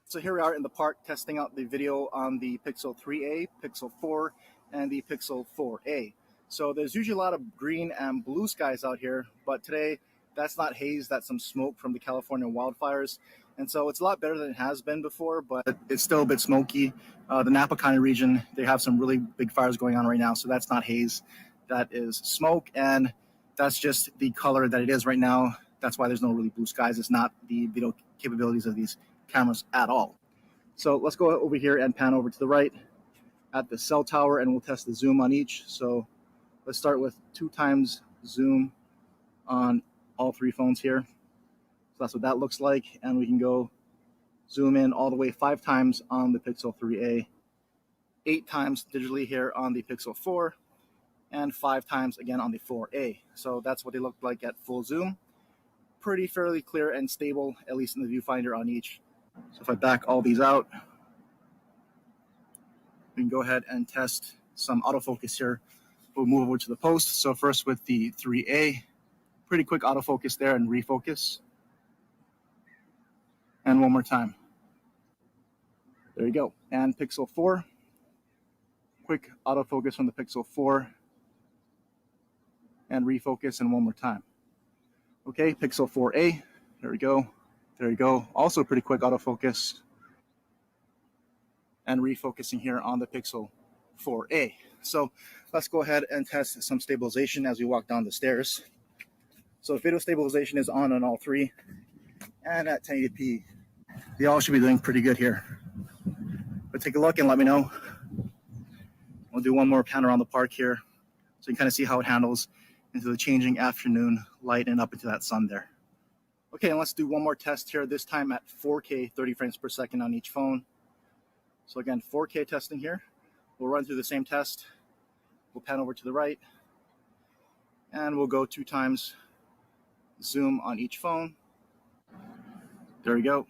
So here we are in the park testing out the video on the Pixel 3a, Pixel 4, and the Pixel 4a. So there's usually a lot of green and blue skies out here, but today that's not haze, that's some smoke from the California wildfires. And so it's a lot better than it has been before, but it's still a bit smoky. The Napa County region, they have some really big fires going on right now, so that's not haze, that is smoke, and that's just the color that it is right now. That's why there's no really blue skies. It's not the video capabilities of these cameras at all. So let's go over here and pan over to the right at the cell tower, and we'll test the zoom on each. So let's start with 2x zoom on all three phones here. So that's what that looks like, and we can go zoom in all the way 5 times on the Pixel 3a, 8 times digitally here on the Pixel 4, and 5 times again on the 4a. So that's what they look like at full zoom. Pretty fairly clear and stable, at least in the viewfinder on each. So if I back all these out, we can go ahead and test some autofocus here. We'll move over to the post. So first with the 3a, pretty quick autofocus there and refocus. And one more time. There you go. And Pixel 4, quick autofocus from the Pixel 4 and refocus, and one more time. Okay, Pixel 4a, there we go. There you go. Also pretty quick autofocus and refocusing here on the Pixel 4a. So let's go ahead and test some stabilization as we walk down the stairs. So video stabilization is on all three, and at 1080p, they all should be doing pretty good here. But take a look and let me know. We'll do one more pan around the park here so you can kind of see how it handles into the changing afternoon light and up into that sun there. Okay, and let's do one more test here, this time at 4K, 30 frames per second on each phone. So again, 4K testing here. We'll run through the same test. We'll pan over to the right, and we'll go 2 times zoom on each phone. There we go.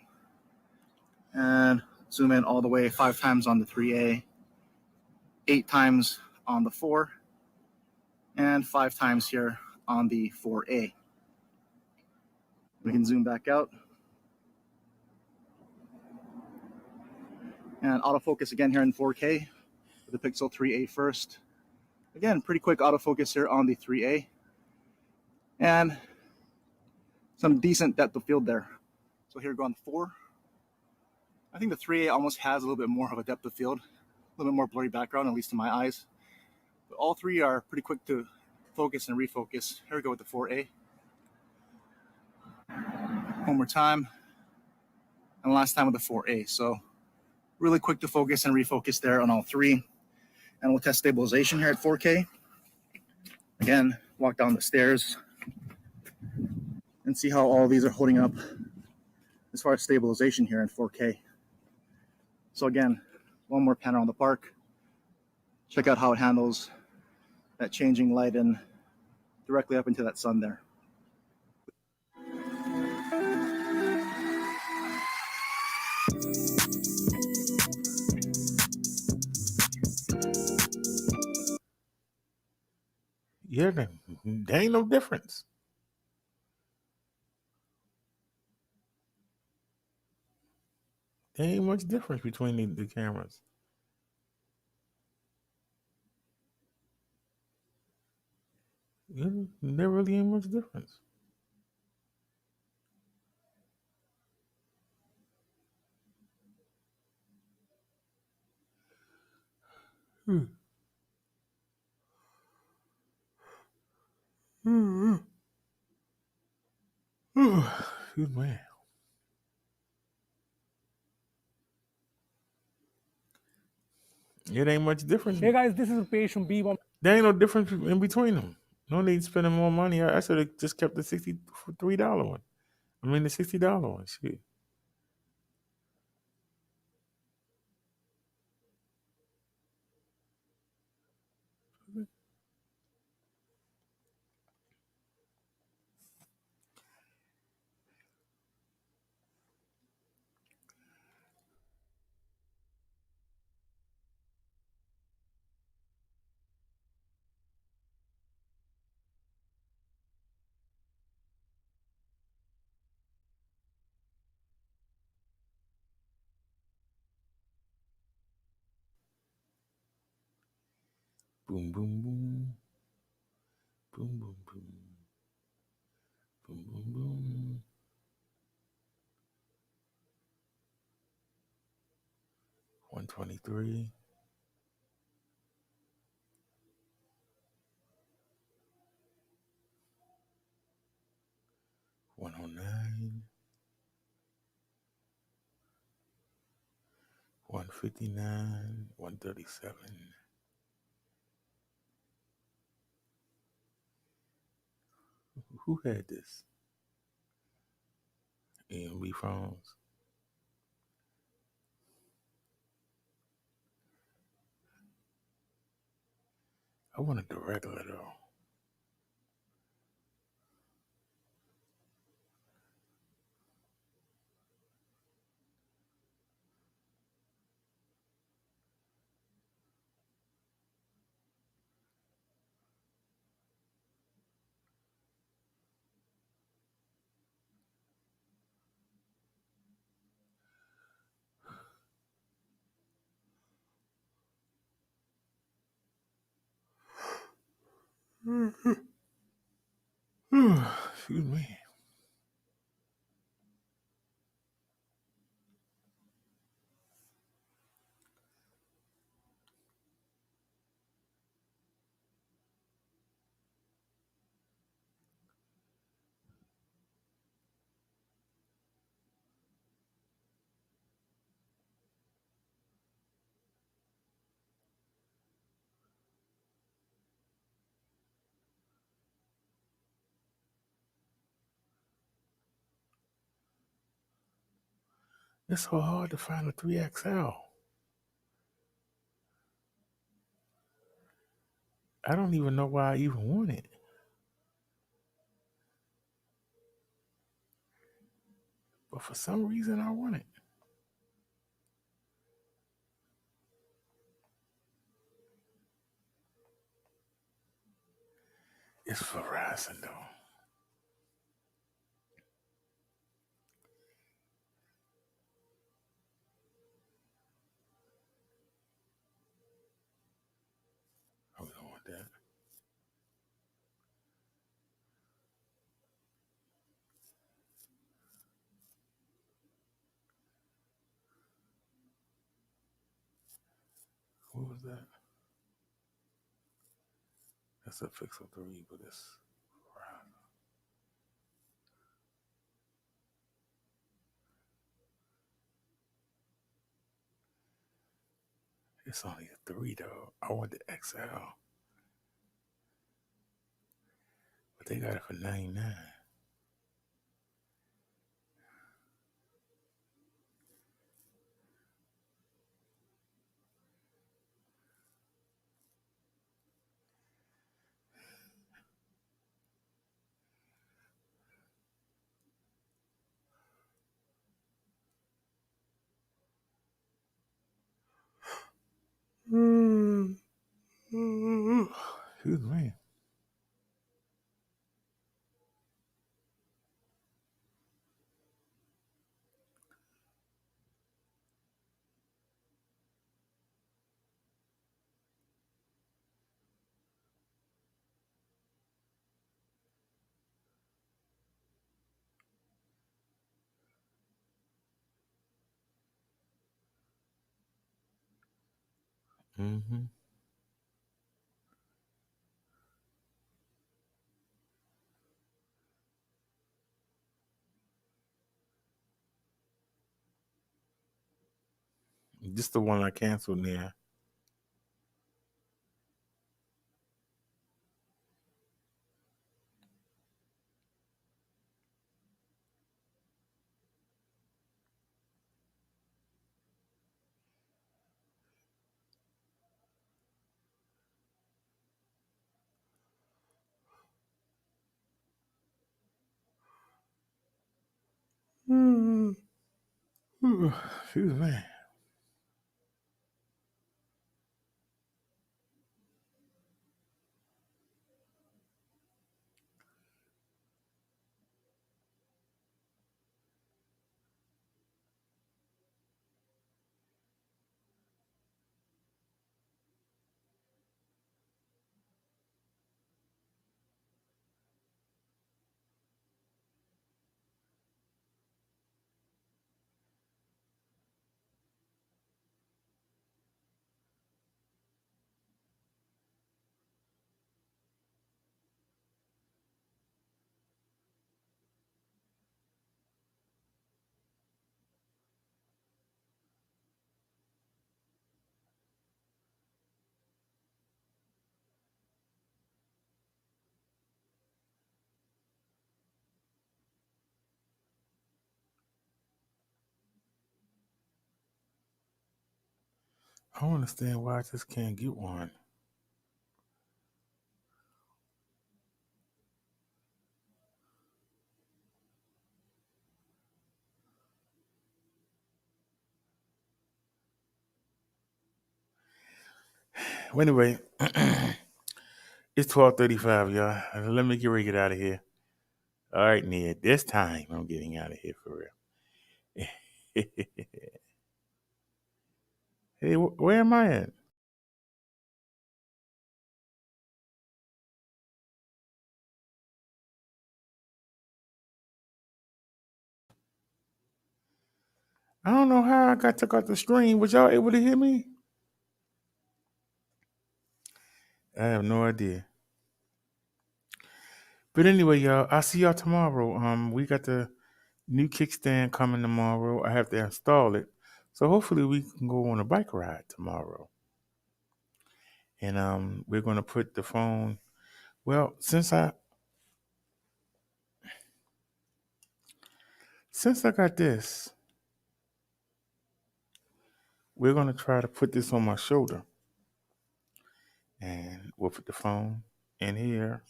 And zoom in all the way 5 times on the 3A, 8 times on the 4, and 5 times here on the 4A. We can zoom back out. And autofocus again here in 4K with the Pixel 3a first. Again, pretty quick autofocus here on the 3a. And some decent depth of field there. So here going 4. I think the 3a almost has a little bit more of a depth of field, a little bit more blurry background, at least in my eyes. But all 3 are pretty quick to focus and refocus. Here we go with the 4a. One more time. And last time with the 4a. So really quick to focus and refocus there on all 3. And we'll test stabilization here at 4K. Again, walk down the stairs and see how all these are holding up as far as stabilization here in 4K. So again, one more pan around the park. Check out how it handles that changing light and directly up into that sun there. Yeah, there ain't no difference. There ain't much difference between the cameras. Yeah, there really ain't much difference. Excuse me. It ain't much difference. Hey guys, this is Rupesh from B-Bomb. There ain't no difference in between them. No need spending more money. I should have just kept the $63 one. I mean the $60 one. Shit. Boom, boom, boom. Boom, boom, boom. Boom, boom, boom. 123. 109. 159. 137. Who had this? AMB phones. I wanted the regular though. Excuse me. It's so hard to find a 3XL. I don't even know why I even want it. But for some reason, I want it. It's Verizon, though. I don't want that. What was that? That's a Pixel 3, but it's Verizon. It's only a 3, though. I want the XL. But they got it for $99. Excuse me. Mm-hmm. This the one I canceled now. Excuse me. I don't understand why I just can't get one. Well, anyway, it's 12:35, y'all. Let me get ready to get out of here. All right, Ned. This time I'm getting out of here for real. Hey, where am I at? I don't know how I got took out the stream. Was y'all able to hear me? I have no idea. But anyway, y'all, I'll see y'all tomorrow. We got the new kickstand coming tomorrow. I have to install it. So hopefully we can go on a bike ride tomorrow. And we're gonna put the phone. Well, since I got this, we're going to try to put this on my shoulder. And we'll put the phone in here.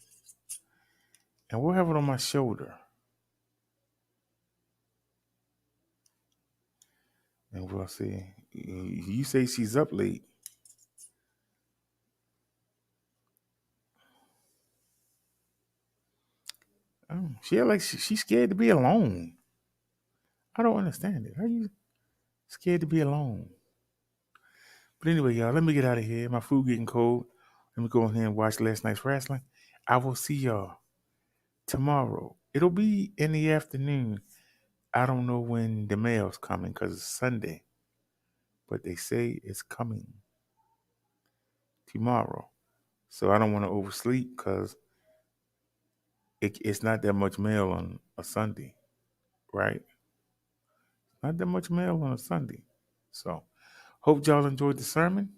And we'll have it on my shoulder. And we'll see. You say she's up late. She like she's scared to be alone. I don't understand it. How are you scared to be alone? But anyway, y'all, let me get out of here. My food getting cold. Let me go in here and watch last night's wrestling. I will see y'all tomorrow. It'll be in the afternoon. I don't know when the mail's coming because it's Sunday. But they say it's coming tomorrow. So I don't want to oversleep because it's not that much mail on a Sunday, right? Not that much mail on a Sunday. So hope y'all enjoyed the sermon.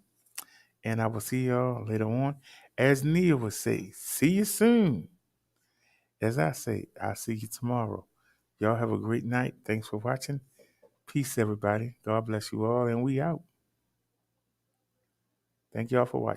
And I will see y'all later on. As Nia would say, see you soon. As I say, I'll see you tomorrow. Y'all have a great night. Thanks for watching. Peace, everybody. God bless you all. And we out. Thank y'all for watching.